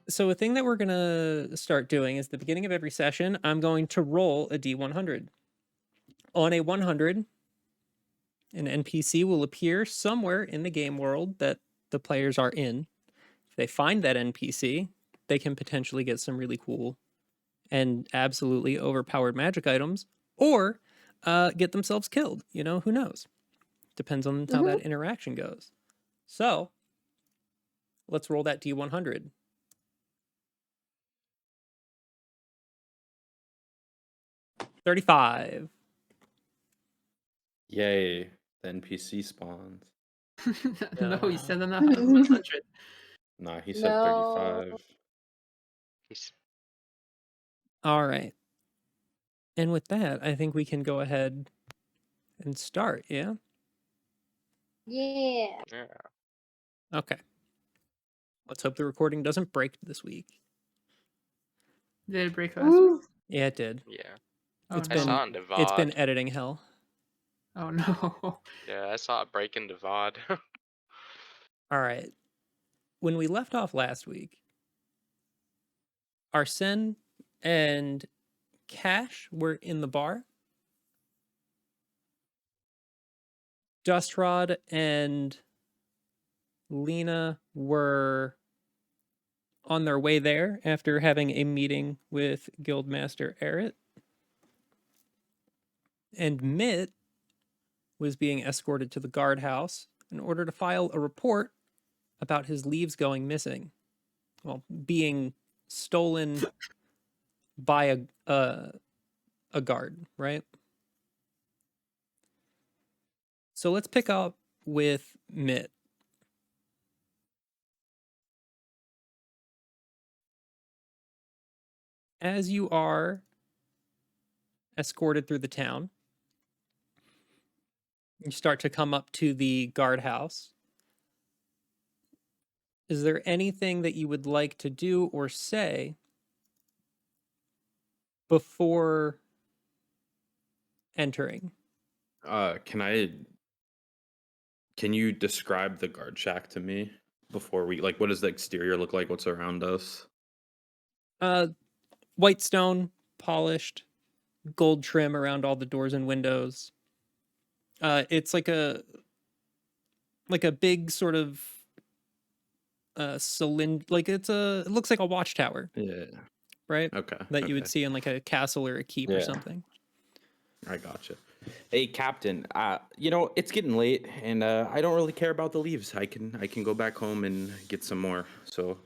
So a thing that we're gonna start doing is the beginning of every session, I'm going to roll a D100. On a 100, an NPC will appear somewhere in the game world that the players are in. If they find that NPC, they can potentially get some really cool and absolutely overpowered magic items, or get themselves killed. Who knows? Depends on how Mm-hmm. that interaction goes. So let's roll that D100. 35. Yay, the NPC spawns. No, he Yeah. said on a 100. Nah, he said No. 35. He's All right. And with that, I think we can go ahead and start. Yeah. Yeah. yeah. Okay. Let's hope the recording doesn't break this week. Did it break last week? Yeah, it did. Yeah. Oh, It's no. I saw been in the it's been VOD. editing hell. Oh, no. Yeah, I saw it break in the VOD. All right. When we left off last week, Arsen and Cash were in the bar. Dustrod and Lena were on their way there after having a meeting with Guildmaster Errett. And Mitt was being escorted to the guardhouse in order to file a report about his leaves going missing. Well, being stolen by a guard, right? So let's pick up with Mitt. As you are escorted through the town, you start to come up to the guardhouse. Is there anything that you would like to do or say before entering? Can you describe the guard shack to me before we what does the exterior look like? What's around us? White stone, polished, gold trim around all the doors and windows. It's like a big sort of cylinder, it looks like a watchtower, Yeah. right? Okay. That you would see in like a castle or a keep or Yeah. something. I gotcha. Hey, Captain. It's getting late, and I don't really care about the leaves. I can go back home and get some more. So,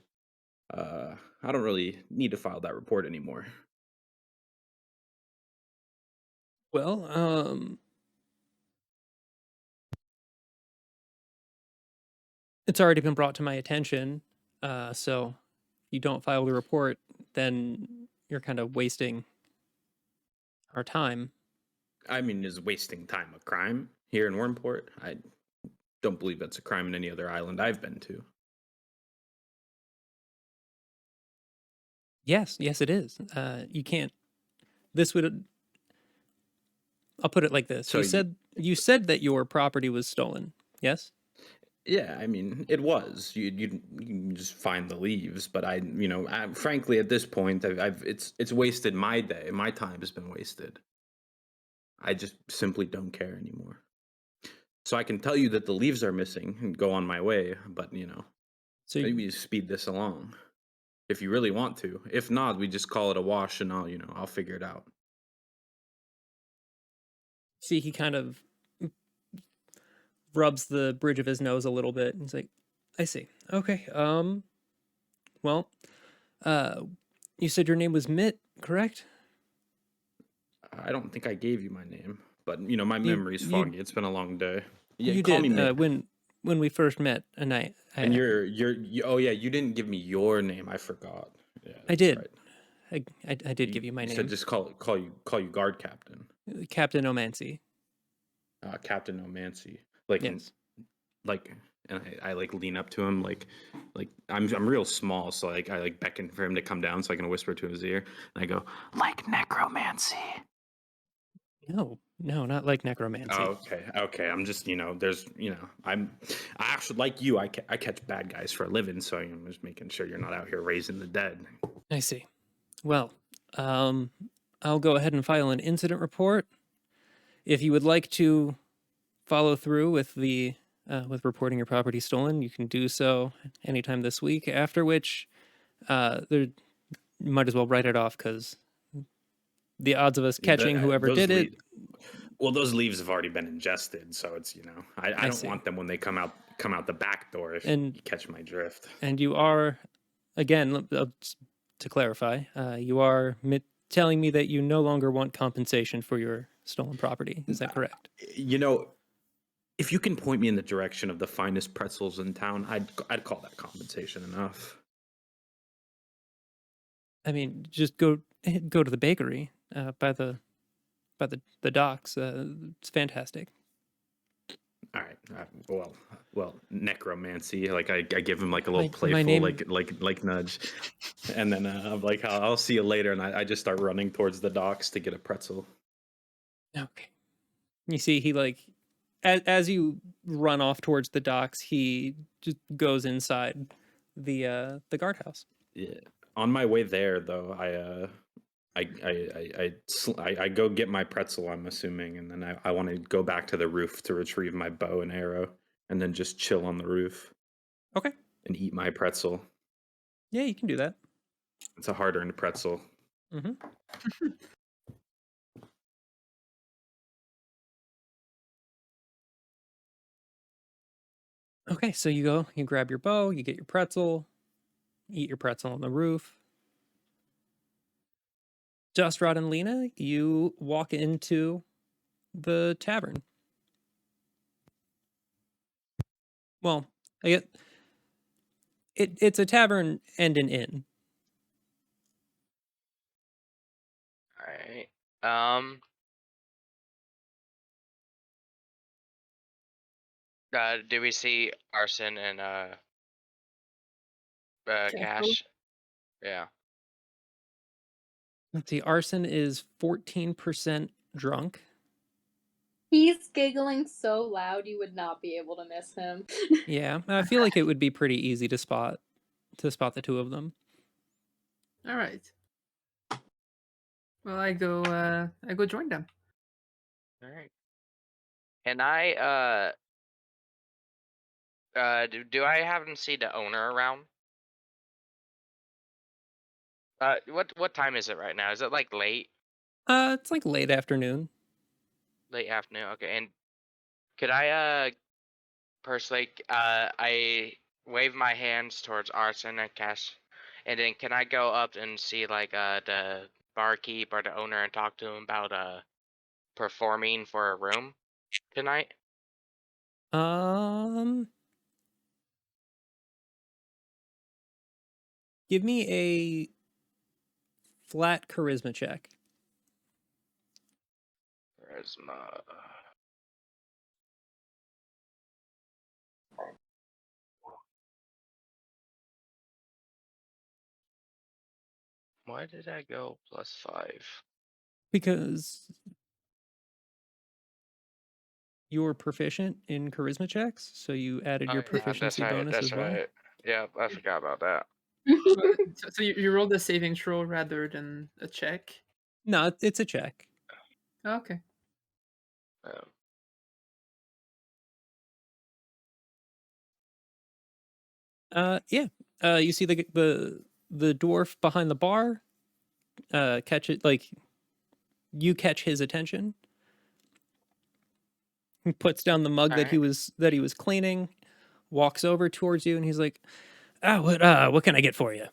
I don't really need to file that report anymore. Well, it's already been brought to my attention. So if you don't file the report, then you're kind of wasting our time. I mean, is wasting time a crime here in Wormport? I don't believe that's a crime in any other island I've been to. Yes, it is. You can't. This would. I'll put it like this. So You said that your property was stolen. Yes. Yeah, I mean, it was. You can just find the leaves, but frankly, at this point, it's wasted my day. My time has been wasted. I just simply don't care anymore. So I can tell you that the leaves are missing and go on my way, but So maybe speed this along if you really want to. If not, we just call it a wash, and I'll figure it out. see, he kind of rubs the bridge of his nose a little bit, and he's like, "I see. Okay. Well, you said your name was Mitt, correct? I don't think I gave you my name, but my You memory's you foggy. It's been a long day. Yeah, you call me did Mitt. when we first met, and And oh yeah, you didn't give me your name. I forgot. Yeah, I that's did. right. I did give you my You said name, just call you guard captain, Captain Omancy. Captain Omancy. Yes. And I lean up to him I'm real small, so I beckon for him to come down so I can whisper to his ear, and I go necromancy. No, No, not like necromancy. Oh, okay. I'm just, there's, I actually like you. I catch bad guys for a living, so I'm just making sure you're not out here raising the dead. I see. Well, I'll go ahead and file an incident report. If you would like to follow through with the with reporting your property stolen, you can do so anytime this week. After which, there you might as well write it off because the odds of us catching whoever did it. Well, those leaves have already been ingested, so it's I I don't see. want them when they come out the back door. If And you catch my drift. and you are, again, to clarify, you are telling me that you no longer want compensation for your stolen property. Is that correct? If you can point me in the direction of the finest pretzels in town, I'd call that compensation enough. I mean, just go to the bakery by the docks. It's fantastic. All right. Well, necromancy. Like I give him like a little My playful, name- like nudge, and then I'm like, I'll see you later, and I just start running towards the docks to get a pretzel. Okay. You see, he as you run off towards the docks, he just goes inside the guardhouse. Yeah. On my way there, though, I go get my pretzel. I'm assuming, and then I want to go back to the roof to retrieve my bow and arrow, and then just chill on the roof Okay. and eat my pretzel. Yeah, you can do that. It's a hard-earned pretzel. Mm-hmm. Okay, so you grab your bow, you get your pretzel, eat your pretzel on the roof. Just Rod and Lena, you walk into the tavern. Well, I get it's a tavern and an inn. Alright. Do we see Arsen and Cash? Yeah. Let's see, Arsen is 14% drunk. He's giggling so loud you would not be able to miss him. Yeah, I feel like it would be pretty easy to spot the two of them. All right. Well, I go join them. Alright. Can I do I happen to see the owner around? What time is it right now? Is it like late It's like late afternoon. afternoon? Okay, and could I personally I wave my hands towards Arsen and Cash, and then can I go up and see like the barkeep or the owner and talk to him about performing for a room tonight? Give me a flat charisma check. Charisma. Why did I go +5? Because you're proficient in charisma checks, so you added your Oh, yeah, proficiency bonus that's as well. right. Yeah, I forgot about that. So you rolled a saving throw rather than a check. No, it's a check. Okay. Um, Yeah. You see the dwarf behind the bar. Catch it like you catch his attention. He puts down the mug that he was cleaning, walks over towards you, and he's like, what can I get for you?"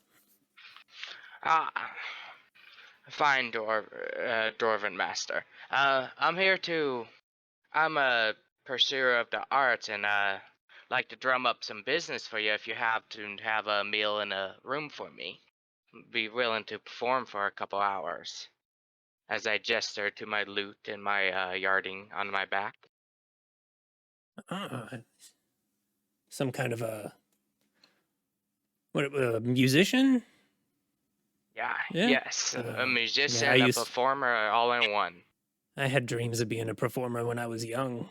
ah, fine, dwarven master. I'm a pursuer of the arts and like to drum up some business for you if you have to have a meal in a room for me. Be willing to perform for a couple hours. As I gesture to my lute and my yarding on my back. Some kind of a musician? Yeah, Yeah. yes. A musician, I a used performer, all in one. I had dreams of being a performer when I was young.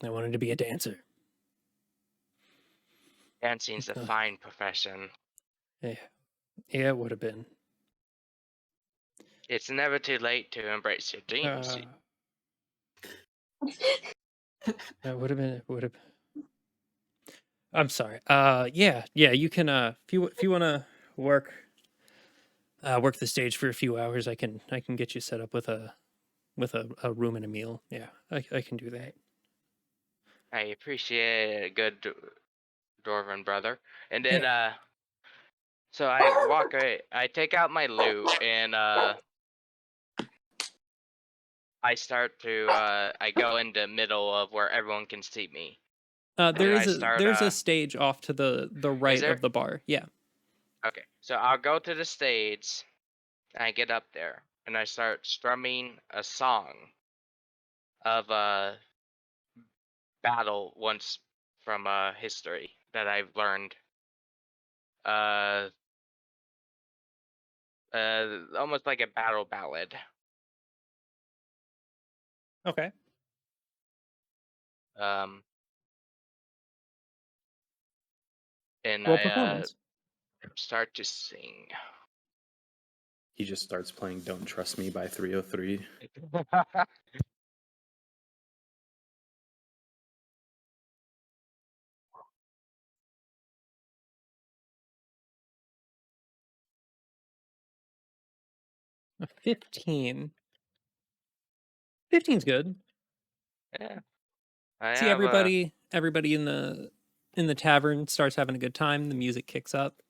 I wanted to be a dancer. Dancing's a Ugh. fine profession. Yeah, it would have been. It's never too late to embrace your dreams. That would have been. It would have. I'm sorry. Yeah. You can. If you want to work, work the stage for a few hours, I can get you set up with a a room and a meal. Yeah, I can do that. I appreciate a good dwarven brother. And then so I walk away. I take out my lute and I start to I go in the middle of where everyone can see me. There And I is start there's a stage off to the is right there? of the bar. Yeah. Okay. So I'll go to the stage and I get up there and I start strumming a song of a battle once from history that I've learned. Uh almost like a battle ballad. Okay. Um and Roll I performance. start to sing. He just starts playing "Don't Trust Me" by 303. A 15. 15's good. Yeah. I See have everybody in the tavern starts having a good time. The music kicks up.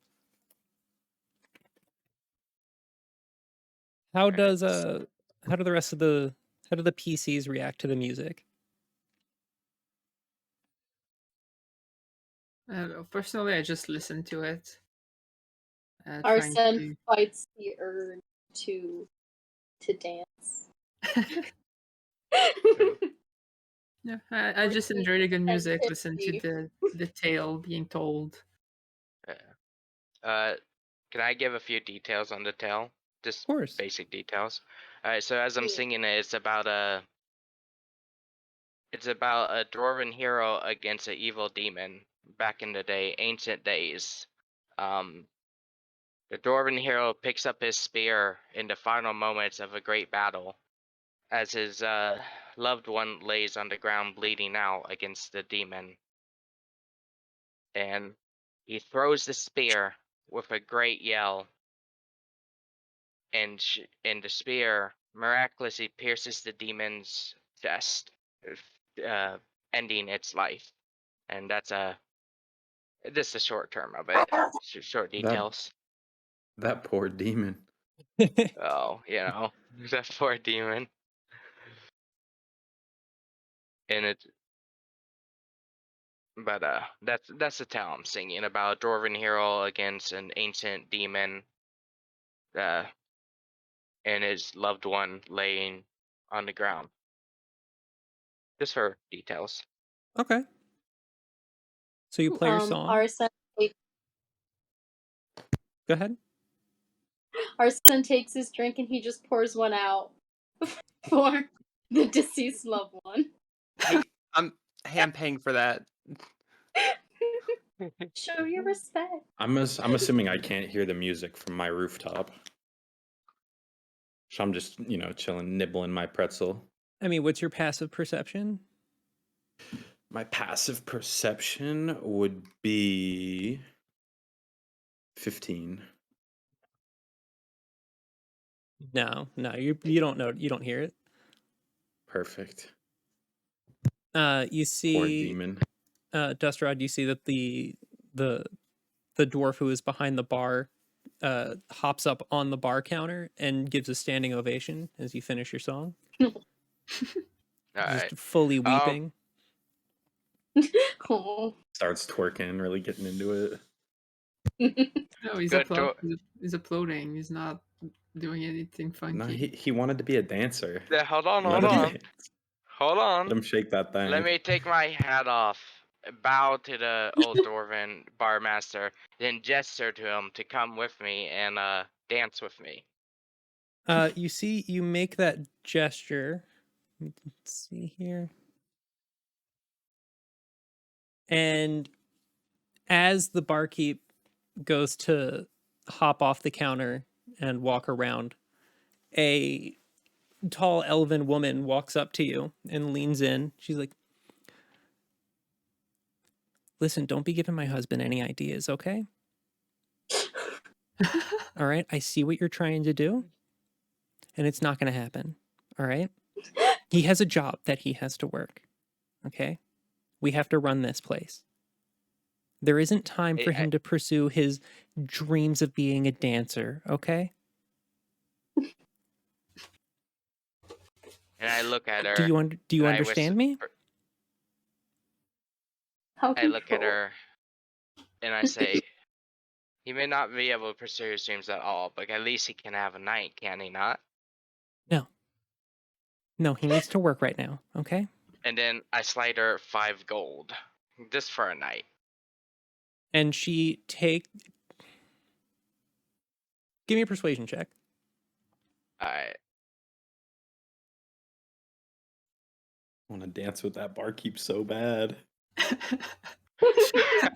How Alright. does how do the rest of the how do the PCs react to the music? Personally, I just listen to it. Trying Arsen to. fights the urge to dance. Yeah, I just enjoy the good music. Listen to Activity. the tale being told. Can I give a few details on the tale? Of Just course. basic details. Alright, so as I'm Yeah. singing it, it's about a dwarven hero against an evil demon back in the day, ancient days. Um, the dwarven hero picks up his spear in the final moments of a great battle, as his loved one lays on the ground bleeding out against the demon, and he throws the spear with a great yell, and the spear miraculously pierces the demon's chest, uh, ending its life. And that's just the short term of it. Short That details. that poor demon. Oh, that poor demon. And but that's the tale I'm singing about: a dwarven hero against an ancient demon, uh, and his loved one laying on the ground. Just for details. Okay. So you play your song. Arsen Go ahead. Arsen takes his drink and he just pours one out for the deceased loved one. I'm paying for that. Show your respect. I'm assuming I can't hear the music from my rooftop. So I'm just, chilling, nibbling my pretzel. I mean, what's your passive perception? My passive perception would be 15. No, you don't know. You don't hear it. Perfect. You Poor see, demon. Dustrod. You see that the dwarf who is behind the bar hops up on the bar counter and gives a standing ovation as you finish your song. Alright. Just fully weeping. Oh. Starts twerking, really getting into it. No, he's Good he's applauding. He's not doing anything funky. No, he wanted to be a dancer. Yeah, hold on. Let Hold him on. shake that thing. Let me take my hat off, bow to the old dwarven barmaster, then gesture to him to come with me and dance with me. You see, you make that gesture, Let's see here. And as the barkeep goes to hop off the counter and walk around, a tall elven woman walks up to you and leans in. She's like, listen, don't be giving my husband any ideas, okay? All right, I see what you're trying to do, and it's not going to happen. All right? He has a job that he has to work, okay? We have to run this place. There isn't time for him to pursue his dreams of being a dancer, okay? And I look at her. Do you and I understand me? How I look at control. her and I say, he may not be able to pursue his dreams at all, but at least he can have a night, can he not? No, he needs to work right now, okay? And then I slide her 5 gold, just for a night. And give me a persuasion check. Alright. I want to dance with that barkeep so bad.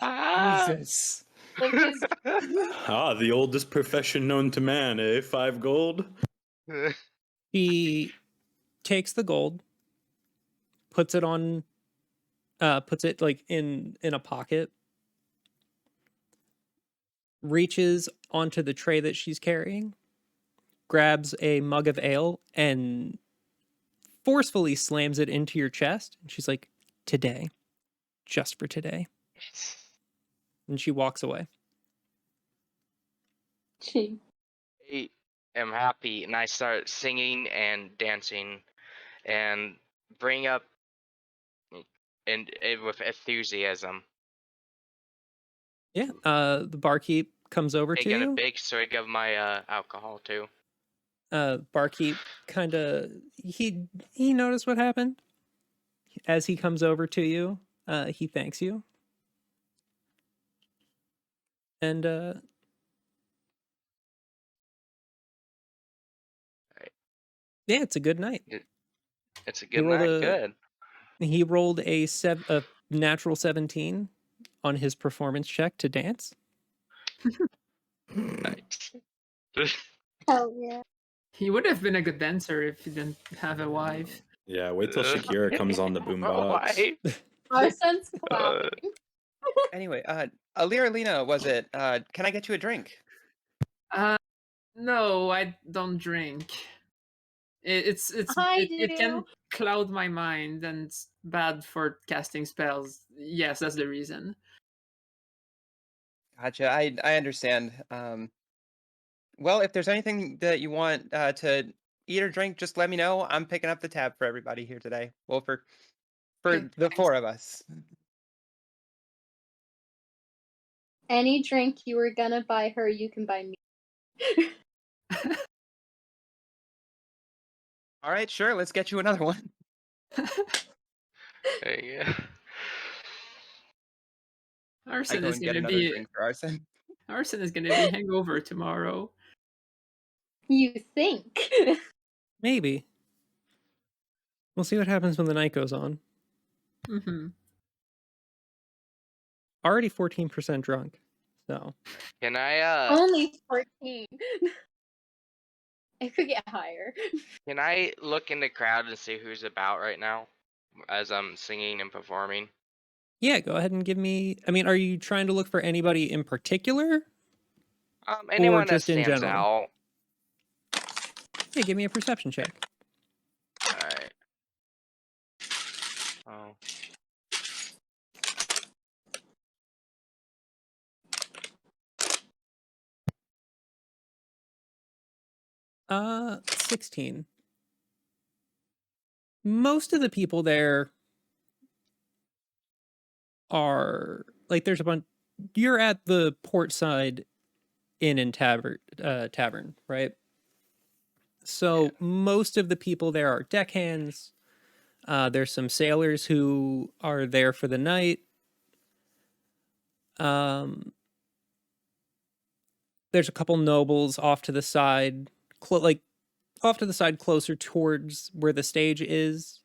Jesus. Like his The oldest profession known to man, eh? 5 gold? He takes the gold, puts it like in a pocket, reaches onto the tray that she's carrying, grabs a mug of ale, and forcefully slams it into your chest. And she's like, today, just for today. And she walks away. Gee. I am happy, and I start singing and dancing, and bring up and with enthusiasm. Yeah. The barkeep comes over to Taking a you. big swig of my alcohol too. Barkeep kind of he noticed what happened. As he comes over to you, he thanks you. And yeah, it's a good night. It's a He good rolled night. a- Good. He rolled a natural 17 on his performance check to dance. Nice. Hell yeah. He would have been a good dancer if he didn't have a wife. Yeah, wait till Shakira comes on the boombox. Arsen's Uh, clapping. Anyway, Alina, was it? Can I get you a drink? No, I don't drink. I It can do. cloud my mind and it's bad for casting spells. Yes, that's the reason. Gotcha. I understand. Well, if there's anything that you want to eat or drink, just let me know. I'm picking up the tab for everybody here today. Well, for Okay. the 4 of us. Any drink you were gonna buy her, you can buy me. All right, sure. Let's get you another one. there you go. I Arsen go is and get gonna another be drink for Arsen. Arsen is gonna be hangover tomorrow. You think? Maybe. We'll see what happens when the night goes on. Mm-hmm. Already 14% drunk. So Can I Only 14. It could get higher. can I look in the crowd and see who's about right now as I'm singing and performing? yeah, go ahead and give me. I mean, are you trying to look for anybody in particular? Anyone that just in stands general? out. Yeah, give me a perception check. Alright. Oh. 16. Most of the people there are like there's a bunch. You're at the Portside Inn and Tavern, right? So most of the people there are deckhands. There's some sailors who are there for the night. There's a couple nobles off to the side, like off to the side, closer towards where the stage is.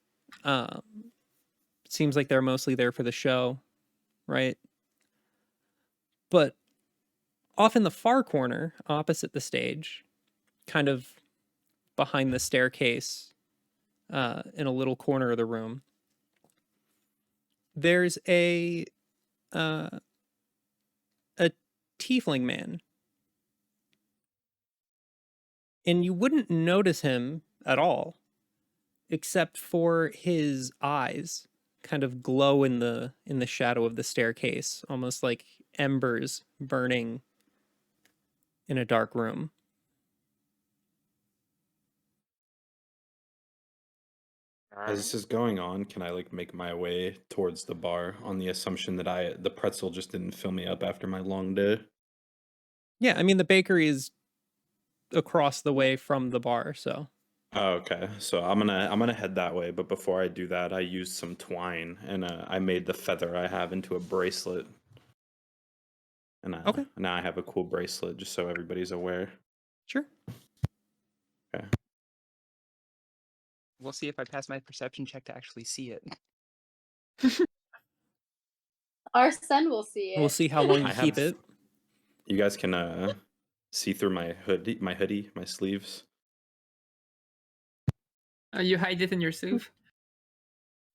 Seems like they're mostly there for the show, right? But off in the far corner, opposite the stage, kind of behind the staircase, in a little corner of the room, there's a tiefling man, and you wouldn't notice him at all, except for his eyes kind of glow in the shadow of the staircase, almost like embers burning in a dark room. As this is going on, can I like make my way towards the bar on the assumption that the pretzel just didn't fill me up after my long day? Yeah, I mean the bakery is across the way from the bar, so Oh, okay. So I'm gonna head that way, but before I do that, I used some twine and I made the feather I have into a bracelet. And okay, now I have a cool bracelet, just so everybody's aware. sure. Okay. We'll see if I pass my perception check to actually see it. Arsen will see it. We'll see how long you I keep have- it. You guys can see through my hoodie, my sleeves. You hide it in your sleeve.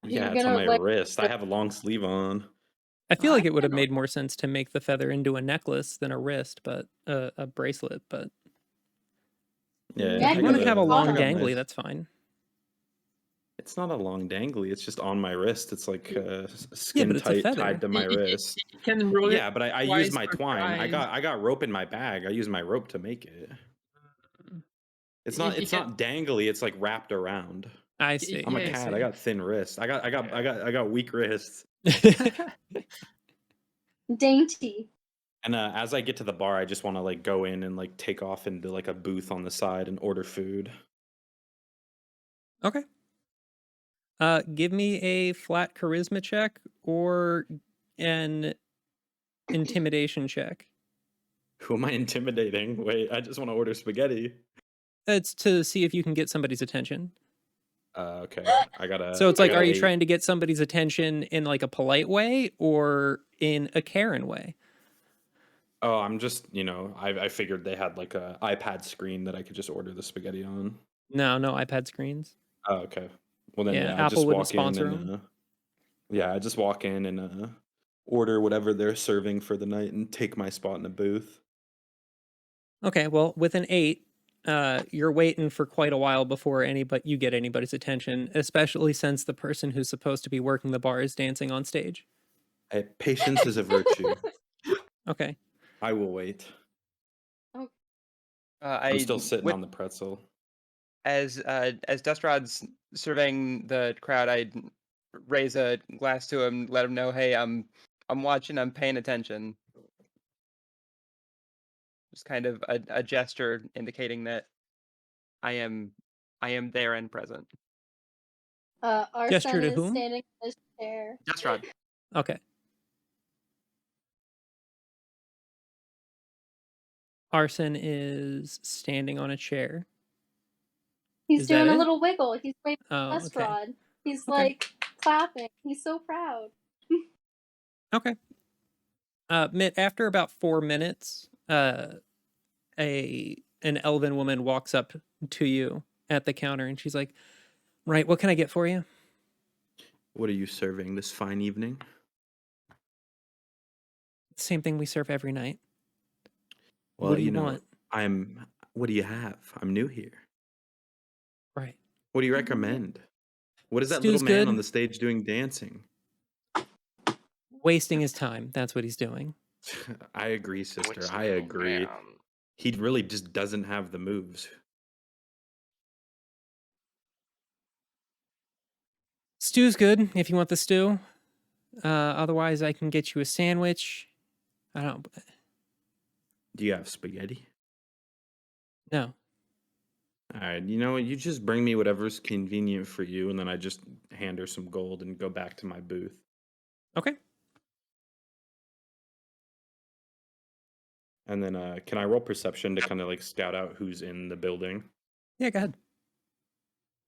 Yeah, You're it's on gonna, my like, wrist. I have a long sleeve on. I feel I like it would have can- made more sense to make the feather into a necklace than a wrist, but a bracelet. But Yeah, Yeah, if you I want got to have a long I got dangly, nice- that's fine. It's not a long dangly. It's just on my wrist. It's like Yeah, skin but it's a tight feather. tied to my wrist. You can roll it. Yeah, but I twice use my for twine. I prize. got rope in my bag. I use my rope to make it. It's not You it's can- not dangly. It's like wrapped around. I see. I'm a Yeah, I cat. see. I got thin wrists. I got weak wrists. dainty. And as I get to the bar, I just want to like go in and like take off into like a booth on the side and order food. Okay. Give me a flat charisma check or an intimidation check. Who am I intimidating? Wait, I just want to order spaghetti. It's to see if you can get somebody's attention. Okay. I got So it's like, got are a you 8. trying to get somebody's attention in like a polite way or in a Karen way? Oh, I'm just, I figured they had like a iPad screen that I could just order the spaghetti on. No iPad screens. Oh, okay. Well then, Yeah, yeah, I Apple just wouldn't walk in sponsor and 'em. I just walk in and order whatever they're serving for the night and take my spot in the booth. Okay, well, with an 8, you're waiting for quite a while before you get anybody's attention, especially since the person who's supposed to be working the bar is dancing on stage. Hey, patience is a virtue. Okay. I will wait. I'm still sitting on the pretzel. As Dustrod's surveying the crowd, I raise a glass to him, let him know, hey, I'm watching, I'm paying attention. Just kind of a gesture indicating that I am there and present. Gesture Arsen to is whom? standing in his chair. Dustrod. Okay. Arsen is standing on a chair. He's Is that doing a it? little wiggle. He's waving Oh, the test okay. rod. He's Okay. like clapping. He's so proud. Okay. Mitt, after about 4 minutes, an elven woman walks up to you at the counter and she's like, "Right, what can I get for you?" What are you serving this fine evening? Same thing we serve every night. Well, What do you want? What do you have? I'm new here. Right. What do you recommend? What is that Stew's little man good. on the stage doing dancing? Wasting his time. That's what he's doing. I agree, sister. Which I little agree. man? He really just doesn't have the moves. Stew's good if you want the stew. Otherwise, I can get you a sandwich. I don't. Do you have spaghetti? No. All right, you know what? You just bring me whatever's convenient for you, and then I just hand her some gold and go back to my booth. Okay. And then, can I roll perception to kind of like scout out who's in the building? Yeah, go ahead.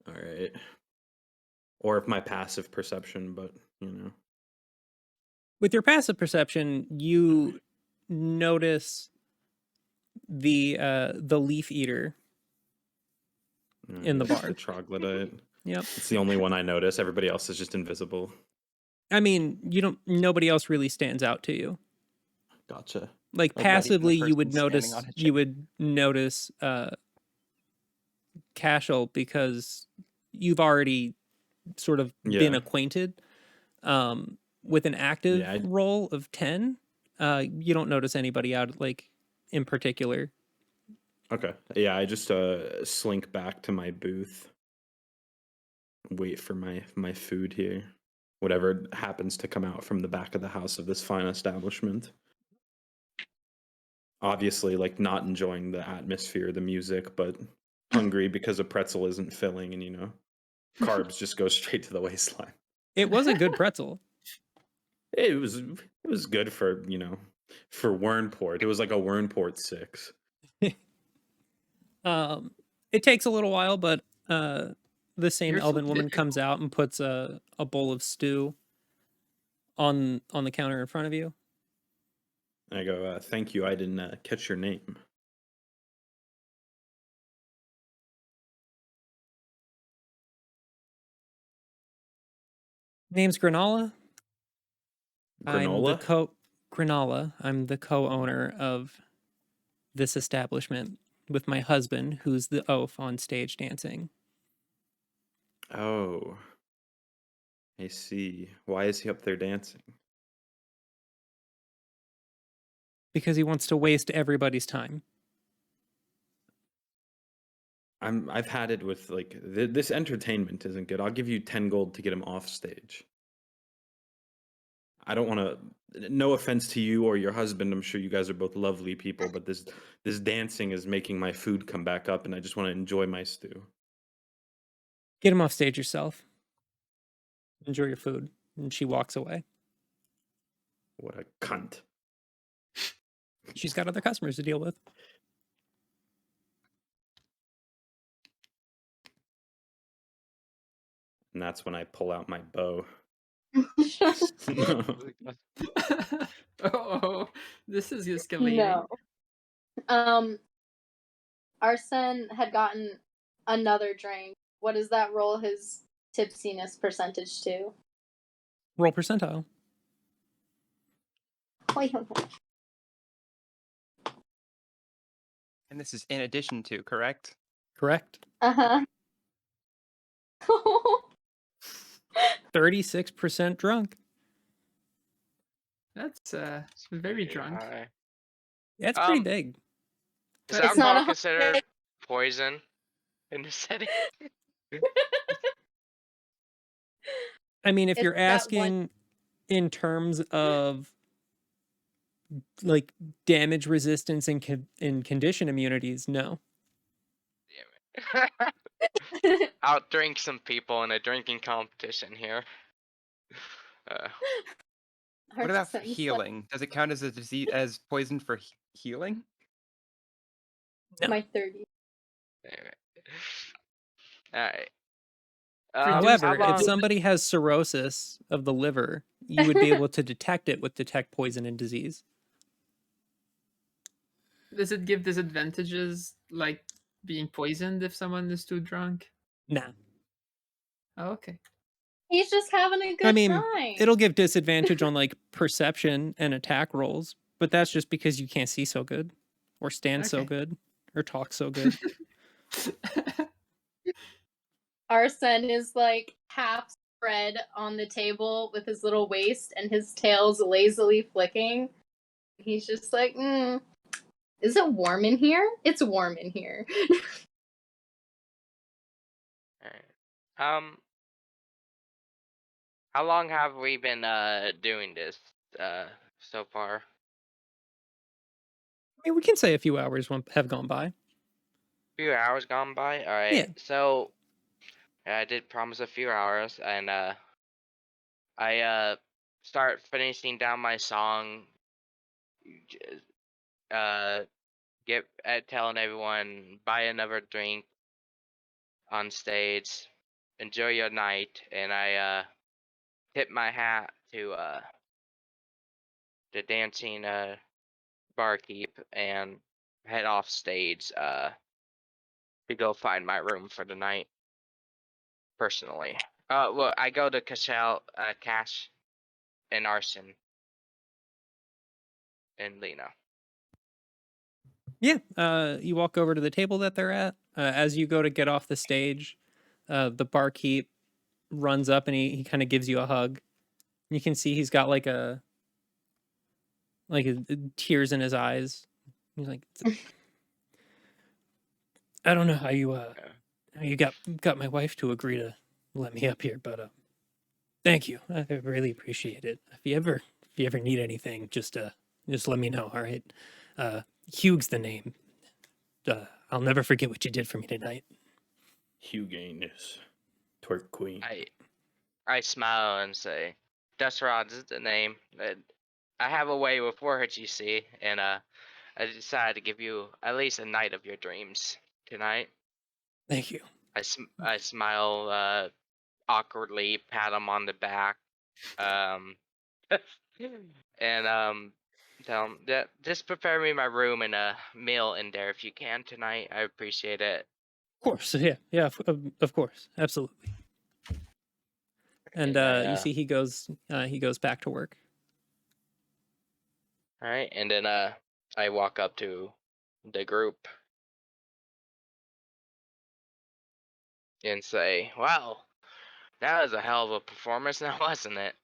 All right. Or if my passive perception, but you know. With your passive perception, you notice the leaf eater in the Yes, bar. the troglodyte. Yep. It's the only one I notice. Everybody else is just invisible. I mean, nobody else really stands out to you. Gotcha. Like Okay. passively, you would person standing notice on a you would notice Kashel because you've already sort of been Yeah. acquainted. With an active Yeah, roll of 10, you don't notice anybody out like in particular. Okay. Yeah, I just slink back to my booth. Wait for my food here. Whatever happens to come out from the back of the house of this fine establishment. Obviously, like not enjoying the atmosphere, the music, but hungry because a pretzel isn't filling and carbs just go straight to the waistline. It was a good pretzel. It was good for, for Wernport. It was like a Wernport 6. It takes a little while, but the same You're so elven woman comes difficult. out and puts a bowl of stew on the counter in front of you. I go, thank you. I didn't catch your name. Name's Granola. Granola? Granola. I'm the co-owner of this establishment with my husband, who's the oaf on stage dancing. Oh, I see. Why is he up there dancing? Because he wants to waste everybody's time. I've had it with like this entertainment isn't good. I'll give you 10 gold to get him off stage. I don't want to. No offense to you or your husband. I'm sure you guys are both lovely people, but this dancing is making my food come back up, and I just want to enjoy my stew. Get him off stage yourself. Enjoy your food. And she walks away. What a cunt! She's got other customers to deal with. And that's when I pull out my bow. Oh, this is escalating. No. Arsen had gotten another drink. What does that roll his tipsiness percentage to? Roll percentile. And this is in addition to, correct? Correct. Uh-huh. 36% drunk. That's very drunk. High. Yeah, it's pretty Um, big. Is It's not alcohol a considered poison in this setting? I mean, if It's you're that one- asking in terms of like damage resistance and condition immunities, no. Outdrink some people in a drinking competition here. What about for Arsen's like, healing? Does it count as a disease as poison for healing? No. my 30. Alright. However, how long? if somebody has cirrhosis of the liver, you would be able to detect it with detect poison and disease. Does it give disadvantages like being poisoned if someone is too drunk? Nah. Oh, okay. He's just having a good I mean, time. it'll give disadvantage on like perception and attack rolls, but that's just because you can't see so good, or stand so Okay. good, or talk so good. Arsen is like half spread on the table with his little waist and his tail's lazily flicking. He's just like, is it warm in here? It's warm in here. Alright. How long have we been doing this so far? I mean, we can say a few hours have gone by. Few hours gone by. All right. Yeah. So I did promise a few hours, and I start finishing down my song. Get at telling everyone buy another drink on stage. enjoy your night, and I tip my hat to the dancing barkeep and head off stage to go find my room for the night. Personally, well, I go to Kashel, Cash, and Arsen, and Lena. Yeah, you walk over to the table that they're at. As you go to get off the stage, the barkeep runs up and he kind of gives you a hug. You can see he's got tears in his eyes. He's like, I don't know how you got my wife to agree to let me up here, but thank you. I really appreciate it. If you ever need anything, just let me know. All right. Hugh's the name. I'll never forget what you did for me tonight. Huganus. Twerk Queen. I smile and say, Dust Rods is the name. I have a way with words, you see, and I decided to give you at least a night of your dreams tonight. Thank you. I smile awkwardly, pat him on the back, um, and tell him that just prepare me my room and a meal in there if you can tonight. I appreciate it. Of course. Yeah. Of course. Absolutely. And And you see he goes back to work. all right, and then I walk up to the group and say, "Wow, that was a hell of a performance, now wasn't it?"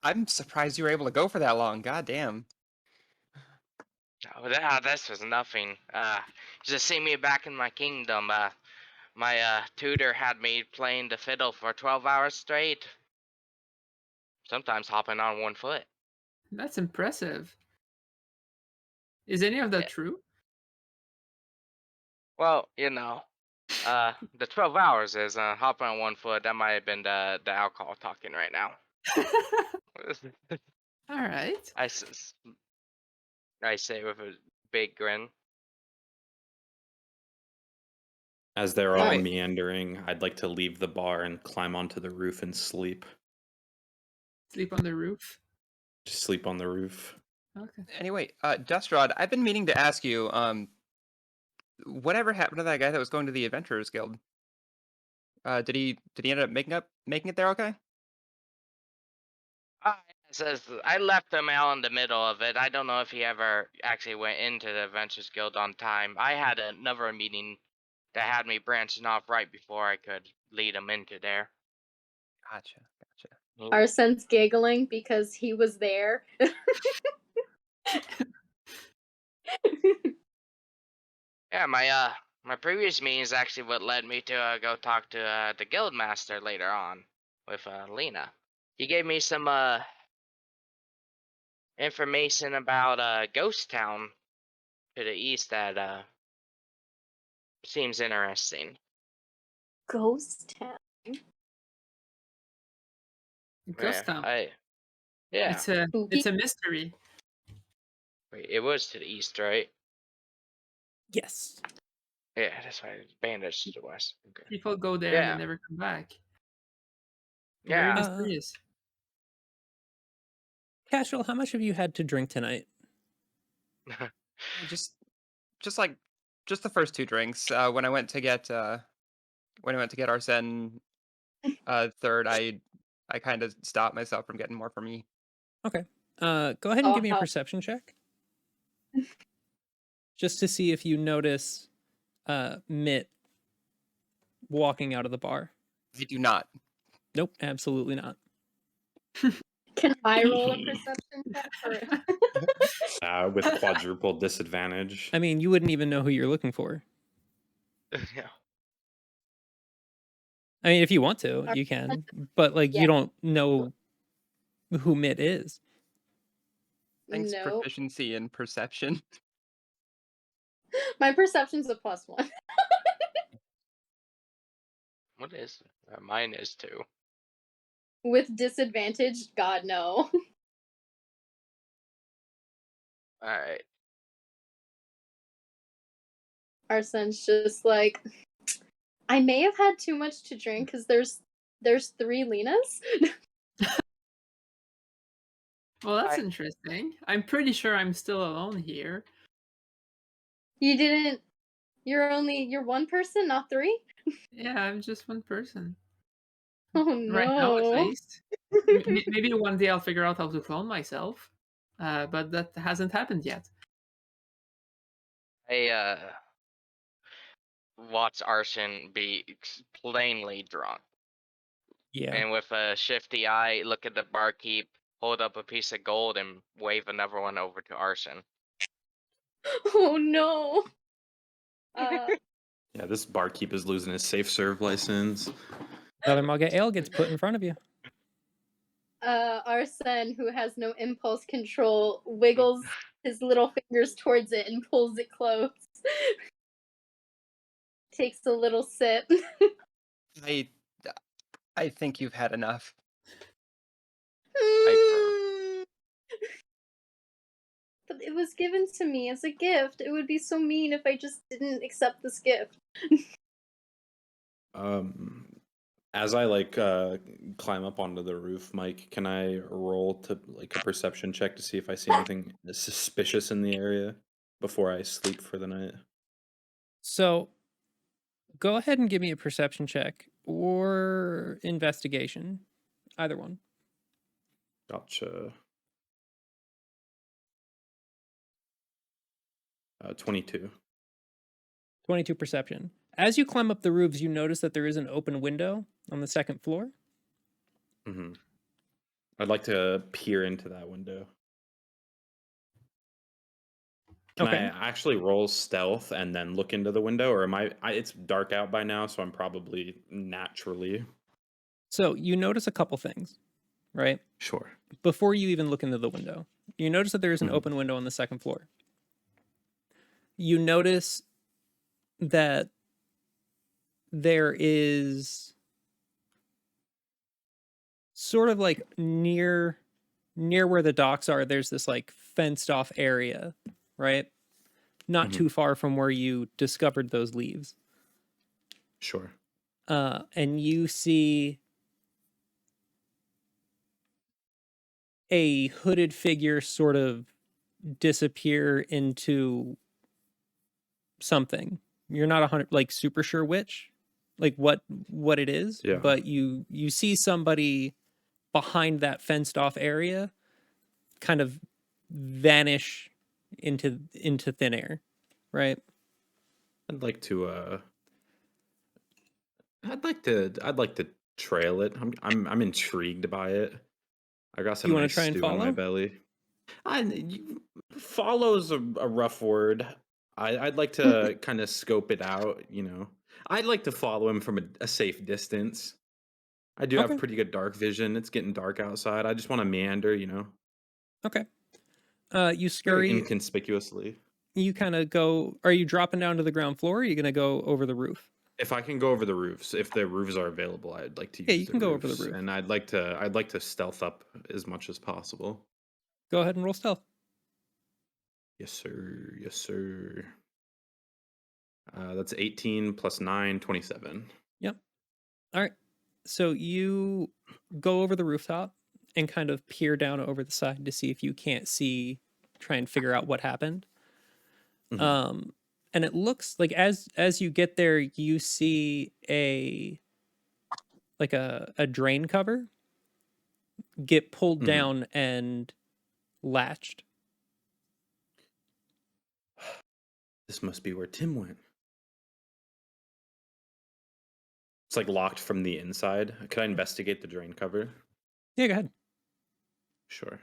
I'm surprised you were able to go for that long. God damn. Oh, this was nothing. Just see me back in my kingdom. My tutor had me playing the fiddle for 12 hours straight. Sometimes hopping on one foot. That's impressive. Is any of that Yeah. true? Well, the 12 hours is hopping on one foot. That might have been the alcohol talking right now. All right. I say with a big grin. As they're all Alright. meandering, I'd like to leave the bar and climb onto the roof and sleep. Sleep on the roof. Just sleep on the roof. Okay. Anyway, Dustrod, I've been meaning to ask you, whatever happened to that guy that was going to the Adventurers Guild? Did he end up making it there okay? Says I left him out in the middle of it. I don't know if he ever actually went into the Adventures Guild on time. I had another meeting that had me branching off right before I could lead him into there. Gotcha. Arsen's giggling because he was there. Yeah, my previous meeting is actually what led me to go talk to the guild master later on with Lena. He gave me some information about Ghost Town to the east that seems interesting. Ghost Town. Ghost Yeah, Town. yeah. It's a mystery. Wait, it was to the east, right? Yes. Yeah, that's why it's bandaged to the west. Okay. People go there and Yeah. they never come back. Yeah. Very mysterious. Kashel, how much have you had to drink tonight? Just the first 2 drinks. When I went to get Arsen third, I kind of stopped myself from getting more for me. Okay. Go ahead and give me a how- perception check. Just to see if you notice Mitt walking out of the bar. I do not. Nope, absolutely not. Can I roll a perception check? With quadruple disadvantage. I mean, you wouldn't even know who you're looking for. Yeah. I mean, if you want to, you can, but Yeah. you don't know who Mitt is. Thanks, No, proficiency in perception. my perception's a +1. What is? Mine is too. With disadvantage, God no. All right. Arsen's just like, I may have had too much to drink because there's 3 Lenas. Well, that's I- interesting. I'm pretty sure I'm still alone here. You didn't. You're one person, not 3. Yeah, I'm just one person. Oh Right now, at no. least. Maybe one day I'll figure out how to clone myself. But that hasn't happened yet. I watch Arsen be plainly drunk, Yeah. and with a shifty eye, look at the barkeep, hold up a piece of gold, and wave another one over to Arsen. Oh no. Yeah, this barkeep is losing his safe serve license. Another mug of ale gets put in front of you. Arsen, who has no impulse control, wiggles his little fingers towards it and pulls it close. Takes a little sip. I think you've had enough. But it was given to me as a gift. It would be so mean if I just didn't accept this gift. As I climb up onto the roof, Mike, can I roll to like a perception check to see if I see anything suspicious in the area before I sleep for the night? So go ahead and give me a perception check or investigation. Either one. Gotcha. 22. 22 perception. As you climb up the roofs, you notice that there is an open window on the second floor. Mm-hmm. I'd like to peer into that window. Can Okay. I actually roll stealth and then look into the window, or am it's dark out by now, so I'm probably naturally. So you notice a couple things, right? Sure. Before you even look into the window, you notice that there is an Mhm. open window on the second floor. You notice that there is sort of like near where the docks are, there's this like fenced off area, right? Not Mhm. too far from where you discovered those leaves. Sure. And you see a hooded figure sort of disappear into something. You're not 100 like super sure which, like what it is, Yeah. but you see somebody behind that fenced off area kind of vanish into thin air, right? I'd like to I'd like to trail it. I'm intrigued by it. I got some You want nice to try and stew in my follow? belly. Follow's a rough word. I'd like to kind of scope it out, you know. I'd like to follow him from a safe distance. I do have Okay. pretty good dark vision. It's getting dark outside. I just want to meander, you know, Okay. You very scurry. inconspicuously. You kind of go. Are you dropping down to the ground floor? Or are you gonna go over the roof? If I can go over the roofs, if the roofs are available, I'd like to Yeah, use you the can go over the roofs, roof. and I'd like to stealth up as much as possible. Go ahead and roll stealth. Yes, sir. Yes, sir. That's 18 plus 9, 27. Yep. All right. So you go over the rooftop and kind of peer down over the side to see if you can't see, try and figure out what happened. Mhm. And it looks like as you get there, you see a drain cover get pulled Mhm. down and latched. This must be where Tim went. It's like locked from the inside. Could I investigate the drain cover? Yeah, go ahead. Sure.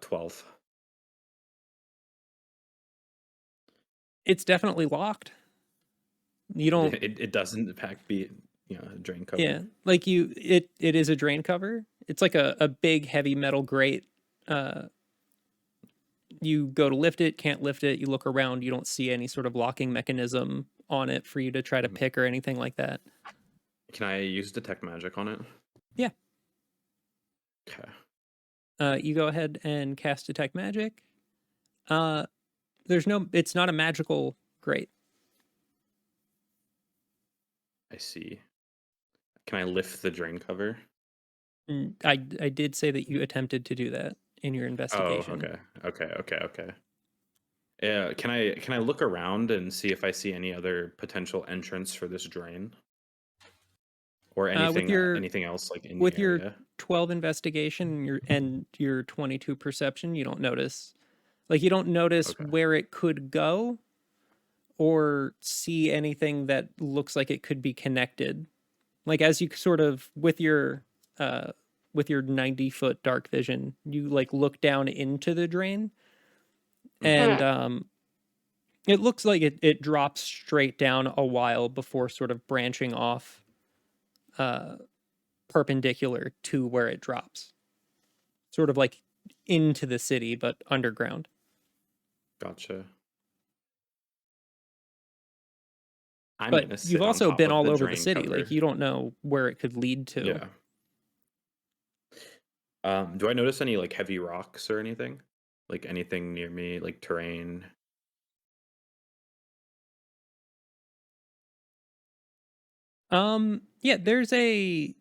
12. It's definitely locked. You don't. It doesn't in fact be, you know, a drain cover. Yeah, like it is a drain cover. It's like a big heavy metal grate. You go to lift it, can't lift it. You look around, you don't see any sort of locking mechanism on it for you to try to Mhm. pick or anything like that. Can I use detect magic on it? Yeah. Okay. You go ahead and cast detect magic. There's no. It's not a magical grate. I see. Can I lift the drain cover? I did say that you attempted to do that in your Oh, investigation. okay. Yeah, can I look around and see if I see any other potential entrance for this drain? Or With your anything else like in the with your area? 12 investigation and your 22 perception, you don't notice. Like you don't notice Okay. where it could go or see anything that looks like it could be connected. Like as you sort of with your 90-foot dark vision, you like look down into the drain and it looks like it drops straight down a while before sort of branching off perpendicular to where it drops. Sort of like into the city but underground. Gotcha. I'm But gonna you've sit on also top been of all the over the drain city. cover. Like you don't know where it could lead to. Yeah. Do I notice any like heavy rocks or anything? Like anything near me, like terrain? Yeah, there's a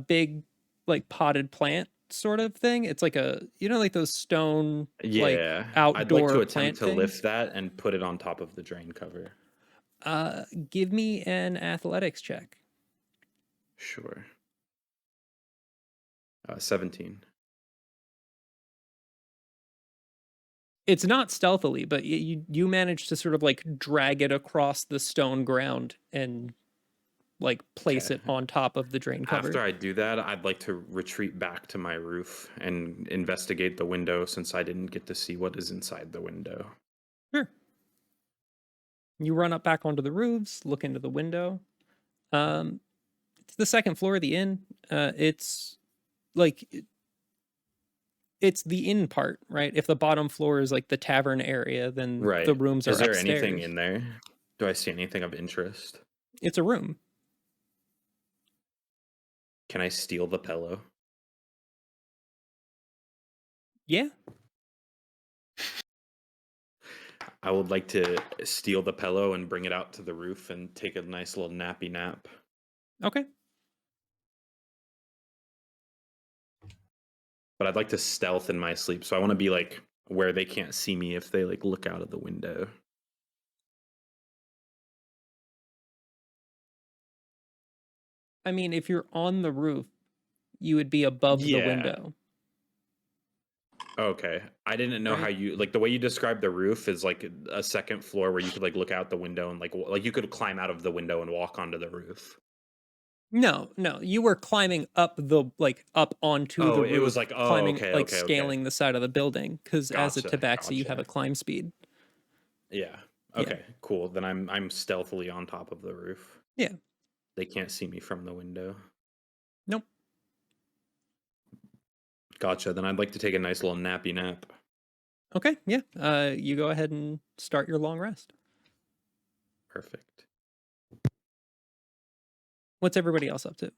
big like potted plant sort of thing. It's like a like those stone like Yeah, I'd like to outdoor attempt plant to things. lift that and put it on top of the drain cover. Give me an athletics check. Sure. 17. It's not stealthily, but you manage to sort of like drag it across the stone ground and like place Okay. it on top of the drain cover. After I do that, I'd like to retreat back to my roof and investigate the window since I didn't get to see what is inside the window. Sure. You run up back onto the roofs, look into the window. It's the second floor of the inn. It's like it's the inn part, right? If the bottom floor is like the tavern area, then Right. the rooms are Is there upstairs. anything in there? Do I see anything of interest? It's a room. Can I steal the pillow? Yeah. I would like to steal the pillow and bring it out to the roof and take a nice little nappy nap. Okay. But I'd like to stealth in my sleep, so I want to be like where they can't see me if they like look out of the window. I mean, if you're on the roof, you would be above the Yeah. window. Okay. I didn't know how Right. you like the way you described the roof is like a second floor where you could like look out the window and like you could climb out of the window and walk onto the roof. No, you were climbing up up onto the Oh, roof, it was like climbing okay. scaling the side of the building because as a Gotcha. tabaxi you have a climb speed. Yeah. Yeah. Okay, cool. Then I'm stealthily on top of the roof. Yeah. They can't see me from the window. Nope. Gotcha. Then I'd like to take a nice little nappy nap. Okay, yeah. You go ahead and start your long rest. Perfect. What's everybody else up to?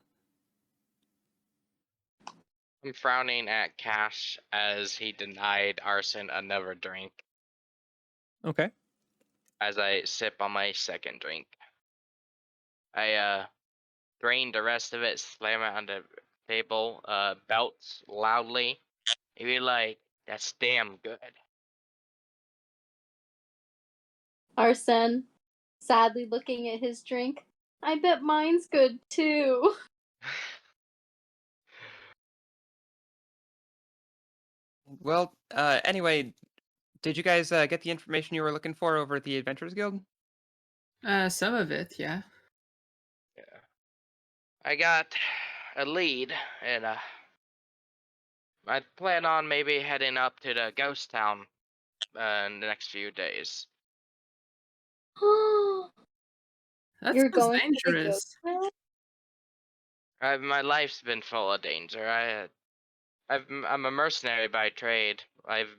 I'm frowning at Cash as he denied Arsen another drink Okay. as I sip on my second drink. I drain the rest of it, slam it on the table, belts loudly. He'd be like, "That's damn good." Arsen, sadly looking at his drink. I bet mine's good too. Well, anyway, did you guys get the information you were looking for over at the Adventurers Guild? Some of it, yeah. Yeah. I got a lead, and I plan on maybe heading up to the ghost town in the next few days. That You're sounds going to the dangerous. ghost town? My life's been full of danger. I'm a mercenary by trade. I've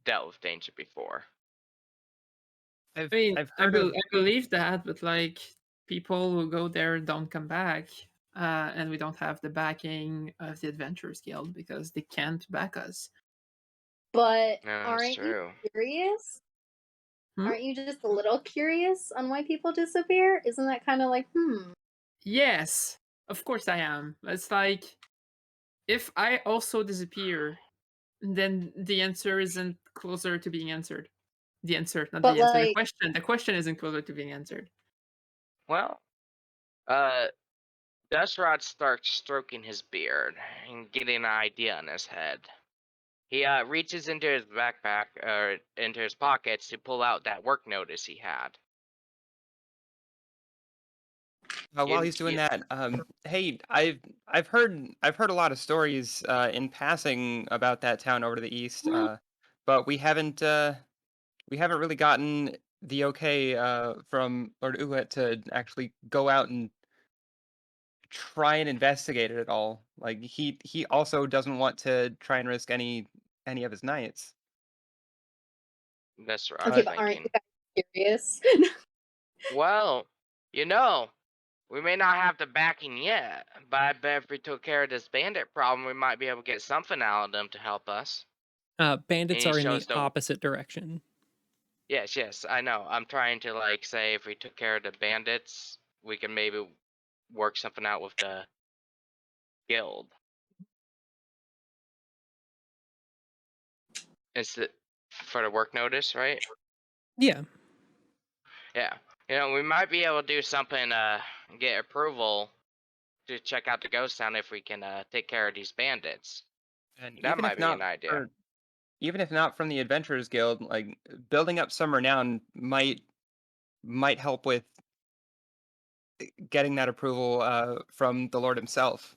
dealt with danger before. I've I mean, I heard of believe that, but like people who go there don't come back, and we don't have the backing of the Adventurers Guild because they can't back us. But No, it's aren't you true. serious? Hmm? Aren't you just a little curious on why people disappear? Isn't that kind of like, Yes, of course I am. It's like if I also disappear, then the answer isn't closer to being answered. The answer, not but the answer. The like, question. The question isn't closer to being answered. Well, uh, Dusrod starts stroking his beard and getting an idea in his head. He reaches into his backpack or into his pockets to pull out that work notice he had. While You- he's doing you- that, hey, I've heard a lot of stories in passing about that town over to the east, but we haven't really gotten the okay from Lord Uwet to actually go out and try and investigate it at all. Like he also doesn't want to try and risk any of his knights. That's what I okay, was but aren't you thinking. guys curious? Well, we may not have the backing yet, but I bet if we took care of this bandit problem, we might be able to get something out of them to help us. And Bandits he are in the shows the opposite direction. yes, I know. I'm trying to like say if we took care of the bandits, we can maybe work something out with the guild. It's for the work notice, right? Yeah. Yeah. We might be able to do something get approval to check out the ghost town if we can take care of these bandits. And That might be an idea. even if not from the Adventurers Guild, like building up some renown might help with getting that approval from the Lord himself.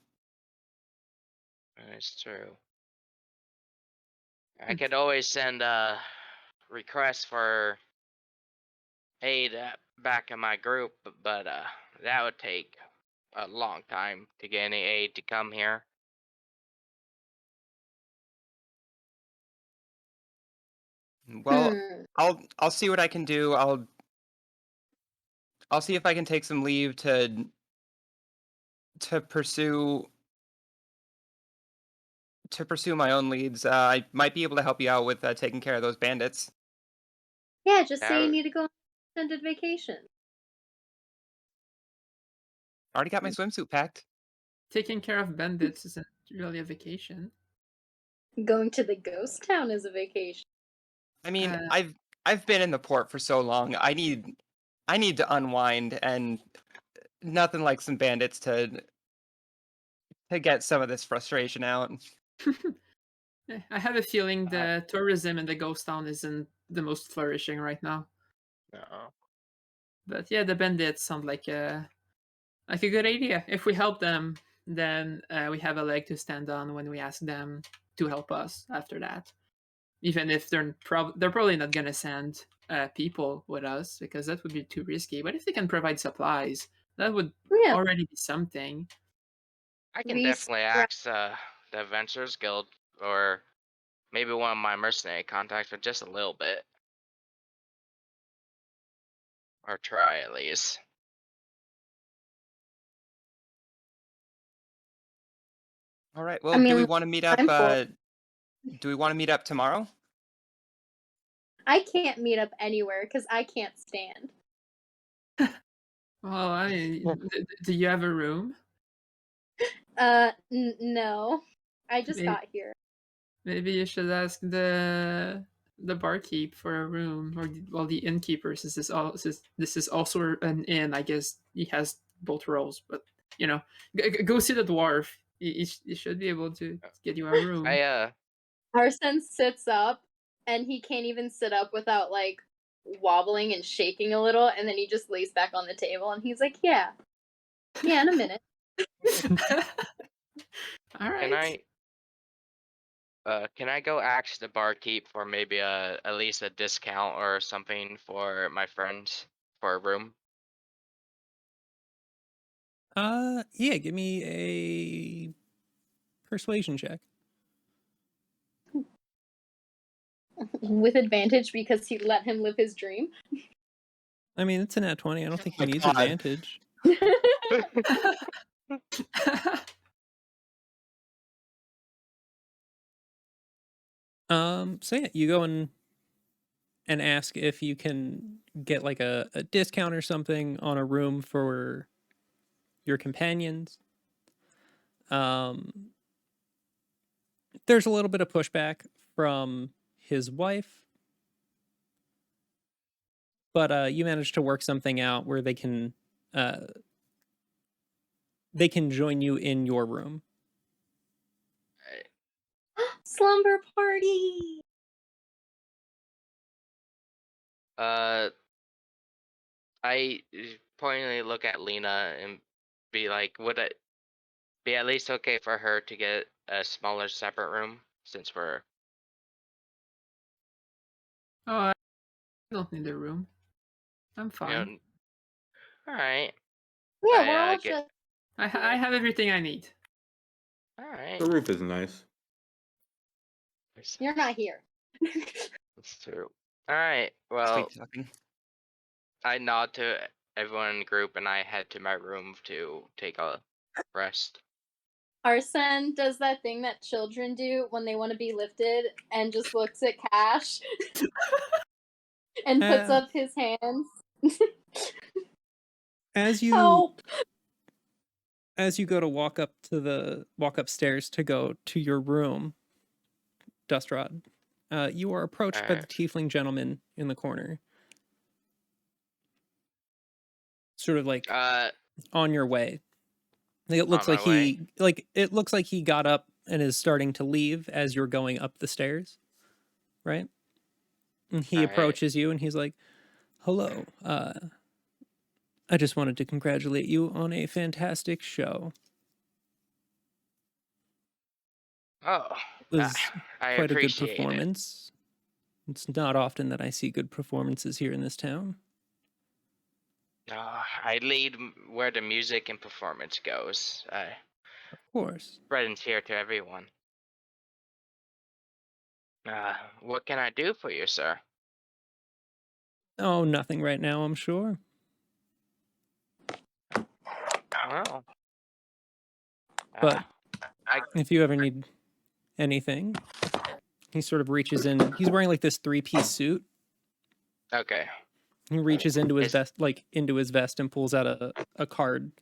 That's true. I could always send requests for aid back in my group, but that would take a long time to get any aid to come here. Well, Hmm. I'll see what I can do. I'll see if I can take some leave to pursue my own leads. I might be able to help you out with taking care of those bandits. Yeah, just That say you would- need to go on an extended vacation. Already got my swimsuit packed. Taking care of bandits isn't really a vacation. Going to the ghost town is a vacation. I mean, Uh, I've been in the port for so long. I need to unwind, and nothing like some bandits to get some of this frustration out. I have a feeling Uh, the tourism in the ghost town isn't the most flourishing right now. no. But yeah, the bandits sound like a good idea. If we help them, then we have a leg to stand on when we ask them to help us after that. Even if they're probably not gonna send people with us because that would be too risky. But if they can provide supplies, that would Yeah, already be something. I can we definitely ask the Adventurers Guild or maybe one of my mercenary contacts for just a little bit. Or try at least. All right. I Well, do we mean, want to meet up? I'm for. Do we want to meet up tomorrow? I can't meet up anywhere because I can't stand. Well, I mean, do you have a room? No, I just Maybe, got here. maybe you should ask the barkeep for a room, or the innkeeper. Since this is also an inn, I guess he has both roles. But go see the dwarf. He should be able to get you a room. Arsen sits up, and he can't even sit up without like wobbling and shaking a little, and then he just lays back on the table, and he's like, "Yeah, in a minute." All Can right. I go ask the barkeep for maybe at least a discount or something for my friends for a room? Yeah, give me a persuasion check. With advantage because he let him live his dream. I mean, it's an at 20. I don't think he my needs God. advantage. So yeah, you go and and ask if you can get like a discount or something on a room for your companions. There's a little bit of pushback from his wife, but you managed to work something out where they can join you in your room. Slumber party. I pointedly look at Lena and be like, would it be at least okay for her to get a smaller separate room since we're Oh, I don't need a room. I'm you fine. know, all right. Yeah, we're I all get just. I have everything I need. all right. The roof is nice. You're not here. That's true. All right. Well, Sleep talking. I nod to everyone in the group and I head to my room to take a rest. Arsen does that thing that children do when they want to be lifted and just looks at Cash and puts up his hands. As you Help! go to walk upstairs to go to your room, Dustrod, you are approached by the tiefling gentleman in the corner. Sort of like on your way. It looks On like my he got up and is starting to leave as you're going up the stairs, right? And he All right. approaches you and he's like, "Hello. I just wanted to congratulate you on a fantastic show. Oh, It was I quite a good appreciate it. performance. It's not often that I see good performances here in this town." I lead where the music and performance goes. Of course. Spread and cheer to everyone. What can I do for you, sir? Oh, nothing right now, I'm sure. Well, But I if you ever need anything, he sort of reaches in. He's wearing like this 3-piece suit. okay. He reaches into his Is- vest, and pulls out a card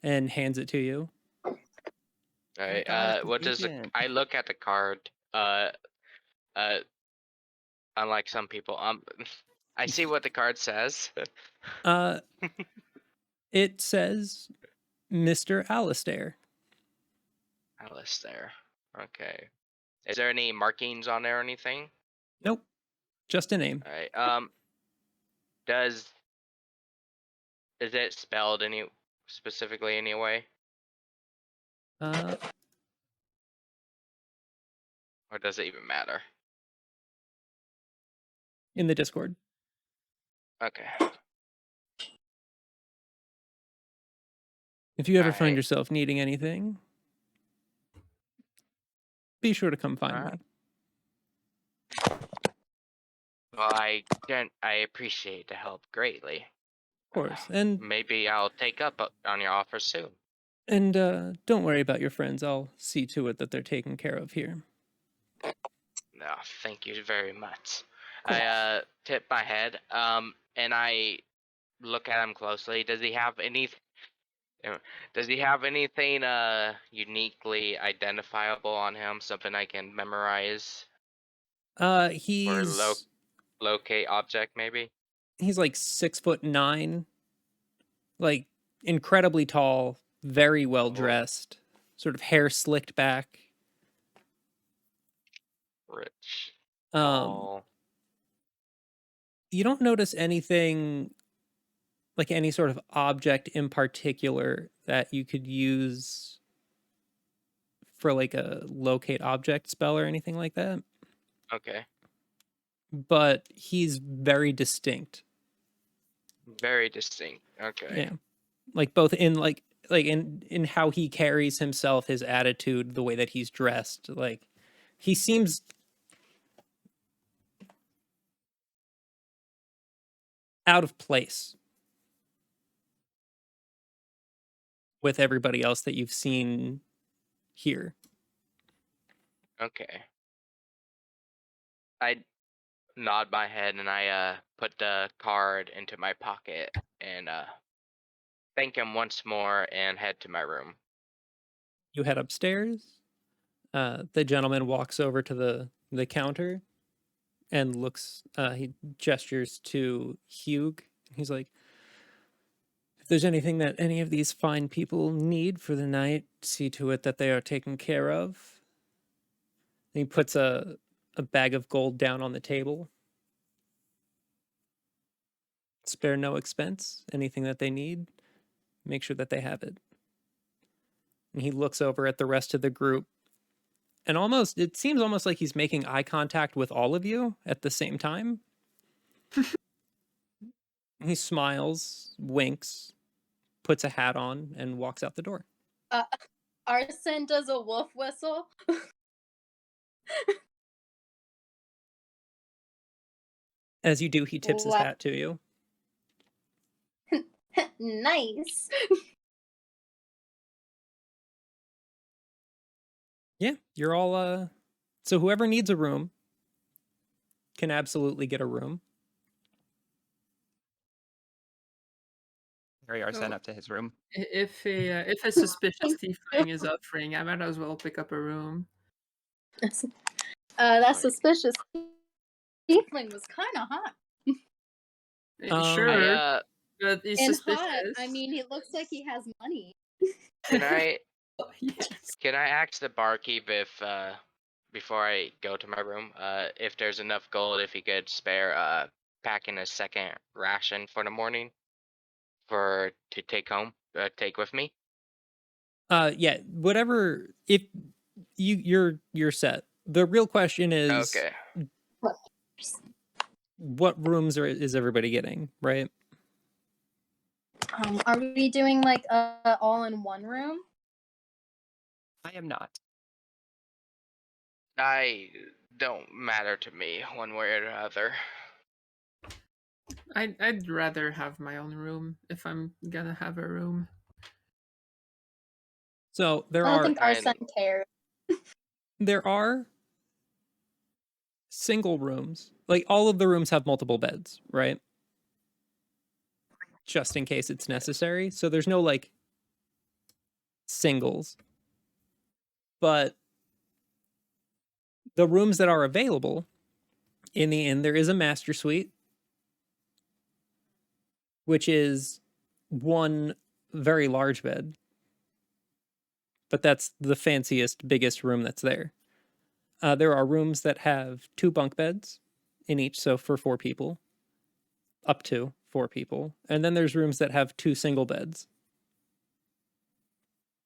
and hands it to you. All right. God, What does I look at the card? Unlike some people, I see what the card says. It says Mr. Alistair. Alistair. Okay. Is there any markings on there or anything? Nope, just a name. All right. Is it spelled any specifically anyway, or does it even matter? In the Discord. Okay. If you ever find Alright. yourself needing anything, be sure to come find Alright. me. Well, I appreciate the help greatly. Of course. And Maybe I'll take up on your offer soon. don't worry about your friends. I'll see to it that they're taken care of here. No, thank you very much. I tip my head, and I look at him closely. Does he have anything uniquely identifiable on him? Something I can memorize or He's locate object maybe? he's like 6'9", like incredibly tall, very well dressed, sort of hair slicked back. Rich. You don't notice anything, like any sort of object in particular that you could use for like a locate object spell or anything like that. Okay. But he's very distinct. Very distinct. Okay. Yeah. Like both in like in how he carries himself, his attitude, the way that he's dressed. Like he seems out of place with everybody else that you've seen here. Okay. I nod my head and I put the card into my pocket and thank him once more and head to my room. You head upstairs. The gentleman walks over to the counter and looks. He gestures to Hugh. He's like, "If there's anything that any of these fine people need for the night, see to it that they are taken care of." And he puts a bag of gold down on the table. Spare no expense. Anything that they need, make sure that they have it. And he looks over at the rest of the group, and it seems almost like he's making eye contact with all of you at the same time. He smiles, winks, puts a hat on, and walks out the door. Arsen does a wolf whistle. As you do, he tips his What? hat to you. Nice. Yeah, you're all so whoever needs a room can absolutely get a room. Carry Arsen So- up to his room. If a suspicious tiefling is offering, I might as well pick up a room. That suspicious tiefling was kind of hot. Sure, but he's And suspicious. hot, I mean, he looks like he has money. Can I Yes. can I ask the barkeep if before I go to my room if there's enough gold if he could spare packing a second ration for the morning to take home take with me? Yeah, whatever. If you're set. The real question is, Okay. what rooms is everybody getting, right? Are we doing like a all in one room? I am not. I don't matter to me one way or the other. I'd rather have my own room if I'm gonna have a room. So there I don't are think Arsen cares. there are single rooms. Like all of the rooms have multiple beds, right? Just in case it's necessary. So there's no like singles. But the rooms that are available in the inn, there is a master suite, which is one very large bed. But that's the fanciest, biggest room that's there. There are rooms that have 2 bunk beds in each, so for 4 people, up to 4 people. And then there's rooms that have 2 single beds.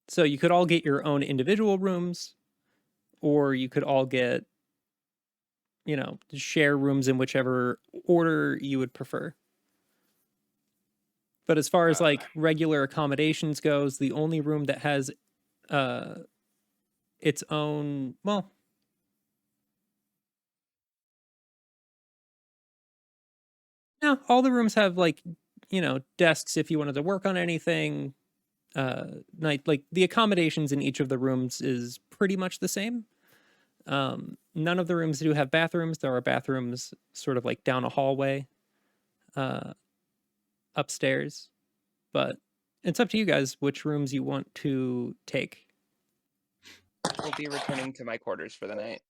So you could all get your own individual rooms, or you could all get, share rooms in whichever order you would prefer. But as far as like regular accommodations goes, the only room that has its own, well, no, all the rooms have like, desks if you wanted to work on anything. Like the accommodations in each of the rooms is pretty much the same. None of the rooms do have bathrooms. There are bathrooms sort of like down a hallway, upstairs, but it's up to you guys which rooms you want to take. I will be returning to my quarters for the night.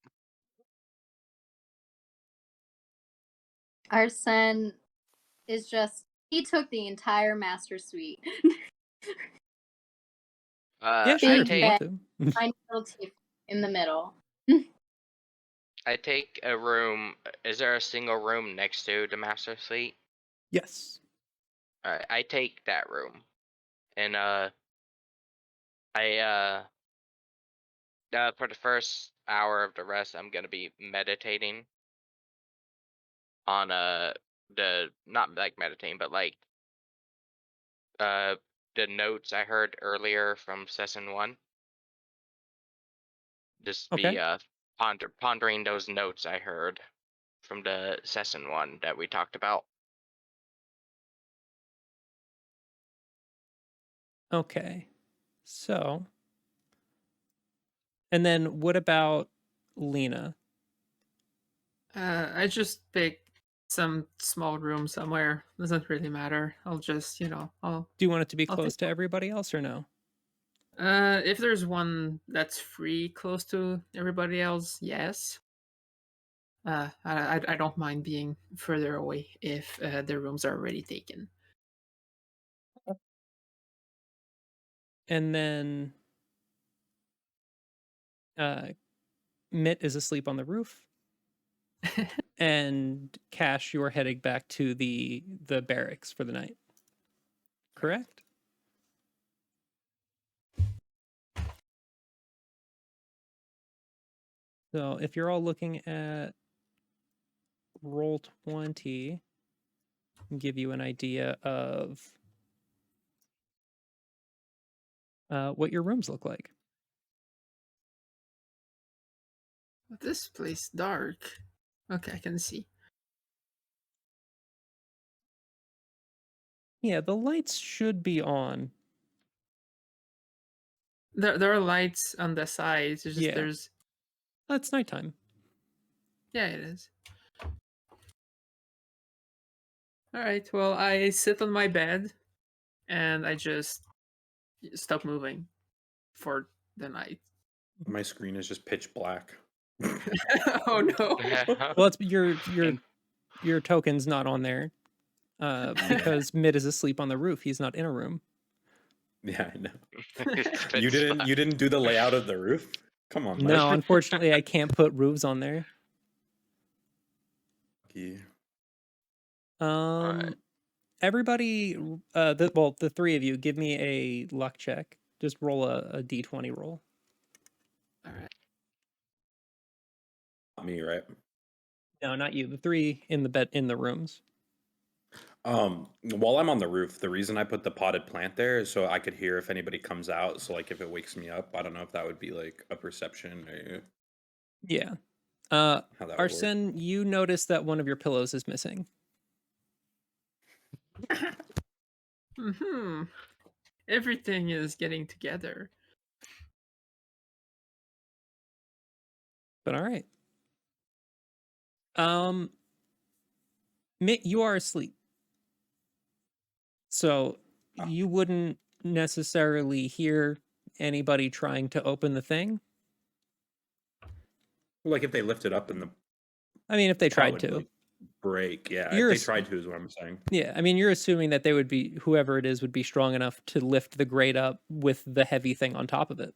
Arsen is he took the entire master suite. Yeah, I sure, if you take want to. Tiny little tiefling in the middle. I take a room. Is there a single room next to the master suite? Yes. Alright, I take that room. And for the first hour of the rest I'm gonna be meditating on not like meditating, but like the notes I heard earlier from session 1. Just Okay. be pondering those notes I heard from the session 1 that we talked about. Okay. So, and then what about Lena? I just pick some small room somewhere. Doesn't really matter. I'll just, I'll Do you want it to be I'll close take to everybody else or no? if there's one that's free close to everybody else, yes. I don't mind being further away if the rooms are already taken. And then Mitt is asleep on the roof. And Cash, you're heading back to the barracks for the night. Correct? So if you're all looking at roll 20, give you an idea of what your rooms look like. This place dark. Okay, I can see. Yeah, the lights should be on. There are lights on the sides. It's just Yeah. there's It's nighttime. yeah, it is. All right. Well, I sit on my bed and I just stop moving for the night. My screen is just pitch black. Oh no. Well, it's your And- token's not on there because Mid is asleep on the roof. He's not in a room. Yeah, I know. It's You didn't do the layout of the roof? Come on, No, Mike. unfortunately, I can't put roofs on there. Yeah. Alright. Everybody, the three of you, give me a luck check. Just roll a d20 roll. All right. Not me, right? No, not you. The three in the rooms. While I'm on the roof, the reason I put the potted plant there is so I could hear if anybody comes out. So like if it wakes me up, I don't know if that would be like a perception or Yeah. how that would work. Arsen, you notice that one of your pillows is missing. Hmm. Everything is getting together. But all right. Mitt, you are asleep. So you wouldn't necessarily hear anybody trying to open the thing. Like if they lift it up and the I mean, if they pot tried would, to. like, break. Yeah, You're if they ass- tried to is what I'm saying. Yeah, I mean, you're assuming that they would be, whoever it is, would be strong enough to lift the grate up with the heavy thing on top of it.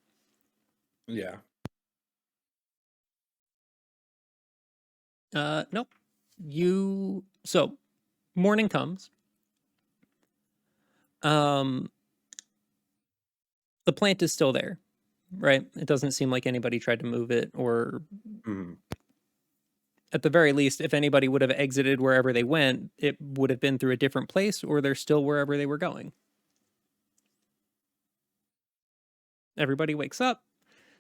Yeah. Nope. So morning comes. The plant is still there, right? It doesn't seem like anybody tried to move it, or Mhm. at the very least, if anybody would have exited wherever they went, it would have been through a different place, or they're still wherever they were going. Everybody wakes up.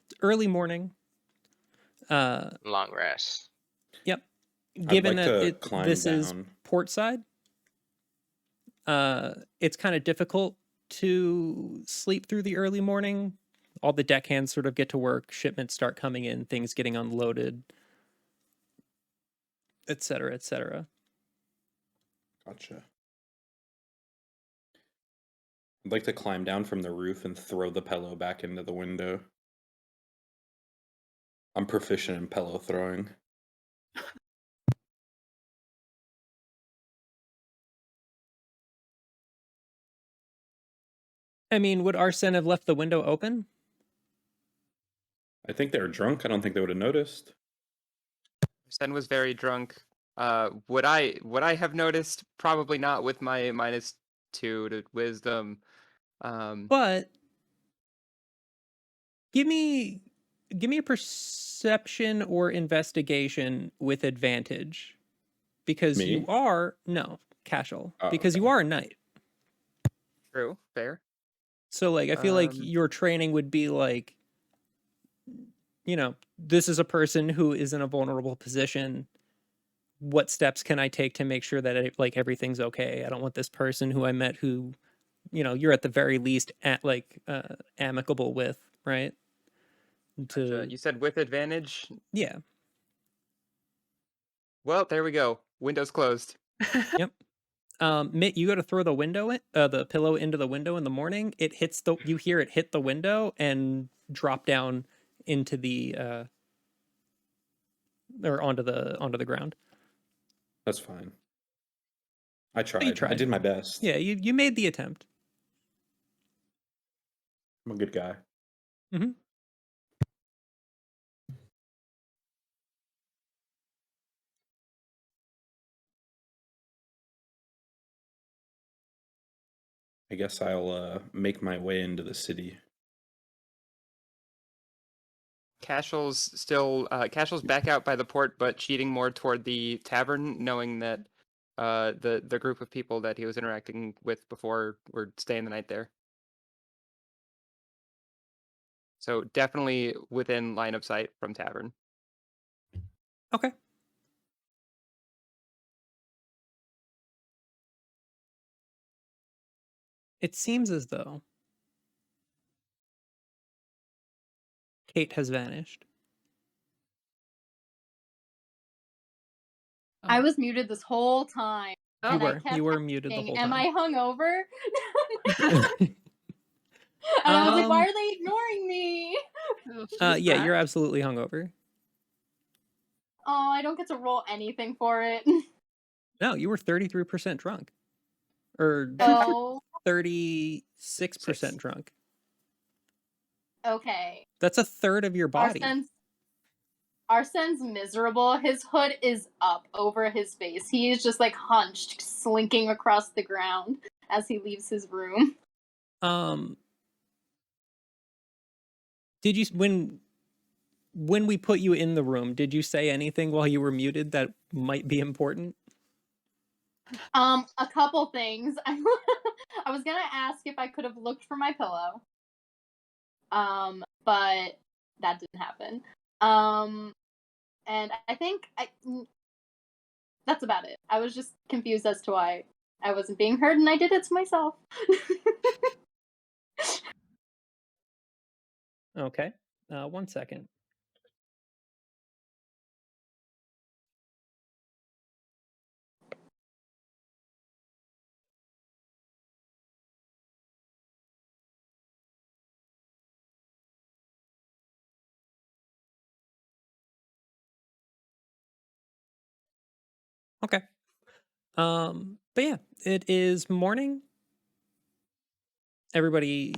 It's early morning. Long rest. Yep. I'd Given like that to climb this is down. port side, it's kind of difficult to sleep through the early morning. All the deckhands sort of get to work, shipments start coming in, things getting unloaded, etc., etc. Gotcha. I'd like to climb down from the roof and throw the pillow back into the window. I'm proficient in pillow throwing. I mean, would Arsen have left the window open? I think they were drunk. I don't think they would have noticed. Sen was very drunk. Would I have noticed? Probably not with my -2 to wisdom. But give me a perception or investigation with advantage, because Me? you are Kashel, Oh, because you okay. are a knight. True, fair. So like, I feel like Um, your training would be like, this is a person who is in a vulnerable position. What steps can I take to make sure that like everything's okay? I don't want this person who I met who, you're at the very least amicable with, right? Gotcha. You said with advantage. Yeah. Well, there we go. Window's closed. Yep. Mitt, you go to throw the pillow into the window in the morning. It hits you hear it hit the window and drop down into the or onto the ground. That's fine. I You tried. I tried. did my best. Yeah, you made the attempt. I'm a good guy. Mm-hmm. I guess I'll make my way into the city. Kashel's back out by the port, but cheating more toward the tavern, knowing that the group of people that he was interacting with before were staying the night there. So definitely within line of sight from tavern. Okay. It seems as though Kait has vanished. I Oh. was muted this whole time. Oh. And You were muted the asking, whole am time. I hungover? And I was like, why are they ignoring me? Yeah, you're absolutely hungover. Oh, I don't get to roll anything for it. No, you were 33% drunk. Or Oh, 36% Six. drunk. okay. That's a third of your body. Arsen's miserable. His hood is up over his face. He is just like hunched, slinking across the ground as he leaves his room. Did you when we put you in the room, did you say anything while you were muted that might be important? A couple things. I was gonna ask if I could have looked for my pillow. But that didn't happen. And I think that's about it. I was just confused as to why I wasn't being heard, and I did it to myself. Okay. 1 second. Okay. But yeah, it is morning. Everybody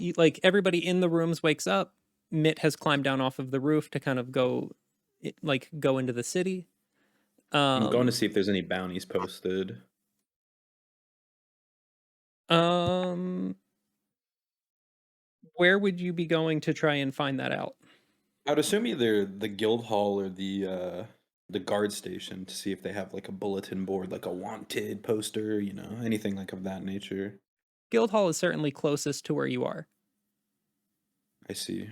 in the rooms wakes up. Mitt has climbed down off of the roof to kind of go into the city. I'm going to see if there's any bounties posted. Where would you be going to try and find that out? I would assume either the guild hall or the guard station to see if they have like a bulletin board, like a wanted poster, anything like of that nature. Guildhall is certainly closest to where you are. I see.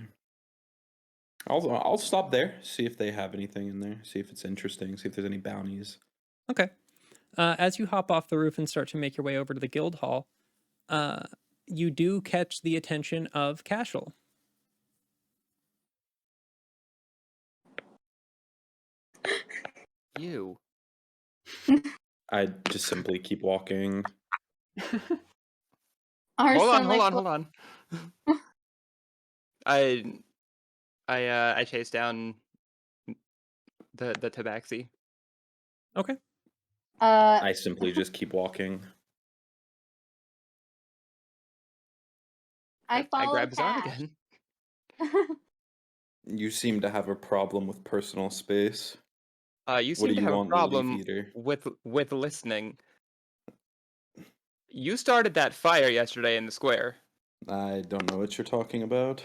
I'll stop there, see if they have anything in there, see if it's interesting, see if there's any bounties. Okay. As you hop off the roof and start to make your way over to the guild hall, you do catch the attention of Kashel. You. I just simply keep walking. Arsen, Hold on. I chase down the tabaxi. Okay. I simply just keep walking. I follow grab his arm Cash. again. You seem to have a problem with personal space. You What do seem to you have a want, problem Leaf-Eater? with listening. You started that fire yesterday in the square. I don't know what you're talking about.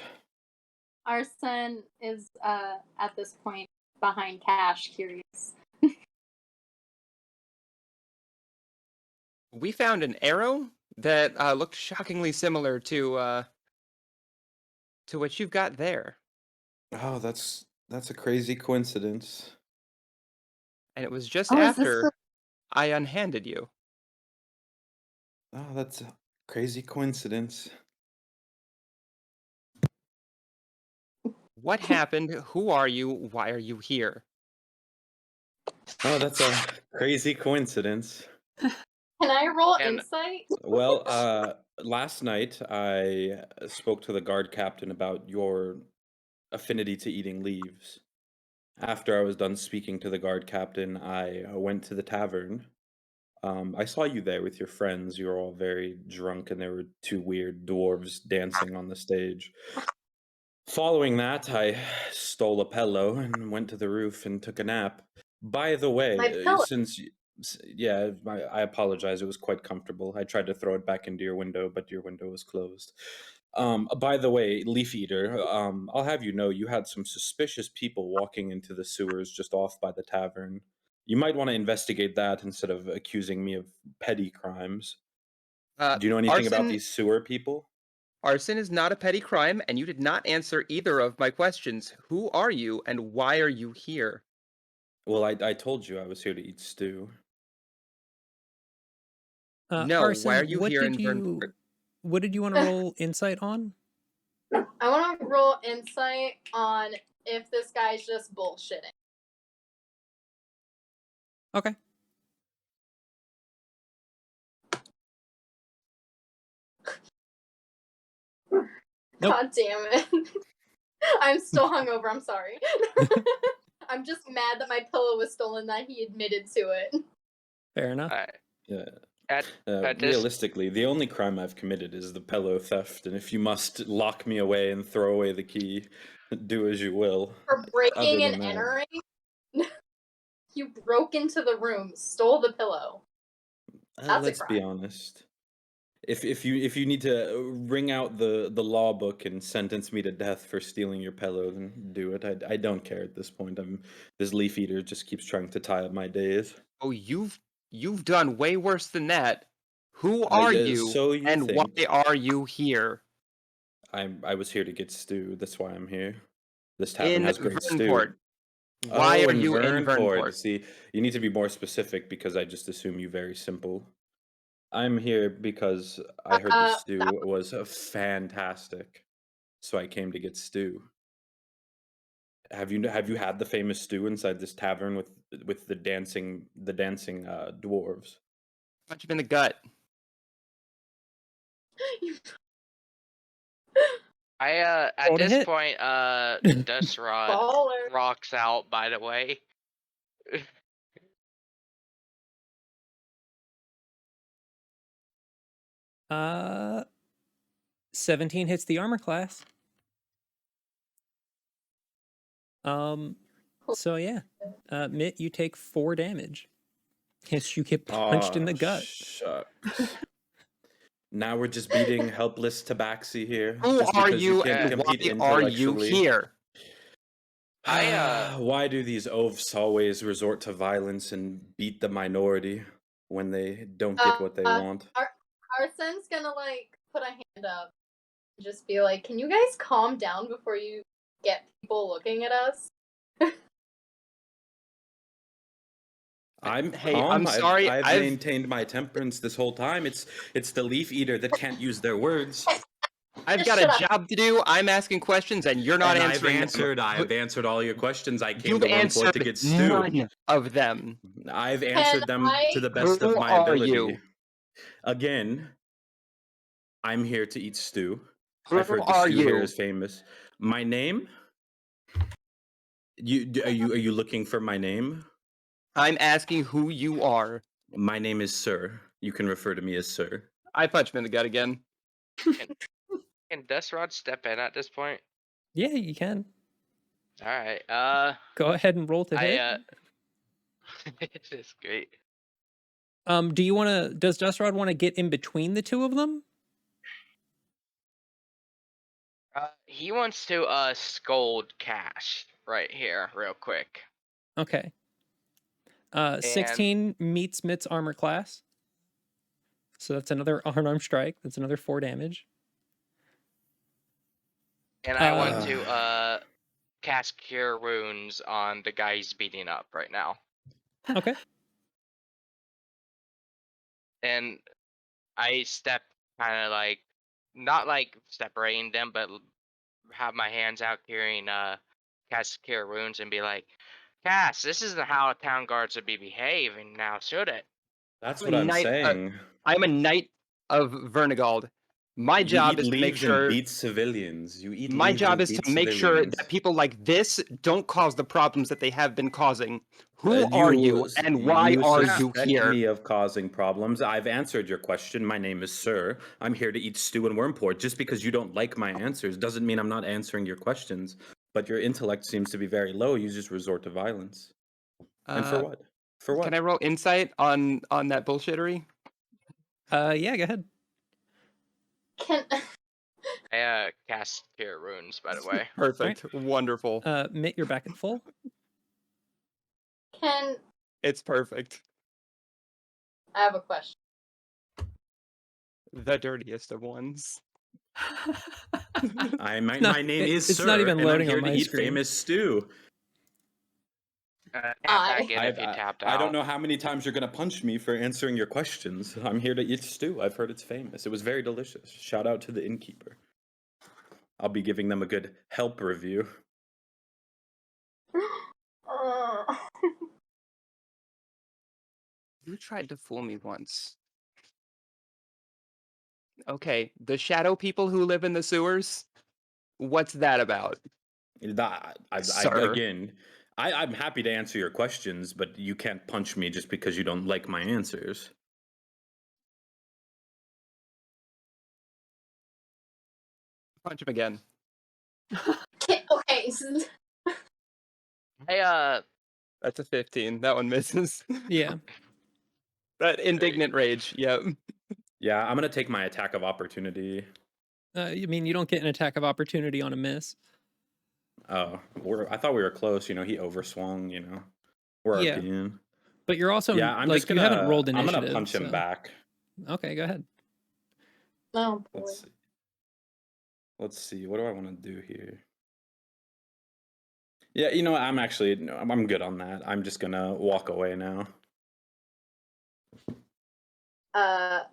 Arsen is at this point behind Cash, curious. We found an arrow that looked shockingly similar to what you've got there, Oh, that's a crazy coincidence. and it was just Oh, is this after I unhanded you. Oh, that's a crazy coincidence. What happened? Who are you? Why are you here? Oh, that's a crazy coincidence. Can I roll And insight? Well, last night I spoke to the guard captain about your affinity to eating leaves. After I was done speaking to the guard captain, I went to the tavern. I saw you there with your friends. You were all very drunk, and there were two weird dwarves dancing on the stage. Following that, I stole a pillow and went to the roof and took a nap. By the My way, pillow. yeah, I apologize. It was quite comfortable. I tried to throw it back into your window, but your window was closed. By the way, Leaf Eater, I'll have you know you had some suspicious people walking into the sewers just off by the tavern. You might want to investigate that instead of accusing me of petty crimes. Do you know anything about Arsen, these sewer people? arson is not a petty crime, and you did not answer either of my questions. Who are you, and why are you here? Well, I told you I was here to eat stew. No, why are Arsen, you here in what did you want to roll insight on? I want to roll insight on if this guy's just bullshitting. Okay. Nope. God damn it. I'm still hungover. I'm sorry. I'm just mad that my pillow was stolen, that he admitted to it. Fair enough. Yeah. at this Realistically, the only crime I've committed is the pillow theft, and if you must lock me away and throw away the key, do as you will. For Other breaking and than that, entering, you broke into the room, stole the pillow. That's a let's be crime. honest. If you need to wring out the law book and sentence me to death for stealing your pillow, then do it. I don't care at this point. This Leaf Eater just keeps trying to tie up my days. Oh, you've done way worse than that. Who are you, So you and why think? are you here I was here to get stew. That's why I'm here. This tavern in has great stew. Vernport? Why Oh, are in you in Vernport. Vernport? See, you need to be more specific because I just assume you very simple. I'm here because I heard the stew That was fantastic, so I came to get stew. Have you had the famous stew inside this tavern with the dancing dwarves? Punch him in the gut. at Roll to this hit. point, Dust Rod baller. rocks out. By the way, 17 hits the armor class. So yeah, Mitt, you take 4 damage. Yes, you get punched in the gut. Shucks. Now we're just beating helpless Tabaxi here, Who just are because you you, can't and compete why are you intellectually. here? Why do these oafs always resort to violence and beat the minority when they don't get what they want? Arsen's gonna put a hand up and just be like, "Can you guys calm down before you get people looking at us?" I'm Hey, calm. I'm sorry. I've maintained my temperance this whole time. It's the Leaf Eater that can't use their words. I've Just got a shut up. job to do. I'm asking questions, and you're not And answering them. I've answered all your questions. I came You've to Wormport to answered get stew. none of them. I've answered them to the best Who of my are ability. you? Again, I'm here to eat stew. Who I've heard the are stew here you? is famous. My name? Are you looking for my name? I'm asking who you are. My name is Sir. You can refer to me as Sir. I punch him in the gut again. can Dust Rod step in at this point? Yeah, you can. All right. Go ahead and roll to hit. It is great. Do you want to? Does Dust Rod want to get in between the two of them? He wants to scold Cash right here, real quick. Okay. 16 meets Mitt's armor class. So that's another unarmed strike. That's another 4 damage. And I want to cast Cure Wounds on the guy he's beating up right now. Okay. And I step kind of not separating them, but have my hands out carrying cast Cure Wounds and be like, Cass, this isn't how a town guard should be behaving now, should it? That's I'm what a I'm knight, saying. I'm a knight of Vernigald. My You job eat is to make leaves and sure. beat civilians. You eat My leaves job and is beat to make sure civilians. that people like this don't cause the problems that they have been causing. Who are you, and why are you suspect here? me of causing problems. I've answered your question. My name is Sir. I'm here to eat stew and wormport. Just because you don't like my answers doesn't mean I'm not answering your questions. But your intellect seems to be very low. You just resort to violence. And for what? For what? Can I roll insight on that bullshittery? Yeah, go ahead. Can I cast Cure Wounds, by the way. Perfect. Wonderful. Mitt, you're back at full. can It's perfect. I have a question? The dirtiest of ones. My name is it's Sir. not even and loading I'm here on to my eat screen. famous stew. Tap I- back in if you tapped out. I don't know how many times you're gonna punch me for answering your questions. I'm here to eat stew. I've heard it's famous. It was very delicious. Shout out to the innkeeper. I'll be giving them a good help review. You tried to fool me once. Okay, the shadow people who live in the sewers? What's that about? Sir. I'm happy to answer your questions, but you can't punch me just because you don't like my answers. Punch him again. Okay. Hey, That's a 15. That one misses. Yeah. That indignant rage. Yep. Yeah, I'm gonna take my attack of opportunity. You mean you don't get an attack of opportunity on a miss? Oh, I thought we were close. You know, he overswung. You know, we're Yeah. RPing. But you're also Yeah, I'm like just gonna. you haven't rolled I'm initiative. gonna punch him so- back. Okay, go ahead. Oh boy. Let's see. Let's see. What do I want to do here? Yeah, you know, what, I'm good on that. I'm just gonna walk away now. I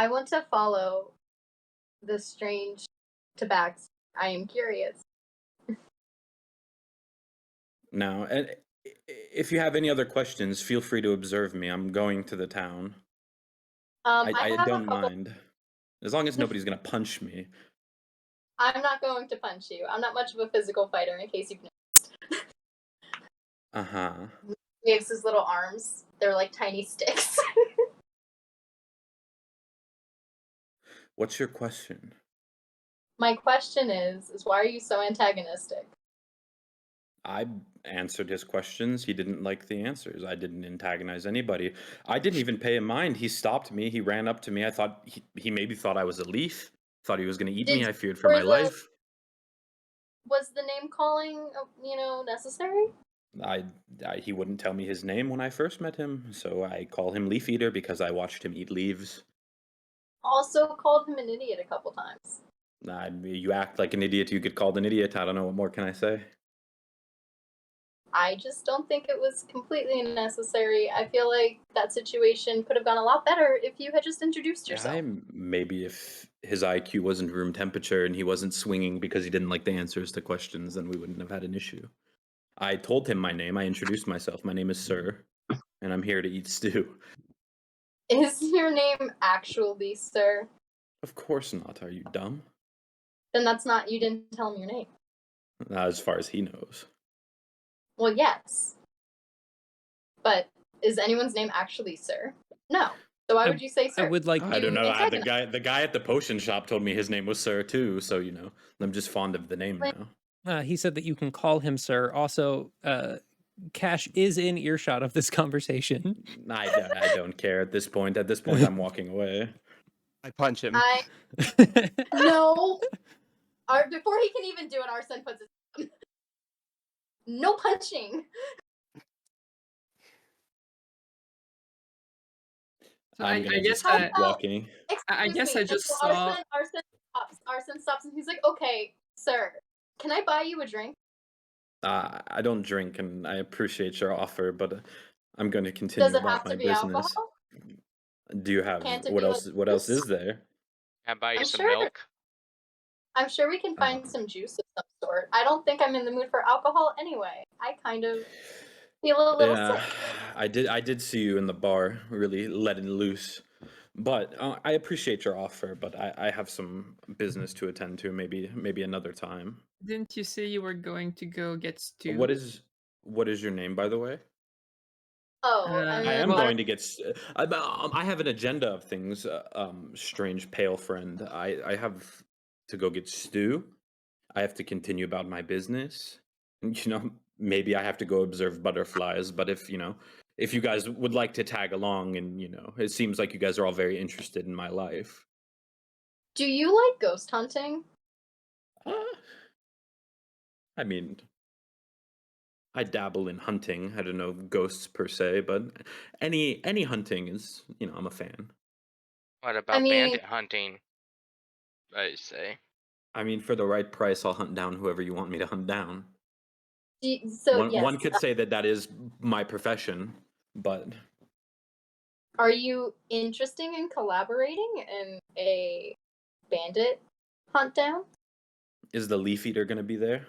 want to follow the strange tabax. I am curious. Now, and if you have any other questions, feel free to observe me. I'm going to the town. I have don't a couple. mind. As long as nobody's gonna punch me. I'm not going to punch you. I'm not much of a physical fighter, in case you've noticed. Uh-huh. He has his little arms. They're like tiny sticks. What's your question? My question is why are you so antagonistic? I answered his questions. He didn't like the answers. I didn't antagonize anybody. I didn't even pay him mind. He stopped me. He ran up to me. I thought he maybe thought I was a leaf. Thought he was going to eat me. I feared for my life. Was the name calling, necessary? He wouldn't tell me his name when I first met him, so I call him Leaf Eater because I watched him eat leaves. Also called him an idiot a couple times. You act like an idiot. You get called an idiot. I don't know what more can I say. I just don't think it was completely necessary. I feel like that situation could have gone a lot better if you had just introduced yourself. Maybe if his IQ wasn't room temperature and he wasn't swinging because he didn't like the answers to questions, then we wouldn't have had an issue. I told him my name. I introduced myself. My name is Sir, and I'm here to eat stew. Is your name actually Sir? Of course not. Are you dumb? Then that's not, you didn't tell him your name. Not as far as he knows. Well, yes. But is anyone's name actually Sir? No. So why would you say Sir? I would like. I don't know. You The guy at the potion shop told me his name was Sir too. So I'm just fond of the name now. He said that you can call him Sir. Also, Cash is in earshot of this conversation. I don't care at this point. At this point, I'm walking away. I punch him. No. Before he can even do it, Arsen puts his no punching. So I'm I gonna guess just keep walking. I guess I just saw. Arsen stops and he's like, "Okay, sir, can I buy you a drink?" I don't drink, and I appreciate your offer, but I'm going to continue Does it about have my to be business. alcohol? Do you have Can't it what be else? like What else juice? is there? Can I buy you I'm some sure- milk? I'm sure we can find some juice of some sort. I don't think I'm in the mood for alcohol anyway. I kind of feel a little Yeah, sick. I did see you in the bar, really letting loose. But I appreciate your offer, but I have some business to attend to. Maybe another time. Didn't you say you were going to go get stew? What is your name, by the way? Oh, I am Well, going to get. I have an agenda of things. Strange pale friend. I have to go get stew. I have to continue about my business. Maybe I have to go observe butterflies. But if you guys would like to tag along, and it seems like you guys are all very interested in my life. do you like ghost hunting? Uh, I mean, I dabble in hunting. I don't know ghosts per se, but any hunting is, I'm a fan. What I about mean, bandit hunting? I say. I mean, for the right price, I'll hunt down whoever you want me to hunt down. so One yes, one could say that is my profession, but are you interested in collaborating in a bandit hunt down? is the leaf eater going to be there?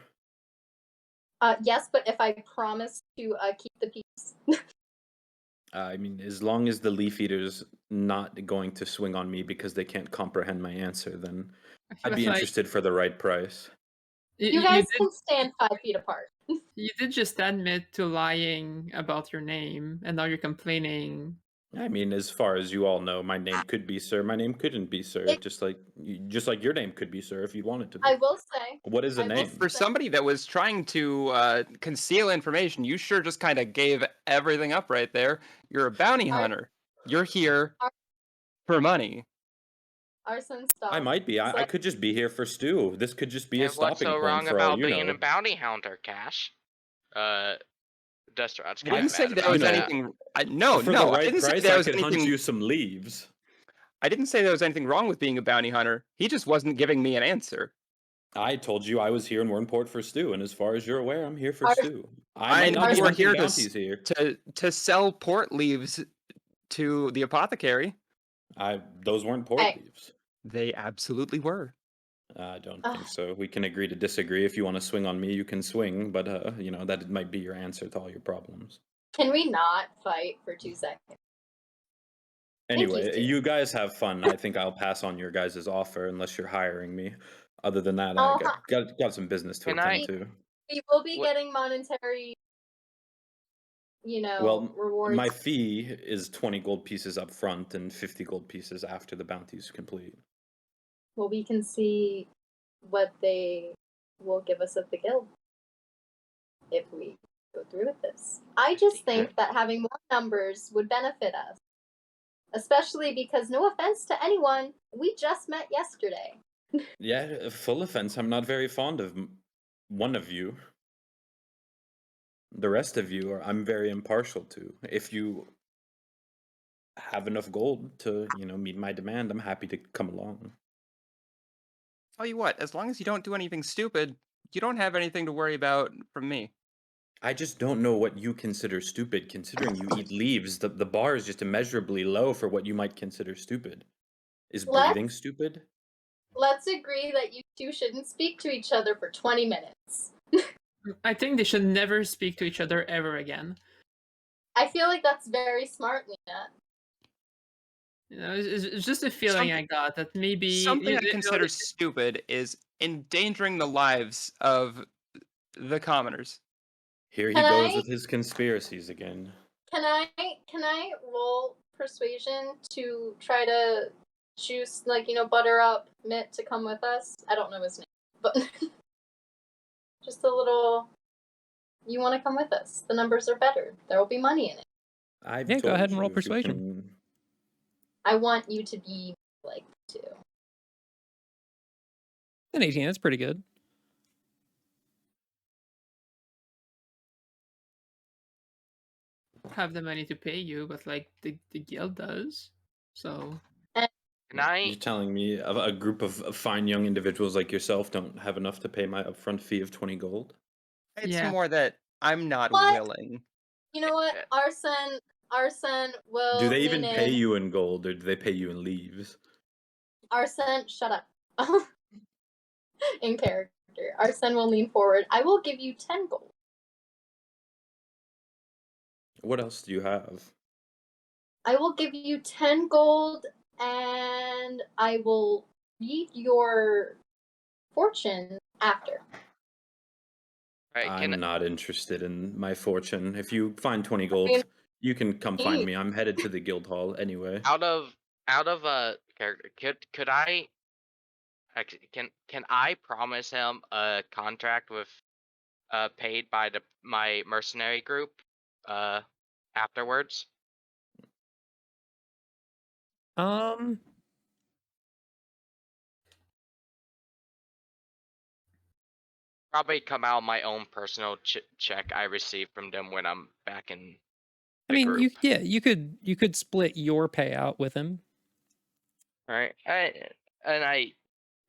Yes, but if I promise to keep the peace. I mean, as long as the leaf eater's not going to swing on me because they can't comprehend my answer, then I'd but be like, interested for the right price. You guys can stand 5 feet apart. You did just admit to lying about your name, and now you're complaining. I mean, as far as you all know, my name could be Sir. My name couldn't be Sir. Just like your name could be Sir if you wanted to be. I will say. What is a I will name? For somebody that was trying to conceal information, you sure just kind of gave everything up right there. You're a bounty hunter. You're here for money. Arsen, stop. I might be. I could just be here for stew. This could just be a And what's stopping so point wrong for all about you being know. a bounty hunter, Cash? Dusterot's I kind didn't of say mad there about was that. anything. No, For no, the I right didn't say price, there I was could hunt anything. you some leaves. I didn't say there was anything wrong with being a bounty hunter. He just wasn't giving me an answer. I told you I was here in Warrenport for stew, and as far as you're aware, I'm here for stew. I I might not know be you were hunting here bounties here. to sell port leaves to the apothecary. Those weren't port Hey. leaves. They absolutely were. I don't think so. We can agree to disagree. If you want to swing on me, you can swing, but that might be your answer to all your problems. Can we not fight for 2 seconds? Anyway, Stu. you guys have fun. I think I'll pass on your guys' offer unless you're hiring me. Other than that, Oh, I got some business to Can attend to. We will be What- getting monetary, Well, rewards. my fee is 20 gold pieces up front and 50 gold pieces after the bounty's complete. Well, we can see what they will give us at the guild if we go through with this. I just think that having more numbers would benefit us. Especially because, no offense to anyone, we just met yesterday. Yeah, full offense. I'm not very fond of one of you. The rest of you I'm very impartial to. If you have enough gold to, meet my demand, I'm happy to come along. Tell you what, as long as you don't do anything stupid, you don't have anything to worry about from me. I just don't know what you consider stupid, considering you eat leaves. The bar is just immeasurably low for what you might consider stupid. Is breathing stupid? Let's agree that you two shouldn't speak to each other for 20 minutes. I think they should never speak to each other ever again. I feel like that's very smart, Lena. It's just a feeling I got that maybe Something I consider stupid is endangering the lives of the commoners. Here he Can goes I- with his conspiracies again. Can I roll persuasion to try to juice, butter up Mitt to come with us? I don't know his name, but just a little. You want to come with us? The numbers are better. There will be money in it. Yeah, go ahead and roll persuasion. Can... I want you to be like too. An 18, that's pretty good. have the money to pay you, but like the guild does. So You're telling me a group of fine young individuals like yourself don't have enough to pay my upfront fee of 20 gold? It's Yeah. more that I'm not What? willing. You know what? Arsen will. Do they even lean pay in. you in gold, or do they pay you in leaves? Arsen, shut up. In character. Arsen will lean forward. I will give you 10 gold. What else do you have? I will give you 10 gold, and I will read your fortune after. All right, I'm not interested in my fortune. If you find 20 gold, mean, you can come find he- me. I'm headed to the guild hall anyway. out of character, could I actually can I promise him a contract with paid by my mercenary group afterwards? Probably come out of my own personal check I receive from them when I'm back in I the mean, group. you could split your payout with him. Right? And I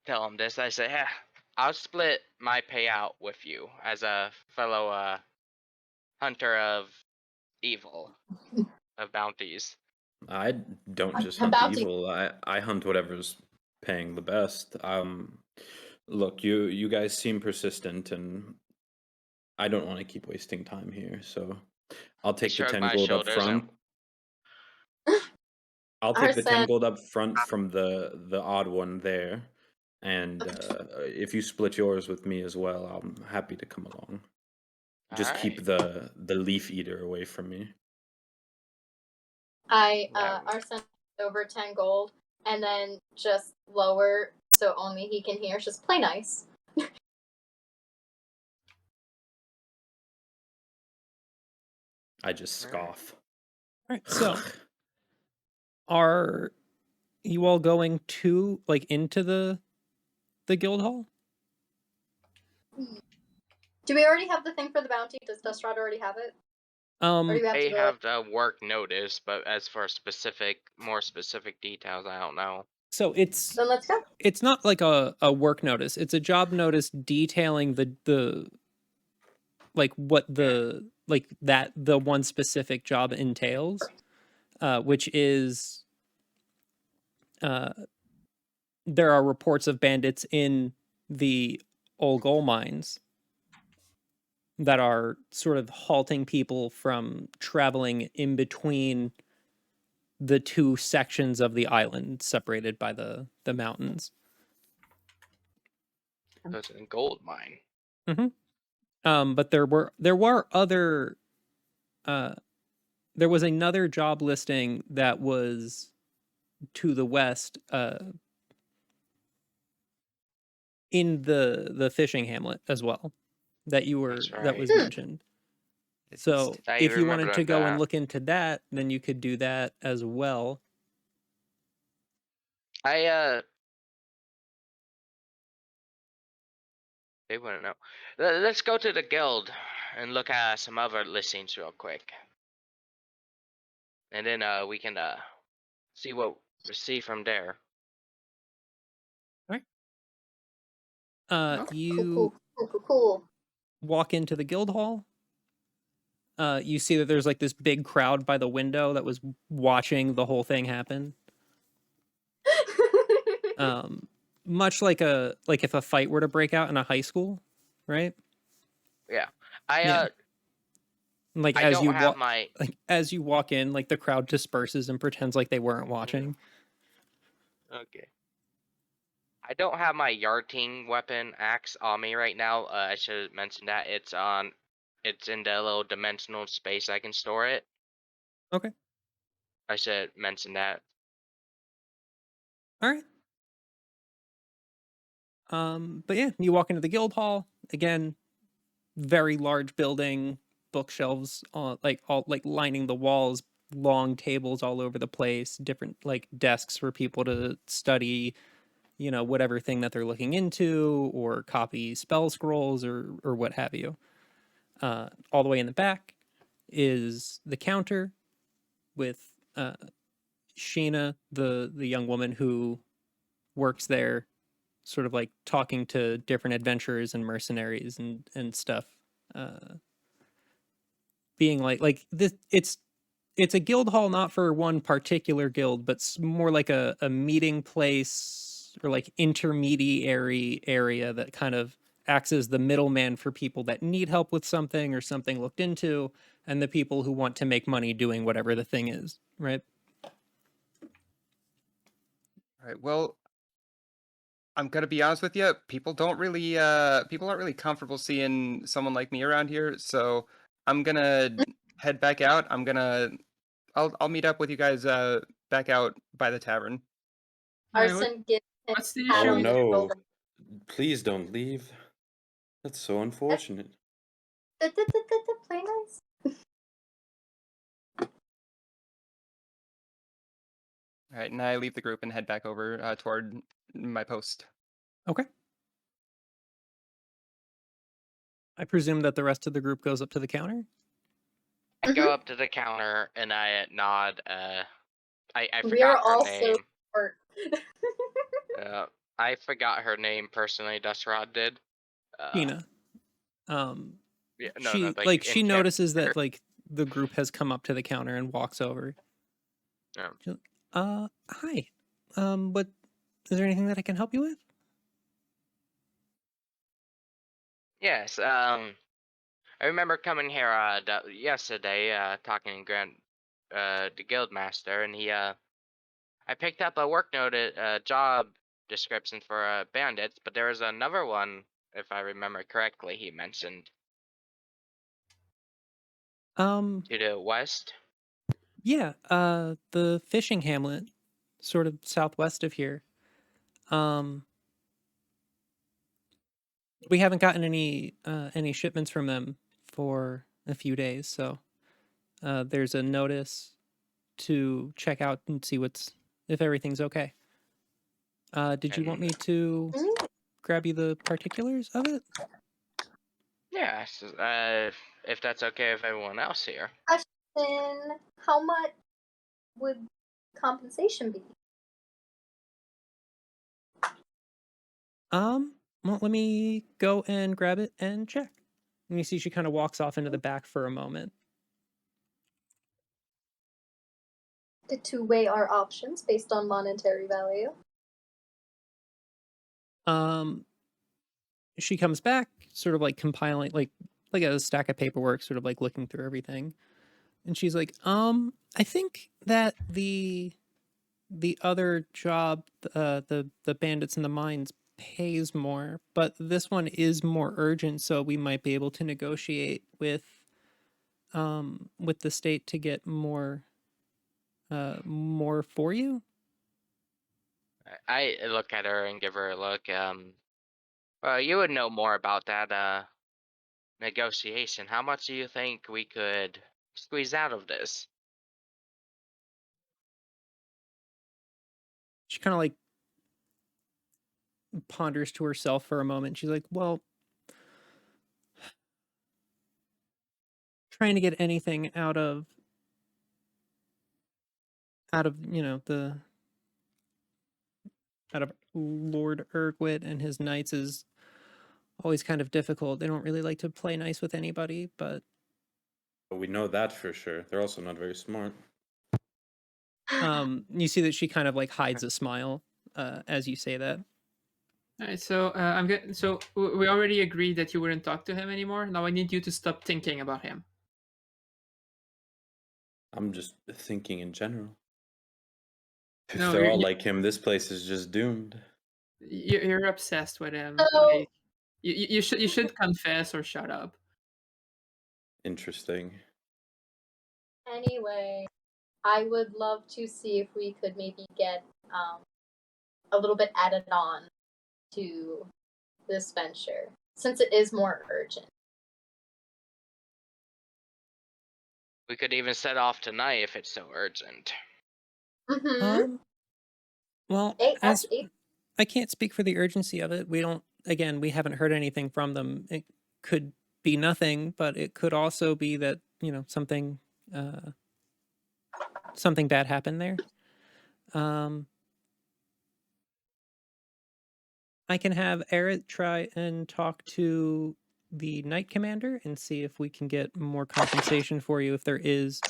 tell him this. I say, yeah, I'll split my payout with you as a fellow hunter of evil, of bounties. I don't just I'm hunt about to- evil. I hunt whatever's paying the best. Look, you guys seem persistent, and I don't want to keep wasting time here. So I'll take the Shrug 10 my gold up shoulders and front. I'll take the 10 Arsen, gold up front from the odd one there, and if you split yours with me as well, I'm happy to come along. Just keep alright. the leaf eater away from me. Arsen over 10 gold, and then just lower so only he can hear. Just play nice. I just scoff. All right. So, are you all going to into the guild hall? Do we already have the thing for the bounty? Does Dustrad already have it? Or do we have They to go have the work notice, but as for more specific details, I don't know. So Then let's go. it's not like a work notice. It's a job notice detailing the what the the one specific job entails, which is there are reports of bandits in the old gold mines that are sort of halting people from traveling in between the two sections of the island separated by the mountains. That's a gold mine. But there were other there was another job listing that was to the west in the fishing hamlet as well that that was mentioned. So I if you remember wanted to go and that. look into that, then you could do that as well. They wouldn't know. Let's go to the guild and look at some other listings real quick, and then we can see what we see from there. You Cool. walk into the guild hall. You see that there's like this big crowd by the window that was watching the whole thing happen. Much like if a fight were to break out in a high school, right? Yeah. Like I as don't you have walk, my as you walk in, like the crowd disperses and pretends like they weren't watching. okay. I don't have my yarting weapon axe on me right now. I should have mentioned that it's in the little dimensional space I can store it. Okay. I should mention that. All right. But yeah, you walk into the guild hall again. Very large building, bookshelves all lining the walls, long tables all over the place, different like desks for people to study, whatever thing that they're looking into or copy spell scrolls or what have you. All the way in the back is the counter with Sheena, the young woman who works there, sort of like talking to different adventurers and mercenaries and stuff. Being like this, it's a guild hall not for one particular guild, but more like a meeting place or like intermediary area that kind of acts as the middleman for people that need help with something or something looked into, and the people who want to make money doing whatever the thing is, right? All right. Well, I'm gonna be honest with you. People aren't really comfortable seeing someone like me around here. So I'm gonna head back out. I'll meet up with you guys back out by the tavern. Alright, Arsen gives him what's the a issue pat Oh on with the no! shoulder. Please don't leave. That's so unfortunate. Play nice. All right, and I leave the group and head back over toward my post. Okay. I presume that the rest of the group goes up to the counter. I go up to the counter and I nod. I We are forgot her also name. short. I forgot her name personally. Dusrod did. Tina. Yeah, no, She no, like she in notices that like the group has come up to the counter and walks over. Yeah. She's like, hi. What is there anything that I can help you with? Yes. I remember coming here yesterday, talking to the guildmaster, and I picked up a work note, job description for bandits, but there was another one, if I remember correctly, he mentioned to the west. Yeah, the fishing hamlet, sort of southwest of here. We haven't gotten any shipments from them for a few days, so there's a notice to check out and see if everything's okay. Did you want me to grab you the particulars of it? Yes, if that's okay with everyone else here. Question: how much would compensation be? Well, let me go and grab it and check. And you see she kind of walks off into the back for a moment. To weigh our options based on monetary value. She comes back, sort of like compiling, like a stack of paperwork, sort of like looking through everything, and she's like, I think that the other job, the bandits in the mines, pays more, but this one is more urgent, so we might be able to negotiate with the state to get more for you. I look at her and give her a look. Well, you would know more about that negotiation. How much do you think we could squeeze out of this? She kind of like ponders to herself for a moment. She's like, well, trying to get anything out of the out of Lord Urgwit and his knights is always kind of difficult. They don't really like to play nice with anybody, but We know that for sure. They're also not very smart. you see that she kind of like hides a smile as you say that. Alright, so I'm good. So we already agreed that you wouldn't talk to him anymore. Now I need you to stop thinking about him. I'm just thinking in general. If No, they're you're, all you- like him, this place is just doomed. you're obsessed with him. So- Like, you should confess or shut up. Interesting. Anyway, I would love to see if we could maybe get a little bit added on to this venture, since it is more urgent. We could even set off tonight if it's so urgent. Mm-hmm. Well, as I can't speak for the urgency of it. We haven't heard anything from them. It could be nothing, but it could also be that, something bad happened there. I can have Eric try and talk to the Knight Commander and see if we can get more compensation for you if there is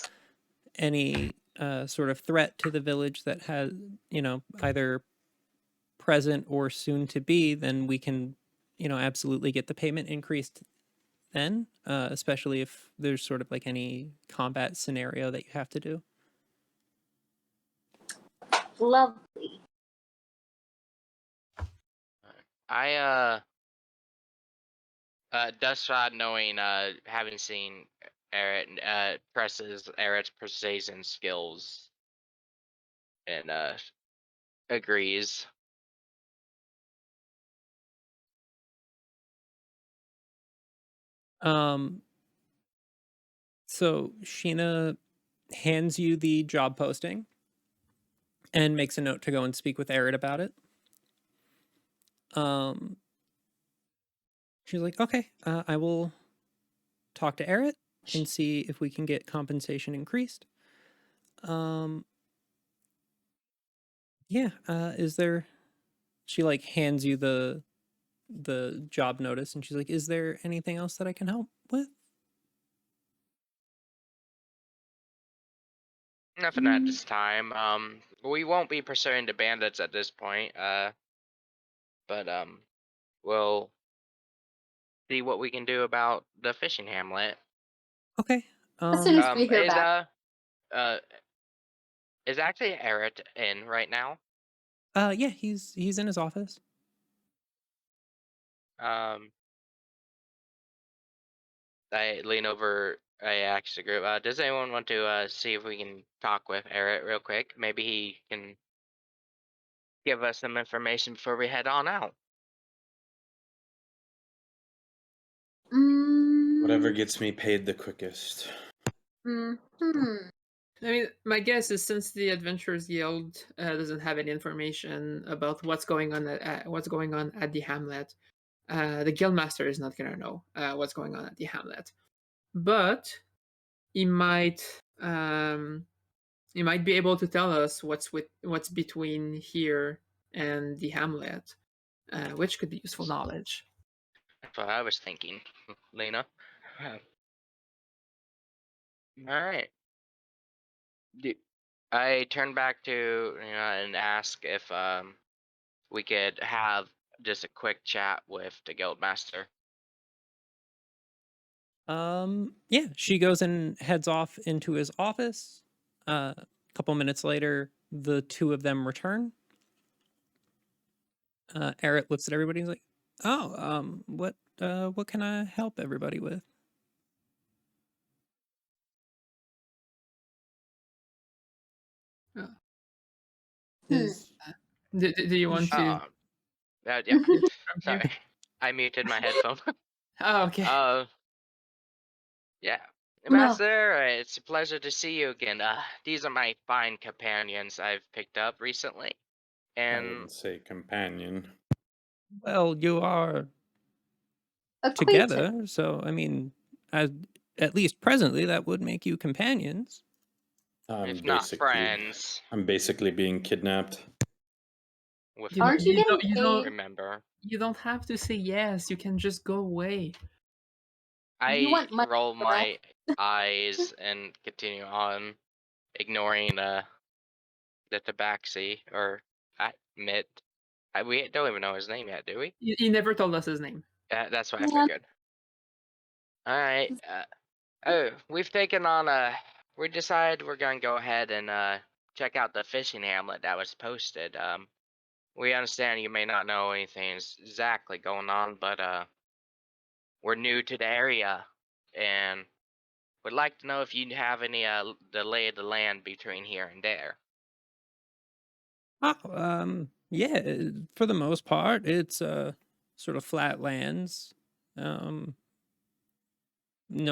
any sort of threat to the village that has, either present or soon to be. Then we can absolutely get the payment increased then, especially if there's sort of like any combat scenario that you have to do. Lovely. I Dustshot, knowing having seen Eric presses Eric's precision skills and agrees. So Sheena hands you the job posting and makes a note to go and speak with Eric about it. She's like, okay, I will talk to Eric and see if we can get compensation increased. Yeah, is there, she like hands you the job notice and she's like, is there anything else that I can help with? Nothing at this time. We won't be pursuing the bandits at this point. But we'll see what we can do about the fishing hamlet. Okay. As soon as we hear Is back. is actually Eric in right now? Yeah, he's in his office. I lean over. I ask the group. Does anyone want to see if we can talk with Eric real quick? Maybe he can give us some information before we head on out. Whatever gets me paid the quickest. Hmm. I mean, my guess is since the Adventurers Guild doesn't have any information about what's going on at the hamlet, the guildmaster is not gonna know what's going on at the hamlet. But he might be able to tell us what's between here and the hamlet, which could be useful knowledge. That's what I was thinking, Lena. All right. I turn back to and ask if we could have just a quick chat with the guildmaster. Yeah, she goes and heads off into his office. A couple minutes later, the two of them return. Eric looks at everybody and is like, "Oh, what can I help everybody with?" Is Do you want to? Yeah. from here? Sorry, I muted my headphone. Oh, okay. Yeah. No. Master, it's a pleasure to see you again. These are my fine companions I've picked up recently. I And wouldn't say companion. well, you are Acquaintance. together, so I mean, at least presently, that would make you companions. if not friends, I'm basically being kidnapped. with You, Aren't you don't, getting you paid? don't remember. you don't have to say yes. You can just go away. You I want money, roll my correct? eyes and continue on, ignoring the tabaxi or admit. We don't even know his name yet, do we? He never told us his name. That's what I Yeah. figured. All right. We've taken on we decided we're gonna go ahead and check out the fishing hamlet that was posted. We understand you may not know anything exactly going on, but we're new to the area and would like to know if you have any the lay of the land between here and there. Oh, yeah, for the most part, it's sort of flat lands. No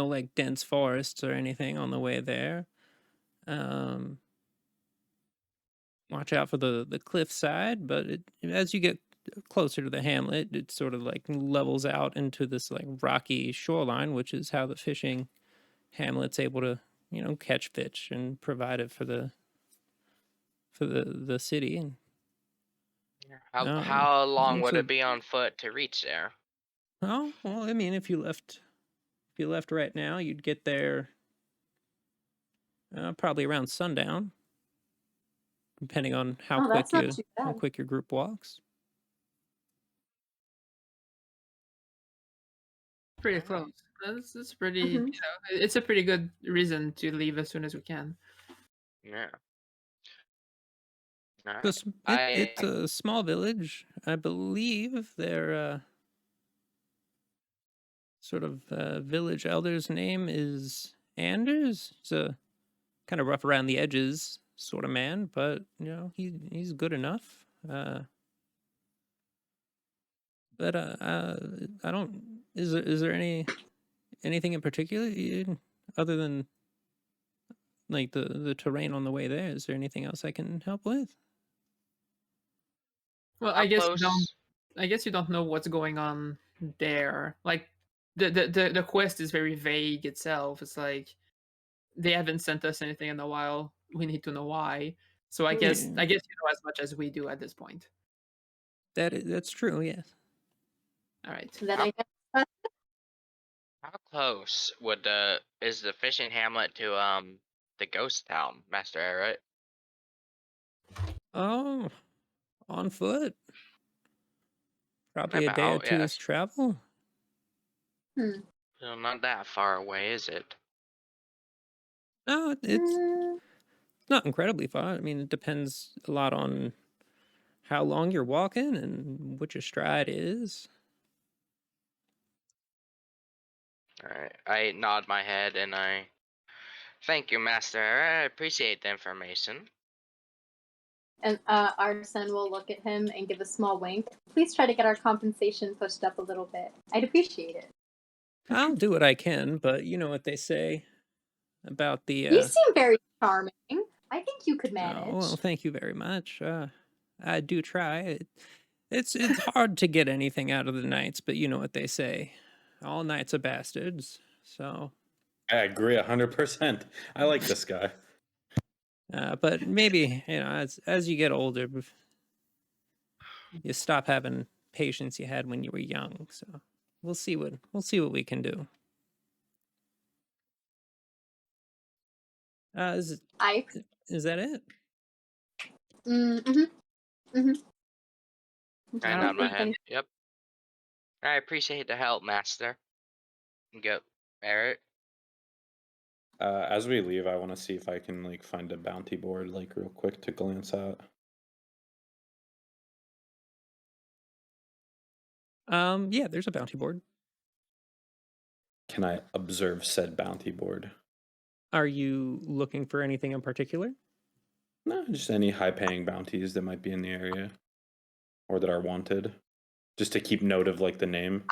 like dense forests or anything on the way there. Watch out for the cliffside, but as you get closer to the hamlet, it sort of like levels out into this like rocky shoreline, which is how the fishing hamlet's able to catch fish and provide it for the city. And How long would so, it be on foot to reach there? oh well, I mean, if you left right now, you'd get there probably around sundown, depending on how Oh, quick that's not too how bad. quick your group walks. Pretty Ah. close. That's pretty. Mhm. It's a pretty good reason to leave as soon as we can. Yeah. All right. It's it's a small village. I believe their sort of village elder's name is Anders. He's a kind of rough around the edges sort of man, but he's good enough. But I don't. Is there anything in particular other than like the terrain on the way there? Is there anything else I can help with? Well, How close? I guess you don't know what's going on there. Like the quest is very vague itself. It's like they haven't sent us anything in a while. We need to know why. So I guess Yeah, I guess you know as much as we do at this point. that's true. Yes. All right. Then How, I guess how close would is the fishing hamlet to the ghost town, Master Eric? Oh, on foot. Probably a day or About, two's yes. travel. Well, not that far away, is it? No, it's not incredibly far. I mean, it depends a lot on how long you're walking and what your stride is. Alright. I nod my head and I thank you, Master Eric. I appreciate the information. and Arsen will look at him and give a small wink. Please try to get our compensation pushed up a little bit. I'd appreciate it. I'll do what I can, but you know what they say about the. You seem very charming. I think you could Oh, manage. well, thank you very much. I do try. It's hard to get anything out of the knights, but you know what they say. All knights are bastards. So, I agree 100%. I like this guy. but maybe as you get older, you stop having patience you had when you were young. So we'll see what we can do. Is I. that it? Mm-hmm. Mm-hmm. I I nod my think head. Yep. I appreciate the help, Master. Go, Eric. As we leave, I want to see if I can like find a bounty board like real quick to glance at. Yeah, there's a bounty board. Can I observe said bounty board? Are you looking for anything in particular? No, just any high-paying bounties that might be in the area or that are wanted, just to keep note of like the name.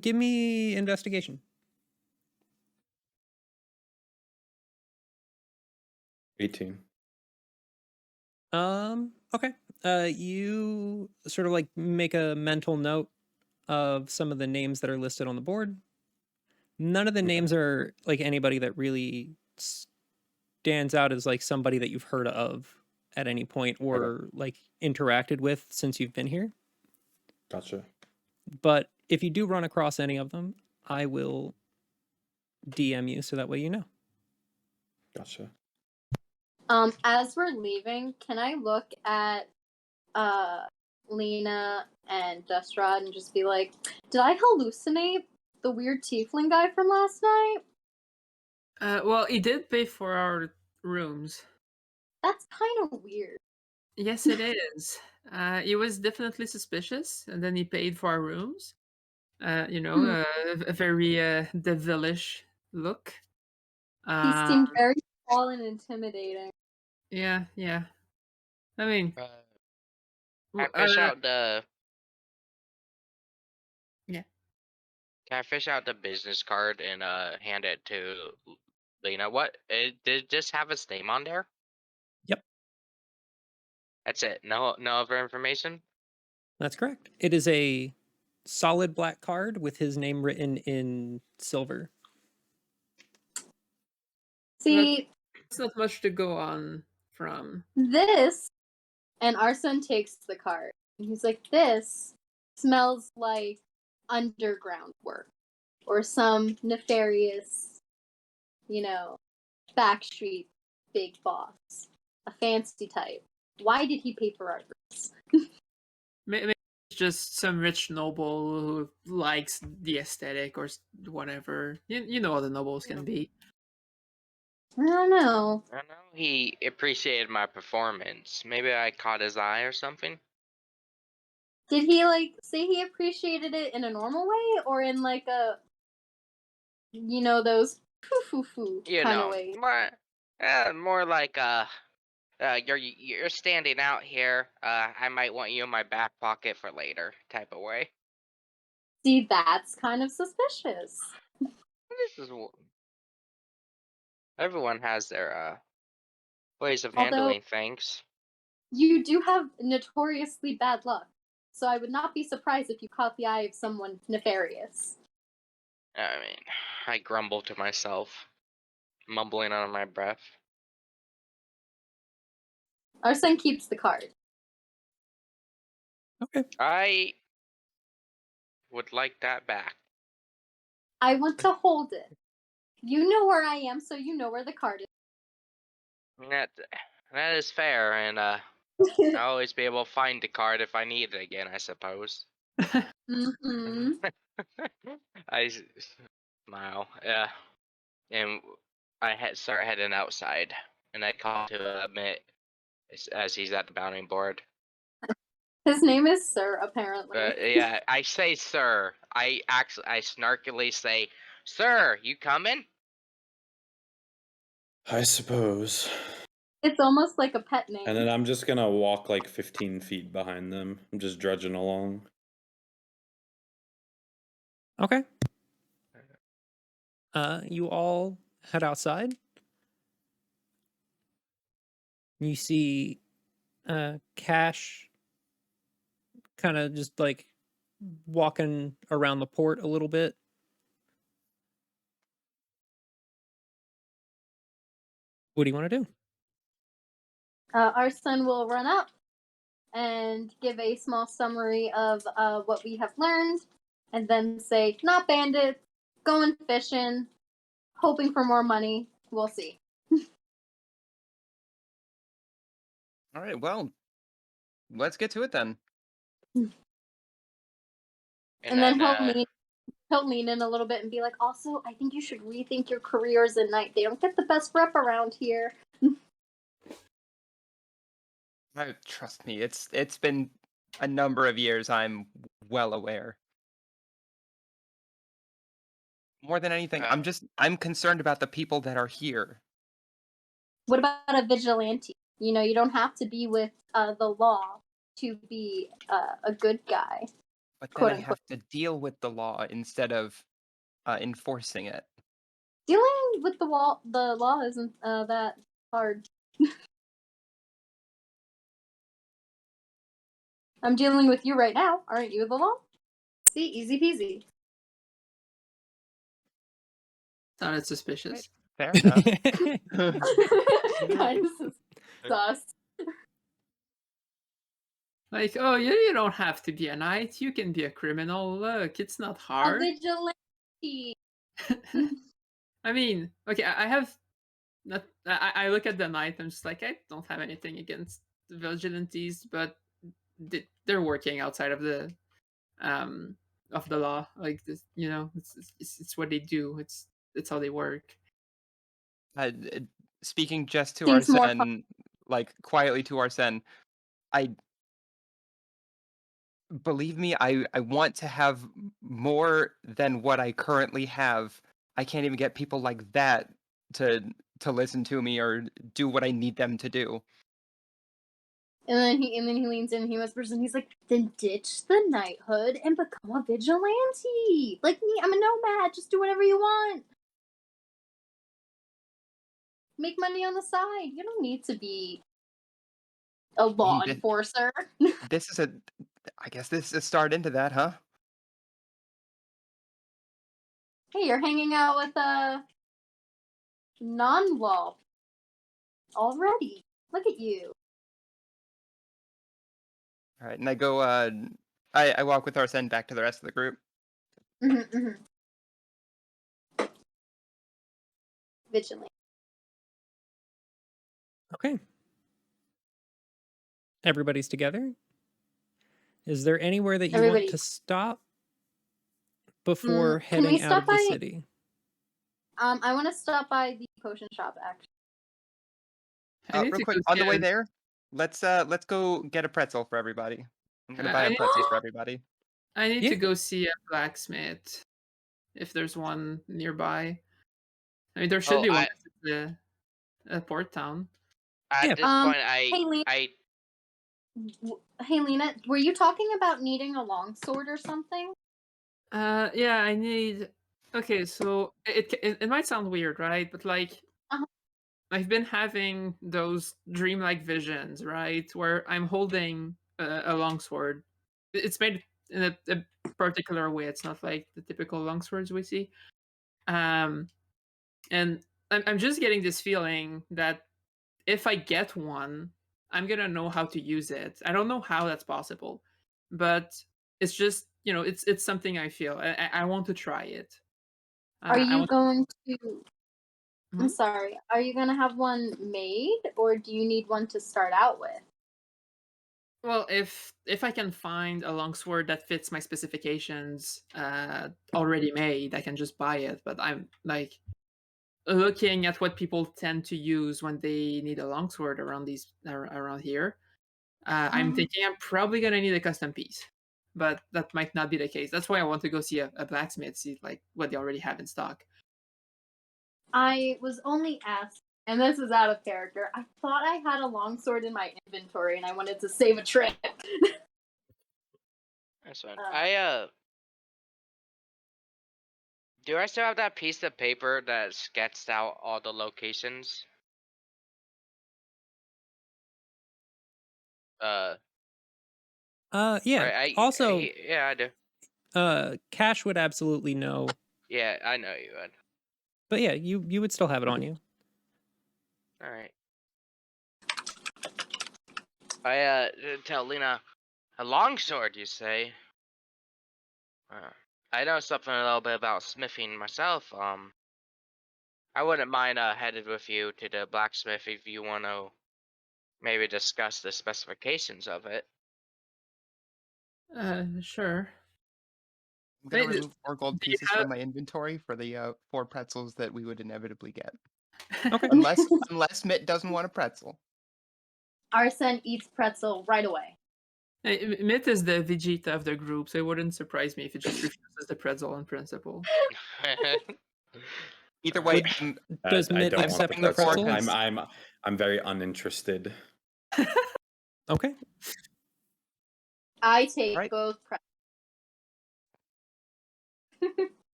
Give me investigation. 18. Okay. You sort of like make a mental note of some of the names that are listed on the board. None of the Okay. names are like anybody that really stands out as like somebody that you've heard of at any point or like interacted with since you've been here. Gotcha. But if you do run across any of them, I will DM you so that way you know. Gotcha. As we're leaving, can I look at Lena and Dustrod and just be like, did I hallucinate the weird tiefling guy from last night? Well, he did pay for our rooms. That's kind of weird. Yes, it is. He was definitely suspicious, and then he paid for our rooms. A very devilish look. He seemed very tall and intimidating. Yeah. I mean, Can I fish out the? Yeah. Can I fish out the business card and hand it to Lena? What? Did it just have his name on there? Yep, That's it. No other information. that's correct. It is a solid black card with his name written in silver. See, it's not much to go on from. this, and Arsen takes the card. And he's like, this smells like underground work or some nefarious, backstreet big boss, a fancy type. Why did he pay for our groups? Maybe it's just some rich noble who likes the aesthetic or whatever. You know how the nobles can be. I don't know. I know he appreciated my performance. Maybe I caught his eye or something. Did he like say he appreciated it in a normal way or in like a, those foo You kind of know, way? more like you're standing out here. I might want you in my back pocket for later, type of way. See, that's kind of suspicious. This is everyone has their ways of Although handling things. you do have notoriously bad luck, so I would not be surprised if you caught the eye of someone nefarious. I mean, I grumble to myself, mumbling under my breath. Arsen keeps the card. Okay. I would like that back. I want to hold it. You know where I am, so you know where the card That is fair, and I'll is. always be able to find the card if I need it again, I suppose. Mm-hmm. I smile, yeah, and I start heading outside, and I call to Mitt as he's at the bounding board. His name is Sir, apparently. Yeah, I say, sir. I snarkily say, sir, you coming? I suppose. It's almost like a pet name. And then I'm just gonna walk like 15 feet behind them. I'm just drudging along. Okay. You all head outside. You see Cash kind of just like walking around the port a little bit. What do you want to do? Arsen will run up and give a small summary of what we have learned, and then say, not bandits, going fishing, hoping for more money. We'll see. All right, well, let's get to it then. And then he'll lean in a little bit and be like, also, I think you should rethink your careers at night. They don't get the best rep around here. Trust me, it's been a number of years. I'm well aware. More than anything, I'm concerned about the people that are here. What about a vigilante? You don't have to be with the law to be a good guy. But then Quote I unquote. have to deal with the law instead of enforcing it. Dealing with the law isn't that hard. I'm dealing with you right now. Aren't you the law? See, easy peasy. Sounded suspicious. Fair enough. Kind of sus. Like, oh, you don't have to be a knight. You can be a criminal. Look, it's not A hard. vigilante. I mean, okay, I have not. I look at the knight. I'm just like, I don't have anything against the vigilantes, but they're working outside of the law. Like this, it's what they do. It's how they work. Speaking just to Seems more Arsen, like quietly to Arsen, I believe me, I want to have more than what I currently have. I can't even get people like that to listen to me or do what I need them to do. And then he leans in and he whispers and he's like, then ditch the knighthood and become a vigilante. Like me, I'm a nomad. Just do whatever you want. Make money on the side. You don't need to be a law enforcer. This is I guess this is a start into that, huh? Hey, you're hanging out with a non-law already. Look at you. All right, and I go. I walk with Arsen back to the rest of the group. Vigilante. Okay. Everybody's together. Is there anywhere that you want Everybody. to stop before Can we heading out stop of the by? city? I want to stop by the potion shop actually. I need Real to quick, go on see the way a- there, let's go get a pretzel for everybody. I'm gonna I buy a need- pretzel for everybody. I need Yeah. to go see a blacksmith if there's one nearby. I mean, there should Oh, be one. If it's a port town. at Yeah. this point, Hey, Lena. Hey, Lena, were you talking about needing a longsword or something? Yeah, I need. Okay, so it might sound weird, right? But like, Uh-huh. I've been having those dreamlike visions, right, where I'm holding a longsword. It's made in a particular way. It's not like the typical longswords we see. And I'm just getting this feeling that if I get one, I'm gonna know how to use it. I don't know how that's possible, but it's just it's something I feel. I want to try it. Are I you want. going to? I'm Mhm. sorry. Are you gonna have one made, or do you need one to start out with? Well, if I can find a longsword that fits my specifications, already made, I can just buy it. But I'm like looking at what people tend to use when they need a longsword around here. I'm thinking I'm probably gonna need a custom piece, but that might not be the case. That's why I want to go see a blacksmith, see like what they already have in stock. I was only asked, and this is out of character. I thought I had a longsword in my inventory, and I wanted to save a trip. That's fine. Uh, Do I still have that piece of paper that sketched out all the locations? Yeah. Right. Also, Yeah, I do. Cash would absolutely know. Yeah, I know you would. But yeah, you would still have it on you. All right. Tell Lena, a longsword, you say? I know something a little bit about smithing myself. I wouldn't mind headed with you to the blacksmith if you want to maybe discuss the specifications of it. Sure. I'm gonna Wait, remove 4 gold do you pieces from my inventory for the 4 pretzels that we would inevitably get. Okay. Unless Mitt doesn't want a pretzel. Arsen eats pretzel right away. Hey, Myth is the Vegeta of the group, so it wouldn't surprise me if it just refuses the pretzel on principle. Either way, Would- I'm Does I Mitt don't want accept the the the four pretzel. pretzel? pets. I'm very uninterested. Okay. I take Right. both pretzels.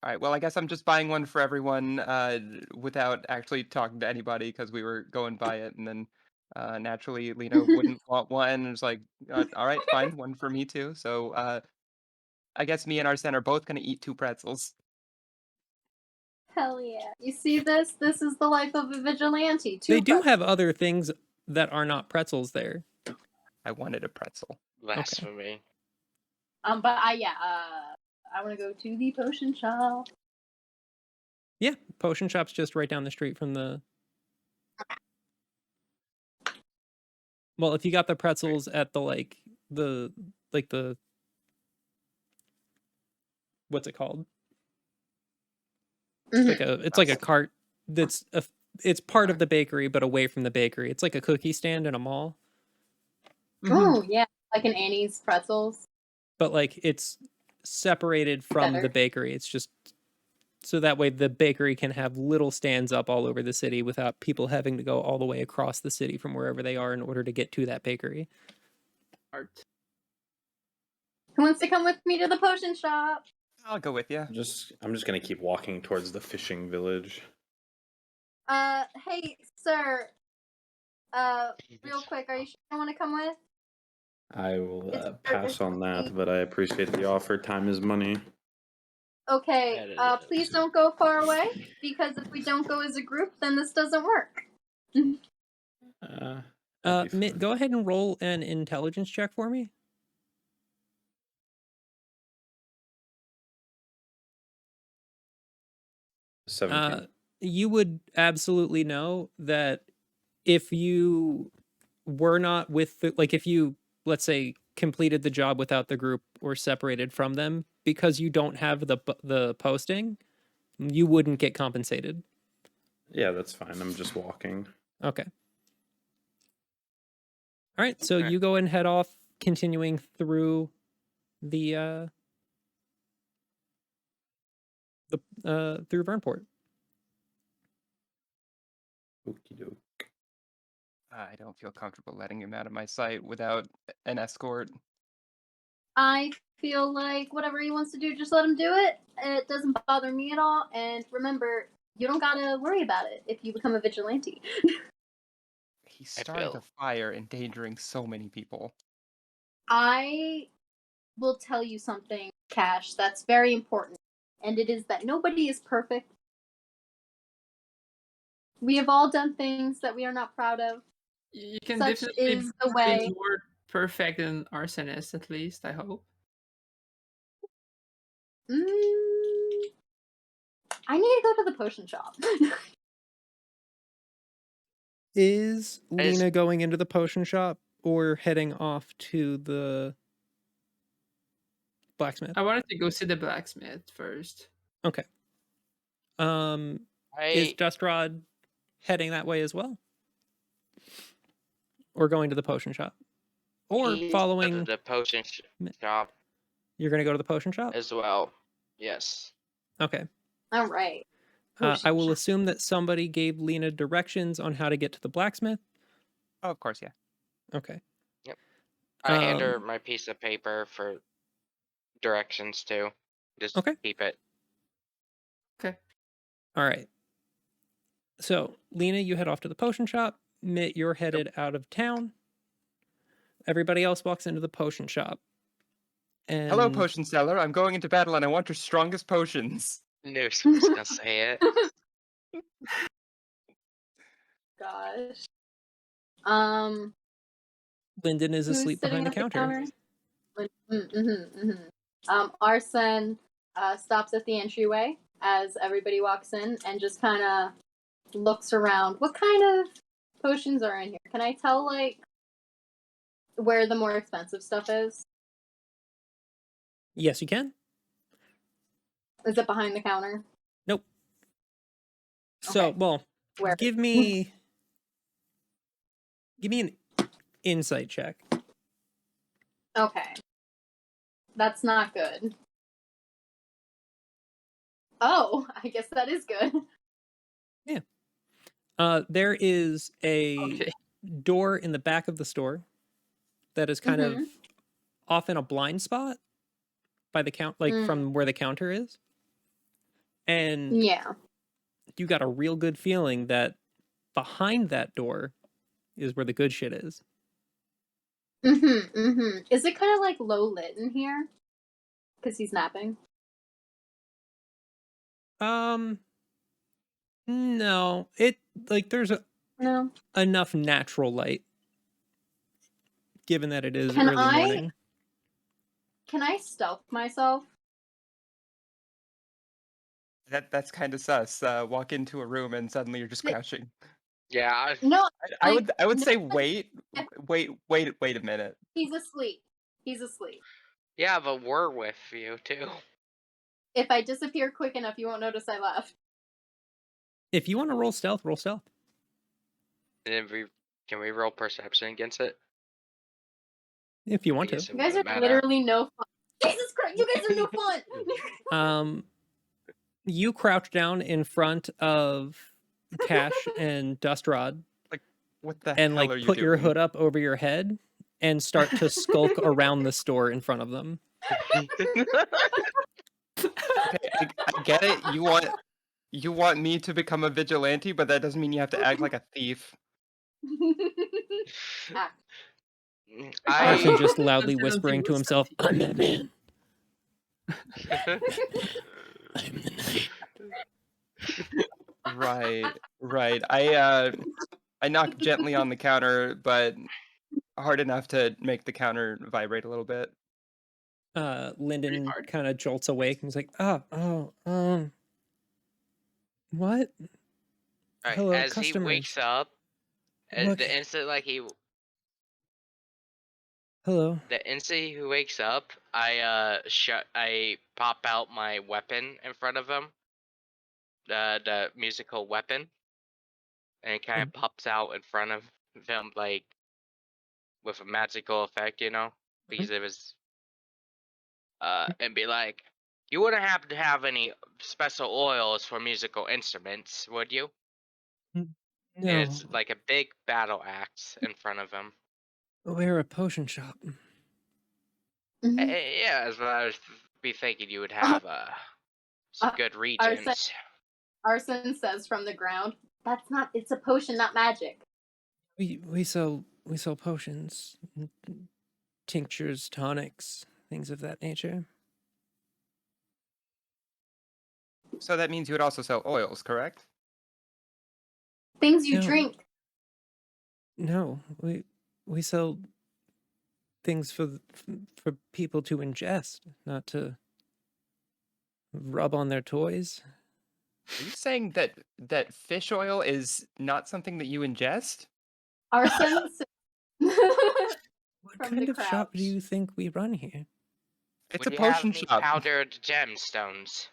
All right. Well, I guess I'm just buying one for everyone without actually talking to anybody because we were going by it, and then naturally Lena wouldn't want one. And it's like, all right, fine, one for me too. So I guess me and Arsen are both gonna eat 2 pretzels. Hell yeah. You see this? This is the life of a vigilante. They Two do pretzels. have other things that are not pretzels there. I wanted a pretzel. Blasphemy. But I want to go to the potion shop. Yeah, potion shop's just right down the street from the. Well, if you got the pretzels at the the what's it called? Mhm. It's like a cart that's it's part of the bakery but away from the bakery. It's like a cookie stand in a mall, Oh yeah, like an Annie's pretzels. but like it's separated from Better. the bakery. It's just so that way the bakery can have little stands up all over the city without people having to go all the way across the city from wherever they are in order to get to that bakery. Art. Who wants to come with me to the potion shop? I'll go with you. I'm just gonna keep walking towards the fishing village. Hey, sir. Real quick, are you sure you want to come with? I will It's pass on that, urgently- but I appreciate the offer. Time is money. Okay, please don't go far away, because if we don't go as a group, then this doesn't work. That'd be Mitt, fine. go ahead and roll an intelligence check for me. 17. You would absolutely know that if you were not with the, like if you, let's say, completed the job without the group or separated from them because you don't have the posting, you wouldn't get compensated. Yeah, that's fine. I'm just walking. Okay. All right, so Okay. you go and head off, continuing through the through Vernport. Okie doke. I don't feel comfortable letting him out of my sight without an escort. I feel like whatever he wants to do, just let him do it. It doesn't bother me at all. And remember, you don't gotta worry about it if you become a vigilante. He started a feel- fire, endangering so many people. I will tell you something, Cash, that's very important. And it is that nobody is perfect. We have all done things that we are not proud of. You can Such definitely is the be way. more perfect than Arsonist, at least, I hope. Mm, I need to go to the potion shop. Is I just- Lena going into the potion shop or heading off to the blacksmith? I wanted to go see the blacksmith first. Okay. Is I Dustrod heading that way as well? Or going to the potion shop? Or he's following... the potion shop You're going to go to the potion shop? as well. Yes. Okay. All right. I Potion will shop. assume that somebody gave Lena directions on how to get to the blacksmith. Oh, of course, yeah. Okay. I hand her Um, my piece of paper for directions too. Just Okay. keep it. All right. So, Lena, you head off to the potion shop. Mitt, you're headed out of town. Everybody else walks into the potion shop. And Hello, potion seller. I'm going into battle and I want your strongest potions. Knew someone was gonna say it. Gosh. Lyndon is Who's asleep sitting behind the at the counter. counter? Arsen stops at the entryway as everybody walks in and just kind of looks around. What kind of potions are in here? Can I tell, like, where the more expensive stuff is? Yes, you can. Is it behind the counter? Nope. So, Okay. well, Where? give me an insight check. Okay. That's not good. Oh, I guess that is good. There is a Okay. door in the back of the store that is kind of off in a blind spot by the count, like from where the counter is. And Yeah. you got a real good feeling that behind that door is where the good shit is. Is it kind of like low lit in here? Because he's napping. No, it like there's No. enough natural light, given that it is Can early I- morning. Can I stealth myself? That's kind of sus. Walk into a room and suddenly you're just Wait. crouching. No, I like, would no, say wait a minute. he's asleep. He's asleep. Yeah, but we're with you too. If I disappear quick enough, you won't notice I left. If you want to roll stealth, roll stealth. And then can we roll perception against it? If you I want to. guess it You guys are wouldn't matter. literally no fun. Jesus Christ, you guys are no fun! You crouch down in front of Cash and Dustrod What the and hell like are you put your doing? hood up over your head and start to skulk around the store in front of them. Okay, I get it. You want me to become a vigilante, but that doesn't mean you have to act like a thief. Arsen I just loudly Consider whispering to the himself, Wisdom I'm the man. I'm the night. Right. I knock gently on the counter, but hard enough to make the counter vibrate a little bit. Lyndon hard. kind of jolts awake and he's like, what? Alright, Hello, as he customers. wakes up, Look. The instant like Hello. the instant he wakes up, I pop out my weapon in front of him, the musical weapon, and it kind of pops out in front of him like with a magical effect, because it was and be like, you wouldn't happen to have any special oils for musical instruments, would you? And No, it's like a big battle axe in front of him. we're a potion shop. Mhm. Yeah, that's what I was be thinking. You would have some good regions. Arsen says from the ground, "That's not. It's a potion, not magic." We sell potions, tinctures, tonics, things of that nature. So that means you would also sell oils, correct? Things you No. drink. No, we sell things for people to ingest, not to rub on their toys. Are you saying that fish oil is not something that you ingest? Arsen What from kind the of shop do crouch. you think we run here? It's Would a you have potion any shop. powdered gemstones?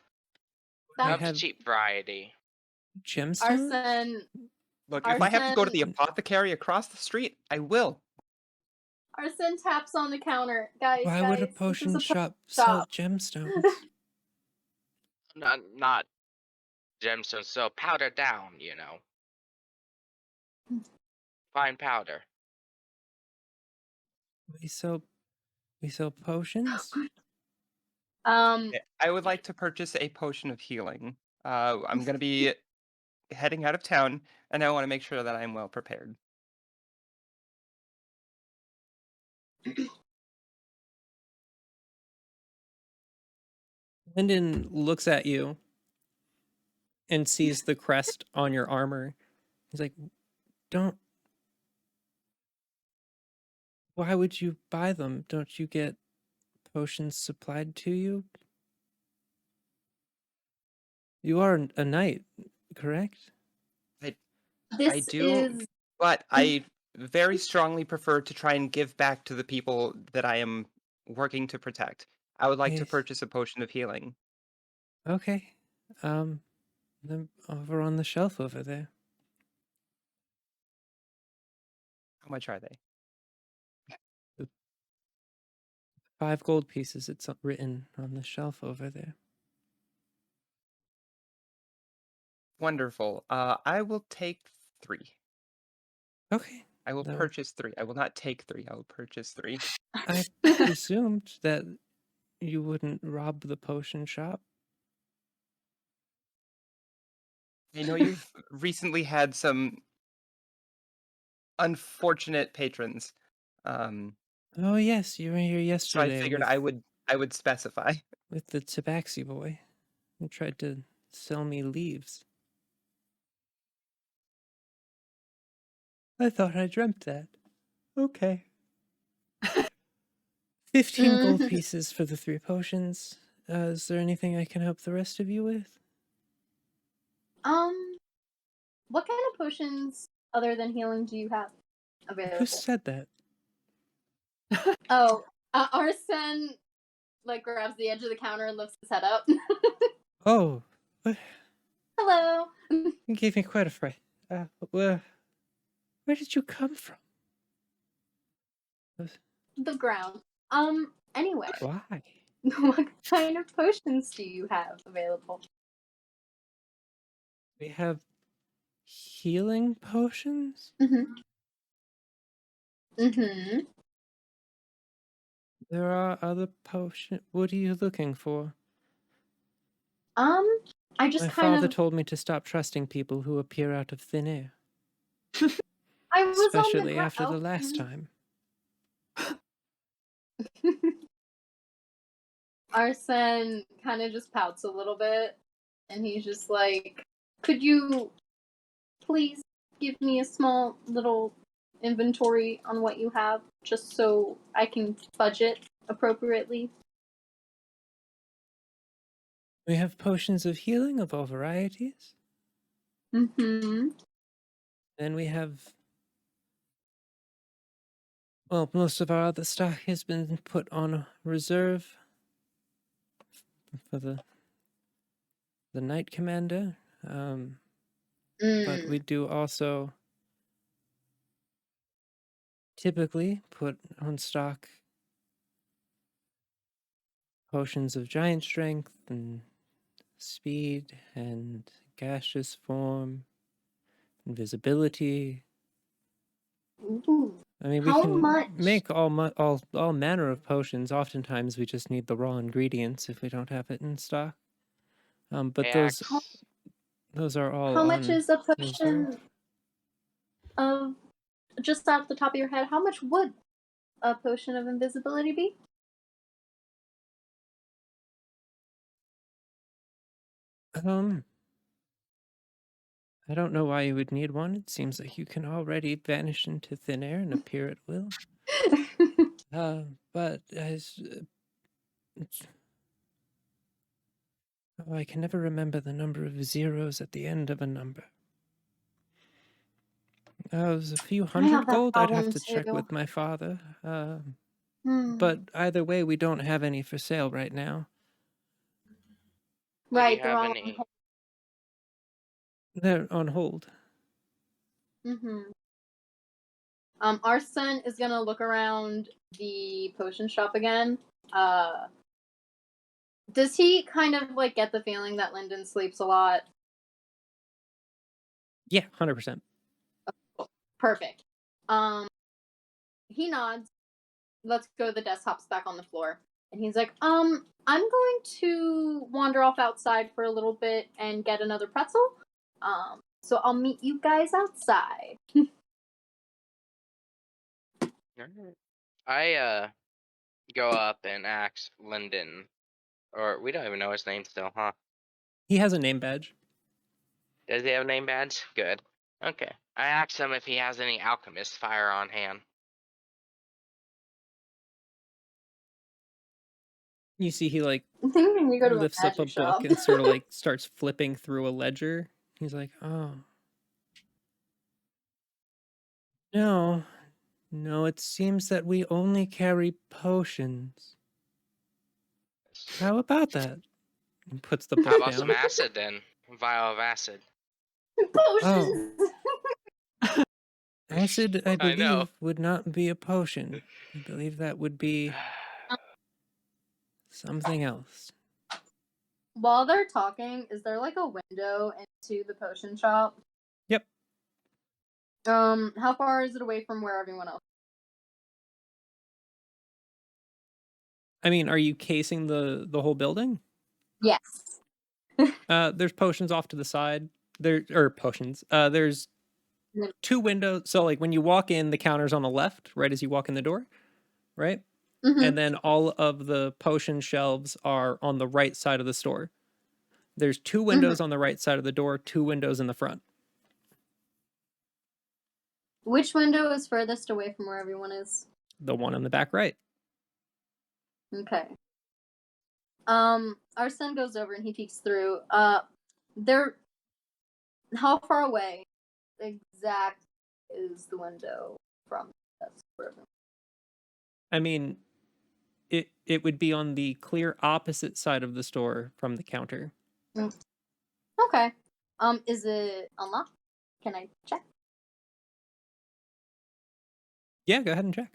We Of the have cheap variety. gemstones. Arsen Look, if I have to go to the Arsen- apothecary across the street, I will. Arsen taps on the counter. Guys, Why would a this is potion a shop sell shop. gemstones? Not gemstones, so powder down, fine powder. We sell potions. I would like to purchase a potion of healing. I'm going to be heading out of town, and I want to make sure that I'm well prepared. Lyndon looks at you and sees the crest on your armor. He's like, "Don't. Why would you buy them? Don't you get potions supplied to you? You are a knight, correct?" I This do, is but I very strongly prefer to try and give back to the people that I am working to protect. I would like to Yes. purchase a potion of healing. Okay. Them over on the shelf over there. How much are they? 5 gold pieces. It's written on the shelf over there. Wonderful. I will take 3. Okay. I will No. purchase 3. I will not take 3. I will purchase 3. I presumed that you wouldn't rob the potion shop. I know you've recently had some unfortunate patrons. Oh yes, you were here So I yesterday figured with I would specify. the tabaxi boy who tried to sell me leaves. I thought I dreamt that. Okay. 15 gold Mhm. pieces for the 3 potions. Is there anything I can help the rest of you with? What kind of potions other than healing do you have available? Who said that? Oh, Arsen like grabs the edge of the counter and lifts his head up. Oh, what? Hello. You gave me quite a fright. Where did you come from? The ground. Anyway, Why? what kind of potions do you have available? We have healing potions? Mm-hmm. Mm-hmm. There are other potions. What are you looking for? I just My kind father of told me to stop trusting people who appear out of thin air, I was on the especially after the ground. last time. Arsen kind of just pouts a little bit, and he's just like, "Could you please give me a small little inventory on what you have, just so I can budget appropriately?" We have potions of healing of all varieties. Mm-hmm. Then we have Well, most of our other stock has been put on reserve for the Knight Commander. But we do also typically put on stock potions of giant strength and speed and gaseous form, invisibility. Ooh. I mean, we How can much? make all manner of potions. Oftentimes, we just need the raw ingredients if we don't have it in stock. But I those asked, are all How much on is a reserve. potion of, just off the top of your head, how much would a potion of invisibility be? I don't know why you would need one. It seems like you can already vanish into thin air and appear at will. But I can never remember the number of zeros at the end of a number. It was a few I hundred have that gold. I'd have problem to check too. with my father. Hmm. But either way, we don't have any for sale right now. do you Right, they're have all any? They're on hold. Arsen is gonna look around the potion shop again. Does he kind of like get the feeling that Lyndon sleeps a lot? Yeah, 100%. Perfect. He nods. Let's go. The desk hops back on the floor, and he's like, I'm going to wander off outside for a little bit and get another pretzel. So I'll meet you guys outside. I go up and ask Lyndon, or we don't even know his name still, huh? He has a name badge. Does he have a name badge? Good. Okay. I asked him if he has any alchemist fire on hand. You see he like I'm thinking we go to lifts a up a magic shop. book and sort of like starts flipping through a ledger. He's like, oh. No, it seems that we only carry potions. How about that? He puts the How book about some down. acid then? Vial of acid. Potions. Acid, I I know. believe, would not be a potion. I believe that would be something else. While they're talking, is there like a window into the potion shop? Yep. How far is it away from where everyone else? I mean, are you casing the whole building? Yes. There's potions off to the side. There's two windows. So like when you walk in, the counter's on the left, right as you walk in the door, right? Mm-hmm. And then all of the potion shelves are on the right side of the store. There's two windows on the right side of the door, two windows in the front. Which window is furthest away from where everyone is? The one on the back right. Okay. Arsen goes over and he peeks through. They're how far away exact is the window from us? I mean, it would be on the clear opposite side of the store from the counter. Okay. Is it unlocked? Can I check? Yeah, go ahead and check.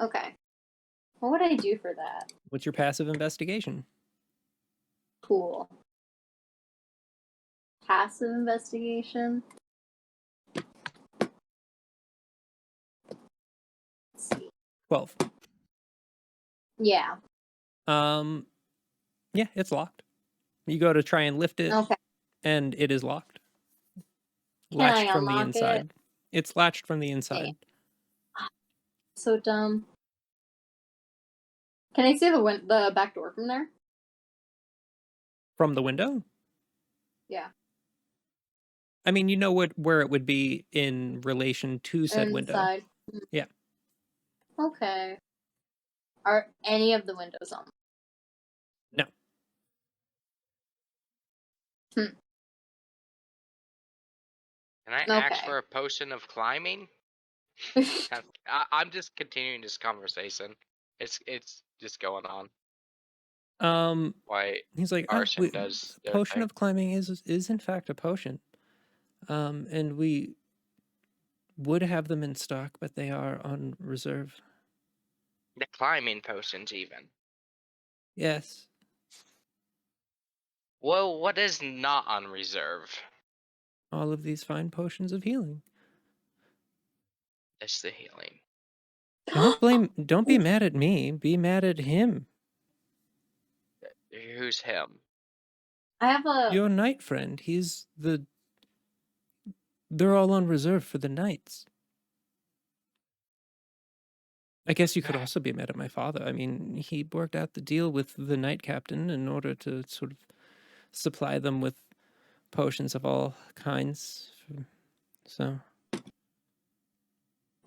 Okay. What would I do for that? What's your passive investigation? Cool. Passive investigation. Let's see. 12. Yeah. Yeah, it's locked. You go to try and lift it, Okay. and it is locked. Can Latched I from the unlock inside. it? It's latched from the inside. So dumb. Can I see the back door from there? From the window? Yeah. I mean, you know where it would be in relation to said window. Inside. Yeah. Okay. Are any of the windows on? No. Can I ask for a potion of climbing? I'm just continuing this conversation. It's just going on. Why He's like, Arsen does their potion thing. of climbing is in fact a potion. And we would have them in stock, but they are on reserve. The climbing potions, even. Yes. Well, what is not on reserve? All of these fine potions of healing. It's the healing. Don't be mad at me. Be mad at him. Who's him? I have a. Your knight friend. They're all on reserve for the knights. I guess you could also be mad at my father. I mean, he worked out the deal with the knight captain in order to sort of supply them with potions of all kinds. So,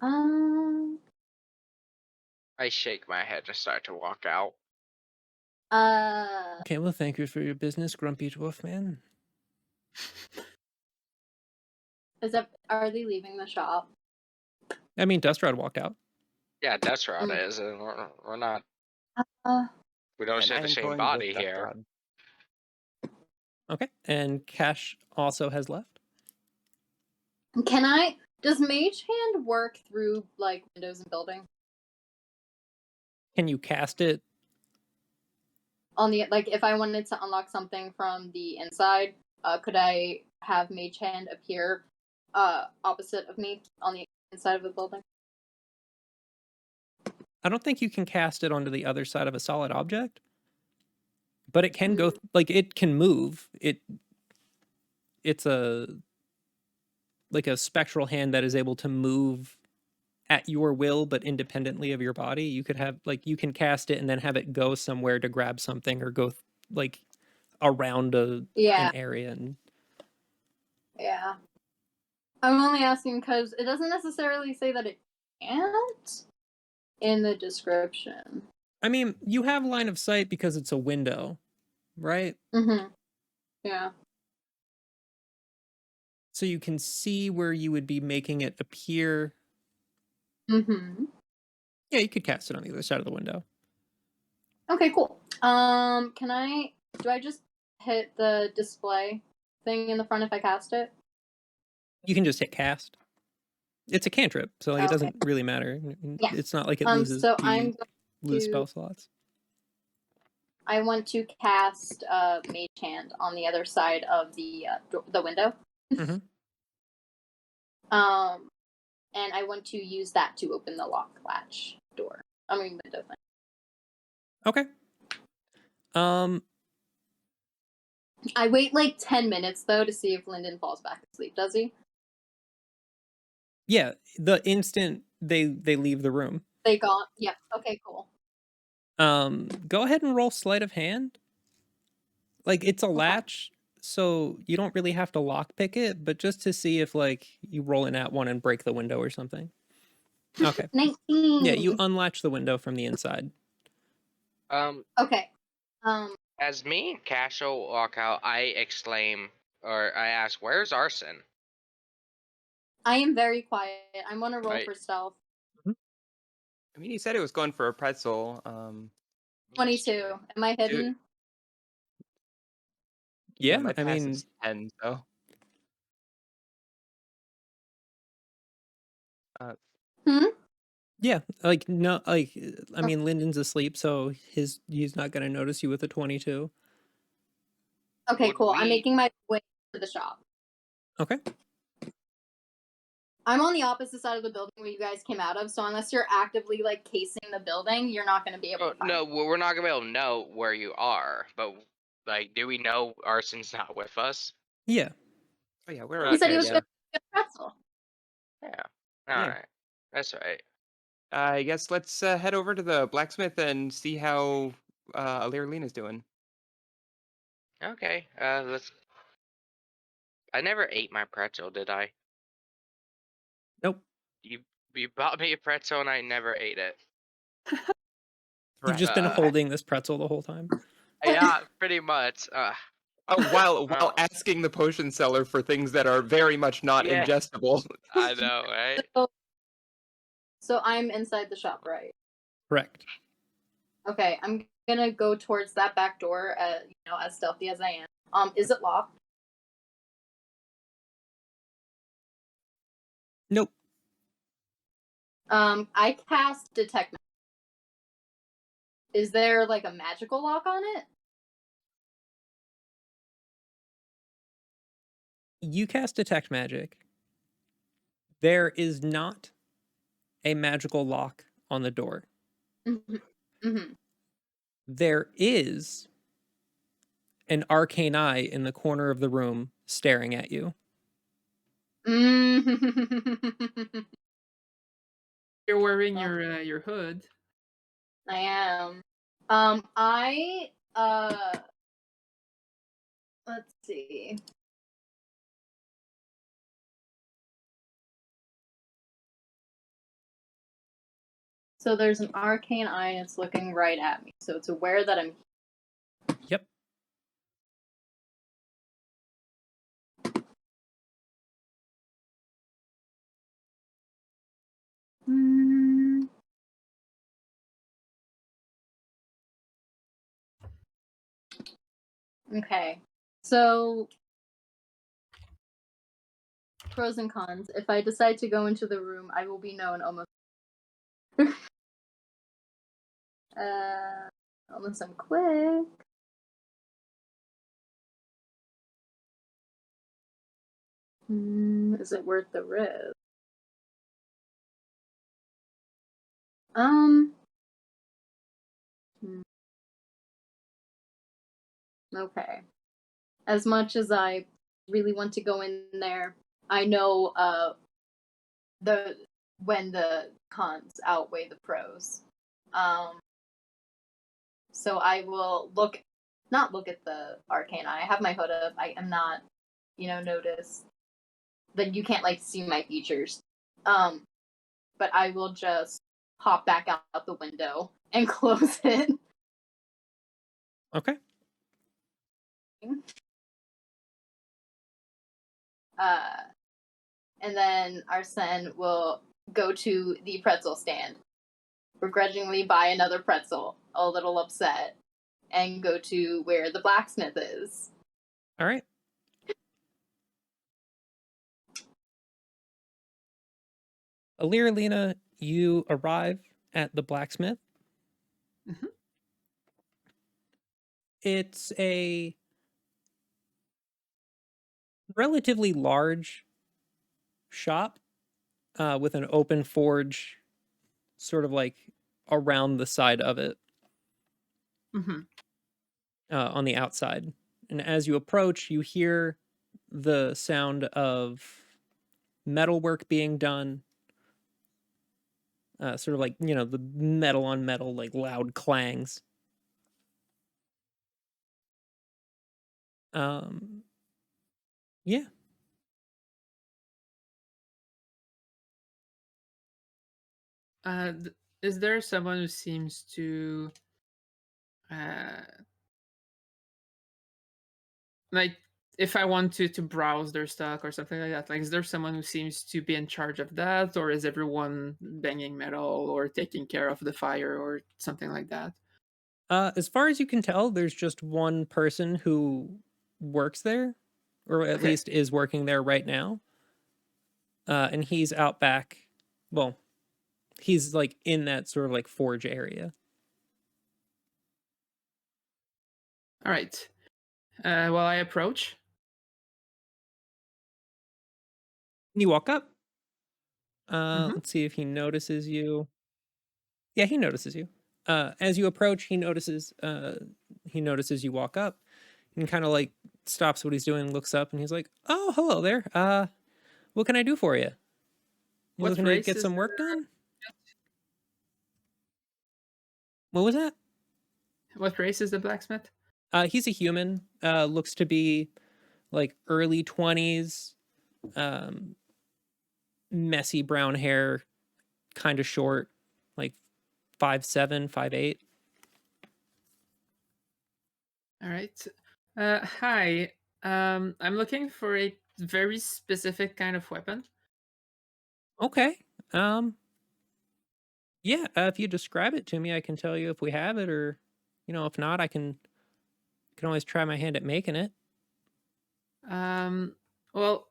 I shake my head and start to walk out. okay, well, thank you for your business, grumpy dwarf man. Are they leaving the shop? I mean, Dustrod walked out. Yeah, that's right. Is and we're not. We don't And share I the am same going body with here. Rod. Okay, and Cash also has left. Does Mage Hand work through like windows and buildings? Can you cast it? On the if I wanted to unlock something from the inside, could I have Mage Hand appear opposite of me on the inside of the building? I don't think you can cast it onto the other side of a solid object, but it can go it can move. It's a spectral hand that is able to move at your will but independently of your body. You could have you can cast it and then have it go somewhere to grab something or go around an area. And yeah, I'm only asking because it doesn't necessarily say that it can't in the description. I mean, you have line of sight because it's a window, right? Yeah. So you can see where you would be making it appear. Yeah, you could cast it on the other side of the window. Okay, cool. Do I just hit the display thing in the front if I cast it? You can just hit cast. It's a cantrip, so it doesn't really matter. Yeah. It's not like it loses So I'm lose spell slots. I want to cast Mage Hand on the other side of the window. And I want to use that to open the lock latch door. I mean window thing. Okay. I wait like 10 minutes though to see if Lyndon falls back asleep. Does he? Yeah, the instant they leave the room. They gone. Yep. Okay, cool. Go ahead and roll sleight of hand. It's a latch, so you don't really have to lockpick it, but just to see if you roll in at one and break the window or something. Okay. 19. Yeah, you unlatch the window from the inside. Okay. As me and Kashel walk out, I exclaim, or I ask, "Where's Arsen?" I am very quiet. I'm gonna roll Right. for stealth. I mean, he said it was going for a pretzel. 22. Am I hidden? Yeah, my I pass mean, is 10, so. Yeah, no, I mean, Lyndon's asleep, so he's not gonna notice you with a 22. Okay, Would cool. I'm we- making my way to the shop. Okay. I'm on the opposite side of the building where you guys came out of, so unless you're actively casing the building, you're not going to be able to find No, we're not gonna be able to know where you are. But do we know Arsen's not with us? Yeah. Oh yeah, we're He said he okay, was yeah. going to get a pretzel. Yeah. All right. That's right. I guess let's head over to the blacksmith and see how Alirlina's doing. Okay. Let's. I never ate my pretzel, did I? Nope. You bought me a pretzel and I never ate it. You've just been holding this pretzel the whole time. Yeah, pretty much. While asking the potion seller for things that are very much not Yeah. ingestible. I know, right? So, So I'm inside the shop, right? Correct. Okay, I'm gonna go towards that back door, as stealthy as I am. Is it locked? Nope. I cast detect. Is there like a magical lock on it? You cast detect magic. There is not a magical lock on the door. Mm-hmm. There is an arcane eye in the corner of the room staring at you. Mm-hmm. You're wearing Oh. your hood. I am. Let's see. So there's an arcane eye and it's looking right at me. So it's aware that I'm. Yep. Hmm. Okay. So pros and cons. If I decide to go into the room, I will be known almost. Unless I'm quick. Is it worth the risk? Hmm. Okay. As much as I really want to go in there, I know when the cons outweigh the pros. So I will not look at the arcane eye. I have my hood up. I am not, notice that you can't like see my features. But I will just hop back out the window and close it. Okay. And then Arsen will go to the pretzel stand, begrudgingly buy another pretzel, a little upset, and go to where the blacksmith is. All right. Alina, you arrive at the blacksmith. Mm-hmm. It's a relatively large shop with an open forge sort of like around the side of it Mm-hmm. on the outside. And as you approach, you hear the sound of metalwork being done. Sort of like, the metal on metal, like loud clangs. Yeah. Is there someone who seems to uh like if I want to browse their stock or something like that, like is there someone who seems to be in charge of that, or is everyone banging metal or taking care of the fire or something like that? As far as you can tell, there's just one person who works there, or at Okay. least is working there right now. And he's out back. Well, he's like in that sort of like forge area. All right. Well, I approach. You walk up. Mm-hmm. Let's see if he notices you. Yeah, he notices you. As you approach, he notices you walk up and kind of like stops what he's doing, looks up, and he's like, "Oh, hello there. What can I do for you? You What looking to race get is some the work done?" What was that? what race is the blacksmith? He's a human. Looks to be like early 20s. Um, messy brown hair, kind of short, like 5'7", 5'8". All right. Hi. I'm looking for a very specific kind of weapon. Okay. Yeah, if you describe it to me, I can tell you if we have it, or if not, I can always try my hand at making it. Um, well,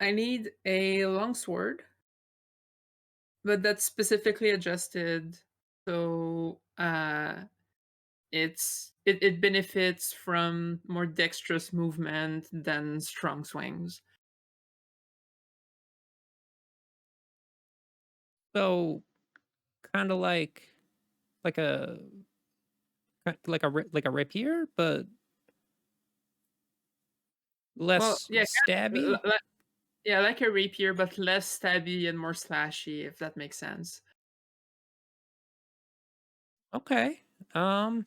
I need a longsword, but that's specifically adjusted so it benefits from more dexterous movement than strong swings. So kind of like a like a rapier, but Well, less yeah, stabby. yeah, like a rapier, but less stabby and more slashy, if that makes sense. Okay. Um,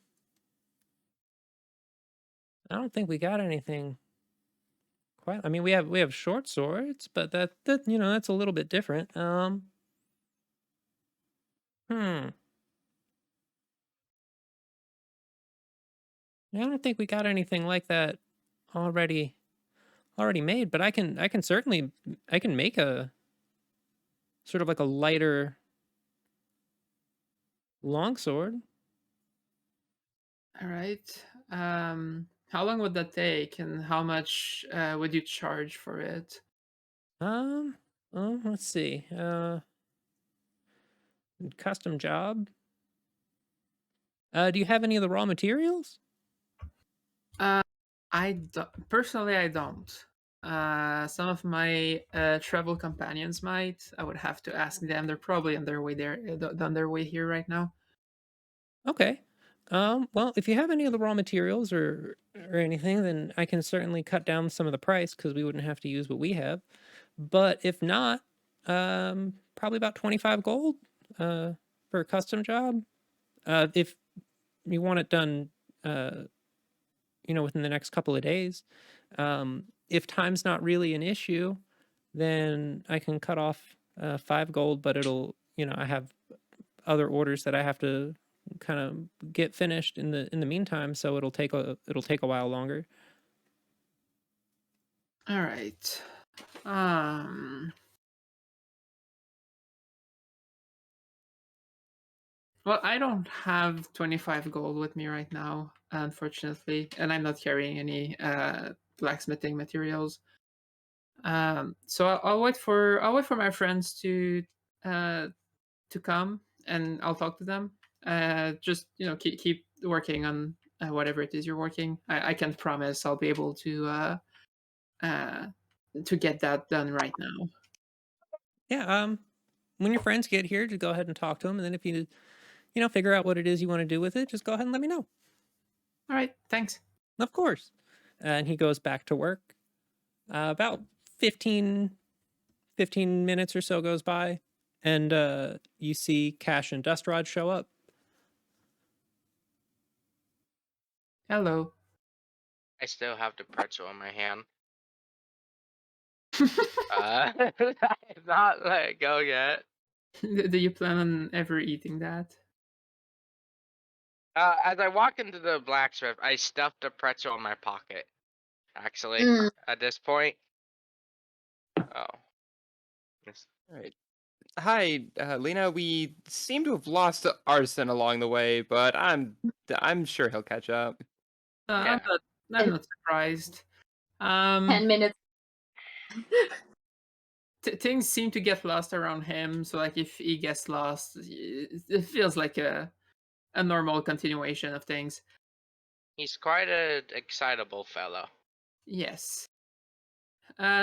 I don't think we got anything quite. I mean, we have short swords, but that that's a little bit different. Hmm. Yeah, I don't think we got anything like that already made, but I can certainly I can make a sort of like a lighter longsword. All right. How long would that take, and how much would you charge for it? Um, let's see. Custom job. Do you have any of the raw materials? Uh, personally, I don't. Some of my travel companions might. I would have to ask them. They're probably on their way there, on their way here right now. Okay. Well, if you have any of the raw materials or anything, then I can certainly cut down some of the price because we wouldn't have to use what we have. But if not, probably about 25 gold uh for a custom job. If you want it done uh within the next couple of days. If time's not really an issue, then I can cut off 5 gold, but I have other orders that I have to kind of get finished in the meantime, so it'll take a while longer. All right. Um. Well, I don't have 25 gold with me right now, unfortunately, and I'm not carrying any blacksmithing materials. So I'll wait for my friends uh to come, and I'll talk to them. Just keep working on whatever it is you're working. I can't promise I'll be able uh to get that done right now. Yeah. When your friends get here, just go ahead and talk to them, and then if you figure out what it is you want to do with it, just go ahead and let me know. All right, thanks. Of course. And he goes back to work. About 15 minutes or so goes by, and you see Cash and Dust Rod show up. Hello. I still have the pretzel in my hand. I've not let it go yet. Do you plan on ever eating that? As I walk into the blacksmith, I stuffed a pretzel in my pocket. Actually, Mm. at this point. Oh. Yes. All right. Hi, Lena. We seem to have lost Arsen along the way, but I'm sure he'll catch up. I'm Yeah. not. I'm And not surprised. 10 minutes. Things seem to get lost around him. So, like, if he gets lost, it feels like a normal continuation of things. He's quite an excitable fellow. Yes.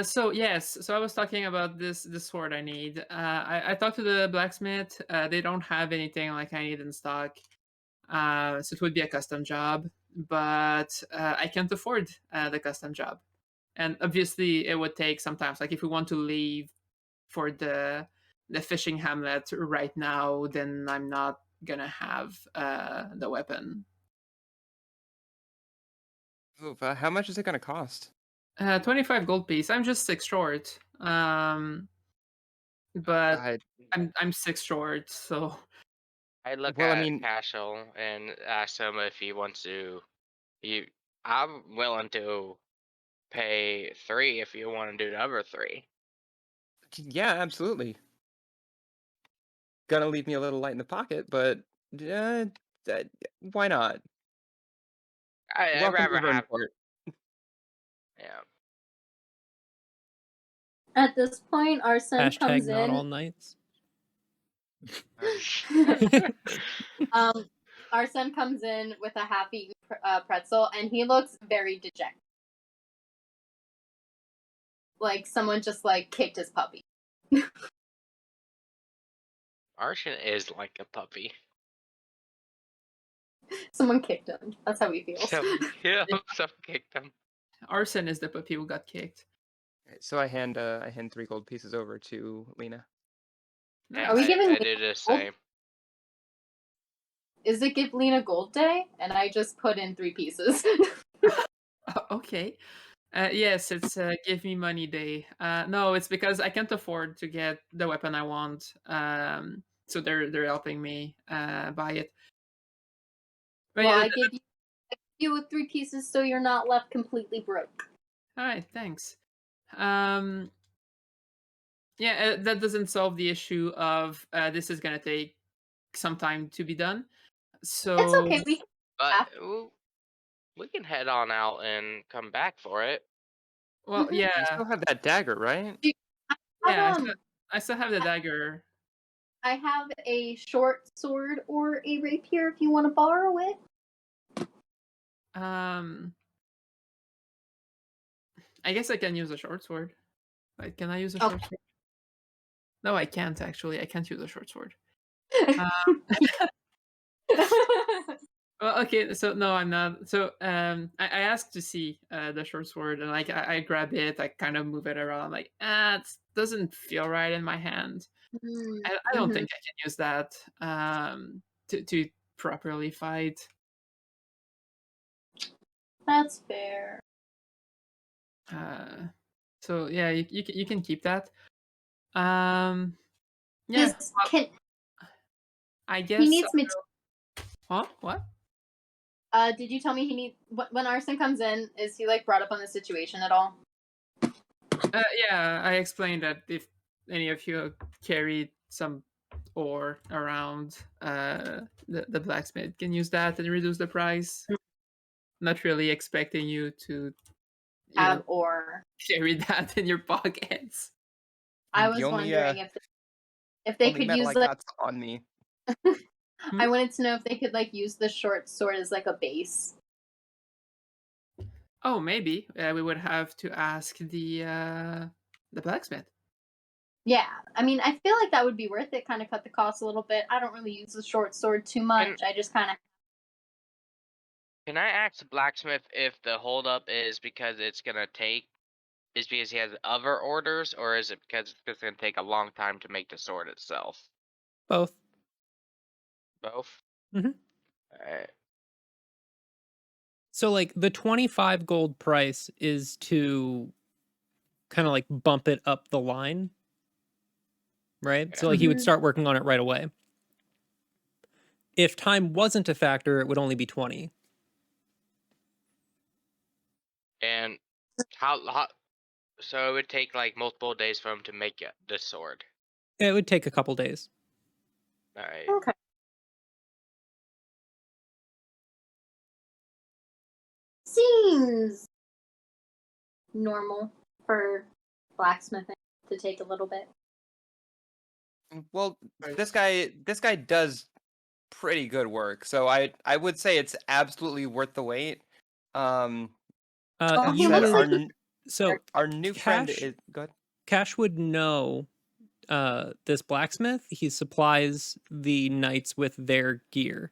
So yes. So I was talking about this sword I need. I talked to the blacksmith. They don't have anything like I need in stock. So it would be a custom job, but I can't afford the custom job. And obviously, it would take sometimes. Like if we want to leave for the fishing hamlet right now, then I'm not gonna have the weapon. Oof, how much is it gonna cost? 25 gold piece. I'm just 6 short. But I I'm 6 short, so I look well, I at mean, Kashel and ask him if he wants to. You, I'm willing to pay 3 if you want to do the other 3. yeah, absolutely. gonna leave me a little light in the pocket, but uh, why not? I'd Welcome to rather the have. Vernport. Yeah. At this point, Arsen Hashtag comes not all in. nights. Arsen comes in with a half-eaten pretzel, and he looks very dejected, like someone just like kicked his puppy. Arsen is like a puppy. Someone kicked him. That's how he feels. Some kicked him. Arsen is the puppy who got kicked. So I hand 3 gold pieces over to Lena. Yeah, Are we giving I did the same. Is it give Lena gold day? And I just put in 3 pieces. Okay. Yes, it's give me money day. No, it's because I can't afford to get the weapon I want. So they're helping me buy it. But Well, yeah, I give you with 3 pieces so you're not left completely broke. all right, thanks. Yeah, that doesn't solve the issue of this is gonna take some time to be done. So It's okay. We can But we can head on out and come back for it. well, Mhm. You yeah, still have that dagger, right? yeah. I still have the dagger. I have a short sword or a rapier if you want to borrow it. I guess I can use a short sword. Wait, can I use a Okay. short sword? No, I can't actually. I can't use a short sword. Well, okay, so no, I'm not. So I asked to see the short sword, and like I grab it, I kind of move it around, like it doesn't feel right in my hand. I don't think I can use that to properly fight. That's fair. So yeah, you can keep that. Yeah, Can I guess. he needs me? Huh? What? Did you tell me he needs when Arsen comes in? Is he like brought up on the situation at all? Yeah, I explained that if any of you carried some ore around, the blacksmith can use that and reduce the price. Not really expecting you to Have or carry that in your pockets. I The was only wondering if they only could metal use I like got's on me. I wanted to know if they could like use the short sword as like a base. Oh, maybe we would have to ask the blacksmith. Yeah, I mean, I feel like that would be worth it. Kind of cut the cost a little bit. I don't really use the short sword too much. I just kind of. Can I ask the blacksmith if the holdup is because because he has other orders, or is it because it's gonna take a long time to make the sword itself? Both. Both. Mhm. Alright. So like the 25 gold price is to kind of like bump it up the line, right? So like he would start working on it right away. If time wasn't a factor, it would only be 20. And how? So it would take like multiple days for him to make the sword. It would take a couple days. Alright. Okay. Seems normal for blacksmithing to take a little bit. Well, this guy does pretty good work, so I would say it's absolutely worth the wait. That he You said, looks would like so our new friend Cash is good. Cash would know this blacksmith. He supplies the knights with their gear.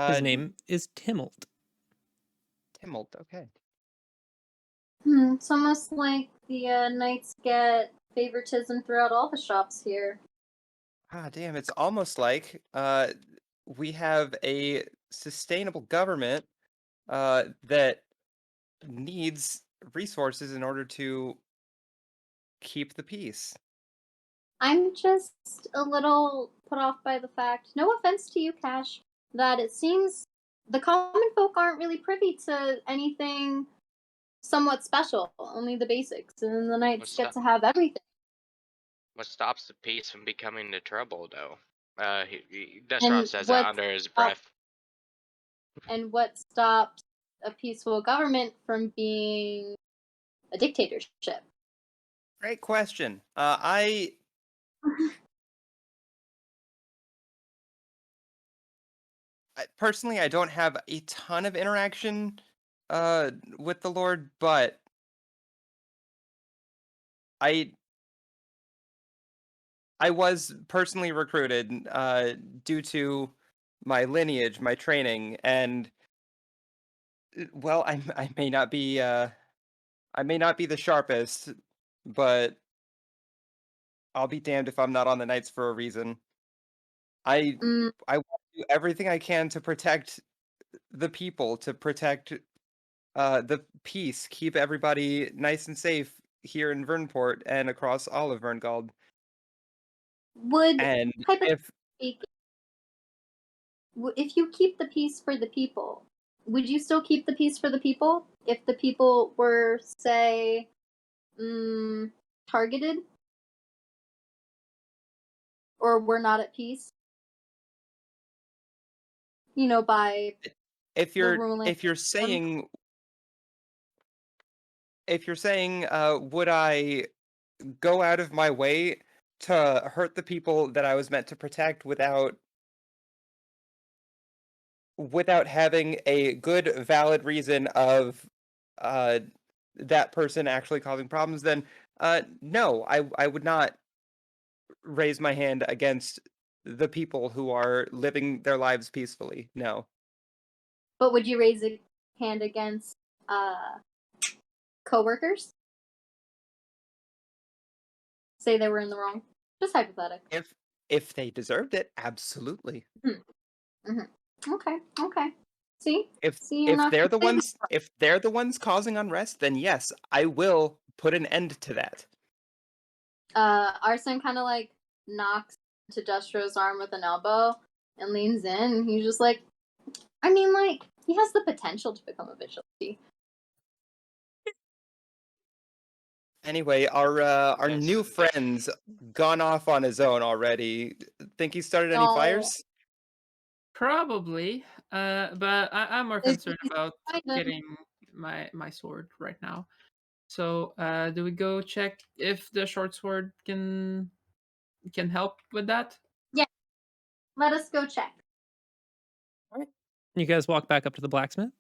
His name is Timmelt. Timmelt, okay. It's almost like the knights get favoritism throughout all the shops here. Ah, damn! It's almost like we have a sustainable government that needs resources in order to keep the peace. I'm just a little put off by the fact, no offense to you, Cash, that it seems the common folk aren't really privy to anything somewhat special, only the basics, and then the knights What's get that? to have everything. What stops the piece from becoming the trouble, though? Destron And says that what under his stop- breath. and what stops a peaceful government from being a dictatorship? Great question. Personally, I don't have a ton of interaction with the Lord, but I was personally recruited due to my lineage, my training, and well, I may not be the sharpest, but I'll be damned if I'm not on the Knights for a reason. I Mm, I want to do everything I can to protect the people, to protect the peace, keep everybody nice and safe here in Vernport and across all of Verngald. would And hypothetically if speaking, if you keep the peace for the people, would you still keep the peace for the people if the people were, say, targeted or were not at peace? You know, by if the you're ruling. if you're saying would I go out of my way to hurt the people that I was meant to protect without having a good valid reason of uh that person actually causing problems, then no, I would not raise my hand against the people who are living their lives peacefully. No. But would you raise a hand against coworkers? Say they were in the wrong. Just hypothetical. If they deserved it, absolutely. Okay. Okay. See. If See, you're not they're the completely. ones causing unrest, then yes, I will put an end to that. Arsen kind of like knocks into Destro's arm with an elbow and leans in. And he's just like, I mean, like he has the potential to become a vigilante. Anyway, our Yes. new friend's gone off on his own already. Think he started any No. fires? Probably, but I'm more It's concerned about kind of- getting my sword right now. So, do we go check if the short sword can help with that? Yeah. Let us go check. You guys walk back up to the blacksmith.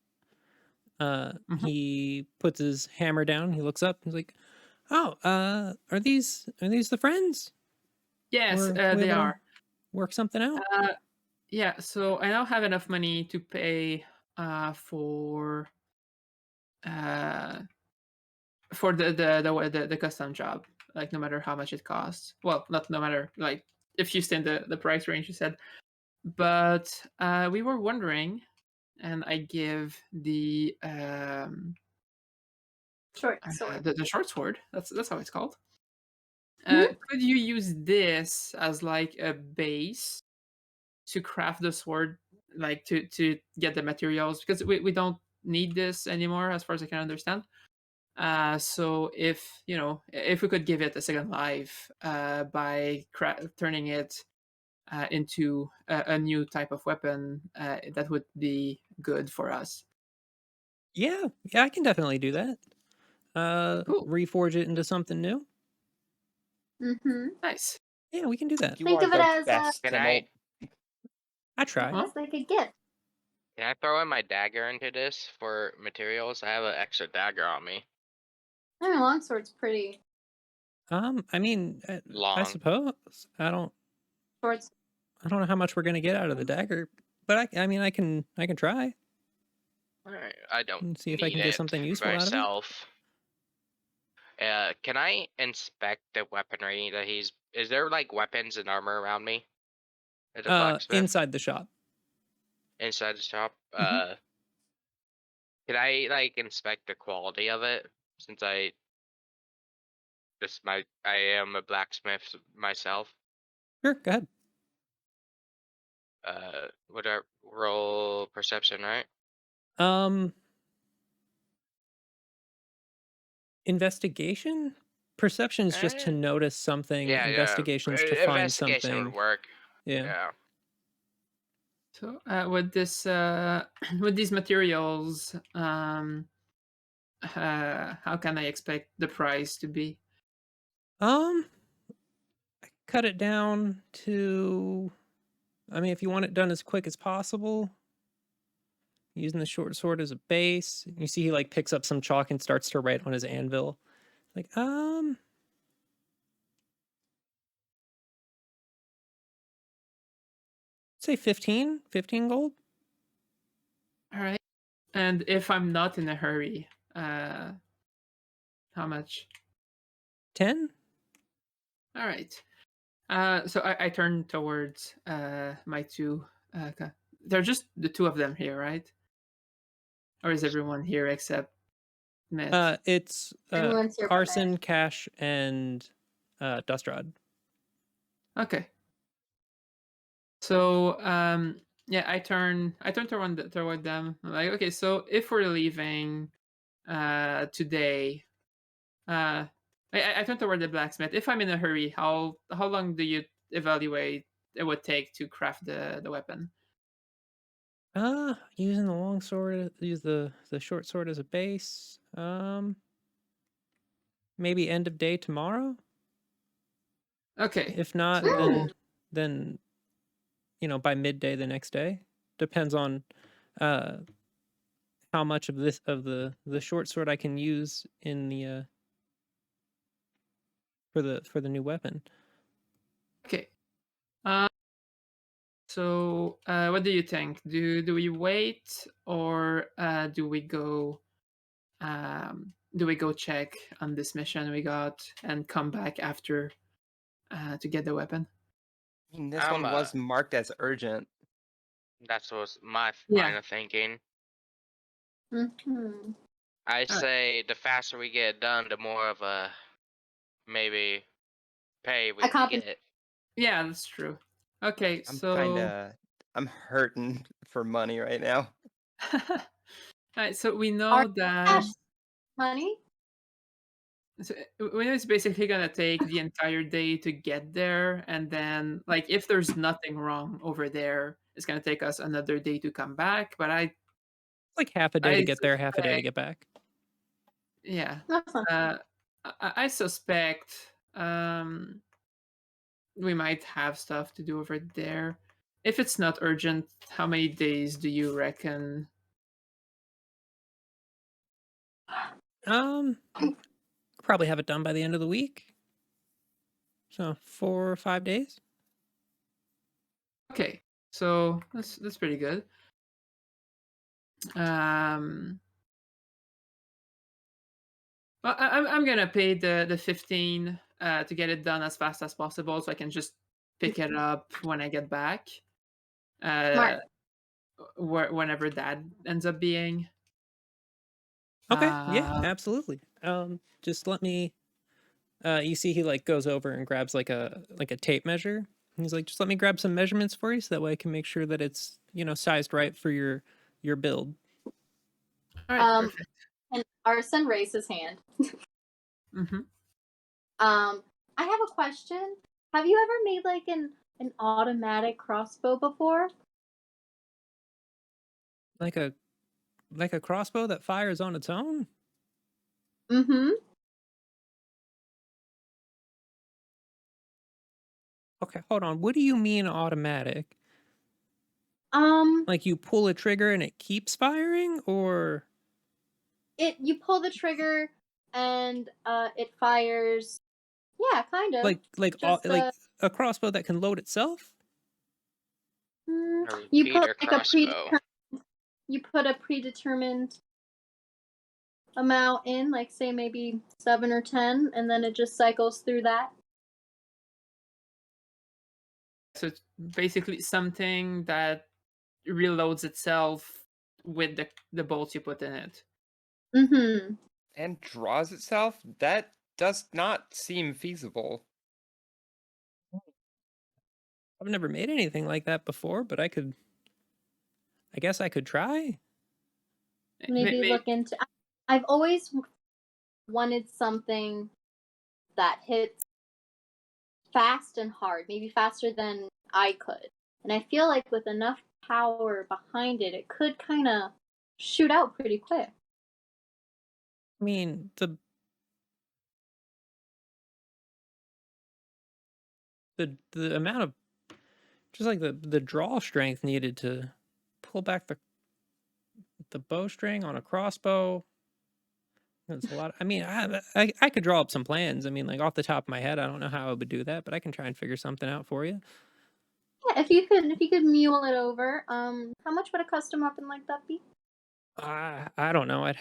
Mhm. He puts his hammer down. He looks up. He's like, "Oh, are these the friends? Yes, Were we they able to are. work something out?" Yeah, so I now have enough money to pay uh for the custom job. Like no matter how much it costs. Well, not no matter, like if you stay in the price range you said. But we were wondering, and I give Short sword. the short sword. That's how it's called. Mhm. Could you use this as like a base to craft the sword, like to get the materials? Because we don't need this anymore, as far as I can understand. So if we could give it a second life by turning it into a new type of weapon, that would be good for us. Yeah, I can definitely do that. Cool, Reforge it into something new. Mm-hmm. nice. Yeah, we can do that. You Think are of it the as best, Can Timmel. I try. Huh? like a gift. Can I throw in my dagger into this for materials? I have an extra dagger on me. I mean, longsword's pretty. I mean, I Long. suppose Short's I don't know how much we're gonna get out of the dagger, but I mean, I can try Alright, I don't and see if I need can get it something useful out of it. myself. Can I inspect the weaponry that he's? Is there like weapons and armor around me at the blacksmith Inside the shop. inside the shop? Mhm. Can I like inspect the quality of it since I am a blacksmith myself? Sure, go ahead. Would I roll perception, right? Um, Investigation? Perception is just to notice something. Yeah, Investigation's to yeah. find Investigation something. would work. Yeah. Yeah. So with this with these materials, how can I expect the price to be? I cut it down to. I mean, if you want it done as quick as possible, using the short sword as a base. You see, he like picks up some chalk and starts to write on his anvil. Like, say 15 gold. All right. And if I'm not in a hurry, how much? 10. All right. So I turn towards my two. They're just the two of them here, right? Or is everyone here except Mitt? It's Everyone's here but Arsen, Cash, and Dustrod. Okay. So yeah, I turn toward them. I'm like, okay, so if we're leaving today, I turn toward the blacksmith. If I'm in a hurry, how long do you evaluate it would take to craft the weapon? Using the long sword, use the short sword as a base. Maybe end of day tomorrow. Okay. If not, So- then by midday the next day. Depends on how much of the short sword I can use in the for the new weapon. Okay. So what do you think? Do we wait or do we go check on this mission we got and come back after to get the weapon? I mean, this one was marked as urgent. That's what's my Yeah. line of thinking. Mm-hmm. I say the faster we get it done, the more of a maybe pay we can get. Yeah, that's true. Okay, I'm hurting for money right now. All right, so we know that money. so we know it's basically gonna take the entire day to get there, and then like if there's nothing wrong over there, it's gonna take us another day to come back. But Like half a day to get there, half a day to suspect- get back. Yeah, That's not I suspect we might have stuff to do over there. If it's not urgent, how many days do you reckon? Probably have it done by the end of the week. So 4 or 5 days. Okay, so that's pretty good. Well, I'm gonna pay the 15 to get it done as fast as possible, so I can just pick it up when I get back. Smart. Whenever that ends up being. Okay, yeah, absolutely. Just let me. You see, he like goes over and grabs like a tape measure. He's like, just let me grab some measurements for you, so that way I can make sure that it's sized right for your build. All right, perfect. And Arsen raised his hand. Mm-hmm. I have a question. Have you ever made like an automatic crossbow before? Like a crossbow that fires on its own. Mm-hmm. Okay, hold on. What do you mean automatic? Like you pull a trigger and it keeps firing, or you pull the trigger and it fires. Yeah, kind of. like a crossbow that can load itself? You put Repeater like crossbow. you put a predetermined amount in, like say maybe 7 or 10, and then it just cycles through that. So it's basically something that reloads itself with the bolts you put in it. Mm-hmm. And draws itself? That does not seem feasible. I've never made anything like that before, but I guess I could try. Maybe look into. I've always wanted something that hits fast and hard, maybe faster than I could. And I feel like with enough power behind it, it could kind of shoot out pretty quick. I mean, the amount of just like the draw strength needed to pull back the bowstring on a crossbow. That's a lot. I mean, I could draw up some plans. I mean, like off the top of my head, I don't know how I would do that, but I can try and figure something out for you. Yeah, if you could mule it over, how much would a custom weapon like that be? I don't know. I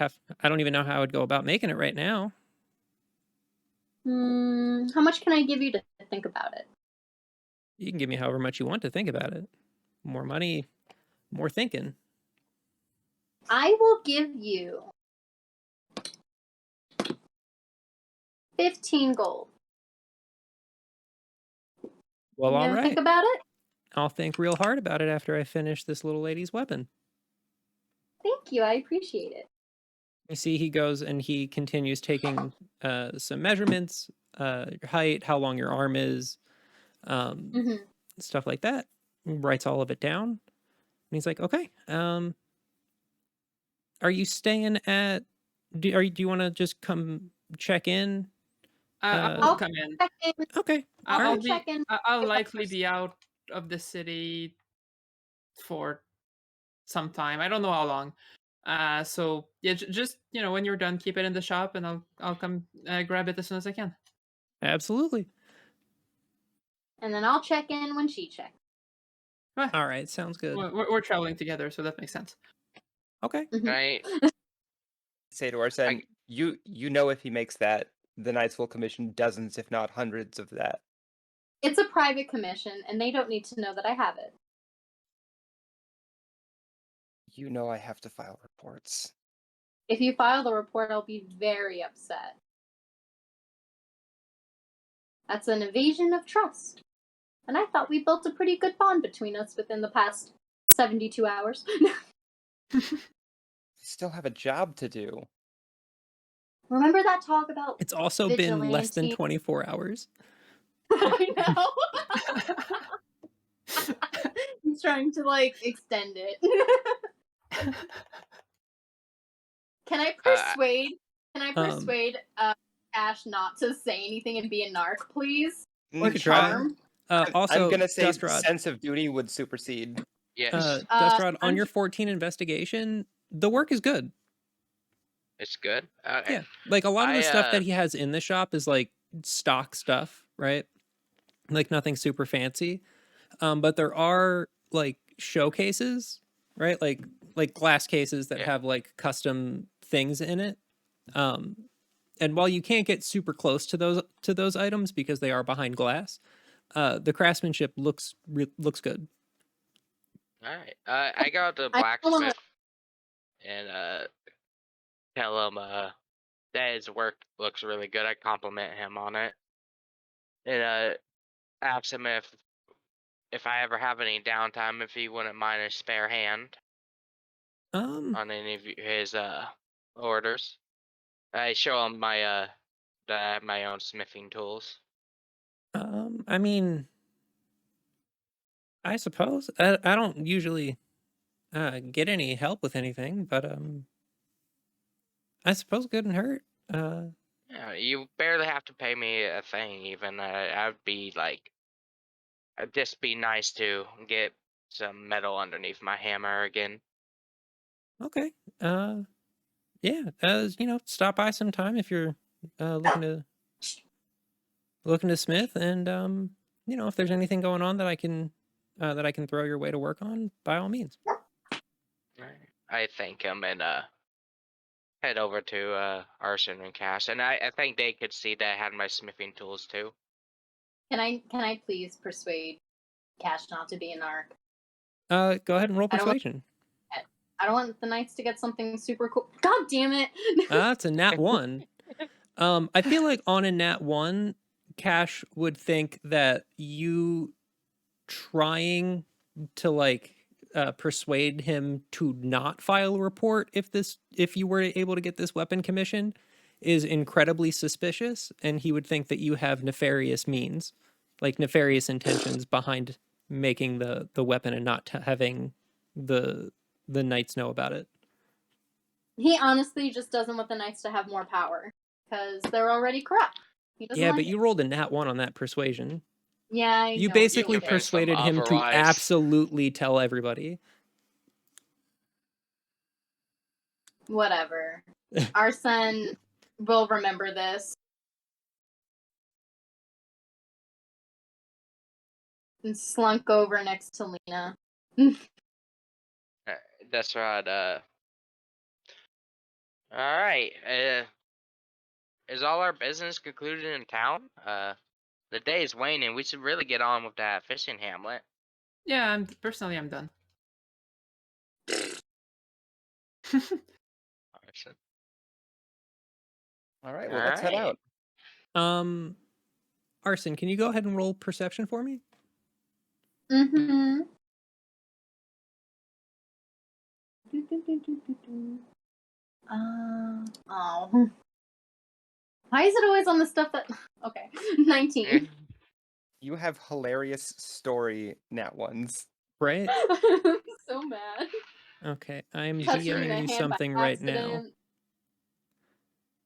don't even know how I would go about making it right now. How much can I give you to think about it? You can give me however much you want to think about it. More money, more thinking. I will give you 15 gold. Well, You all gonna right. think about it? I'll think real hard about it after I finish this little lady's weapon. Thank you. I appreciate it. You see, he goes and he continues taking some measurements, your height, how long your arm is, Mm-hmm. stuff like that. He writes all of it down. And he's like, okay, are you staying at, do you want to just come check in? I'll come in. Check in. Okay. I'll, all I'll right. be. check in. I'll likely be out of the city for some time. I don't know how long. So yeah, just when you're done, keep it in the shop, and I'll come grab it as soon as I can. Absolutely. And then I'll check in when she checks. All right. Sounds good. We're traveling together, so that makes sense. Okay. Mhm. Right. Say to Arsen, you know if he makes that, the Knights will commission dozens, if not hundreds, of that. It's a private commission, and they don't need to know that I have it. You know I have to file reports. If you file the report, I'll be very upset. That's an evasion of trust. And I thought we built a pretty good bond between us within the past 72 hours. You still have a job to do. Remember that talk about It's also been less than vigilante? 24 hours. I know. He's trying to extend it. Can I persuade? Can I persuade Ash not to say anything and be a narc, please? You could try. Charm? Also, I'm gonna say Dustrod, sense of duty would supersede. Yes. Dustrod, on I'm your 14 investigation, the work is good. It's good. Okay. Yeah, like a lot of the stuff that I he has in the shop is like stock stuff, right? Like nothing super fancy. But there are like showcases, right? Like glass cases that Yeah. have like custom things in it. And while you can't get super close to those items because they are behind glass, the craftsmanship looks good. All right. I go to the I told him blacksmith and tell him that his work looks really good. I compliment him on it, and ask him if I ever have any downtime, if he wouldn't mind a spare hand on any of his orders. I show him my that I have my own smithing tools. I mean, I suppose I don't usually get any help with anything, but I suppose good and hurt. Yeah, you barely have to pay me a thing. Even I'd be like, I'd just be nice to get some metal underneath my hammer again. Okay. Yeah. Stop by sometime if you're looking to smith, and if there's anything going on that I can throw your way to work on, by all means. Right. I thank him and head over to Arsen and Cass, and I think they could see that I had my smithing tools too. Can I please persuade Cash not to be a narc? Go ahead and roll I don't want- persuasion. I don't want the Knights to get something super cool. God damn it! That's a nat 1. I feel like on a nat 1, Cash would think that you trying to persuade him to not file a report if you were able to get this weapon commission is incredibly suspicious, and he would think that you have nefarious means, like nefarious intentions behind making the weapon and not having the knights know about it. He honestly just doesn't want the knights to have more power because they're already corrupt. He doesn't Yeah, like but it. you rolled a nat 1 on that persuasion. Yeah, I You know. basically compare some persuaded him to otherwise. absolutely tell everybody. Whatever. Arsen will remember this. And slunk over next to Lena. That's right. All right. Is all our business concluded in town? The day is waning. We should really get on with that fishing hamlet. Yeah, I'm done. Arsen. All right, well, let's head Alright. out. Arsen, can you go ahead and roll perception for me? Mm-hmm. Oh. Why is it always on the stuff that... Okay. 19. You have hilarious story nat ones. Right? I'm so mad. Okay, I'm Touched her in DMing the you hand by something right now. accident.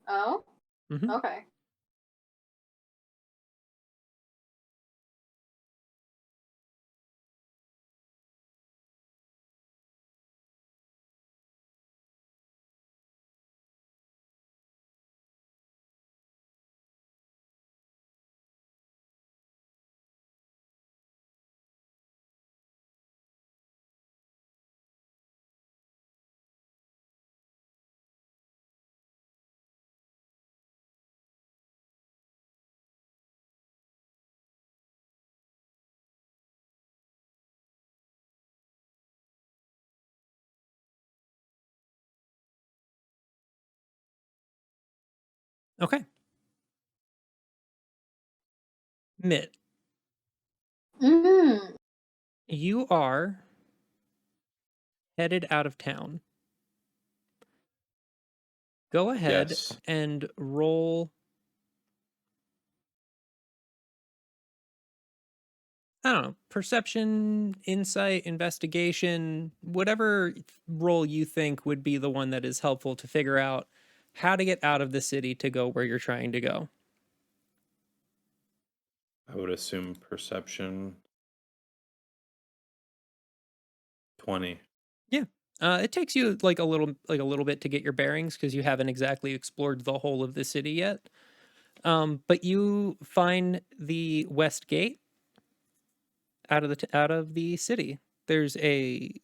Oh? Mhm. Okay. Okay. Mitt, Mm. you are headed out of town. Go ahead Yes. and roll. I don't know, perception, insight, investigation, whatever role you think would be the one that is helpful to figure out how to get out of the city to go where you're trying to go. I would assume perception 20. Yeah. It takes you like a little bit to get your bearings because you haven't exactly explored the whole of the city yet. But you find the west gate out of the city. There's a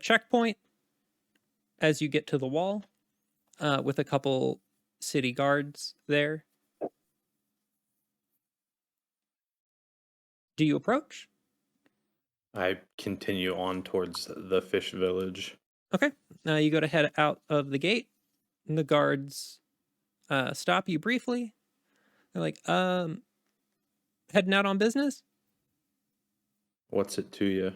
checkpoint as you get to the wall, with a couple city guards there. Do you approach? I continue on towards the fish village. Okay. You go to head out of the gate. And the guards stop you briefly. They're like, heading out on business? What's it to you?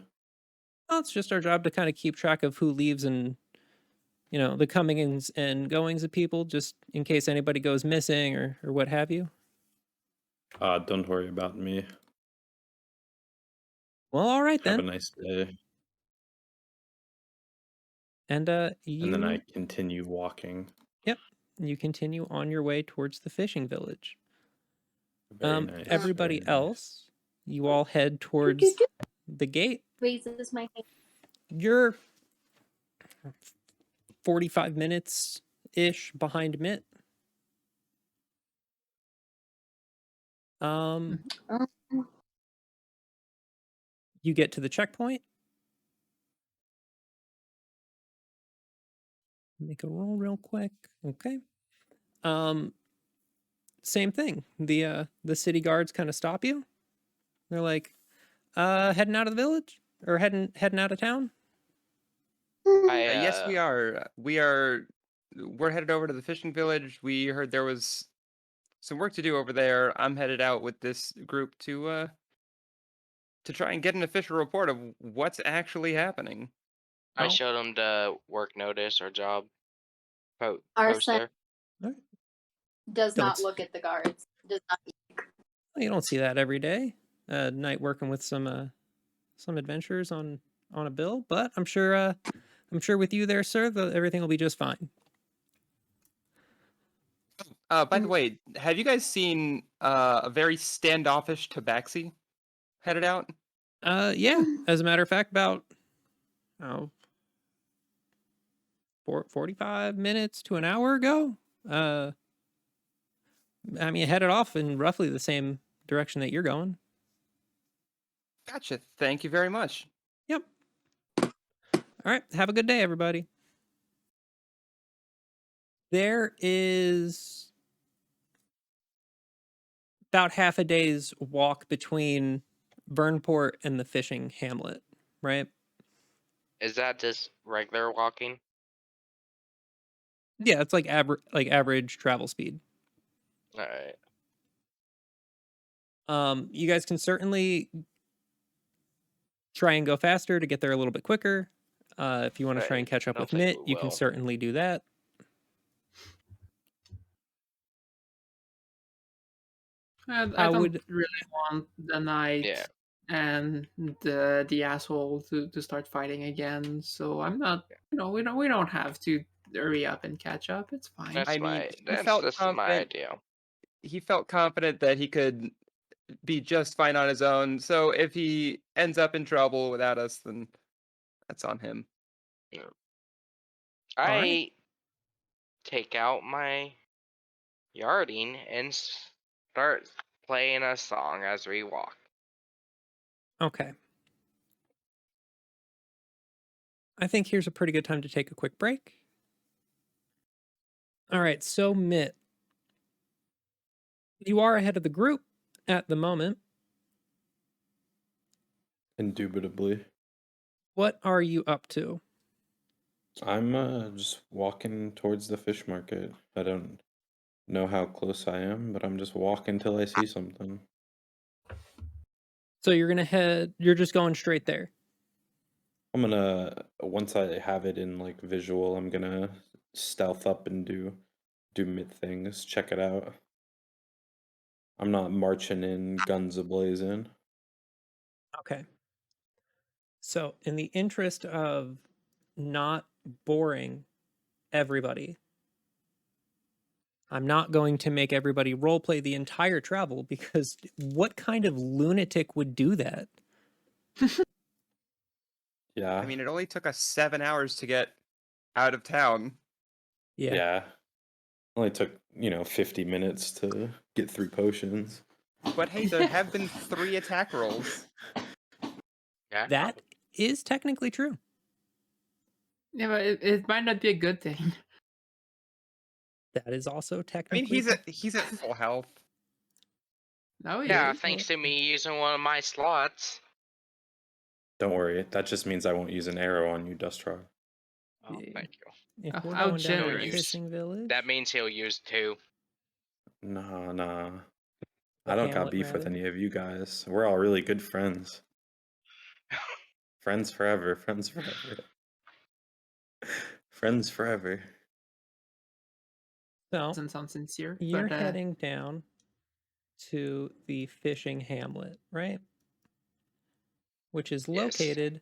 Well, it's just our job to kind of keep track of who leaves and, the comings and goings of people, just in case anybody goes missing or what have you. Don't worry about me. Well, all right Have a then. nice day. And And then I you, continue walking. yep, you continue on your way towards the fishing village. Very nice. Everybody very nice. else, you all head towards the gate. Raises my hand. You're 45 minutes ish behind Mitt. You get to the checkpoint. Make a roll real quick. Okay. Same thing. The city guards kind of stop you. They're like, heading out of the village or heading out of town. Yes, we are. We're headed over to the fishing village. We heard there was some work to do over there. I'm headed out with this group to try and get an official report of what's actually happening. I Oh. showed him the work notice or job Arsen poster. Does Don't not s- look at the guards. Does not. You don't see that every day. Night working with some adventurers on a bill, but I'm sure with you there, sir, everything will be just fine. By the way, have you guys seen a very standoffish Tabaxi headed out? Yeah. As a matter of fact, about 45 minutes to an hour ago. I mean, headed off in roughly the same direction that you're going. Gotcha. Thank you very much. Yep. All right. Have a good day, everybody. There is about half a day's walk between Burnport and the fishing hamlet, right? Is that just regular walking? Yeah, it's like average travel speed. All right. You guys can certainly try and go faster to get there a little bit quicker. If you want to try and catch up I with don't think Mitt, we you can will. certainly do that. I How don't would really want the knight Yeah. and the asshole to start fighting again. So I'm not. We don't have to hurry up and catch up. It's fine. That's I mean, that's my idea. he felt confident that he could be just fine on his own. So if he ends up in trouble without us, then that's on him. I right. take out my yarding and start playing a song as we walk. Okay. I think here's a pretty good time to take a quick break. All right, so Mitt, you are ahead of the group at the moment. Indubitably. What are you up to? I'm just walking towards the fish market. I don't know how close I am, but I'm just walking till I see something. So you're just going straight there. I'm gonna, once I have it in like visual, I'm gonna stealth up and do mid things, check it out. I'm not marching in guns ablazing. Okay. So, in the interest of not boring everybody, I'm not going to make everybody roleplay the entire travel because what kind of lunatic would do that? Yeah. I mean, it only took us 7 hours to get out of town. Yeah. Yeah. Only took, 50 minutes to get 3 potions. But hey, there have been 3 attack rolls. Yeah. That is technically true. Yeah, but it might not be a good thing. That is also I mean, technically he's at full health. No, Yeah, is. thanks to me using one of my slots. Don't worry, that just means I won't use an arrow on you, Dustrog. Oh, Yeah. thank you. If we're How going down to the generous. fishing village, That means he'll use 2. Nah. the I don't got hamlet, beef with rather. any of you guys. We're all really good friends. Friends forever, friends forever. Friends forever. So Doesn't sound sincere. you're but, heading down to the fishing hamlet, right? Which is Yes. located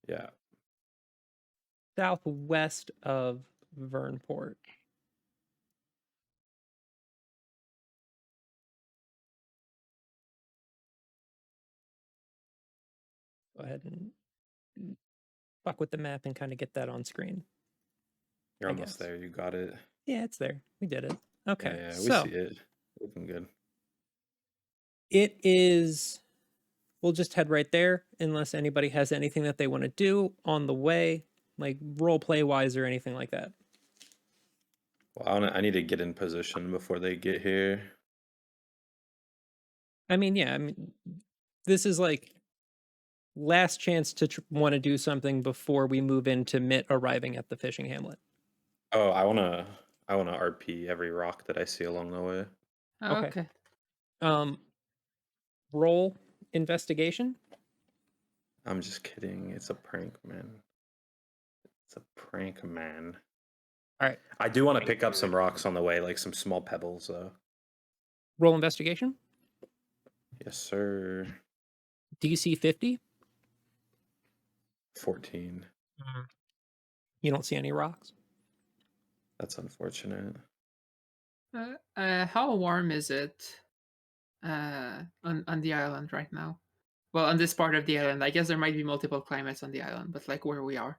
Yeah. southwest of Vernport. Go ahead and fuck with the map and kind of get that on screen. You're I almost guess. there. You got it. Yeah, it's there. We did it. Okay. Yeah, we So see it. Looking good. it is. We'll just head right there unless anybody has anything that they want to do on the way, like role play wise or anything like that. Well, I need to get in position before they get here. I mean, yeah. I mean, this is like last chance to want to do something before we move into Mitt arriving at the fishing hamlet. Oh, I wanna RP every rock that I see along the way. Okay. okay. Roll investigation. I'm just kidding. It's a prank, man. It's a prank, man. All right. I do want to Thank pick up you. some rocks on the way, like some small pebbles. Roll investigation. Yes, sir. DC 50. 14. You don't see any rocks. That's unfortunate. How warm is it on the island right now? Well, on this part of the island, I guess there might be multiple climates on the island, but like where we are.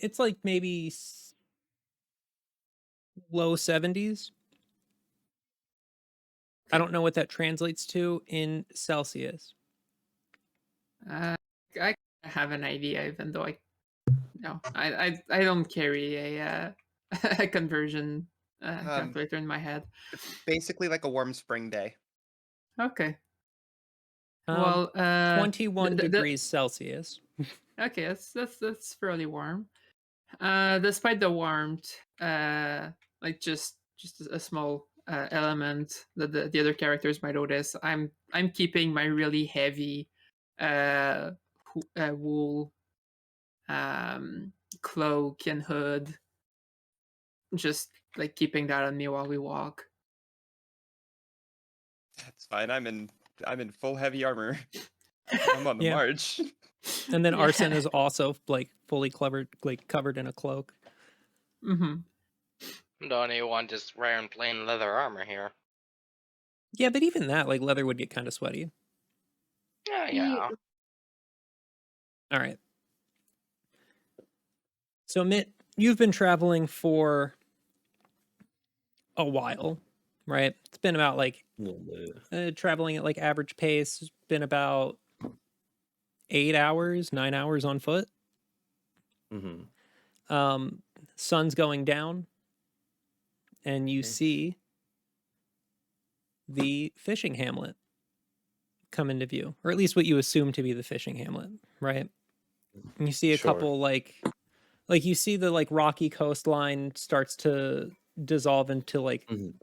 It's like maybe low 70s. I don't know what that translates to in Celsius. I have an idea, even though I don't carry a a conversion calculator in my head. Basically, like a warm spring day. Okay. Um, Well, 21 degrees Celsius. Okay, that's fairly warm. Despite the warmth, like just a small element that the other characters might notice. I'm keeping my really heavy wool cloak and hood, just like keeping that on me while we walk. That's fine. I'm in full heavy armor. I'm on the Yeah. march. And then Yeah. Arsen is also like fully covered in a cloak. Mm-hmm. I'm the only one just wearing plain leather armor here. Yeah, but even that, like leather would get kind of sweaty. Yeah. All right. So Mitt, you've been traveling for a while, right? It's been about like A little bit. traveling at like average pace. It's been about 8 hours, 9 hours on foot. Mm-hmm. Sun's going down, and you Okay. see the fishing hamlet come into view, or at least what you assume to be the fishing hamlet, right? And you see a Sure. couple like you see the like rocky coastline starts to dissolve into like Mhm.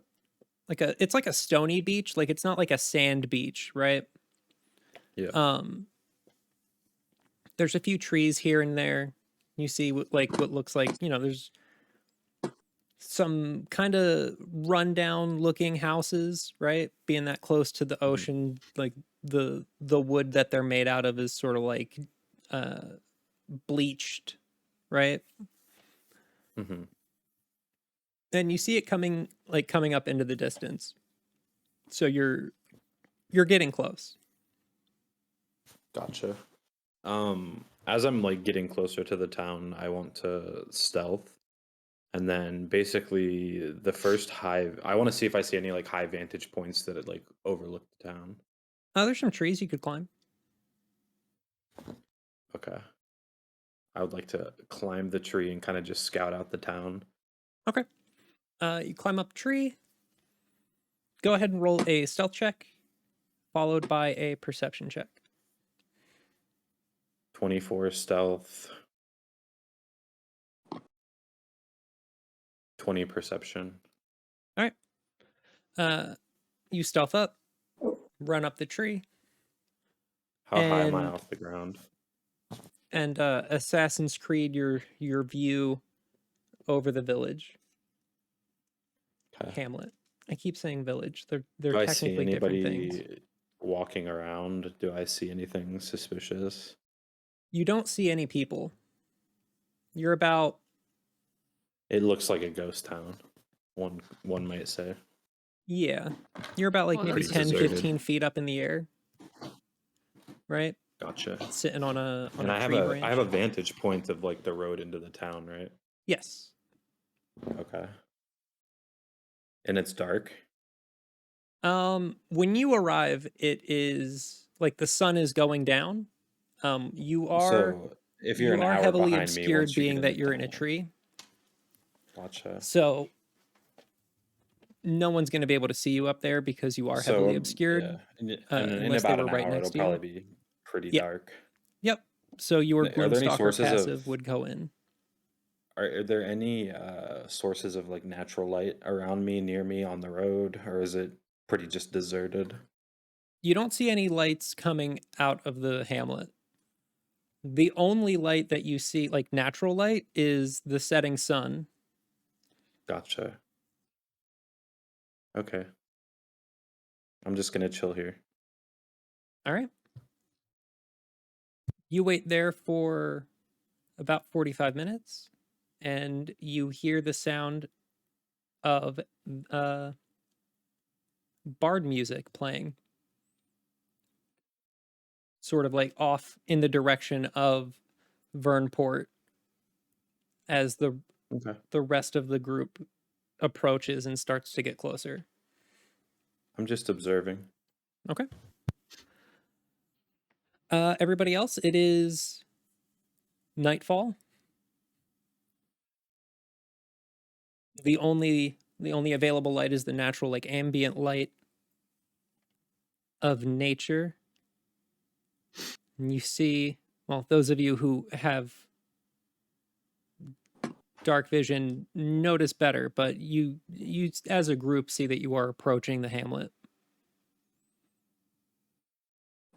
it's like a stony beach, like it's not like a sand beach, right? Yeah. There's a few trees here and there. You see what looks like, there's some kind of rundown looking houses, right? Being that close to the ocean, like the wood that they're made out of is sort of like bleached, right? Mm-hmm. And you see it coming up into the distance. So you're getting close. Gotcha. As I'm like getting closer to the town, I want to stealth. And then basically the first I want to see if I see any like high vantage points that it like overlook the town. There's some trees you could climb. Okay. I would like to climb the tree and kind of just scout out the town. Okay. You climb up a tree. Go ahead and roll a stealth check, followed by a perception check. 24 stealth. 20 perception. All right. You stealth up, run up the tree, How high am I And- off the ground? and Assassin's Creed your view over the village. Okay. Hamlet. I keep saying village. They're Do I see technically different things. anybody walking around? Do I see anything suspicious? You don't see any people. You're about It looks like a ghost town. One might say. You're about like Well, maybe that's 10, deserted. 15 feet up in the air. Right? Gotcha. Sitting on a And I have tree a branch. I have a vantage point of like the road into the town, right? Yes. Okay. And it's dark. When you arrive, it is like the sun is going down. You are So if you're an hour heavily behind me, obscured, once you get being in that the you're in a town. tree. Gotcha. So no one's going to be able to see you up there because you are heavily obscured. Yeah. In unless they about were an right hour, next it'll to you. probably be pretty Yeah. dark. Yep. So your Are there any Gloomstalker sources passive of- would go in. Are there any sources of like natural light around me, near me, on the road, or is it pretty just deserted? You don't see any lights coming out of the hamlet. The only light that you see, like natural light, is the setting sun. Gotcha. Okay. I'm just gonna chill here. All right. You wait there for about 45 minutes, and you hear the sound of bard music playing, sort of like off in the direction of Vernport as Okay. the rest of the group approaches and starts to get closer. I'm just observing. Okay. Everybody else, it is nightfall. The only available light is the natural, like ambient light of nature. And you see, well, those of you who have dark vision notice better, but you as a group see that you are approaching the hamlet.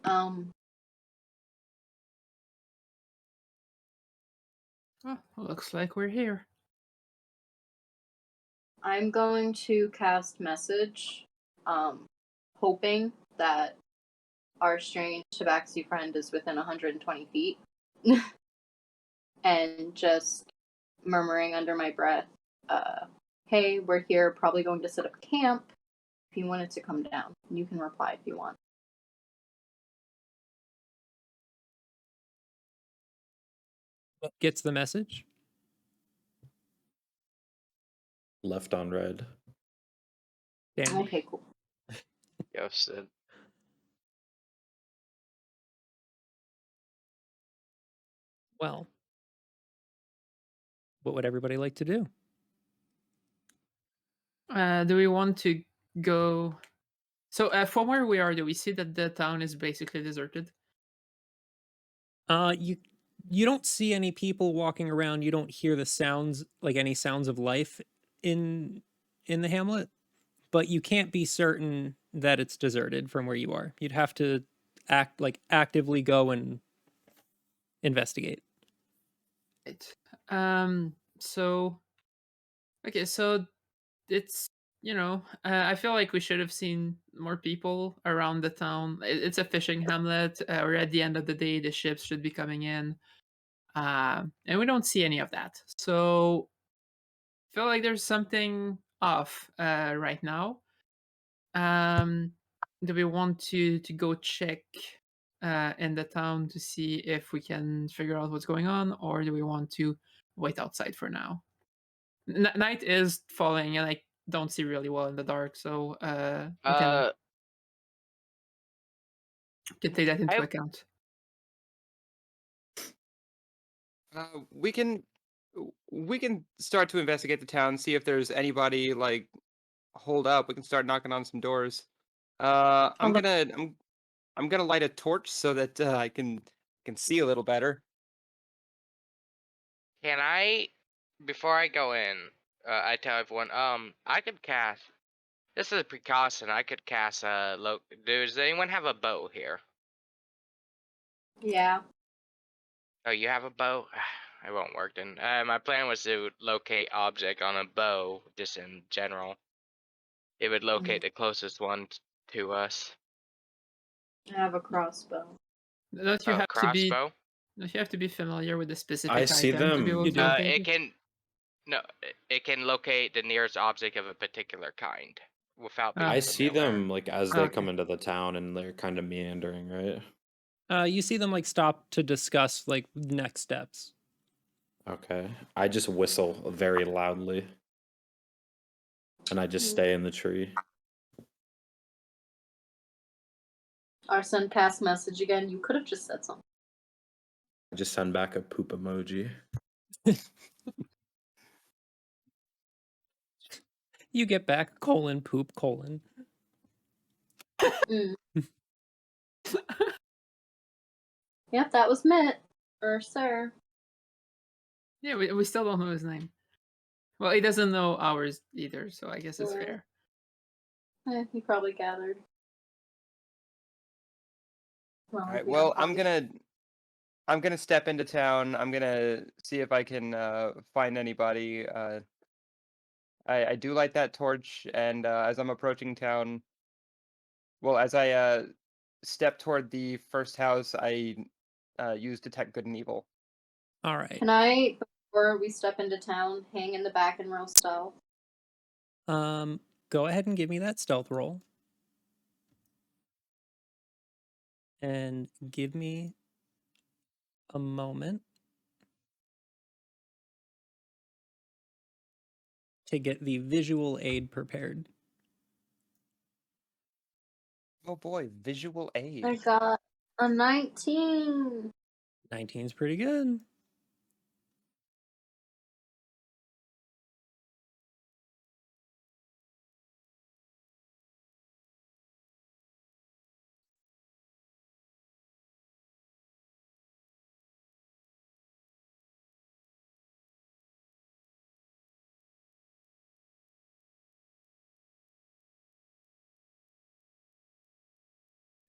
Oh, looks like we're here. I'm going to cast message, hoping that our strange tabaxi friend is within 120 feet. And just murmuring under my breath, hey, we're here, probably going to set up camp. If you wanted to come down, you can reply if you want. Gets the message. Left on red. Damn. Okay, cool. Ghosted. Well, what would everybody like to do? Do we want to go? So from where we are, do we see that the town is basically deserted? You don't see any people walking around. You don't hear the sounds, like any sounds of life in the hamlet, but you can't be certain that it's deserted from where you are. You'd have to actively go and investigate. Right. So. Okay, so it's I feel like we should have seen more people around the town. It's a fishing hamlet. We're at the end of the day. The ships should be coming in, and we don't see any of that. So I feel like there's something off right now. Do we want to go check in the town to see if we can figure out what's going on, or do we want to wait outside for now? Night is falling, and I don't see really well in the dark, so we can take that into I account. We can start to investigate the town, see if there's anybody like holed up. We can start knocking on some doors. I'm gonna light a torch so that I can see a little better. can I before I go in, I tell everyone, I could cast. This is a precaution. I could cast does anyone have a bow here? Yeah. Oh, you have a bow? I won't work then. My plan was to locate object on a bow, just in general. It would locate the closest one to us. I have a crossbow. Don't you have Crossbow? Don't you have to be familiar with the specific I see item to be able them. to You do. locate It can it can locate the nearest object of a particular kind without being I see familiar. them like as they come Okay. into the town and they're kind of meandering, right? You see them like stop to discuss like next steps. Okay. I just whistle very loudly. And I just stay in the tree. Arsen, cast message again. You could have just said something. I just send back a poop emoji. You get back :poop : Yep, that was Mitt. Or Sir. Yeah, we still don't know his name. Well, he doesn't know ours either, so I guess it's Yeah. fair. He probably gathered. Well, All right. we Well, don't I'm probably- I'm gonna step into town. I'm gonna see if I can find anybody. I do light that torch, and as I'm approaching town, well, as I step toward the first house, I use detect good and evil. All right. Can I, before we step into town, hang in the back and roll stealth? Go ahead and give me that stealth roll. And give me a moment to get the visual aid prepared. Oh boy, visual aid. I got a 19. 19 is pretty good.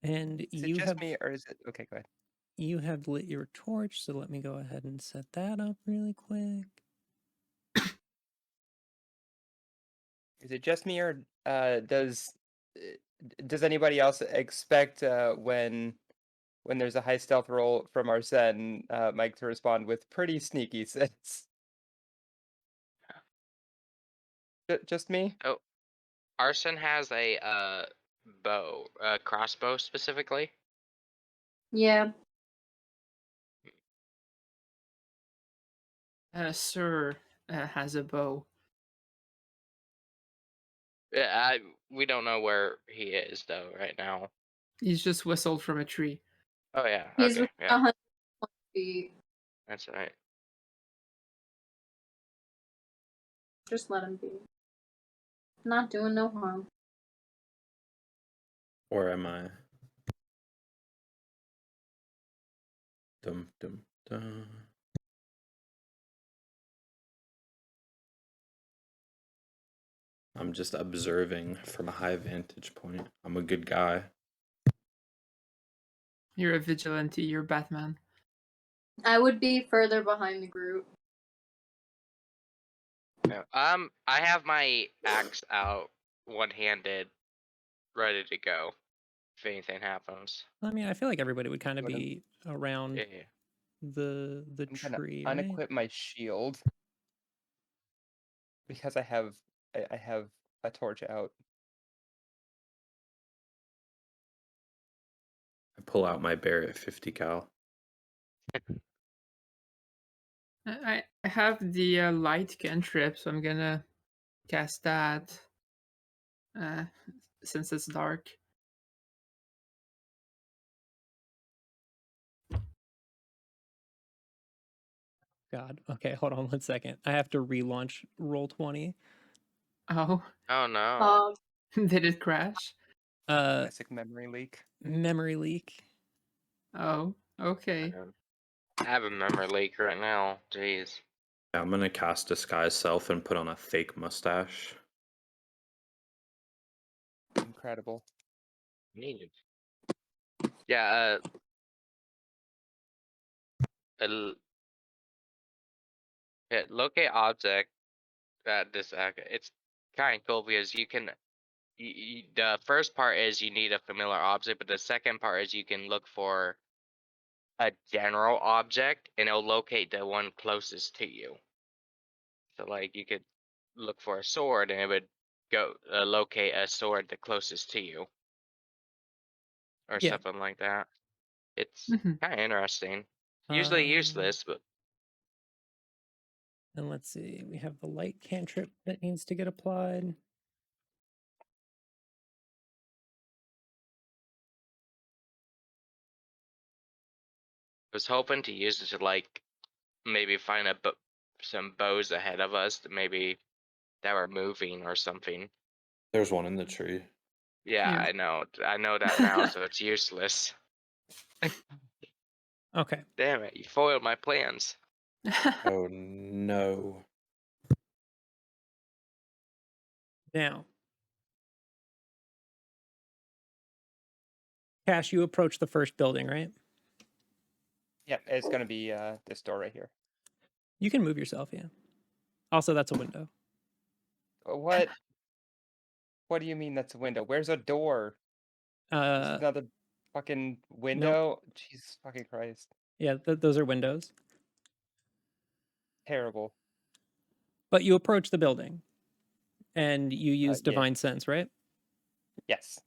And Is it you just have me, or is it okay? Go ahead. you have lit your torch, so let me go ahead and set that up really quick. Is it just me, or does anybody else expect when there's a high stealth roll from Arsen, Mike to respond with pretty sneaky sense? Just me? Oh, Arsen has a bow, crossbow specifically. Yeah. Sir has a bow. Yeah, we don't know where he is though right now. He's just whistled from a tree. Oh yeah, He's okay, within yeah, 100 feet. that's right. Just let him be. Not doing no harm. Or am I? Dum dum dum. I'm just observing from a high vantage point. I'm a good guy. You're a vigilante. You're Batman. I would be further behind the group. No, I have my axe out, one-handed, ready to go if anything happens. I mean, I feel like everybody would kind of Wouldn't- be around Yeah. the I'm gonna tree, right? unequip my shield because I have a torch out. I pull out my Barrett 50 cal. I have the light cantrip, so I'm gonna cast that since it's dark. God. Okay, hold on 1 second. I have to relaunch Roll20. Oh, Oh no. did it crash? Classic memory leak. Memory leak. Oh, okay. I have a memory leak right now. Jeez. Yeah, I'm gonna cast Disguise Self and put on a fake mustache. Incredible. Needed. Yeah. Locate object. It's kind of cool because you can. The first part is you need a familiar object, but the second part is you can look for a general object and it'll locate the one closest to you. So like you could look for a sword and it would go locate a sword the closest to you or Yeah. something like that. It's Mhm. kind of interesting. Usually Um, useless, but And let's see, we have the light cantrip that needs to get applied. I was hoping to use it to like maybe find some bows ahead of us that maybe that were moving or something. There's one in the tree. Yeah, Yeah. I know. I know that now, so it's useless. Okay. Damn it, you foiled my plans. Oh no. Now, Cash, you approach the first building, right? Yeah, it's gonna be this door right here. You can move yourself, yeah. Also, that's a window. What? What do you mean that's a window? Where's a door? It's another fucking window. Jesus fucking Christ! Yeah, those are windows. Terrible. But you approach the building, and you use Yeah. divine sense, right? Yes.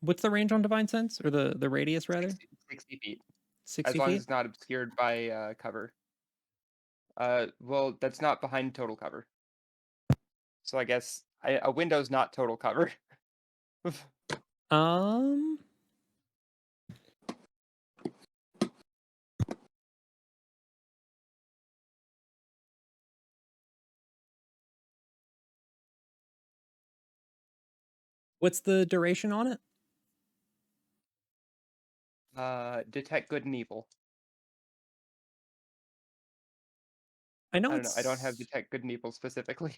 What's the range on divine sense, or the radius rather? 60 feet. 60 As long feet. as it's not obscured by cover. Well, that's not behind total cover. So I guess a window's not total cover. Um. What's the duration on it? Detect good and evil. I know I don't know. it's I don't have detect good and evil specifically.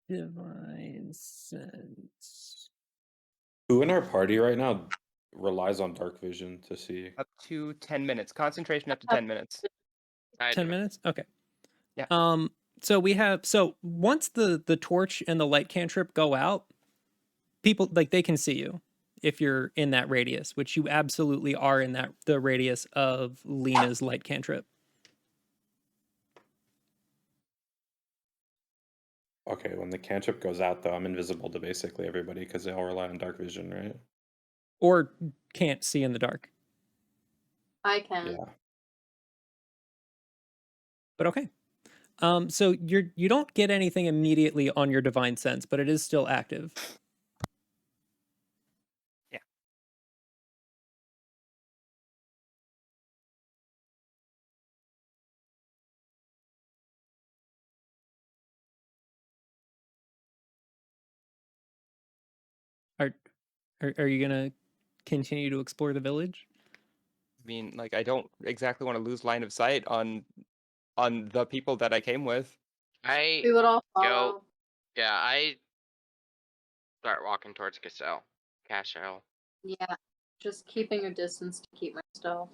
divine sense. Who in our party right now relies on dark vision to see? Up to 10 minutes. Concentration up to 10 minutes. I 10 do. minutes. Okay. Yeah. So we have once the torch and the light cantrip go out, people like they can see you if you're in that radius, which you absolutely are in the radius of Lena's light cantrip. Okay, when the cantrip goes out, though, I'm invisible to basically everybody because they all rely on dark vision, right? Or can't see in the dark. I can. Yeah. But okay. So you don't get anything immediately on your divine sense, but it is still active. Yeah. Are you gonna continue to explore the village? I mean, like, I don't exactly want to lose line of sight on the people that I came with. I We would all go. follow. Yeah, I start walking towards Kashel. Yeah, just keeping a distance to keep my stealth.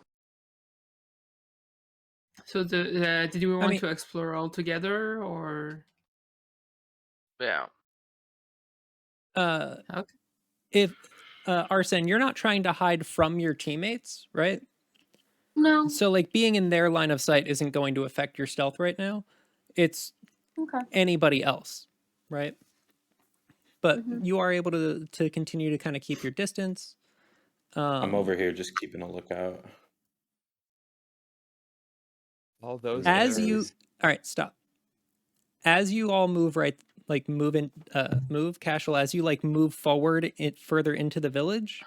So did we want mean- to explore all together or? Yeah. Okay. If Arsen, you're not trying to hide from your teammates, right? No. So like being in their line of sight isn't going to affect your stealth right now. It's Okay. anybody else, right? But Mhm. you are able to continue to kind of keep your distance. I'm over here just keeping a lookout. All those As errors. you all right, stop. As you all move move Kashel, as you like move forward further into the village,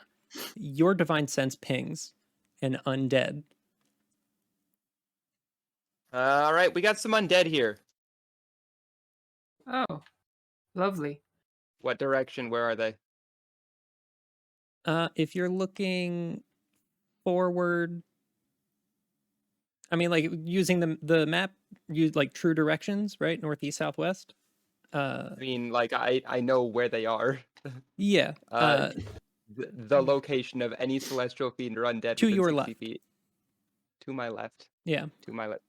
your divine sense pings an undead. All right, we got some undead here. Oh, lovely. What direction? Where are they? If you're looking forward, I mean, like using the map, use like true directions, right? Northeast, southwest. I mean, like, I know where they are. Yeah. The location of any celestial fiend or undead To within your 60 left. feet. To my left. Yeah. To my left.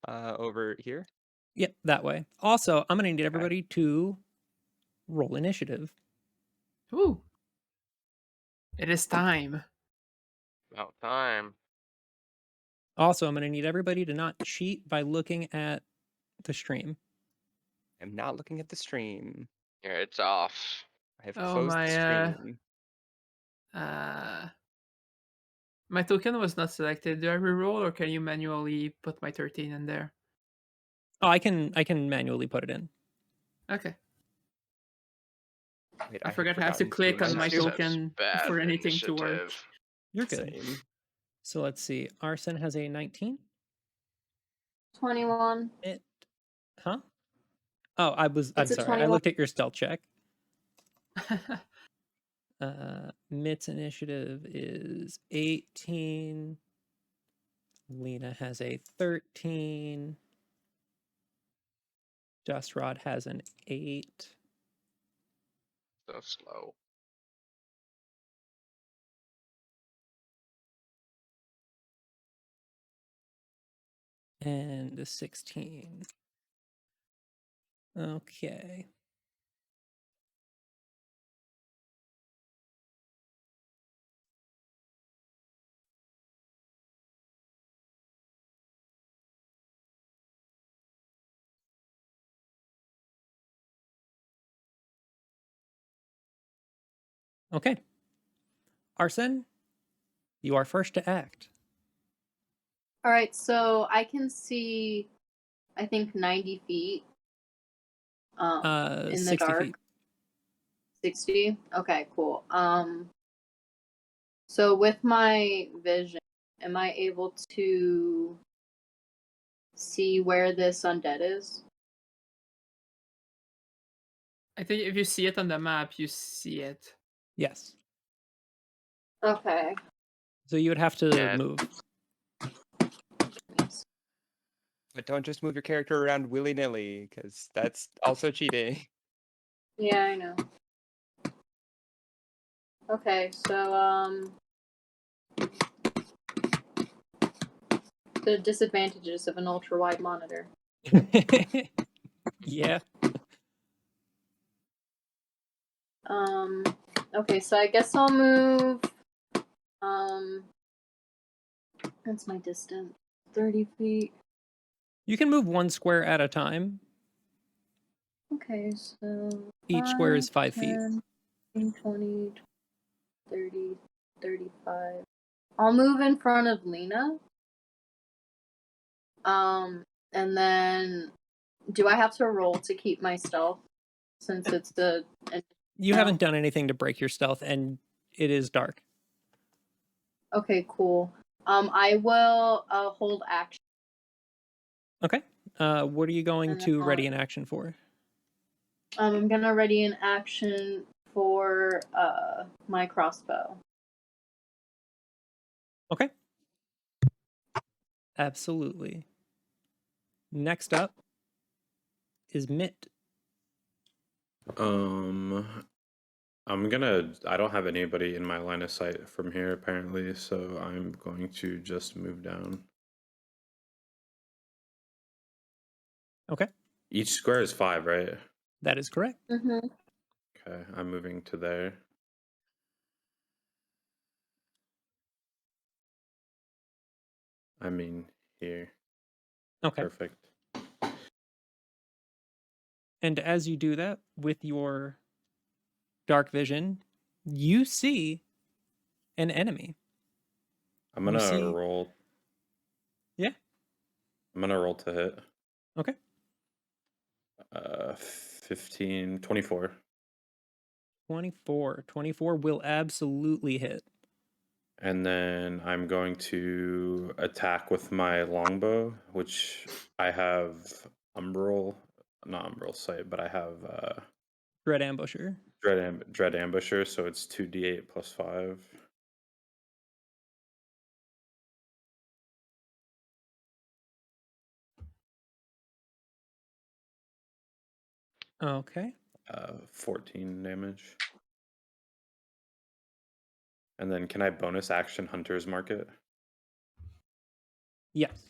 Over here. Yep, that way. Also, I'm gonna need Okay. everybody to roll initiative. Ooh. It is time. About time. Also, I'm gonna need everybody to not cheat by looking at the stream. I'm not looking at the stream. Yeah, it's off. I have Oh, closed my, the stream. My token was not selected. Do I reroll or can you manually put my 13 in there? Oh, I can manually put it in. Okay. Wait, I had forgot I have to forgotten click on my initiative. token Bad for anything to work. initiative. You're good. Same. So let's see. Arsen has a 19. 21. Huh? Oh, I'm It's a sorry. I 21. looked at your stealth check. Mitt's initiative is 18. Lena has a 13. Just Rod has an 8. So slow. and a 16. Okay. Okay. Arsen, you are first to act. All right, so I can see, I think 90 feet. In the 60 dark. feet. 60. Okay, cool. So with my vision, am I able to see where this undead is? I think if you see it on the map, you see it. Yes. Okay. So you would have to Yeah. move. But don't just move your character around willy-nilly, because that's also cheating. Yeah, I know. Okay, so the disadvantages of an ultra wide monitor. Yeah. Okay, so I guess I'll move. That's my distance. 30 feet. You can move one square at a time. Okay, so Each square is 5 feet. 10, 15, 20, 30, 35. I'll move in front of Lena. And then do I have to roll to keep my stealth since it's You No. haven't done anything to break your stealth, and it is dark. Okay, cool. I will hold action. Okay. What are you going And to then ready an action for? I'm gonna ready an action for my crossbow. Okay. Absolutely. Next up is Mitt. I don't have anybody in my line of sight from here apparently, so I'm going to just move down. Okay. Each square is 5, right? That is correct. Mm-hmm. Okay, I'm moving to there. I mean, here. Okay. Perfect. And as you do that with your dark vision, you see an enemy. I'm You gonna see- roll. Yeah. I'm gonna roll to hit. Okay. 15, 24. 24. 24 will absolutely hit. And then I'm going to attack with my longbow, which I have not umbral sight, but I have Dread Ambusher. dread ambusher, so it's 2d8 plus 5. Okay. 14 damage. And then can I bonus action Hunter's Market? Yes.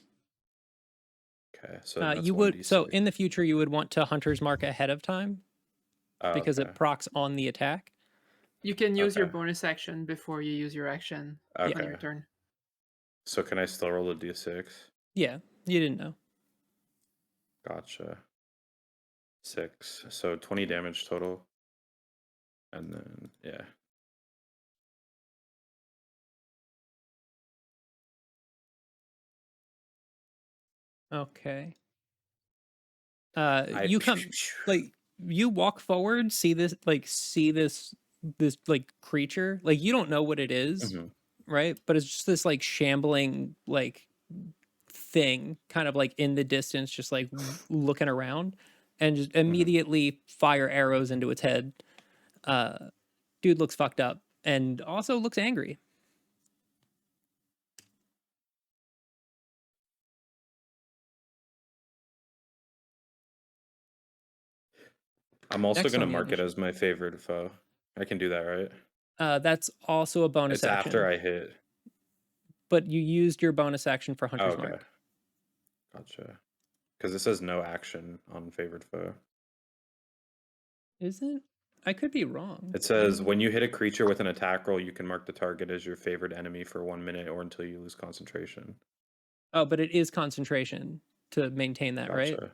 Okay, so that's You would 1d6. so in the future you would want to Hunter's Mark ahead of time because okay. it procs on the attack. You can use your Okay. bonus action before you use your action Okay. on your turn. So can I still roll a d6? Yeah, you didn't know. Gotcha. 6. So 20 damage total. And then, yeah. Okay. You come like you walk forward, see this like creature. Like you don't know what it is, Mhm. right? But it's just this like shambling like thing kind of like in the distance, just like looking around, and just immediately fire arrows into its head. Dude looks fucked up and also looks angry. I'm also Next going to on the mark it initiative. as my favorite foe. I can do that, right? That's also a bonus It's action. after I hit. But you used your bonus action for Oh, Hunter's okay. Mark. Gotcha. Because it says no action on favored foe. Is it? I could be wrong. It says when you hit a creature with an attack roll, you can mark the target as your favored enemy for 1 minute or until you lose concentration. Oh, but it is concentration to maintain that, right? Gotcha.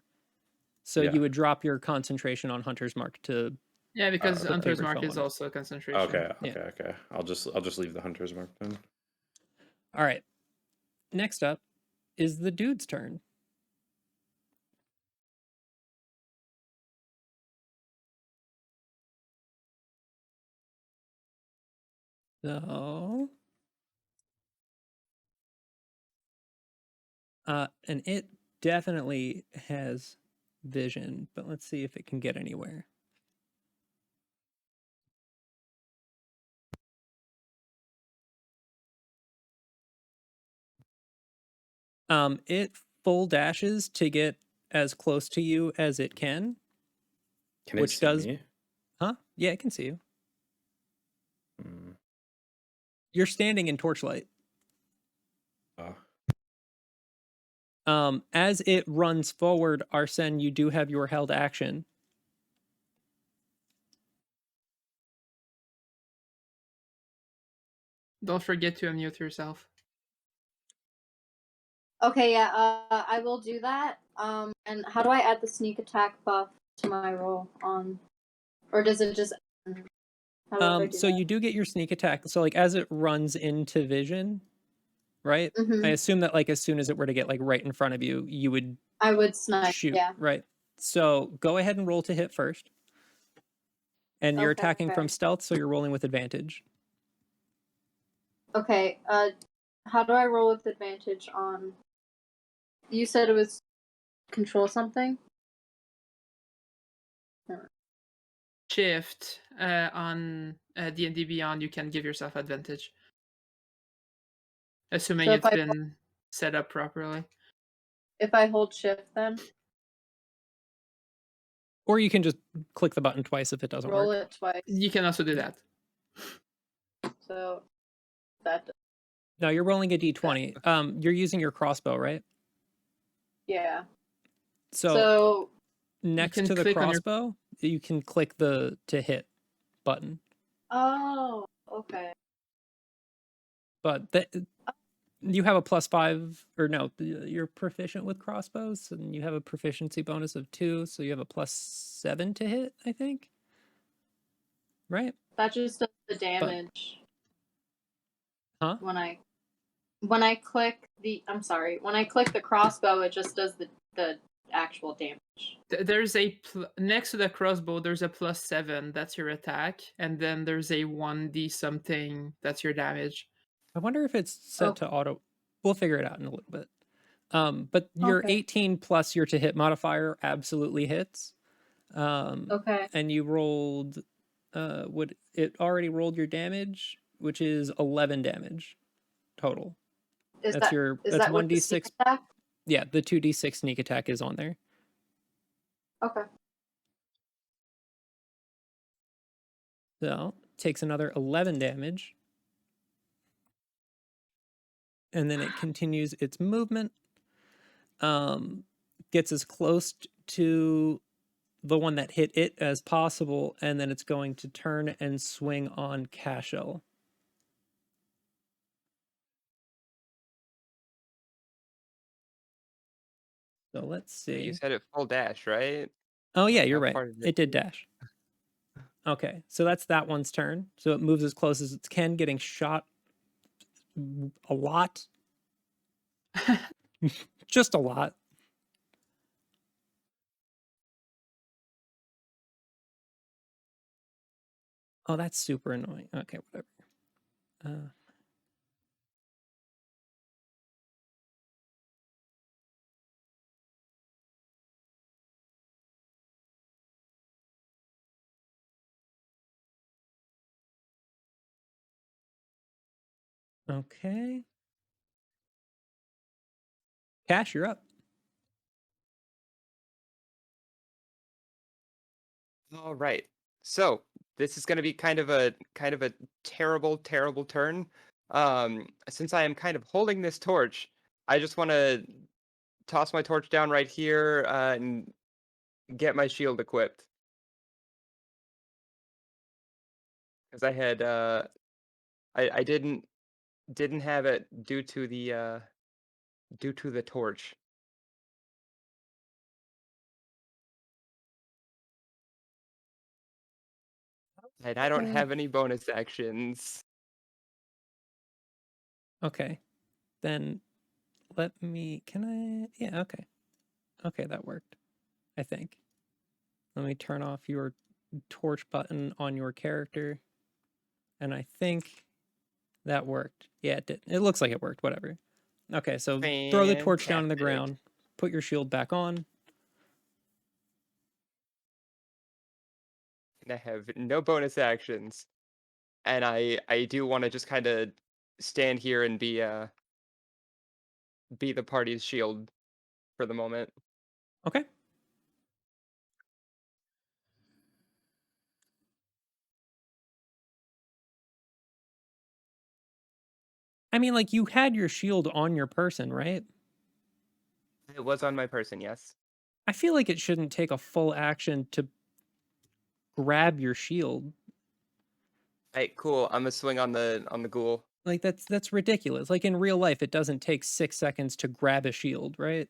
So Yeah. you would drop your concentration on Hunter's Mark to. Yeah, because the Hunter's favorite Mark is phone. also a concentration. Okay. Yeah. Okay. I'll just leave the Hunter's Mark then. All right. Next up is the dude's turn. So, and it definitely has vision, but let's see if it can get anywhere. It full dashes to get as close to you as it can. Can it Which see does- me? Huh? Yeah, it can see you. Hmm. You're standing in torchlight. Oh. As it runs forward, Arsen, you do have your held action. Don't forget to unmute yourself. Okay, yeah, I will do that. And how do I add the sneak attack buff to my roll on, or does it just? How do I do So that? you do get your sneak attack. So like as it runs into vision, right? Mhm. I assume that like as soon as it were to get like right in front of you, you would I would snipe. shoot, Yeah. right? So go ahead and roll to hit first. And you're attacking from Okay. stealth, so you're rolling with advantage. Okay. How do I roll with advantage on? You said it was control something. Shift on D&D Beyond, you can give yourself advantage. Assuming So if it's I- been set up properly. If I hold shift, then Or you can just click the button twice if it doesn't roll work. it twice. You can also do that. So that. No, you're rolling a d20. You're using your crossbow, right? Yeah. So You next can to the click on your- crossbow, you can click the to hit button. Oh, okay. But you have a +5, or no, you're proficient with crossbows, and you have a proficiency bonus of 2, so you have a +7 to hit, I think. Right? That just does the damage. Huh? When I click when I click the crossbow, it just does the actual damage. There's a next to the crossbow. There's a +7. That's your attack, and then there's a 1d something. That's your damage. I wonder if it's set to auto. We'll figure it out in a little bit. But your Okay. 18 plus your to hit modifier absolutely hits. Okay. And you rolled, would it already rolled your damage, which is 11 damage total. Is That's that that's that with the sneak 1d6. attack? Yeah, the 2d6 sneak attack is on there. Okay. So takes another 11 damage. And then it continues its movement. Gets as close to the one that hit it as possible, and then it's going to turn and swing on Kashel. So let's see. You said it full dash, right? Oh yeah, you're How right. far did It did dash. Okay, so that's that one's turn. So it moves as close as it can, getting shot a lot. Just a lot. Oh, that's super annoying. Okay, whatever. Okay. Cash, you're up. All right. So this is going to be kind of a terrible, terrible turn. Since I am kind of holding this torch, I just want to toss my torch down right here and get my shield equipped. Because I had I didn't have it due to the torch. And I don't have any bonus actions. Okay. Then let me. Can I? Yeah. Okay. Okay, that worked. I think. Let me turn off your torch button on your character, and I think that worked. Yeah, it did. It looks like it worked. Whatever. Okay, so throw the torch down on the Fantastic. ground. Put your shield back on. And I have no bonus actions. And I do want to just kind of stand here and be the party's shield for the moment. Okay. I mean, like, you had your shield on your person, right? It was on my person, yes. I feel like it shouldn't take a full action to grab your shield. Hey, cool. I'm gonna swing on the ghoul. Like, that's ridiculous. Like, in real life, it doesn't take 6 seconds to grab a shield, right?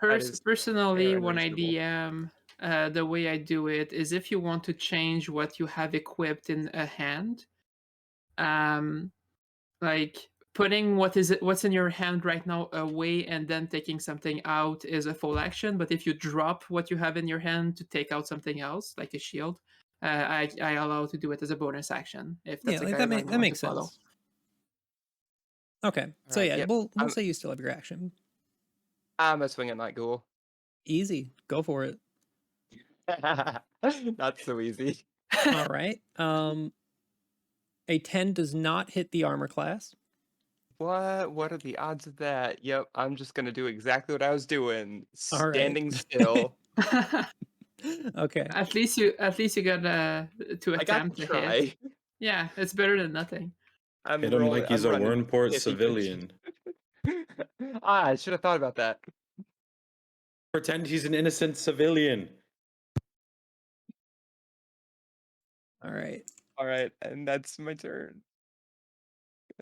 That is Personally, fair and when I reasonable. DM, the way I do it is if you want to change what you have equipped in a hand, like putting what's in your hand right now away and then taking something out is a full action. But if you drop what you have in your hand to take out something else, like a shield, I allow to do it as a bonus action if that's Yeah, a like guideline that you want makes to follow. sense. Okay, so Alright, yeah, yep. we'll I'm say you still have your action. gonna swing on that ghoul. Easy, go for it. Not so easy. All right. A 10 does not hit the armor class. What are the odds of that? Yep, I'm just gonna do exactly what I was doing. All right. Standing still. Okay. At least you got to I got attempt to to hit. try. Yeah, it's better than nothing. I'm Hit him like he's a running Wernport 50-50. civilian. I should have thought about that. Pretend he's an innocent civilian. All right. All right, and that's my turn.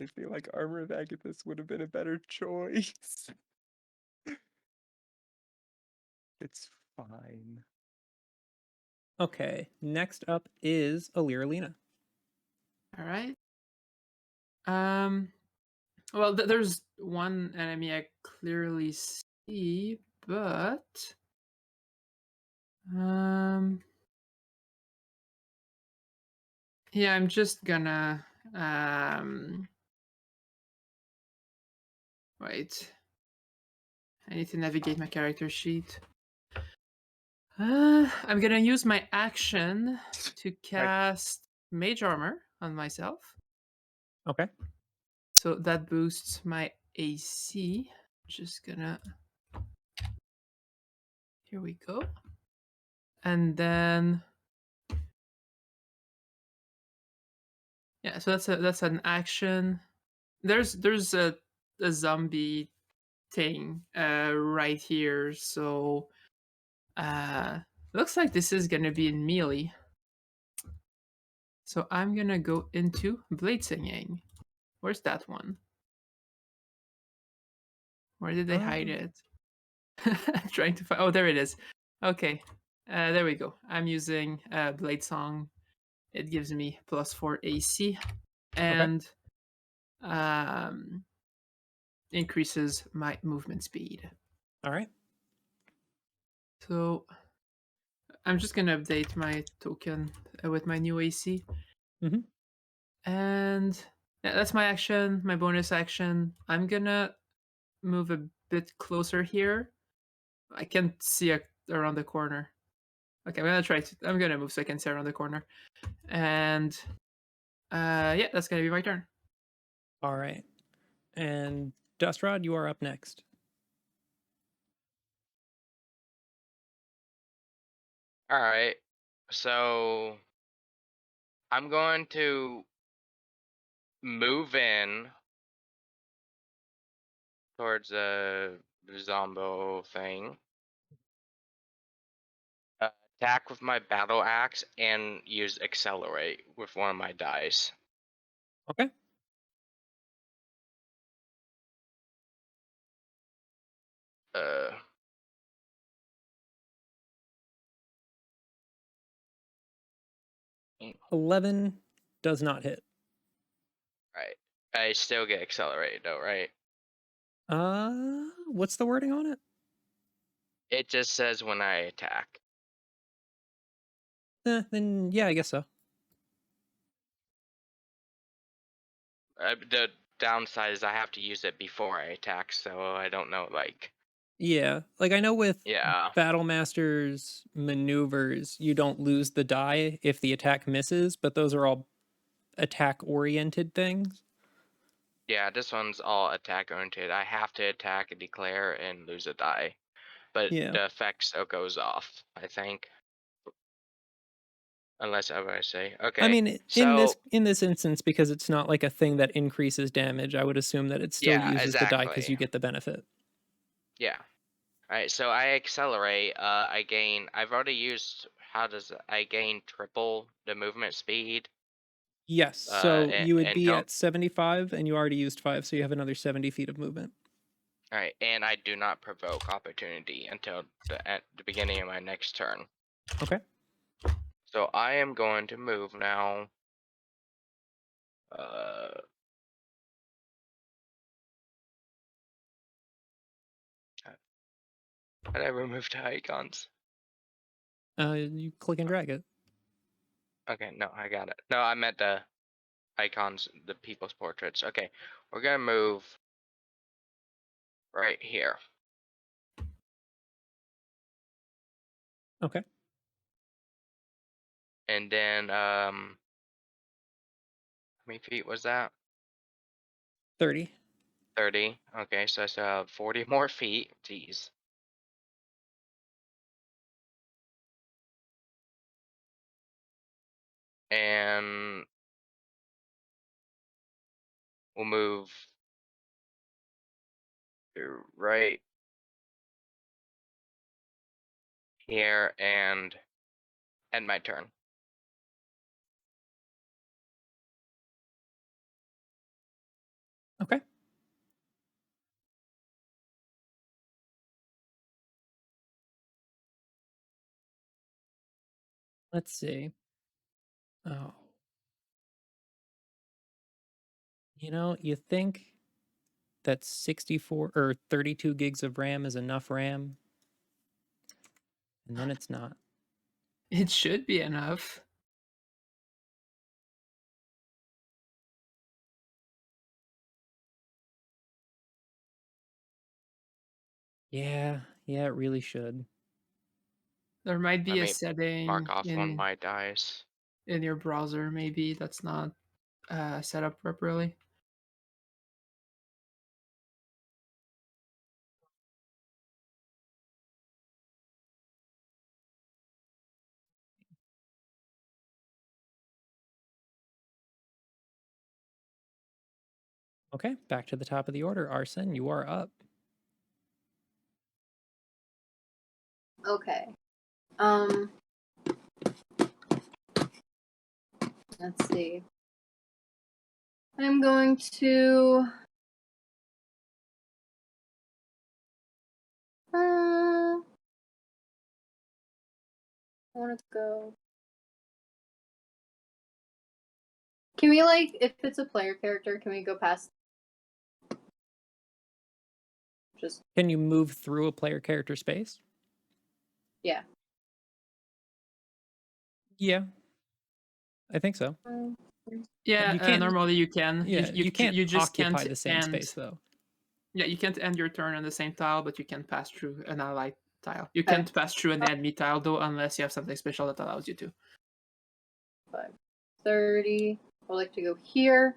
I feel like Armor of Agathis would have been a better choice. It's fine. Okay. Next up is Aliralina. All right. Well, there's one enemy I clearly see, but yeah, I'm just gonna wait. I need to navigate my character sheet. I'm gonna use my action to cast Mage Armor on myself. Okay. So that boosts my AC. Just gonna. Here we go. And then. Yeah, so that's an action. There's a zombie thing right here, so looks like this is gonna be in melee. So I'm gonna go into Blade Singing. Where's that one? Where did they hide it? I'm trying to find. Oh, there it is. Okay, there we go. I'm using Blade Song. It gives me +4 AC and increases my movement speed. All right. So I'm just gonna update my token with my new AC. Mhm. And yeah, that's my action, my bonus action. I'm gonna move a bit closer here. I can't see around the corner. Okay, I'm gonna move so I can see around the corner. And yeah, that's gonna be my turn. All right. And Dustrod, you are up next. All right. So I'm going to move in towards the Zombo thing. Attack with my battle axe and use accelerate with one of my dice. Okay. Uh, 11 does not hit. right. I still get accelerated though, right? What's the wording on it? It just says when I attack. Then yeah, I guess so. The downside is I have to use it before I attack, so I don't know, like... Yeah, like I know with Yeah. Battle Master's maneuvers, you don't lose the die if the attack misses, but those are all attack-oriented things. Yeah, this one's all attack-oriented. I have to attack and declare and lose a die. But Yeah. the effect still goes off, I think. Unless I say. Okay. I mean, so, in this instance, because it's not like a thing that increases damage, I would assume that it still yeah, uses the die because exactly. you get the benefit. Yeah. Alright, so I accelerate, I gain... I've already used... I gain triple the movement speed? Yes, so you would and be don't... at 75, and you already used 5, so you have another 70 feet of movement. Alright, and I do not provoke opportunity until at the beginning of my next turn. Okay. So I am going to move now. How did I remove the icons? You click and drag it. Okay, no, I got it. No, I meant the icons, the people's portraits. Okay, we're gonna move right here. Okay. And then, how many feet was that? 30. 30. Okay, so I still have 40 more feet. Jeez. And we'll move to right here and end my turn. Okay. Let's see. Oh. You know, you think that 64 or 32 gigs of RAM is enough RAM, and then it's not. It should be enough. Yeah, it really should. There might be Let a me setting mark off one of in my dice. your browser maybe that's not set up properly. Okay, back to the top of the order. Arsen, you are up. Okay. Let's see. I'm going to I want to go. Can we, like, if it's a player character, can we go past? Just Can you move through a player character space? yeah. Yeah, I think so. Yeah, You can't. normally you can. Yeah, you can't You just occupy can't the same end. space though. Yeah, you can't end your turn on the same tile, but you can pass through an ally tile. You Okay. can't pass through an enemy tile though, unless you have something special that allows you to. 30. I'd like to go here.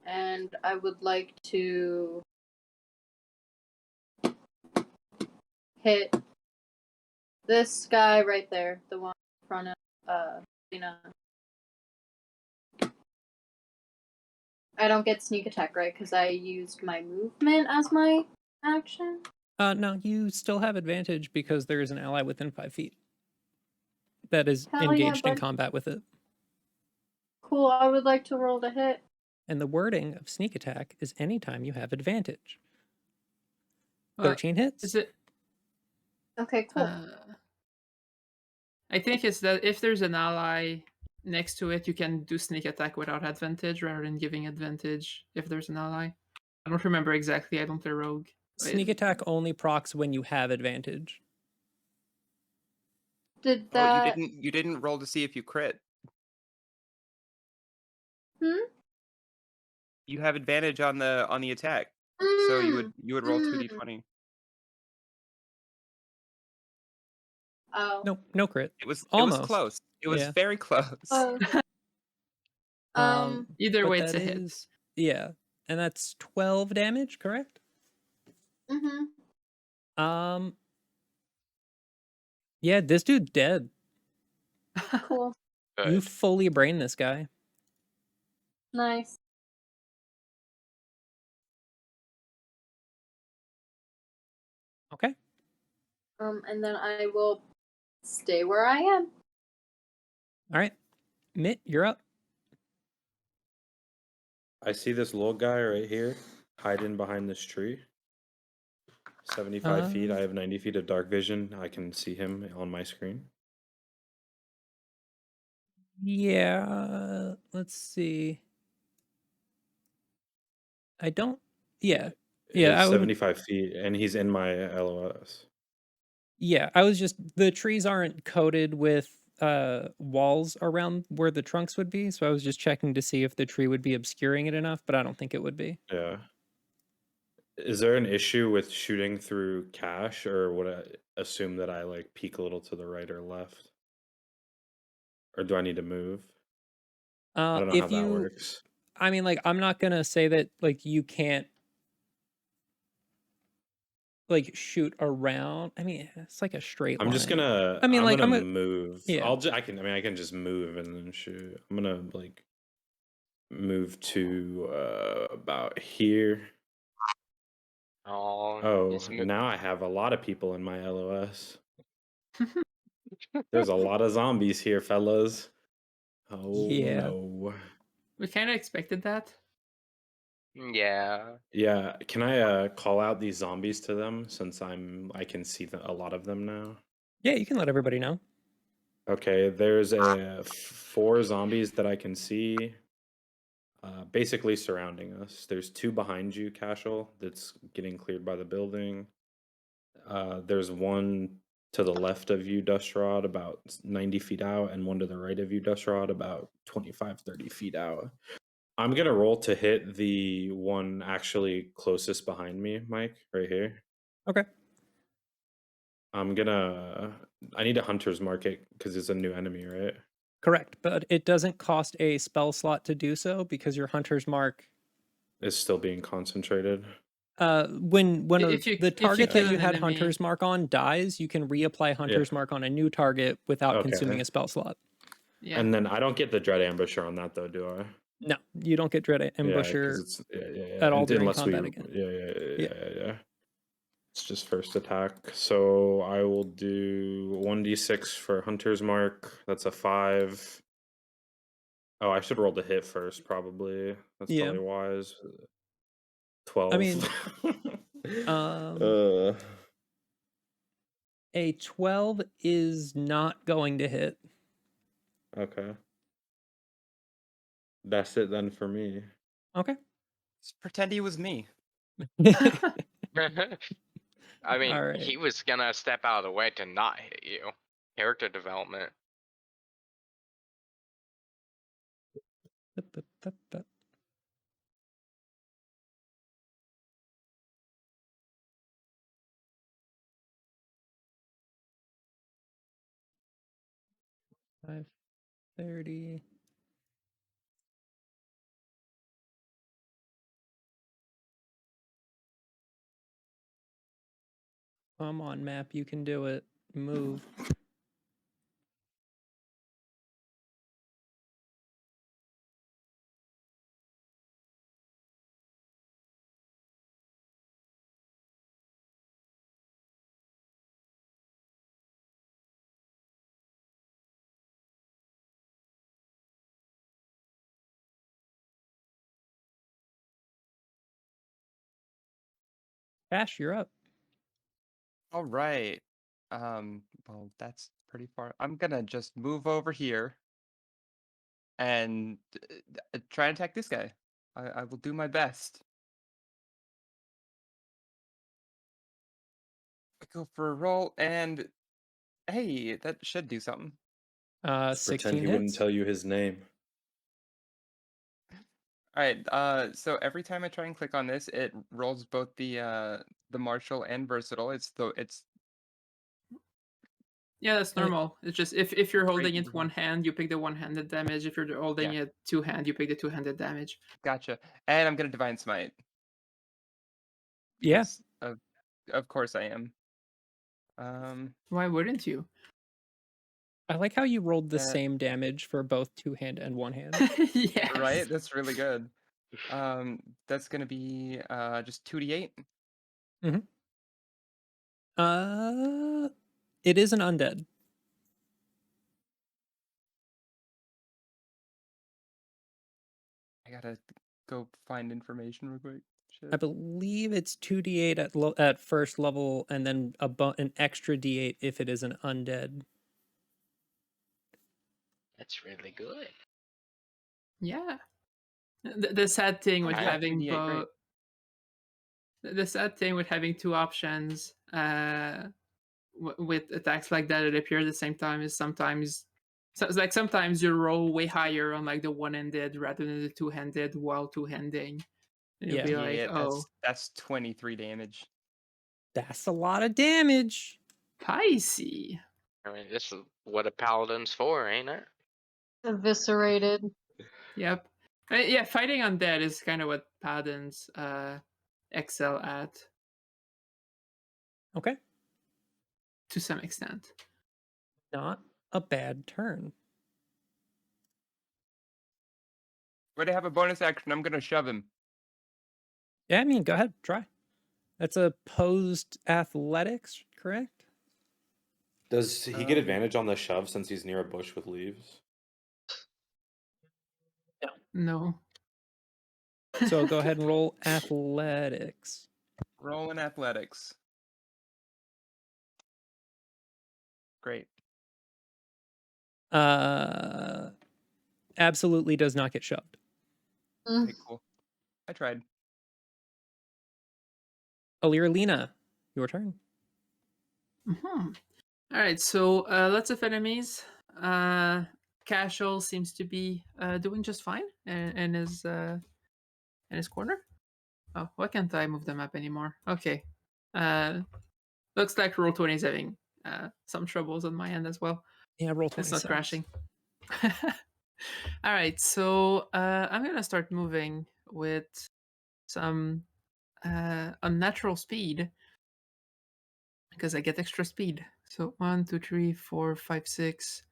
And I would like to hit this guy right there, the one in front of Lena. I don't get sneak attack, right? Because I used my movement as my action. No, you still have advantage because there is an ally within 5 feet that is Hell yeah, engaged in bud. combat with it. Cool. I would like to roll to hit. And the wording of sneak attack is anytime you have advantage. Well, 13 hits. Is it? Okay, cool. I think it's that if there's an ally next to it, you can do sneak attack without advantage rather than giving advantage if there's an ally. I don't remember exactly. I don't play rogue. Sneak attack only procs when you have advantage. Did Oh, that? you didn't roll to see if you crit. Hmm? You have advantage on the attack, so you would roll 2d20. Oh. No crit. It was Almost. close. It was Yeah. very close. Either but way, it's that a hit. is- Yeah, and that's 12 damage, correct? Mm-hmm. Yeah, this dude's dead. Cool. You Good. fully brain this guy. Nice. Okay. And then I will stay where I am. All right. Mitt, you're up. I see this little guy right here hiding behind this tree. 75 feet. I have 90 feet of dark vision. I can see him on my screen. Yeah, let's see. I don't. Yeah. Yeah, It's I would. 75 feet, and he's in my LOS. Yeah, I was just the trees aren't coated with walls around where the trunks would be, so I was just checking to see if the tree would be obscuring it enough, but I don't think it would be. Yeah. Is there an issue with shooting through cache, or would I assume that I like peek a little to the right or left? Or do I need to move? I don't know how If that you, works. I mean, like, I'm not gonna say that like you can't like shoot around. I mean, it's like a straight line. I'm just gonna. I mean, I'm like, gonna I'm move. yeah. I can. I mean, I can just move and then shoot. I'm gonna like move to about here. Oh, Oh, he's now I have a lot of people in my LOS. There's a lot of zombies here, fellas. Oh Yeah. no. We kind of expected that. Yeah. Yeah, can I call out these zombies to them since I can see a lot of them now? Yeah, you can let everybody know. Okay, there's 4 zombies that I can see basically surrounding us. There's 2 behind you, Kashel, that's getting cleared by the building. There's 1 to the left of you, Dustrod, about 90 feet out, and 1 to the right of you, Dustrod, about 25, 30 feet out. I'm gonna roll to hit the one actually closest behind me, Mike, right here. Okay. I need a hunter's market because it's a new enemy, right? Correct, but it doesn't cost a spell slot to do so because your hunter's mark. It's still being concentrated. When If you the target kill that you an had enemy- hunter's mark on dies, you can reapply hunter's mark on a new target without consuming Okay. a spell slot. Yeah. And then I don't get the dread ambusher on that though, do I? No, you don't get dread Yeah, ambusher because it's at all during unless combat again. Yeah. It's just first attack. So I will do 1d6 for hunter's mark. That's a 5. Oh, I should roll the hit first, probably. That's Yeah. probably wise. 12. I mean, uh, a 12 is not going to hit. okay. That's it then for me. Okay. Let's pretend he was me. I mean, All right. he was gonna step out of the way to not hit you. Character development. Five 30. Come on, map. You can do it. Move. Ash, you're up. All right. Well, that's pretty far. I'm gonna just move over here and try and attack this guy. I will do my best. I go for a roll, and hey, that should do something. Just pretend 16 he wouldn't hits. tell you his name. All right. So every time I try and click on this, it rolls both the martial and versatile. It's Yeah, that's Uh, normal. It's just if you're holding Great. it one hand, you pick the one-handed damage. If you're holding Yeah. it two-hand, you pick the two-handed damage. Gotcha. And I'm gonna divine smite. Yeah. Because of course I am. Why wouldn't you? I like how you rolled the That- same damage for both two hand and one hand. Yes. Right? That's really good. That's gonna be just 2d8. It is an undead. I gotta go find information real quick. I Shit. believe it's 2d8 at first level, and then an extra d8 if it is an undead. That's really good. Yeah. The sad thing with Alright. having 2d8, great. both. The sad thing with having two options with attacks like that that appear at the same time is sometimes sometimes you roll way higher on like the one-handed rather than the two-handed while two-handing. And you'll Yeah. be like, Yeah, oh, that's 23 damage. That's a lot of damage. Pisces. I mean, this is what a paladin's for, ain't it? Eviscerated. Yep. Yeah, fighting undead is kind of what paladins excel at Okay. to some extent. Not a bad turn. Where to have a bonus action, I'm gonna shove him. Yeah, I mean, go ahead, try. That's opposed athletics, correct? Does he get advantage on the shove since he's near a bush with leaves? No. So go ahead and roll athletics. Rolling athletics. Great. Absolutely does not get shoved. Okay, cool. I tried. Alirlina, your turn. All right, so lots of enemies. Kashel seems to be doing just fine in his corner. Oh, why can't I move the map anymore? Okay. Looks like Roll20 is having some troubles on my end as well. Yeah, roll 20. It's not sucks. crashing. All right, so I'm gonna start moving with some unnatural speed because I get extra speed. So 1, 2, 3, 4, 5, 6,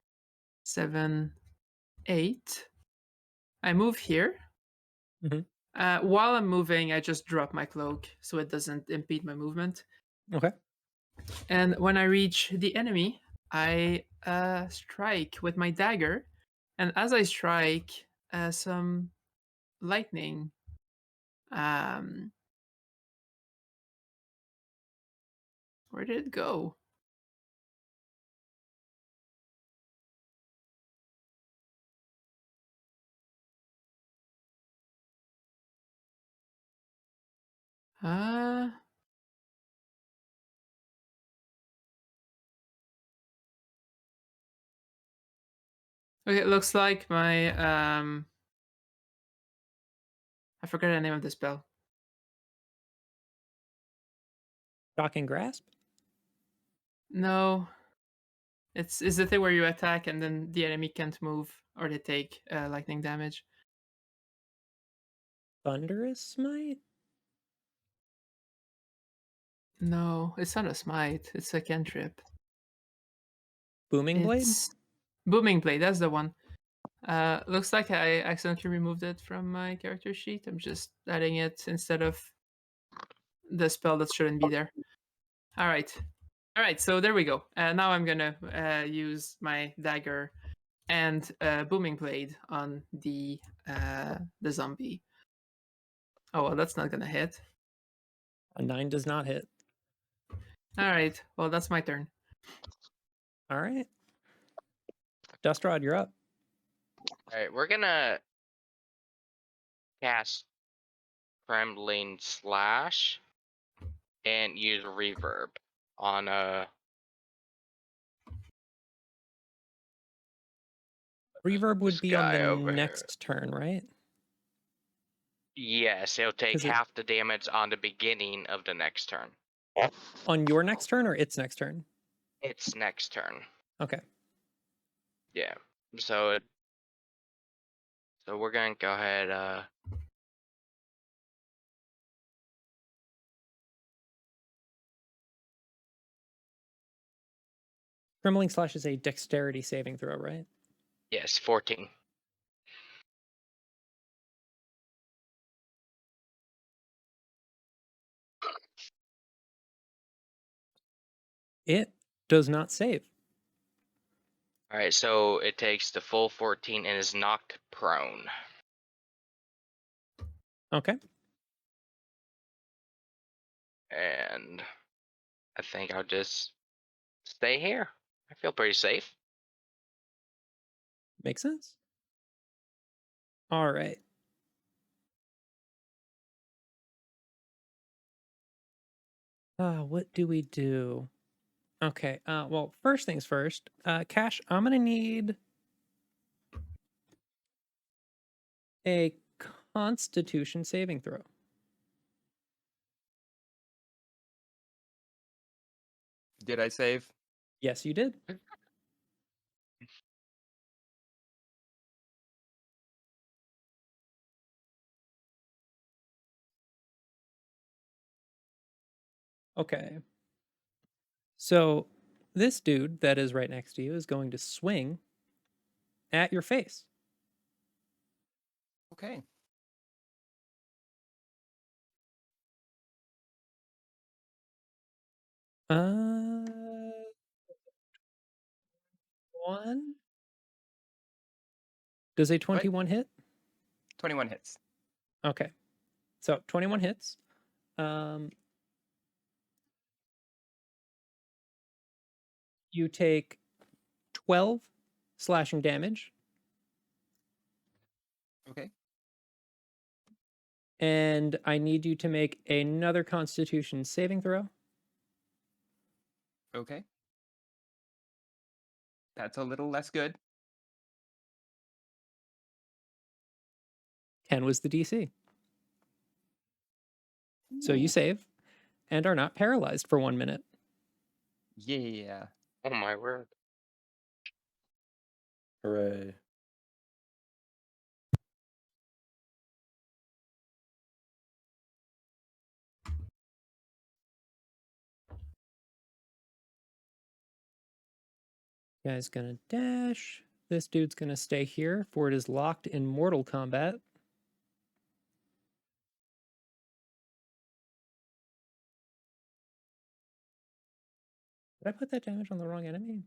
7, 8. I move here. Mhm. While I'm moving, I just drop my cloak so it doesn't impede my movement. Okay. And when I reach the enemy, I strike with my dagger. And as I strike, some lightning where did it go? Okay, it looks like my I forgot the name of the spell. Shocking grasp. No. It's the thing where you attack and then the enemy can't move or they take lightning damage. Thunderous smite. No, it's not a smite. It's a cantrip. Booming blade. It's Booming Blade. That's the one. Looks like I accidentally removed it from my character sheet. I'm just adding it instead of the spell that shouldn't be there. All right. So there we go. Now I'm gonna use my dagger and booming blade on the zombie. Oh well, that's not gonna hit. A 9 does not hit. All right. Well, that's my turn. All right. Dustrod, you're up. All right, we're gonna cast Trembling Slash and use Reverb on Reverb would this be on guy the over here. next turn, right? Yes, it'll take 'Cause it- half the damage on the beginning of the next turn. On your next turn or its next turn? It's next turn. Okay. Yeah. So we're gonna go ahead. Trembling Slash is a dexterity saving throw, right? Yes, 14. It does not save. All right, so it takes the full 14 and is knocked prone. Okay. And I think I'll just stay here. I feel pretty safe. Makes sense. All right. What do we do? Okay. Well, first things first. Cash, I'm gonna need a Constitution saving throw. Did I save? Yes, you did. Okay. So this dude that is right next to you is going to swing at your face. Okay. One. Does a 21 hit? 21 hits. Okay. So 21 hits. You take 12 slashing damage, Okay. and I need you to make another Constitution saving throw. Okay. That's a little less good. 10 was the DC. So you save and are not paralyzed for 1 minute. Yeah. Oh my word. Hooray. Guy's gonna dash. This dude's gonna stay here, for it is locked in mortal combat. Did I put that damage on the wrong enemy?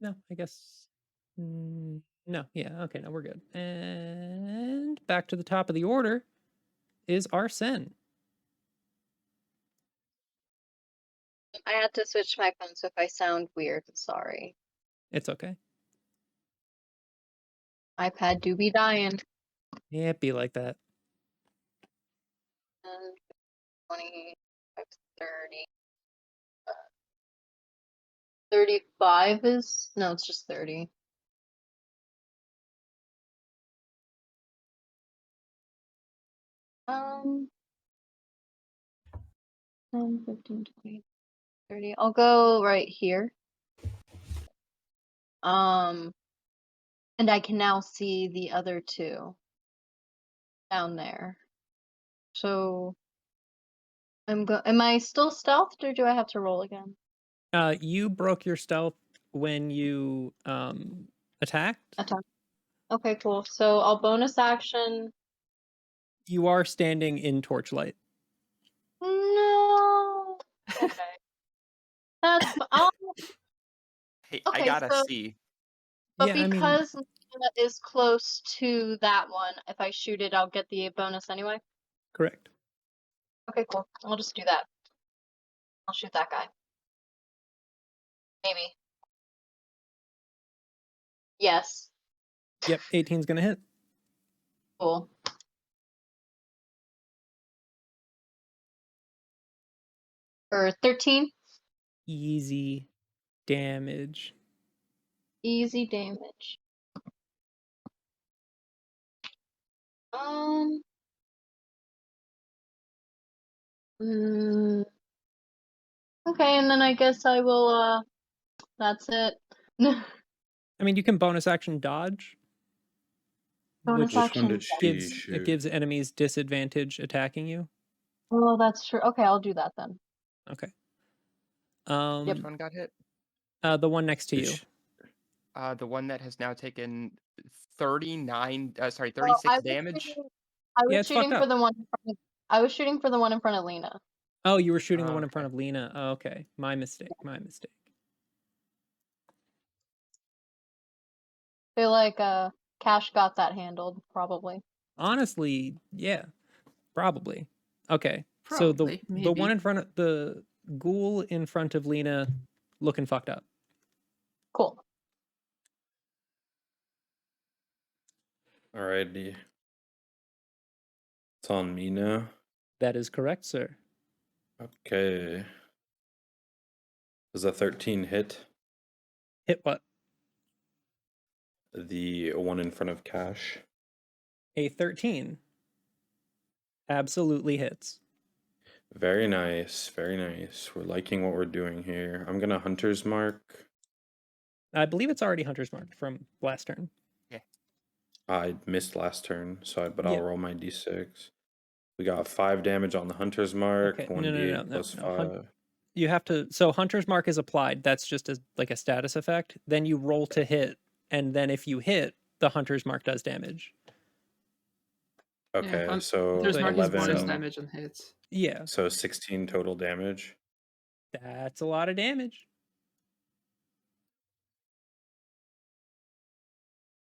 No, I guess. No, yeah, okay, no, we're good. And back to the top of the order is Arsen. I had to switch my phone, so if I sound weird, I'm sorry. It's okay. iPad do be dying. Yeah, it be like that. 10, 20, 30. 35 is no, it's just 30. Um, 10, 15, 20, 30. I'll go right here. And I can now see the other two down there. So am I still stealthed or do I have to roll again? You broke your stealth when you attacked. Attack. Okay, cool. So I'll bonus action. You are standing in torchlight. No. Okay. That's Hey, I okay, gotta so see. but Yeah, I mean, because is close to that one. If I shoot it, I'll get the bonus anyway. Correct. Okay, cool. I'll just do that. I'll shoot that guy. Maybe. Yes. Yep, 18's gonna hit. Cool. For 13. Easy damage. Easy damage. Mm, okay, and then I guess I will, that's it. I mean, you can bonus action dodge, Bonus which Which one action. did she gives shoot? it gives enemies disadvantage attacking you. Oh, that's true. Okay, I'll do that then. Okay. Which one got hit? The one next to Did you. she- The one that has now taken 36 I was damage. shooting, I was Yeah, it's fucked shooting for up. the one. I was shooting for the one in front of Lena. Oh, you were shooting the Oh, one in front okay. of Lena. Oh, okay. My mistake. My mistake. I feel like Cash got that handled probably. Honestly, yeah. Probably. Okay. So the Probably, one maybe. in front of the ghoul in front of Lena looking fucked up. Cool. Alrighty. It's on me now. That is correct, sir. Okay. Does a 13 hit? Hit what? The one in front of Cash. A 13. Absolutely hits. Very nice. Very nice. We're liking what we're doing here. I'm gonna Hunter's Mark. I believe it's already Hunter's Mark from last turn. I missed last turn, but Yeah. I'll roll my d6. We got 5 damage on the Hunter's Mark. Okay. 1d8 No. plus 5. You have to. So Hunter's Mark is applied. That's just like a status effect. Then you roll to hit, and then if you hit, the Hunter's Mark does damage. Okay, Yeah, so There's like, mark is bonus 11. damage on hits. Yeah, So 16 total damage. that's a lot of damage.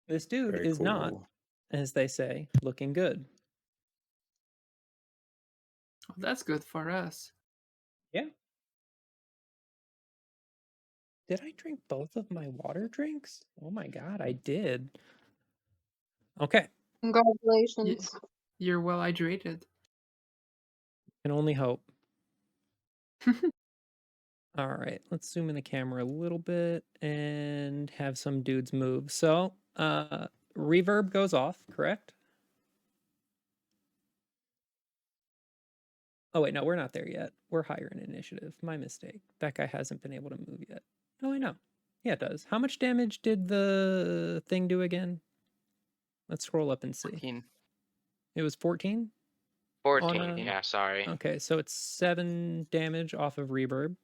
This dude Very is not, cool. as they say, looking good. Oh, that's good for us. Yeah. Did I drink both of my water drinks? Oh my god, I did. Okay, Congratulations. You're well hydrated. can only hope. All right, let's zoom in the camera a little bit and have some dudes move. So, reverb goes off, correct? Oh wait, no, we're not there yet. We're higher in initiative. My mistake. That guy hasn't been able to move yet. Oh, I know. Yeah, it does. How much damage did the thing do again? Let's scroll up and see. 14. It was 14? 14. On a- Yeah, sorry. Okay, so it's 7 damage off of reverb.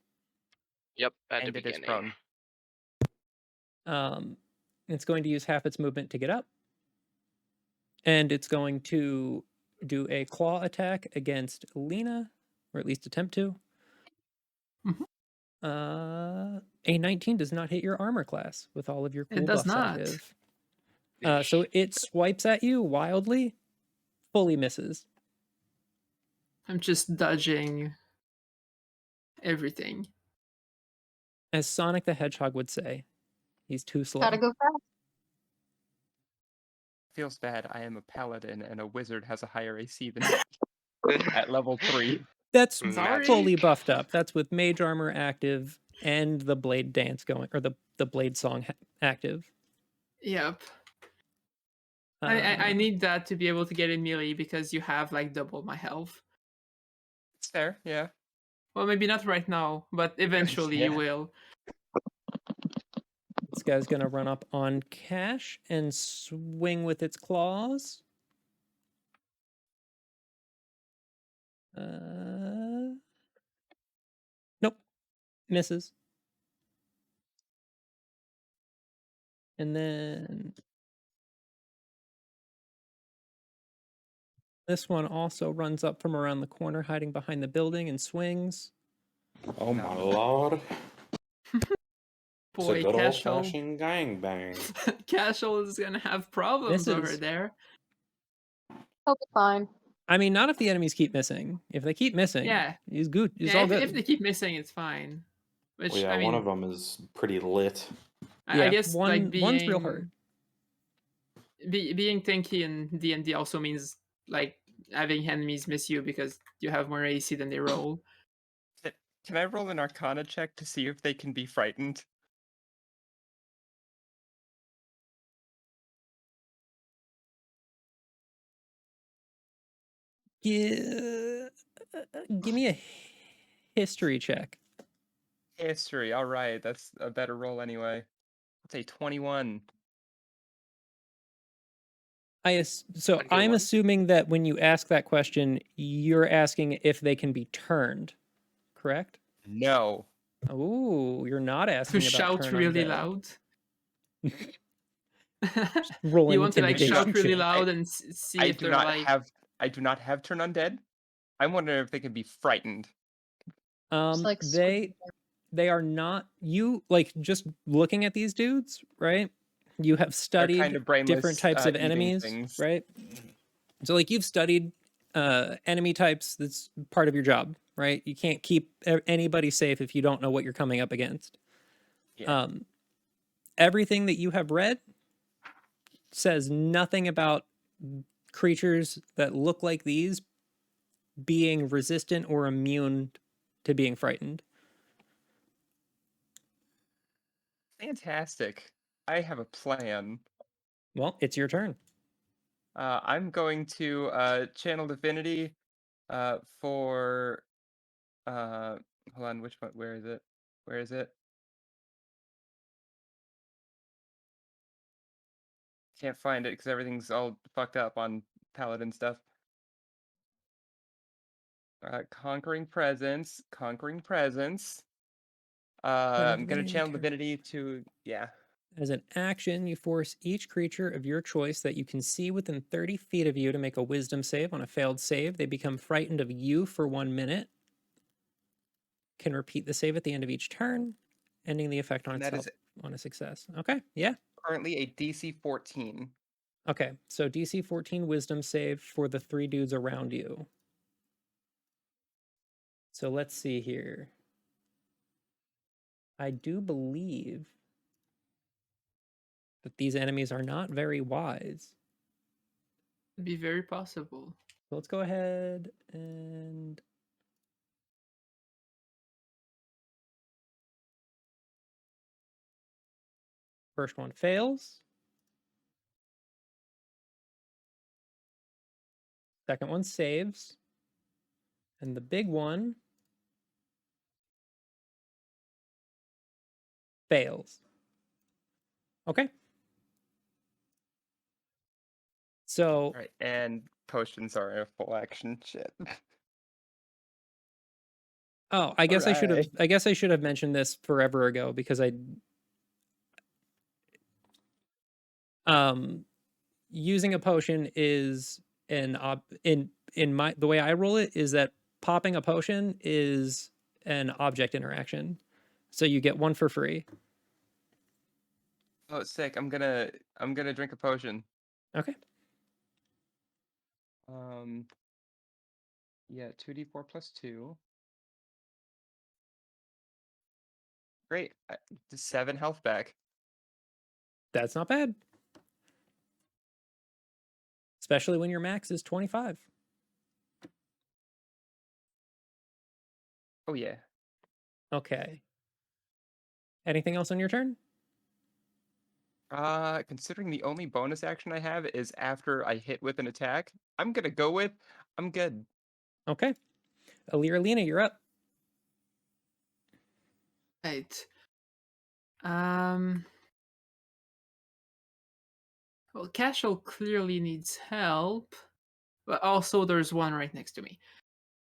Yep, at the And it is beginning. prone. It's going to use half its movement to get up. And it's going to do a claw attack against Lena, or at least attempt to. Mhm. A 19 does not hit your armor class with all of your cool It does buffs not. active. So it swipes at you wildly, fully misses. I'm just dodging everything. As Sonic the Hedgehog would say, he's too slow. Gotta go fast. Feels bad. I am a paladin and a wizard has a higher AC than me at level 3. That's Sorry. fully buffed up. That's with mage armor active and the blade dance going, or the blade song active. Yep. I need that to be able to get in melee because you have like double my health. It's fair, yeah. Well, maybe not right now, but eventually Yeah. you will. This guy's gonna run up on Cash and swing with its claws. Nope, misses. And then this one also runs up from around the corner, hiding behind the building, and swings. Oh my lord. It's a Boy, good old Kashel. fashioned gangbang. Kashel is gonna have problems over Misses. there. He'll be fine. I mean, not if the enemies keep missing. If they keep missing, Yeah. he's good. He's Yeah, all if, good. if they keep missing, it's fine. Which Well, yeah, I mean, one of them is pretty lit. I guess like one's real hard. being tanky in D&D also means like having enemies miss you because you have more AC than they roll. Can I roll an Arcana check to see if they can be frightened? Give me a history check. History. All right, that's a better roll anyway. Let's say 21. So I'm 21. assuming that when you ask that question, you're asking if they can be turned, correct? No. Oh, you're not To asking about shout turn really undead. loud. Roll You want to like intimidation shout really check. loud and see I if do they're not like have. I do not have turn undead. I'm wondering if they can be frightened. Just like They are not, you like just looking at these dudes, right? You have They're studied kind of brainless, different types of eating enemies, things. right? So like you've studied enemy types. That's part of your job, right? You can't keep anybody safe if you don't know what you're coming up against. Yeah. Everything that you have read says nothing about creatures that look like these being resistant or immune to being frightened. Fantastic. I have a plan. Well, it's your turn. I'm going to channel divinity for hold on, which one? Where is it? Where is it? Can't find it because everything's all fucked up on paladin stuff. Conquering presence. Conquering presence. I'm gonna channel divinity to As an action, you force each creature of your choice that you can see within 30 feet of you to make a wisdom save. On a failed save, they become frightened of you for 1 minute. Can repeat the save at the end of each turn, ending the effect on And that itself is on a success. Okay, yeah. currently a DC 14. Okay, so DC 14 wisdom save for the 3 dudes around you. So let's see here. I do believe that these enemies are not very wise. be very possible. So let's go ahead and first one fails. Second one saves. And the big one fails. Okay. So, All right, and potions are a full action shit. oh, I guess Alright. I guess I should have mentioned this forever ago because using a potion is in my the way I roll it is that popping a potion is an object interaction. So you get one for free. Oh, sick! I'm gonna drink a potion. Okay. Yeah, 2d4 plus 2. Great. 7 health back. That's not bad. Especially when your max is 25. Oh yeah. Okay. Anything else on your turn? Considering the only bonus action I have is after I hit with an attack, I'm gonna go with I'm good. Okay. Alina, you're up. Right. Well, Kashel clearly needs help, but also there's one right next to me.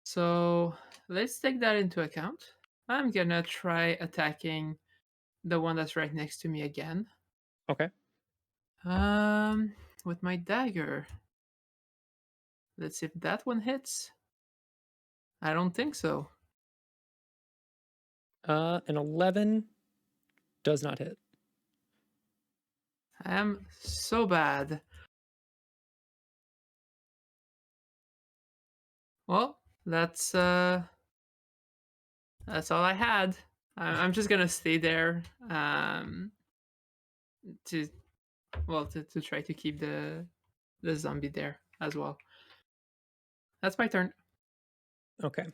So let's take that into account. I'm gonna try attacking the one that's right next to me again. Okay. With my dagger. Let's see if that one hits. I don't think so. An 11 Does not hit. I am so bad. Well, that's all I had. I'm just gonna stay there to to try to keep the zombie there as well. That's my turn. Okay.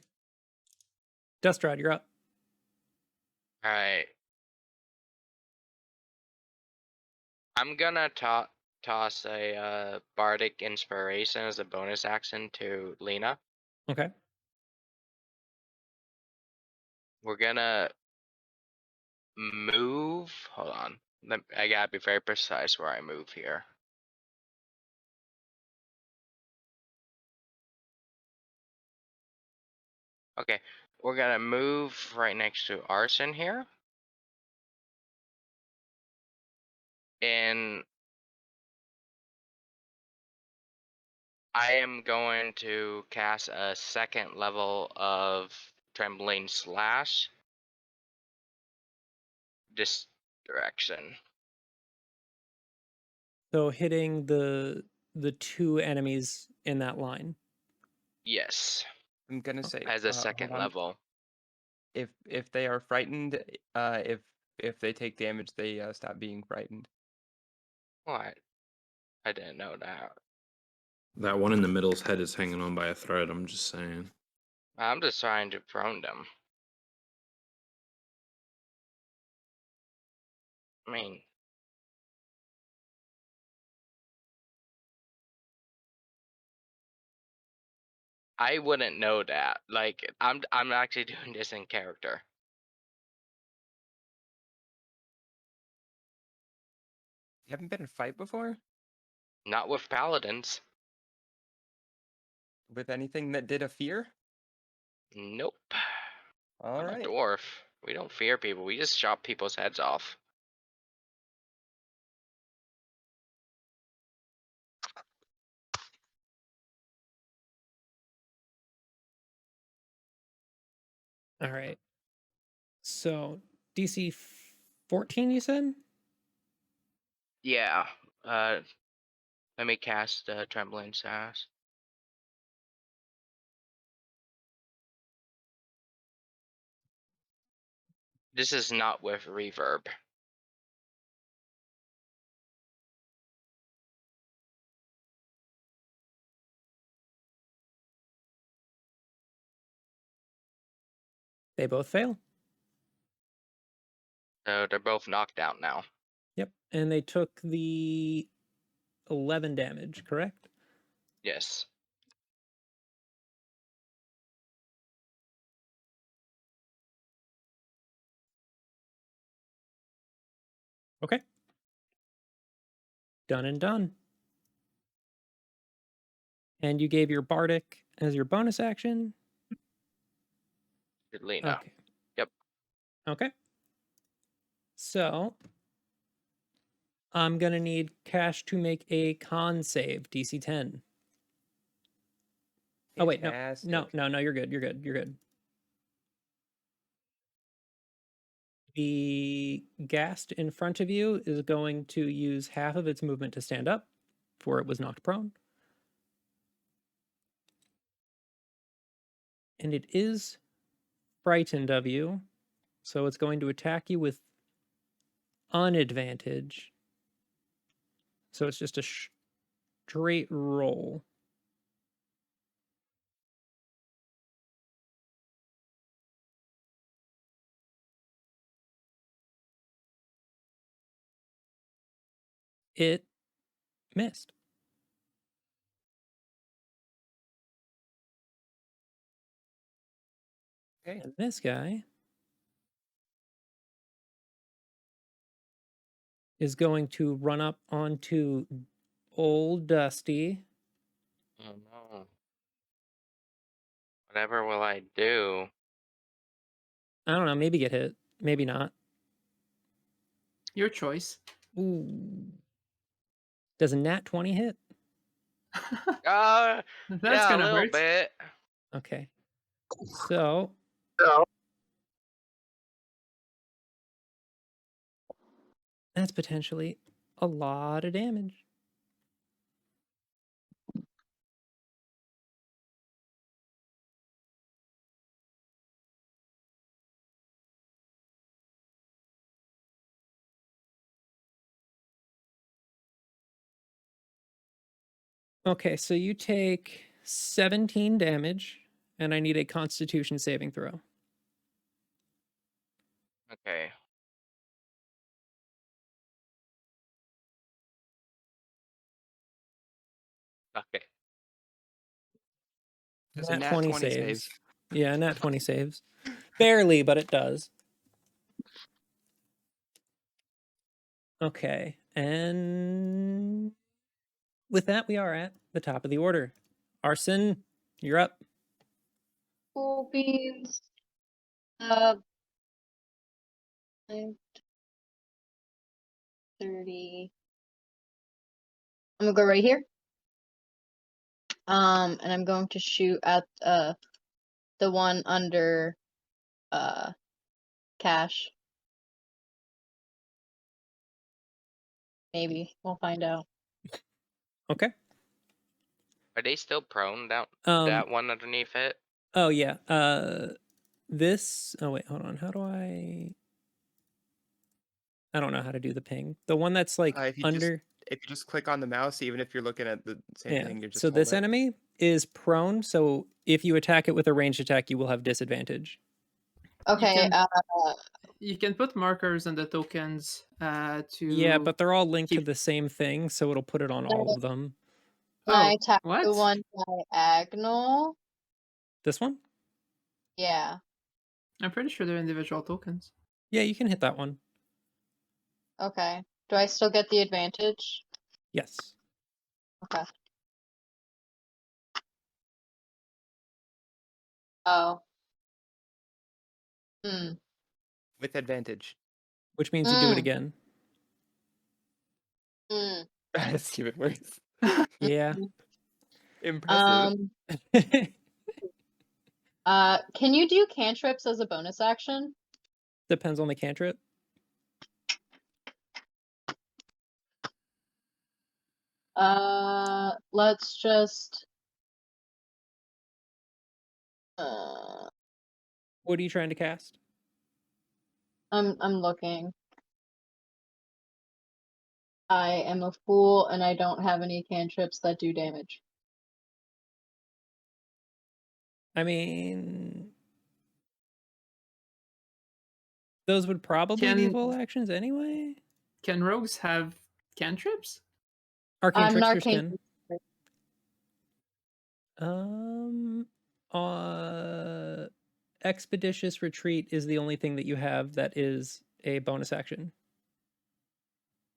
Dustrad, you're up. All right. I'm gonna toss a bardic inspiration as a bonus action to Lena. Okay. We're gonna move. Hold on. I gotta be very precise where I move here. Okay, we're gonna move right next to Arsen here. And I am going to cast a second level of Trembling Slash. This direction. So hitting the two enemies in that line. Yes, I'm gonna say as a hold second on. level. If they are frightened, if they take damage, they stop being frightened. What? I didn't know that. That one in the middle's head is hanging on by a thread. I'm just saying. I'm just trying to prone them. I mean, I wouldn't know that. Like, I'm actually doing this in character. You haven't been in a fight before Not with paladins. with anything that did a fear. Nope. All I'm a right. dwarf. We don't fear people. We just chop people's heads off. All right. So DC 14, you said? Yeah. Let me cast Trembling Sass. This is not with reverb. They both fail. So they're both knocked out now. Yep. And they took the 11 damage, correct? Yes. Okay. Done and done. And you gave your Bardic as your bonus action? To Lena. Okay. Yep. Okay. So I'm going to need Cash to make a con save, DC 10. Oh, wait, no. Fantastic. No, you're good. You're good. You're good. The ghast in front of you is going to use half of its movement to stand up, for it was knocked prone. And it is frightened of you, so it's going to attack you with unadvantage. So it's just a straight roll. It missed. Okay. And this guy is going to run up onto old Dusty. Oh no. Whatever will I do? I don't know, maybe get hit, maybe not. Your choice. Ooh. Does a nat 20 hit? That's That's a gonna little hurt. bit. Okay. So That's potentially a lot of damage. Okay, so you take 17 damage, and I need a Constitution saving throw. Okay. Okay. Does a Nat nat 20 20 saves. save? Yeah, nat 20 saves. Barely, but it does. Okay, and with that, we are at the top of the order. Arsen, you're up. Cool beans. 30. I'm gonna go right here. And I'm going to shoot at the one under Cash. Maybe we'll find out. Okay. Are they still prone down Um. that one underneath it? Oh yeah. This. Oh wait. Hold on. How do I? I don't know how to do the ping. The one that's like If you under. just click on the mouse, even if you're looking at the same Yeah. thing, you just So hold this it. enemy is prone. So if you attack it with a ranged attack, you will have disadvantage. Okay. You can put markers on the tokens to. Yeah, but they're all linked to keep- the same thing, so it'll put it on all of them. Can I Oh, attack what? the one diagonal? This one? Yeah. I'm pretty sure they're individual tokens. Yeah, you can hit that one. Okay. Do I still get the advantage? Yes. Okay. Oh. Hmm. With advantage. Which means you do it Mm. again. Hmm. That's even worse. Yeah. Impressive. Can you do cantrips as a bonus action? Depends on the cantrip. Let's just. Uh, What are you trying to cast? I'm looking. I am a fool and I don't have any cantrips that do damage. I mean, those would probably be Can- full actions anyway. Can rogues have cantrips? Arcane I'm an tricksters arcane. can. Expeditious retreat is the only thing that you have that is a bonus action.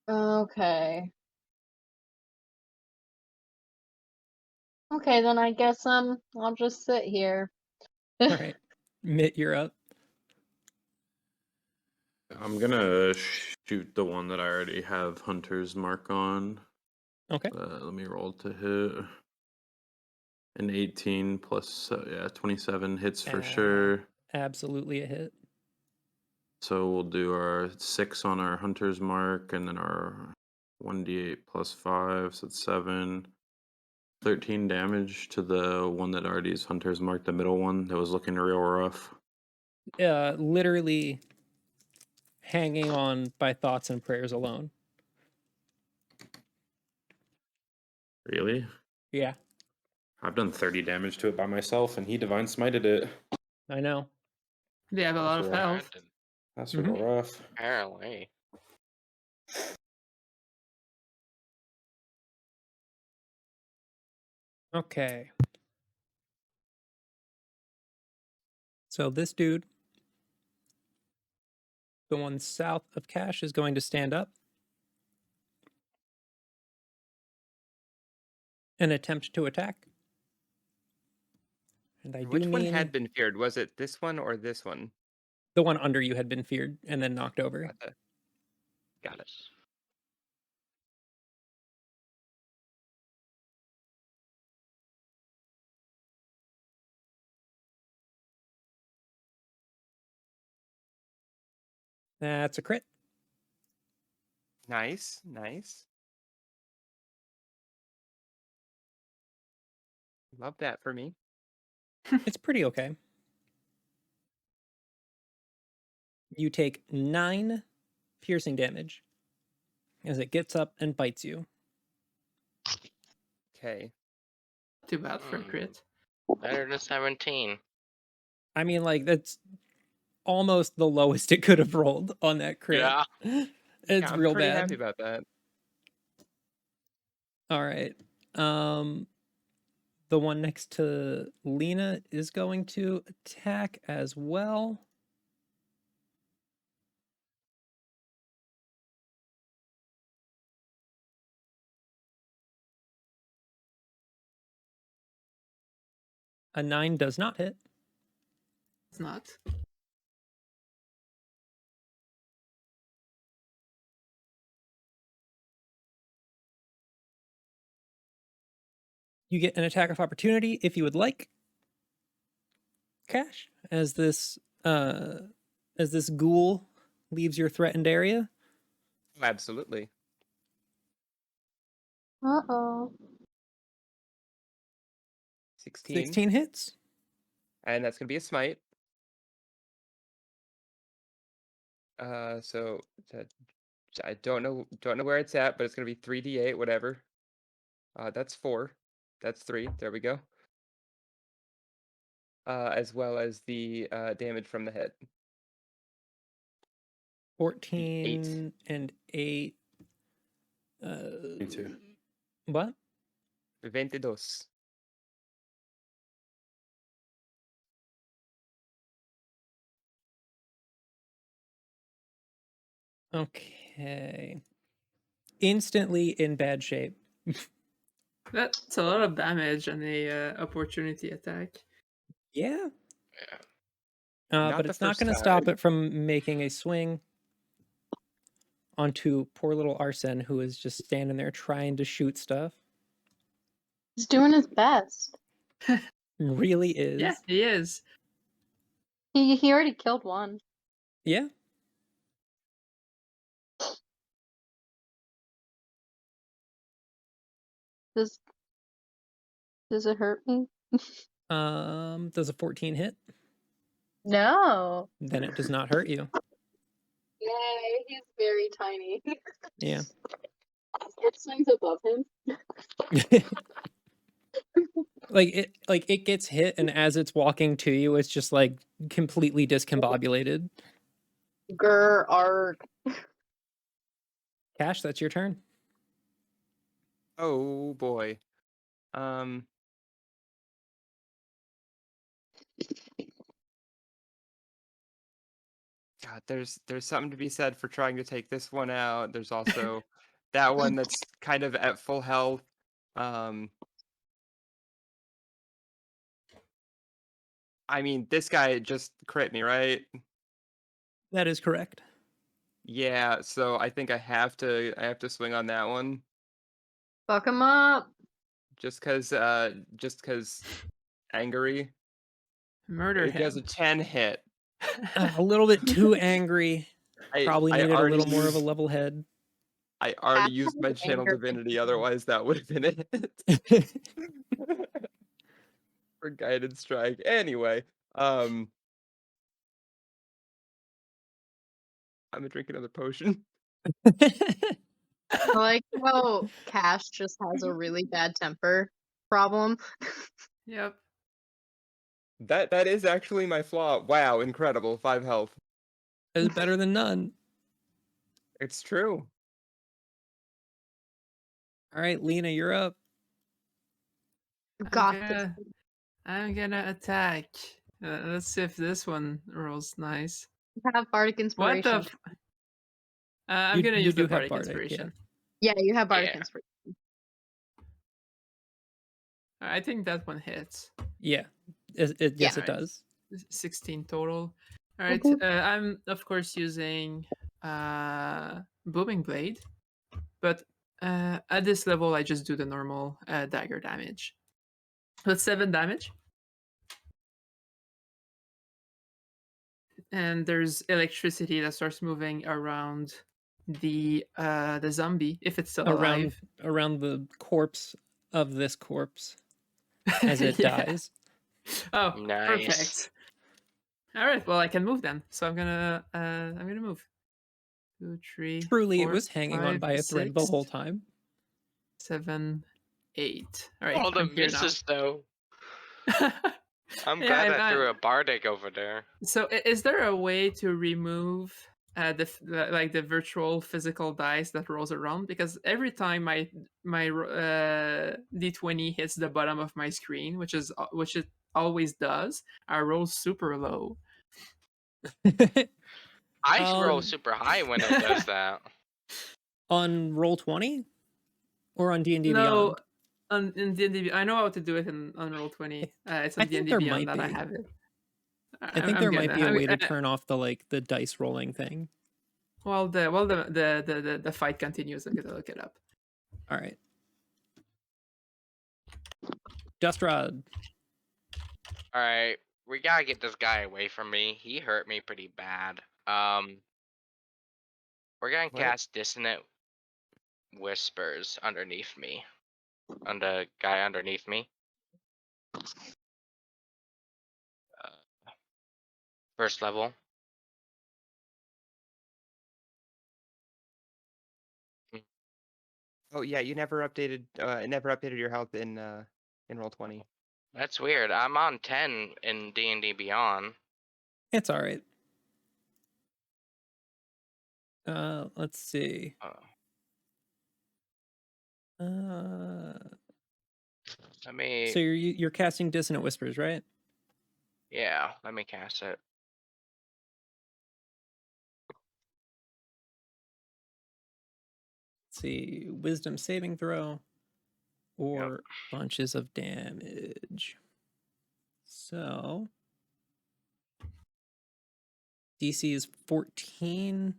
Okay. Okay, then I guess I'll just sit here. All right, Mitt, you're up. I'm gonna shoot the one that I already have Hunter's mark on. Okay. Let me roll to hit. An 18 plus, yeah, 27 hits for sure. Absolutely a hit. So we'll do our 6 on our Hunter's mark, and then our 1d8 plus 5, so it's 7. 13 damage to the one that already is Hunter's mark, the middle one that was looking real rough. Literally hanging on by thoughts and prayers alone. Really? Yeah, I've done 30 damage to it by myself, and he divine smited it. I know. They have a lot That's of right. health. That's Mhm. real rough. Apparently. Okay. So this dude, the one south of Cash, is going to stand up and attempt to attack. And I do Which one mean had been feared? Was it this one or this one? the one under you had been feared and then knocked over. Gotcha. Got it. That's a crit. Nice, nice. Love that for me. It's pretty okay. You take 9 piercing damage as it gets up and bites you. Okay. Too bad for a Hmm. crit. Better than 17. I mean, like, that's almost the lowest it could have rolled on that crit. Yeah. It's Yeah, I'm real pretty bad. happy about that. All right. The one next to Lena is going to attack as well. A 9 does not hit. It's not. You get an attack of opportunity if you would like. Cash, as this ghoul leaves your threatened area. Absolutely. Uh-oh. 16. 16 hits. And that's gonna be a smite. So I don't know where it's at, but it's gonna be 3d8, whatever. That's 4. That's 3. There we go. As well as the damage from the hit. 14 and 8. 22. What? 22. Okay. Instantly in bad shape. That's a lot of damage and a opportunity attack. Yeah. Yeah. Not But the it's not first going to stop time. it from making a swing onto poor little Arsen, who is just standing there trying to shoot stuff. He's doing his best. Really is. Yeah, he is. He already killed one. Yeah. Does it hurt me? Does a 14 hit? No. Then it does not hurt you. Yay, he's very tiny. Yeah. It swings above him. like it gets hit, and as it's walking to you, it's just like completely discombobulated. Grr, arg. Cash, that's your turn. Oh boy. Um. God, there's something to be said for trying to take this one out. There's also that one that's kind of at full health. I mean, this guy just crit me, right? That is correct. Yeah, so I think I have to swing on that one Fuck him up. just cuz angry. Murder It does him. a 10 hit. A little bit too angry. Probably I needed a already little more of a used level head. I already Cash used my has channel anger divinity, issues. otherwise that would have been it. For guided strike. Anyway, I'm gonna drink another potion. I like how Cash just has a really bad temper problem. Yep. That is actually my flaw. Wow, incredible. 5 health. Is better than none. It's true. All right, Lena, you're up. Got this. I'm gonna attack. Let's see if this one rolls nice. You have bardic What the? inspiration. I'm gonna You use do the have bardic bardic, yeah. inspiration. Yeah, you have bardic Yeah. inspiration. I think that one hits. Yeah. Yes, Yeah. it does. 16 total. All right. Mhm. I'm of course using booming blade, but at this level I just do the normal dagger damage. That's 7 damage. And there's electricity that starts moving around the zombie if it's still around alive. the corpse of this corpse as it Yeah. dies. Oh, Nice. perfect. All right, well I can move then. So I'm gonna move. 2, 3, Truly, it 4, was hanging on 5, by a thread the 6, whole time. 7, 8. All right, All the I'm here now. misses though. I'm Yeah, glad I threw a bardic over there. So is there a way to remove the virtual physical dice that rolls around? Because every time my d20 hits the bottom of my screen, which it always does, I roll super low. I roll Um, super high when it does that. on Roll20 or on D&D No, Beyond? in D&D, I know how to do it on Roll20. It's on I think D&D there Beyond might that I be. have it. I think there might be a way to turn off the dice rolling thing. While the fight continues, I'm gonna look it up. All right. Dust Rod. All right, we gotta get this guy away from me. He hurt me pretty bad. We're gonna What? cast Dissonant Whispers underneath me, on the guy underneath me. First level. Oh yeah, you never updated. Never updated your health in Roll20. That's weird. I'm on 10 in D&D Beyond. It's all right. Let's see. Let me. So you're casting Dissonant Whispers, right? Yeah, let me cast it. Let's see. Wisdom saving throw or bunches of damage. So DC is 14.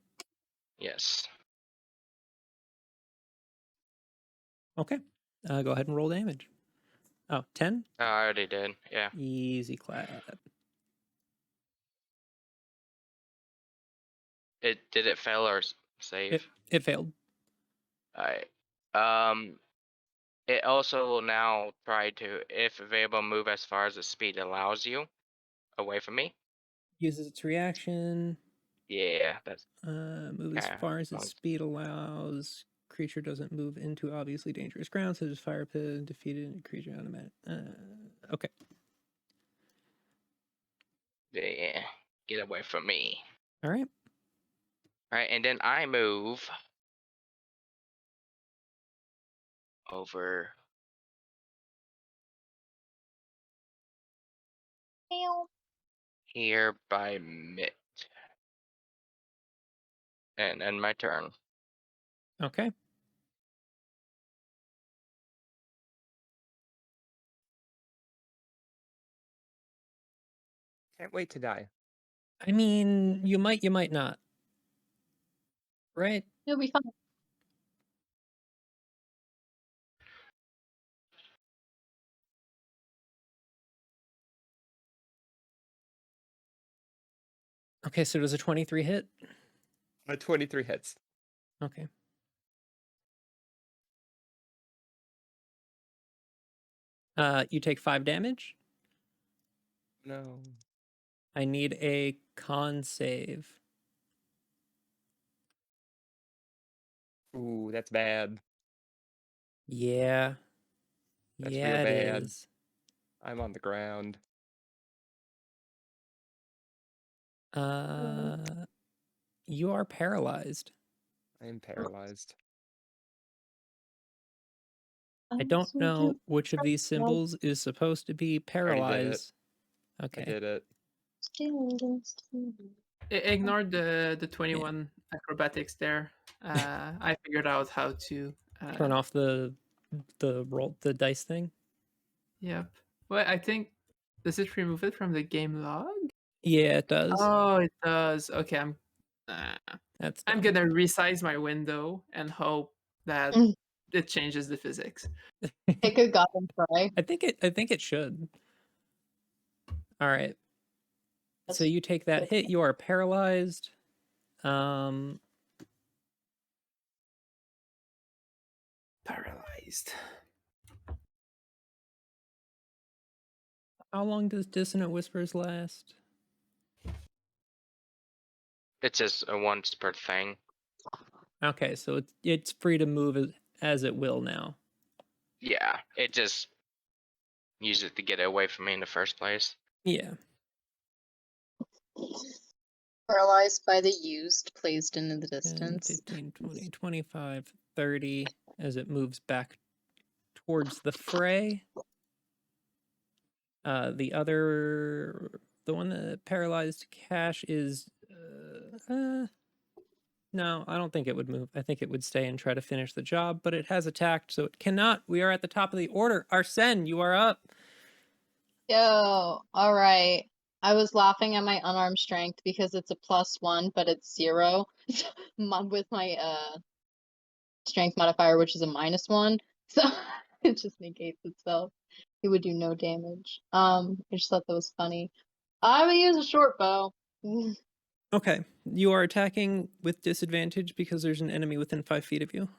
Yes. Okay. Go ahead and roll damage. Oh, 10? Oh, I already did. Yeah. Easy clap. Did it fail or save? It failed. Alright. It also will now try to, if available, move as far as the speed allows you away from me. Uses its reaction. Yeah, that's Move as kinda far as its fun. speed allows. Creature doesn't move into obviously dangerous ground, such as fire pit, defeated creature automatic. Okay. Yeah, get away from me. All right. Alright, and then I move over here by Mitt. And end my turn. Okay. Can't wait to die. I mean, you might not. Right? You'll be fine. Okay, so does a 23 hit? 23 hits. Okay. You take 5 damage. No. I need a con save. Ooh, that's bad. Yeah. That's yeah, real it bad. is. I'm on the ground. You are paralyzed. I am paralyzed. I don't know which of these symbols is supposed to be I already did it. paralyzed. I Okay. did it. Ignore the 21 acrobatics there. I figured out how to Turn off the dice thing. Yep. Well, I think does it remove it from the game log? Yeah, it does. Oh, it does. Okay, I'm That's I'm dumb. gonna resize my window and hope that Mm. it changes the physics. Take a goddamn try. I think it should. All right. So That's you take that hit. You are paralyzed. Paralyzed. How long does Dissonant Whispers last? It's just a once per thing. Okay, so it's free to move as it will now. Yeah, it just used it to get it away from me in the first place. Yeah. Paralyzed by the used, placed into the 10, distance. 15, 20, 25, 30 as it moves back towards the fray. The one that paralyzed Cash is no, I don't think it would move. I think it would stay and try to finish the job, but it has attacked, so it cannot. We are at the top of the order. Arsen, you are up. Yo, all right. I was laughing at my unarmed strength because it's a +1, but it's 0 with my strength modifier, which is a -1. So it just negates itself. It would do no damage. I just thought that was funny. I would use a short bow. Okay, you are attacking with disadvantage because there's an enemy within 5 feet of you.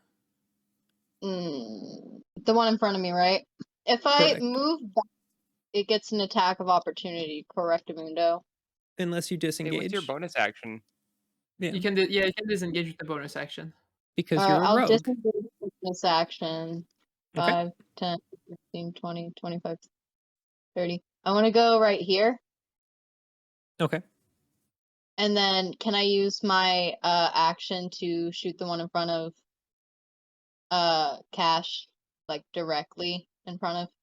The one in front of me, right? If I Correct. move back, it gets an attack of opportunity. Correctamundo. Unless you Hey, disengage. what's your bonus action? Yeah, You can disengage with the bonus action. because you're a I'll rogue. disengage with this action. Okay. 5, 10, 15, 20, 25, 30. I want to go right here. Okay. And then can I use my action to shoot the one in front of Cash, like directly in front of?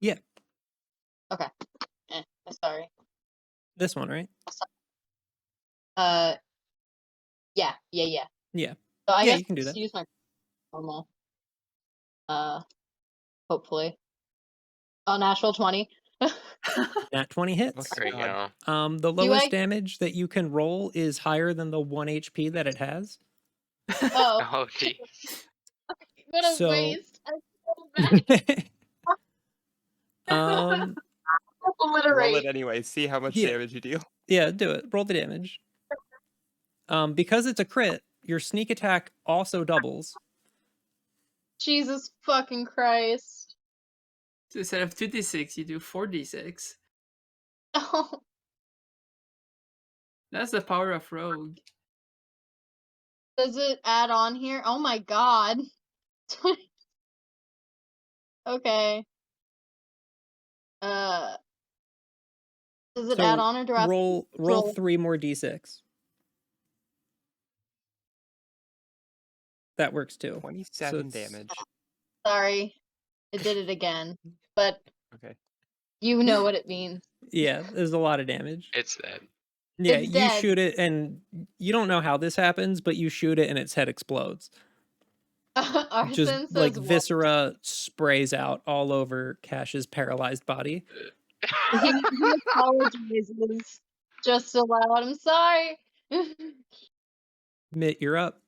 Yeah. Okay. Sorry. This one, right? Yeah. Yeah. So I Yeah, guess you can do just that. use my normal. Hopefully. Oh, natural 20. Nat 20 hits. There you God. go. The Do lowest I- damage that you can roll is higher than the 1 HP that it has. Oh, Oh, geez. what a So- waste. I feel bad. um, Roll Obliterate. it anyway. See how much Yeah. damage you deal. yeah, do it. Roll the damage. Because it's a crit, your sneak attack also doubles. Jesus fucking Christ. So instead of 2d6, you do 4d6. Oh, That's the power of rogue. does it add on here? Oh my god. Okay. Does it So add on or do I have to roll roll? 3 more d6. That works too. 27 it's- damage. Sorry. It did it again. But Okay. you know what it means. Yeah, there's a lot of damage. It's dead. Yeah, It's you dead. shoot it and you don't know how this happens, but you shoot it and its head explodes. Arsen Just says like what? viscera sprays out all over Cash's paralyzed body. He apologizes just so loud. I'm sorry. Mitt, you're up.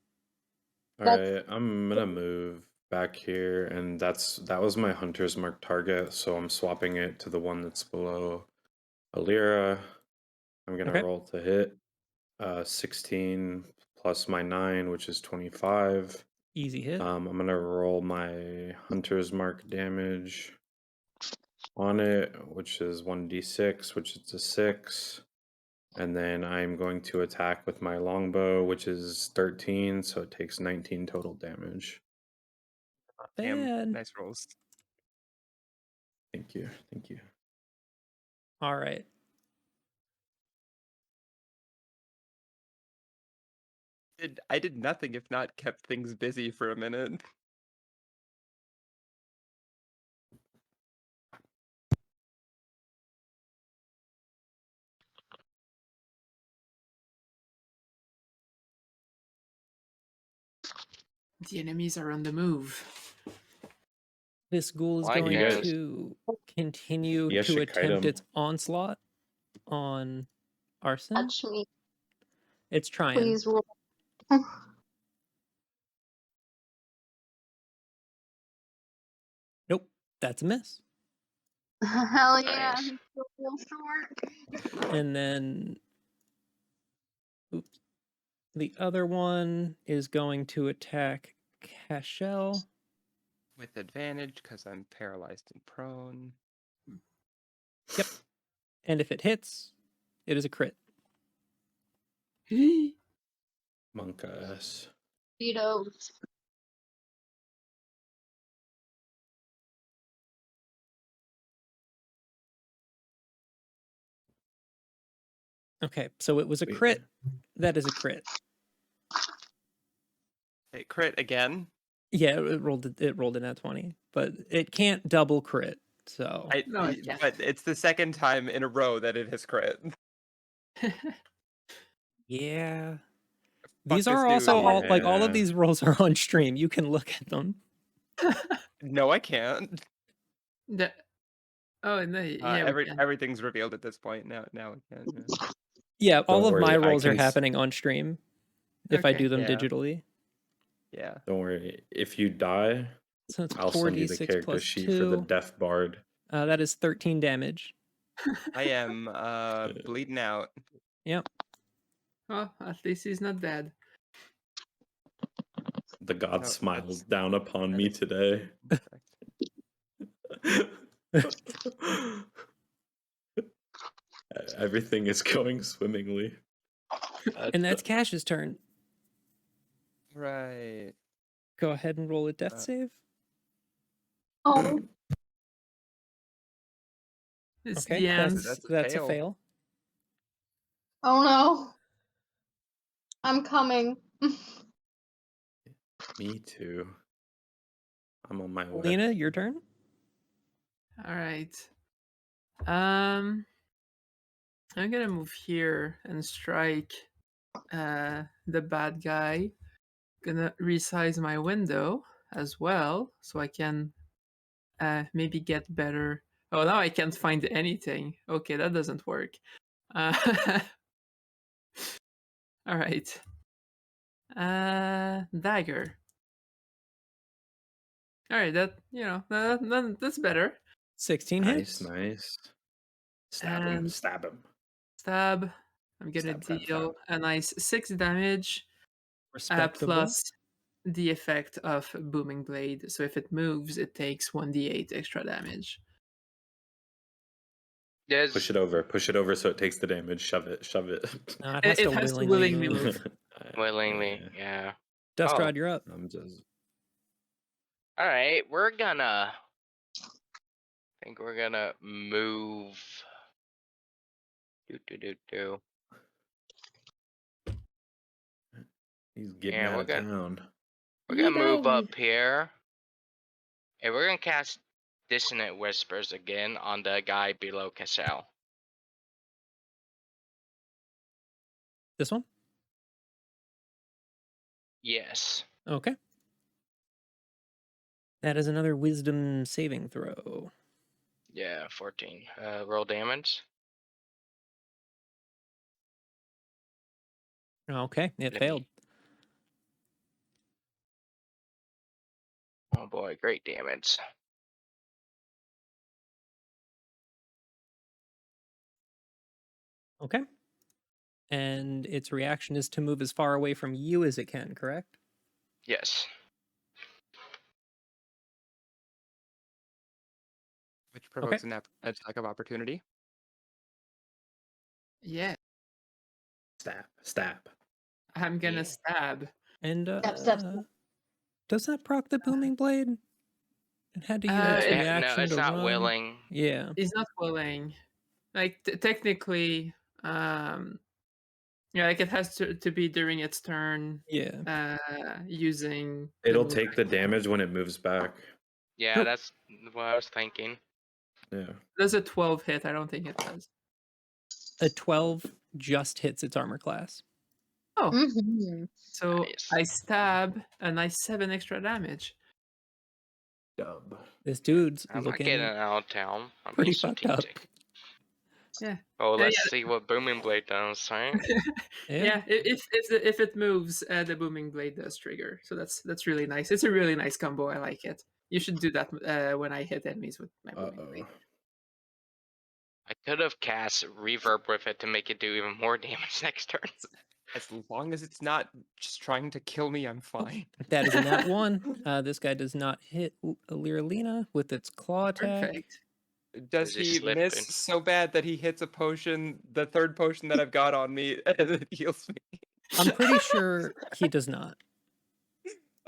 All That's- right, I'm gonna move back here, and that was my hunter's mark target, so I'm swapping it to the one that's below Alira. I'm gonna Okay. roll to hit. 16 plus my 9, which is 25. Easy hit. I'm gonna roll my hunter's mark damage on it, which is 1d6, which is a 6. And then I'm going to attack with my longbow, which is 13, so it takes 19 total damage. Damn. Bad. Nice rolls. Thank you. Thank you. All right. I did nothing if not kept things busy for a minute. The enemies are on the move. This ghoul is Well, I going guess- to continue You to should kite attempt him. its onslaught on Arsen. Touch me, It's trying. please roll. Nope, that's a miss. Hell yeah. Nice. He's still real short. And then, oops, the other one is going to attack Kashel. With advantage because I'm paralyzed and prone. And if it hits, it is a crit. Monk ass. Speedos. Okay, so it was a Wait. crit. That is a crit. Hey, crit again. Yeah, it rolled in at 20, but it can't double crit. So No, it can't. But it's the second time in a row that it has crit. yeah. Fuck These this are dude. also all like all of Yeah. these rolls are on stream. You can look at them. No, I can't. The- oh no, yeah, we can. Everything's revealed at this point. Now I can't. Yeah. Yeah, all Don't of my worry, I rolls are can happening on stream if I Okay. do them Yeah. digitally. Yeah. Don't worry. If you die, So it's I'll send you the 4d6 character plus sheet for the 2. Death Bard. That is 13 damage. I am bleeding out. Yep. Well, at least he's not dead. The god No, smiles down upon that me is- today. Everything is going swimmingly. And that's Cash's turn. Right. Go ahead and roll a death save. Oh, It's Okay, the end. that's a fail. fail. oh no. I'm coming. Me too. I'm on my way. Lena, your turn. All right. I'm gonna move here and strike the bad guy. Gonna resize my window as well so I can maybe get better. Oh, now I can't find anything. Okay, that doesn't work. All right. Dagger. All right, that's better. 16 Nice, hits. nice. Stab him, And stab him. stab. I'm gonna Stab, stab, deal stab. a nice 6 damage. Respectable. Plus the effect of Booming Blade. So if it moves, it takes 1d8 extra damage. Does Push it over so it takes the damage. Shove it, shove it. No, it has It to has to willingly willingly move. move. willingly, yeah. Dust Oh. Rod, you're up. I'm just All right, we're gonna. I think we're gonna move. Do. he's getting Yeah, out we're of gonna- town. We're gonna move up here, and we're gonna cast Dissonant Whispers again on the guy below Kashel. This one? Yes. Okay. That is another wisdom saving throw. Yeah, 14. Roll damage. Okay, it Let failed. me- Oh boy, great damage. Okay. And its reaction is to move as far away from you as it can, correct? Yes. Which provokes an attack of opportunity. Yeah, Stab, stab. I'm gonna Yeah. stab. And Step. does that proc the booming blade? It had to use its it- reaction No, it's to not run. willing. Yeah. He's not willing. Like technically, yeah, like it has to be during its turn. Yeah. Using. It'll move take the damage when it moves back. Yeah, Nope. that's what I was thinking. Yeah. Does a 12 hit? I don't think it does. A 12 just hits its armor class. Oh, Mm-hmm. so Nice. I stab a nice 7 extra damage. Dub. This dude's I'm not getting looking out of town. I'm pretty being fucked up. strategic. Yeah. Oh, Yeah, let's see what Booming Blade does, right? Yeah. If it moves, the booming blade does trigger. So that's really nice. It's a really nice combo. I like it. You should do that when I hit enemies with my booming blade. I could have cast reverb with it to make it do even more damage next turn. As long as it's not just trying to kill me, I'm fine. That is a nat 1. This guy does not hit Liralina with its claw attack. Perfect. Does Is he he miss slipping? so bad that he hits a potion, the third potion that I've got on me, and it heals me? I'm pretty sure he does not.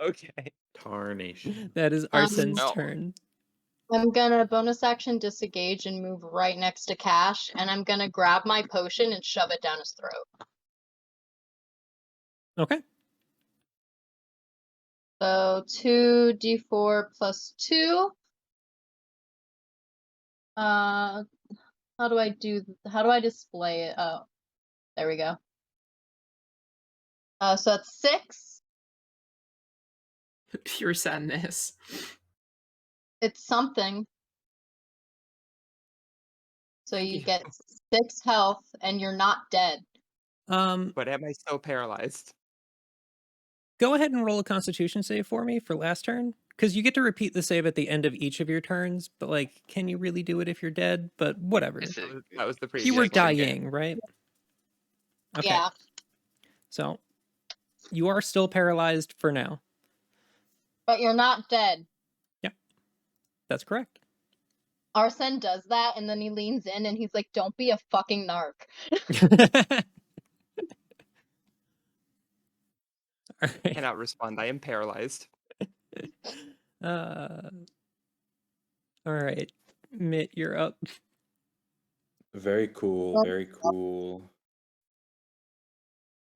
Okay. Tarnation. That is Arsen's No. turn. I'm gonna bonus action disengage and move right next to Cash, and I'm gonna grab my potion and shove it down his throat. Okay. So 2d4 plus 2. How do I display it? Oh, there we go. So that's 6. Pure sadness. It's something. So Thank you you. get 6 health and you're not dead. But am I still paralyzed? Go ahead and roll a Constitution save for me for last turn, because you get to repeat the save at the end of each of your turns. But like, can you really do it if you're dead? But whatever. Is it, That was the is previous You it were one. dying, right? Okay. Yeah. So you are still paralyzed for now. But you're not dead. That's correct. Arsen does that and then he leans in and he's like, don't be a fucking narc. All right. Cannot respond. I am paralyzed. All right. Mitt, you're up. Very cool. Very cool.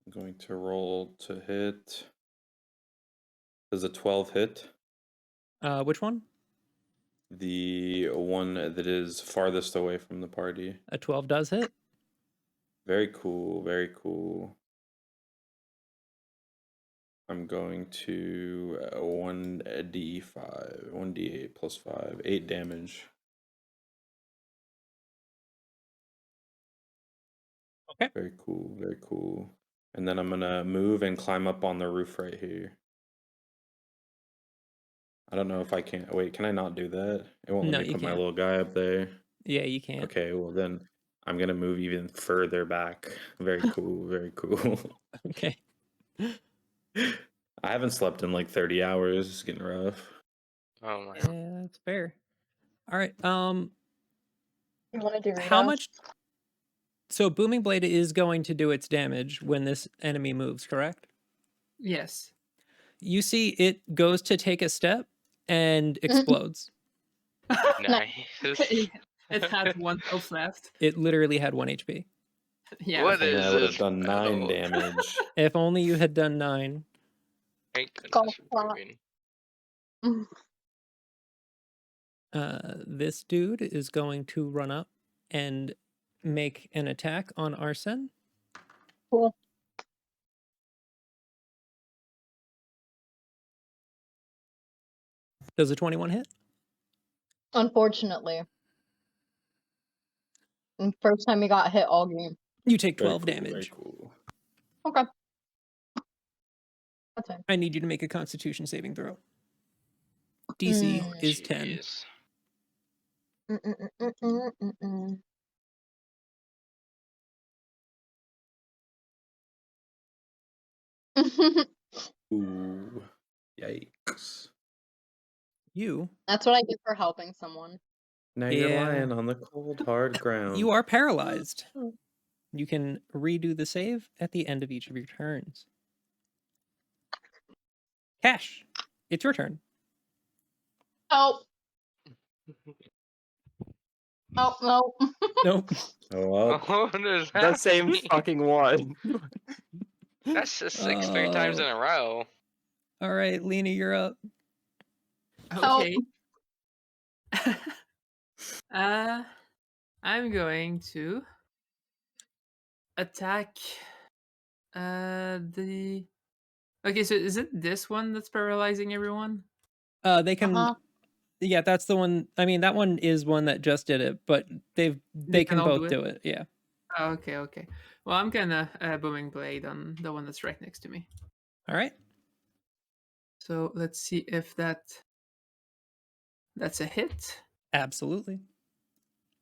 I'm going to roll to hit. Does a 12 hit? Which one? The one that is farthest away from the party. A 12 does hit. Very cool. Very cool. I'm going to 1d5, 1d8 plus 5, 8 damage. Okay. Very cool. Very cool. And then I'm gonna move and climb up on the roof right here. I don't know if I can. Wait, can I not do that? It won't No, let me you put my can't. little guy up there. Yeah, you can't. Okay, well then I'm gonna move even further back. Very cool. Very cool. Okay. I haven't slept in like 30 hours. It's getting rough. oh my. Yeah, that's fair. All right. You want to do How much? So Booming Blade is going to do its damage when this enemy moves, correct? Yes. You see it goes to take a step and explodes. Nice. It had 1 health left. It literally had 1 HP. Yeah. What If only is I would this have done 9 battle? damage. If only you had done 9. Thank Golf goodness for clap. proving. This dude is going to run up and make an attack on Arsen. Cool. Does a 21 hit? Unfortunately. And first time he got hit all game. You take Very 12 cool, damage. Very cool. Okay. That's fine. I need you to make a Constitution saving throw. DC Mm. is 10. Jeez. Mm-mm-mm-mm-mm-mm. Ooh. Yikes. You That's what I get for helping someone. Now you're Yeah. lying on the cold, hard ground. You are paralyzed. You can redo the save at the end of each of your turns. Cash, it's your turn. Oh. Oh, no. Nope. Oh, well. Oh, what does The that same mean? fucking one. That's just 6 3 times in a row. All right, Lena, you're up. Okay. I'm going to attack the. Okay, so is it this one that's paralyzing everyone? They can. Uh-huh. Yeah, that's the one. I mean, that one is one that just did it, but they can all both do it? do it. Yeah. Oh, okay. Well, I'm gonna booming blade on the one that's right next to me. All right. So let's see if that's a hit. Absolutely.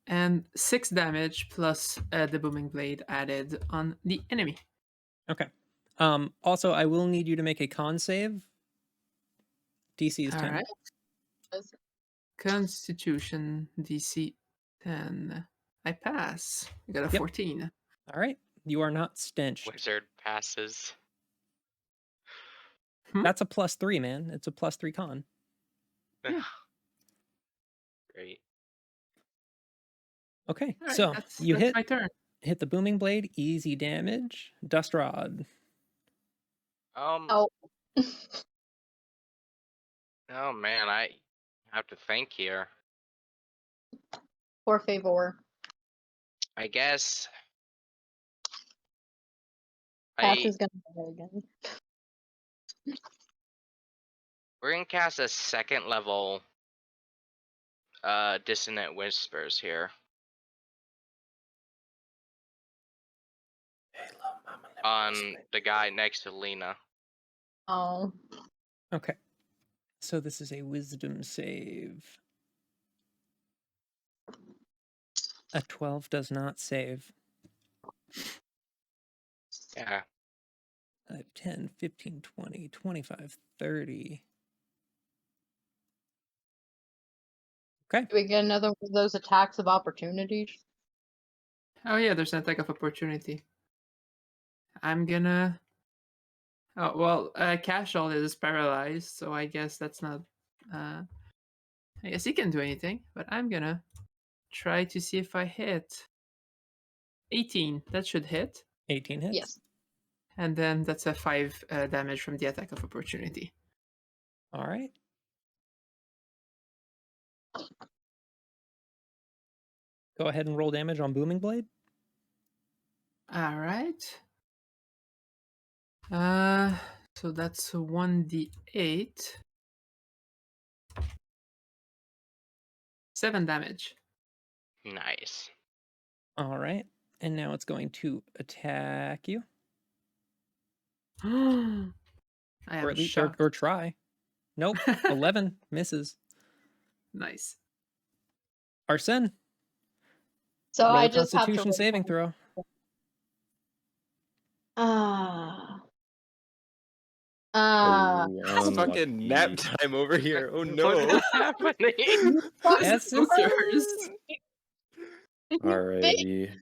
And 6 damage plus the booming blade added on the enemy. Okay. Also, I will need you to make a con save. DC is 10. All right. Constitution DC 10. I pass. I got a Yep. 14. All right. You are not stenched. Wizard passes. That's a +3, man. It's a +3 con. Yeah. Great. Okay, All right, so you that's hit my turn. hit the booming blade, easy damage. Dust rod. Oh. Oh man, I have to think here. Por favor. I guess. Cash is gonna die again. We're gonna cast a second level dissonant whispers here on the guy next to Lena. Oh. Okay. So this is a wisdom save. A 12 does not save. Yeah. 5, 10, 15, 20, 25, 30. Okay. Do we get another one of those attacks of opportunities? Oh yeah, there's an attack of opportunity. I'm gonna. Oh well, Kashel is paralyzed, so I guess that's not. I guess he can do anything, but I'm gonna try to see if I hit. 18. That should hit, 18 hits. Yes. and then that's a 5 damage from the attack of opportunity. All right. Go ahead and roll damage on booming blade. All right. So that's a 1d8. 7 damage. Nice. All right. And now it's going to attack you. I Or am at least shocked. or try. Nope. 11 misses. Nice. Arsen. So roll I a just have to Constitution roll saving one. throw. It's fucking nap Unlucky. time over here. Oh What no. is happening? This is Fucking yours. Alrighty.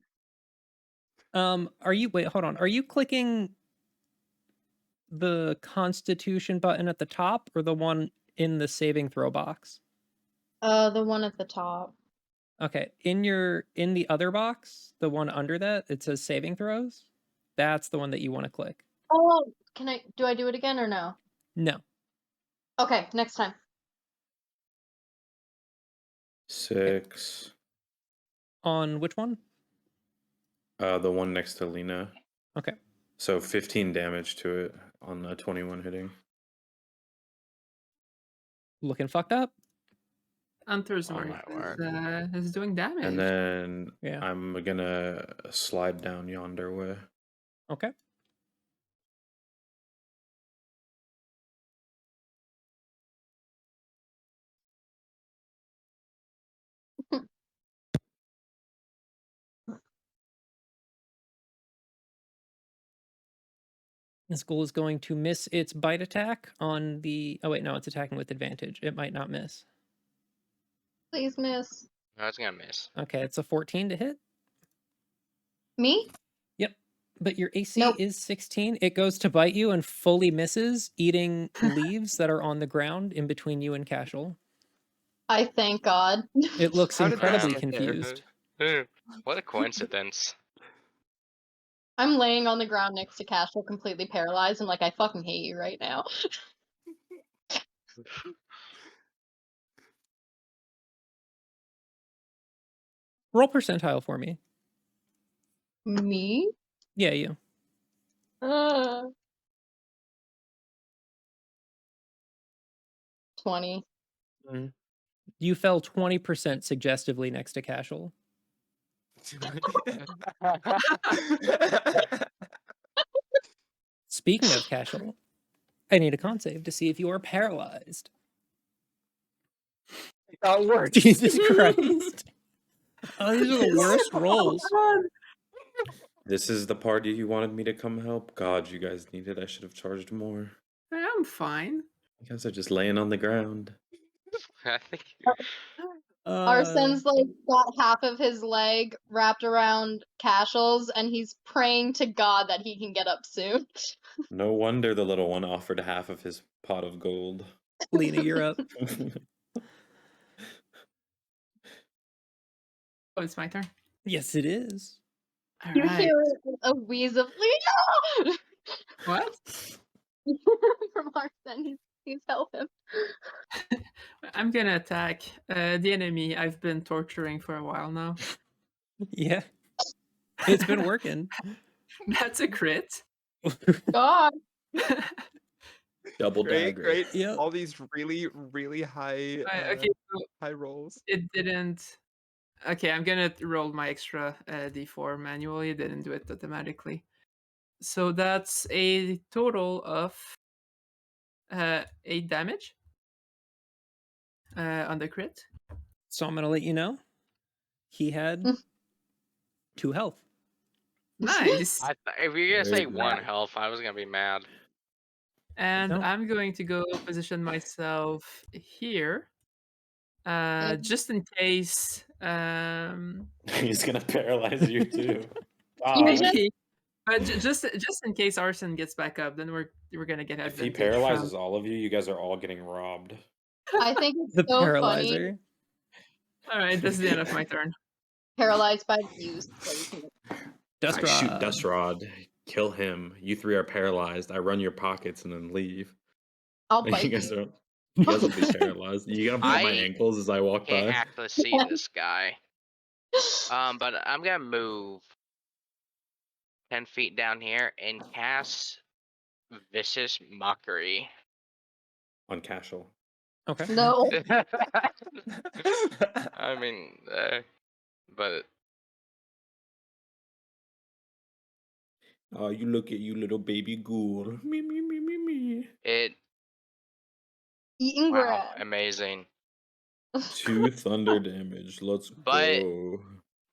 Are you wait, hold on. Are you clicking the Constitution button at the top or the one in the saving throw box? The one at the top. Okay. In the other box, the one under that, it says saving throws. That's the one that you want to click. Oh, do I do it again or no? No. Okay, next time. 6. On which one? The one next to Lena. Okay. So 15 damage to it on the 21 hitting. Looking fucked up. Hunter's Oh, Mark my word. is doing damage. And then Yeah. I'm gonna slide down yonder way. Okay. This ghoul is going to miss its bite attack on the. Oh wait, no, it's attacking with advantage. It might not miss. Please, miss. No, it's gonna miss. Okay, it's a 14 to hit. Me? Yep. But your AC Nope. is 16. It goes to bite you and fully misses, eating leaves that are on the ground in between you and Kashel. I thank God. It looks How did that incredibly get there? confused. What a coincidence. I'm laying on the ground next to Kashel, completely paralyzed. I'm like, I fucking hate you right now. Roll percentile for me. Me? Yeah, you. 20. You fell 20% suggestively next to Kashel. Speaking of Kashel, I need a con save to see if you are paralyzed. That worked. Jesus Christ. Oh, these are the worst rolls. This is the party you wanted me to come help? God, you guys needed. I should have charged more. I'm fine. You guys are just laying on the ground. I think Arsen's like got half of his leg wrapped around Kashel's, and he's praying to God that he can get up soon. No wonder the little one offered half of his pot of gold. Lena, you're up. Oh, it's my turn. Yes, it is. All You right. hear a wheeze of Lena What? from Arsen. Please help him. I'm gonna attack the enemy I've been torturing for a while now. Yeah. It's been working. That's a crit. God. Double Great, dagger. great. Yep. All these really, really high, Okay, so high rolls. it didn't. Okay, I'm gonna roll my extra d4 manually. It didn't do it automatically. So that's a total of 8 damage on the crit. So I'm gonna let you know. He had 2 health. Nice. if you're gonna say Very one good. health, I was gonna be mad. And No. I'm going to go position myself here, just in case. He's gonna paralyze you too. You But just in case Arsen gets back up, then we're gonna get If he advantage paralyzes from. all of you, you guys are all getting robbed. I think it's The so funny. paralyzer. All right, that's the end of my turn. Paralyzed by abuse. Dust I shoot rod. Dust Rod, kill him. You 3 are paralyzed. I run your pockets and then leave. I'll And bite you guys you. are. You guys will be paralyzed. You gonna bite my I ankles as I walk Can't by? actually see this guy. But I'm gonna move 10 feet down here and cast Vicious Mockery. On Kashel. Okay. No. I mean, but Oh, you look at you, little baby ghoul. Me, me, me, me, me. it. Eating Wow, grass. amazing. 2 thunder damage. Let's But- go.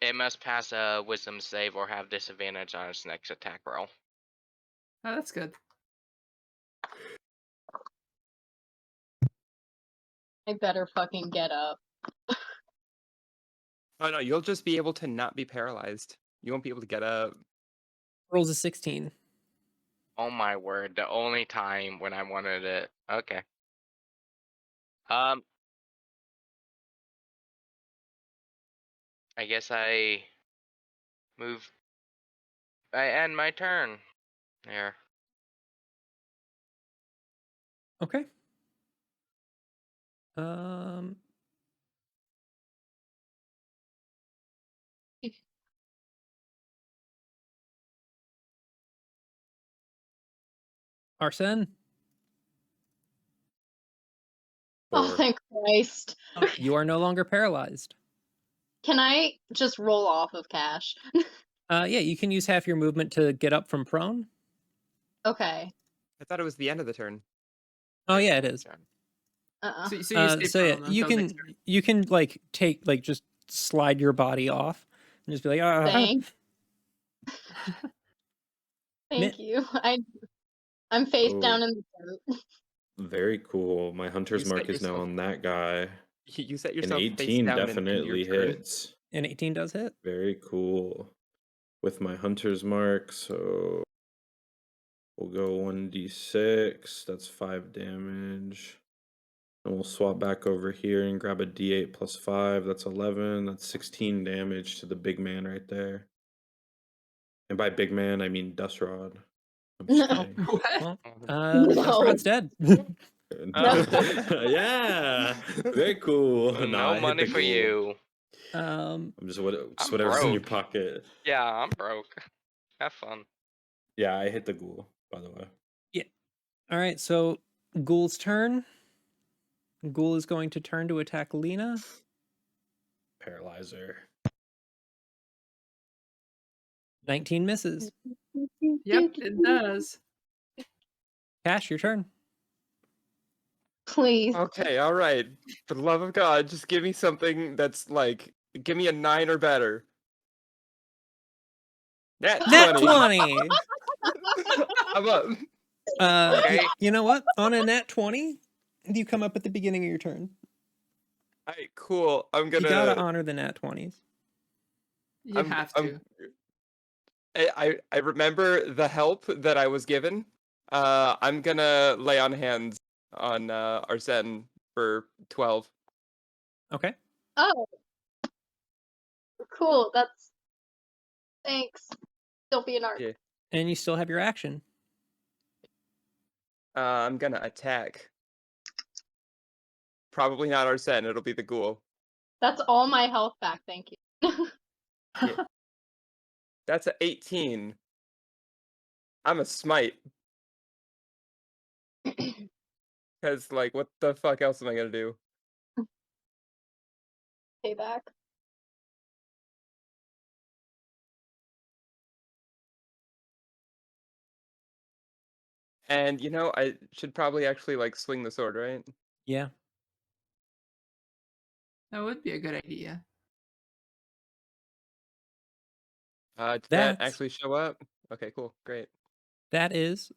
It must pass a Wisdom save or have disadvantage on its next attack roll. Oh, that's good. I better fucking get up. Oh no, you'll just be able to not be paralyzed. You won't be able to get up. Rolls a 16. Oh my word! The only time when I wanted it. Okay. I guess I move. I end my turn. There. Okay. Um. Arsen, Oh, 4. thank Christ. you are no longer paralyzed. Can I just roll off of Cash? Yeah, you can use half your movement to get up from prone. Okay. I thought it was the end of the turn. Oh yeah, it is. So you stay So yeah, prone you until next can turn. you can like take like just slide your body off and just be like, ah. Thank you. I'm face Oh. down in the dirt. Very cool. My hunter's You set mark is now yourself- on that guy. You set An yourself face 18 down definitely in your turn. hits. An 18 does hit. Very cool. With my hunter's mark, so we'll go 1d6. That's 5 damage. And we'll swap back over here and grab a d8 plus 5. That's 11. That's 16 damage to the big man right there. And by big man, I mean Dust Rod. I'm just No. kidding. Well, No. Dust Rod's dead. Yeah, very cool. No Nah, I hit money the for goal. you. Um, I'm just I'm whatever's in your broke. pocket. Yeah, I'm broke. Have fun. Yeah, I hit the ghoul, by the way. all right, so Ghoul's turn. Ghoul is going to turn to attack Lena. Paralyzer. 19 misses. Yep, it does. Cash, your turn. Please. Okay, all right. For the love of God, just give me something that's like Give me a 9 or better. Nat 20. Nat 20. I'm up. Okay. You know what? On a nat 20, you come up at the beginning of your turn. All right, cool. I'm You gotta gonna. honor the nat 20s. You have to. I remember the help that I was given. I'm gonna lay on hands on Arsen for 12. Okay. Oh, cool. That's thanks. Don't be an arc. Yeah. And you still have your action. I'm gonna attack. Probably not Arsen. It'll be the ghoul. That's all my health back. Thank you. Yeah. That's a 18. I'm a smite. Because, like, what the fuck else am I gonna do? Payback. And, I should probably actually, like, swing the sword, right? Yeah. That would be a good idea. Did that That's- actually show up? Okay, cool. Great. That is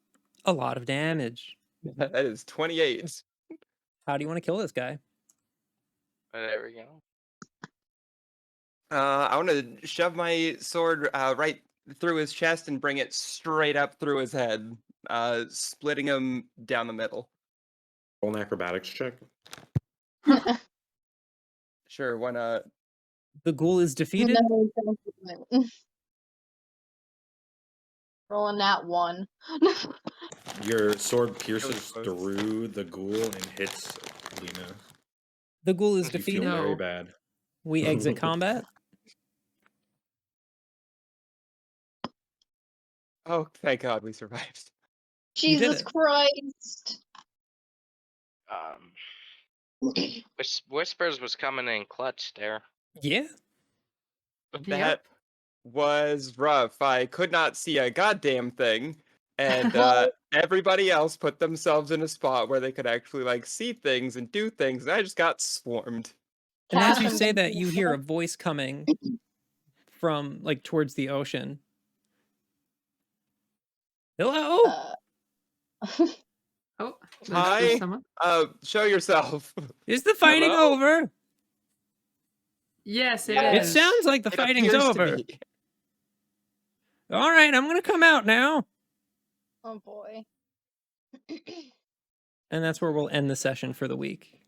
a lot of damage. That is 28. How do you want to kill this guy? There we go. I want to shove my sword right through his chest and bring it straight up through his head, splitting him down the middle. Roll an acrobatics check. Sure, why not? The ghoul is defeated. No, don't do it. Rolling that one. Your sword pierces close. through the ghoul and hits Lena. The ghoul is You feel defeated. very No. bad. We exit combat. Oh, thank God we survived. You did Jesus it. Christ. Whispers was coming in clutch there. Yeah. That was rough. I could not see a goddamn thing. And everybody else put themselves in a spot where they could actually like see things and do things, and I just got swarmed. And as you Captain say that, Bacon. you hear a voice coming from like towards the ocean. Hello? Oh, there's Hi. someone. Show yourself. Is the fighting Hello? over? Yes, it It is. sounds like the It fighting's appears to over. be. All right, I'm going to come out now. Oh boy. And that's where we'll end the session for the week.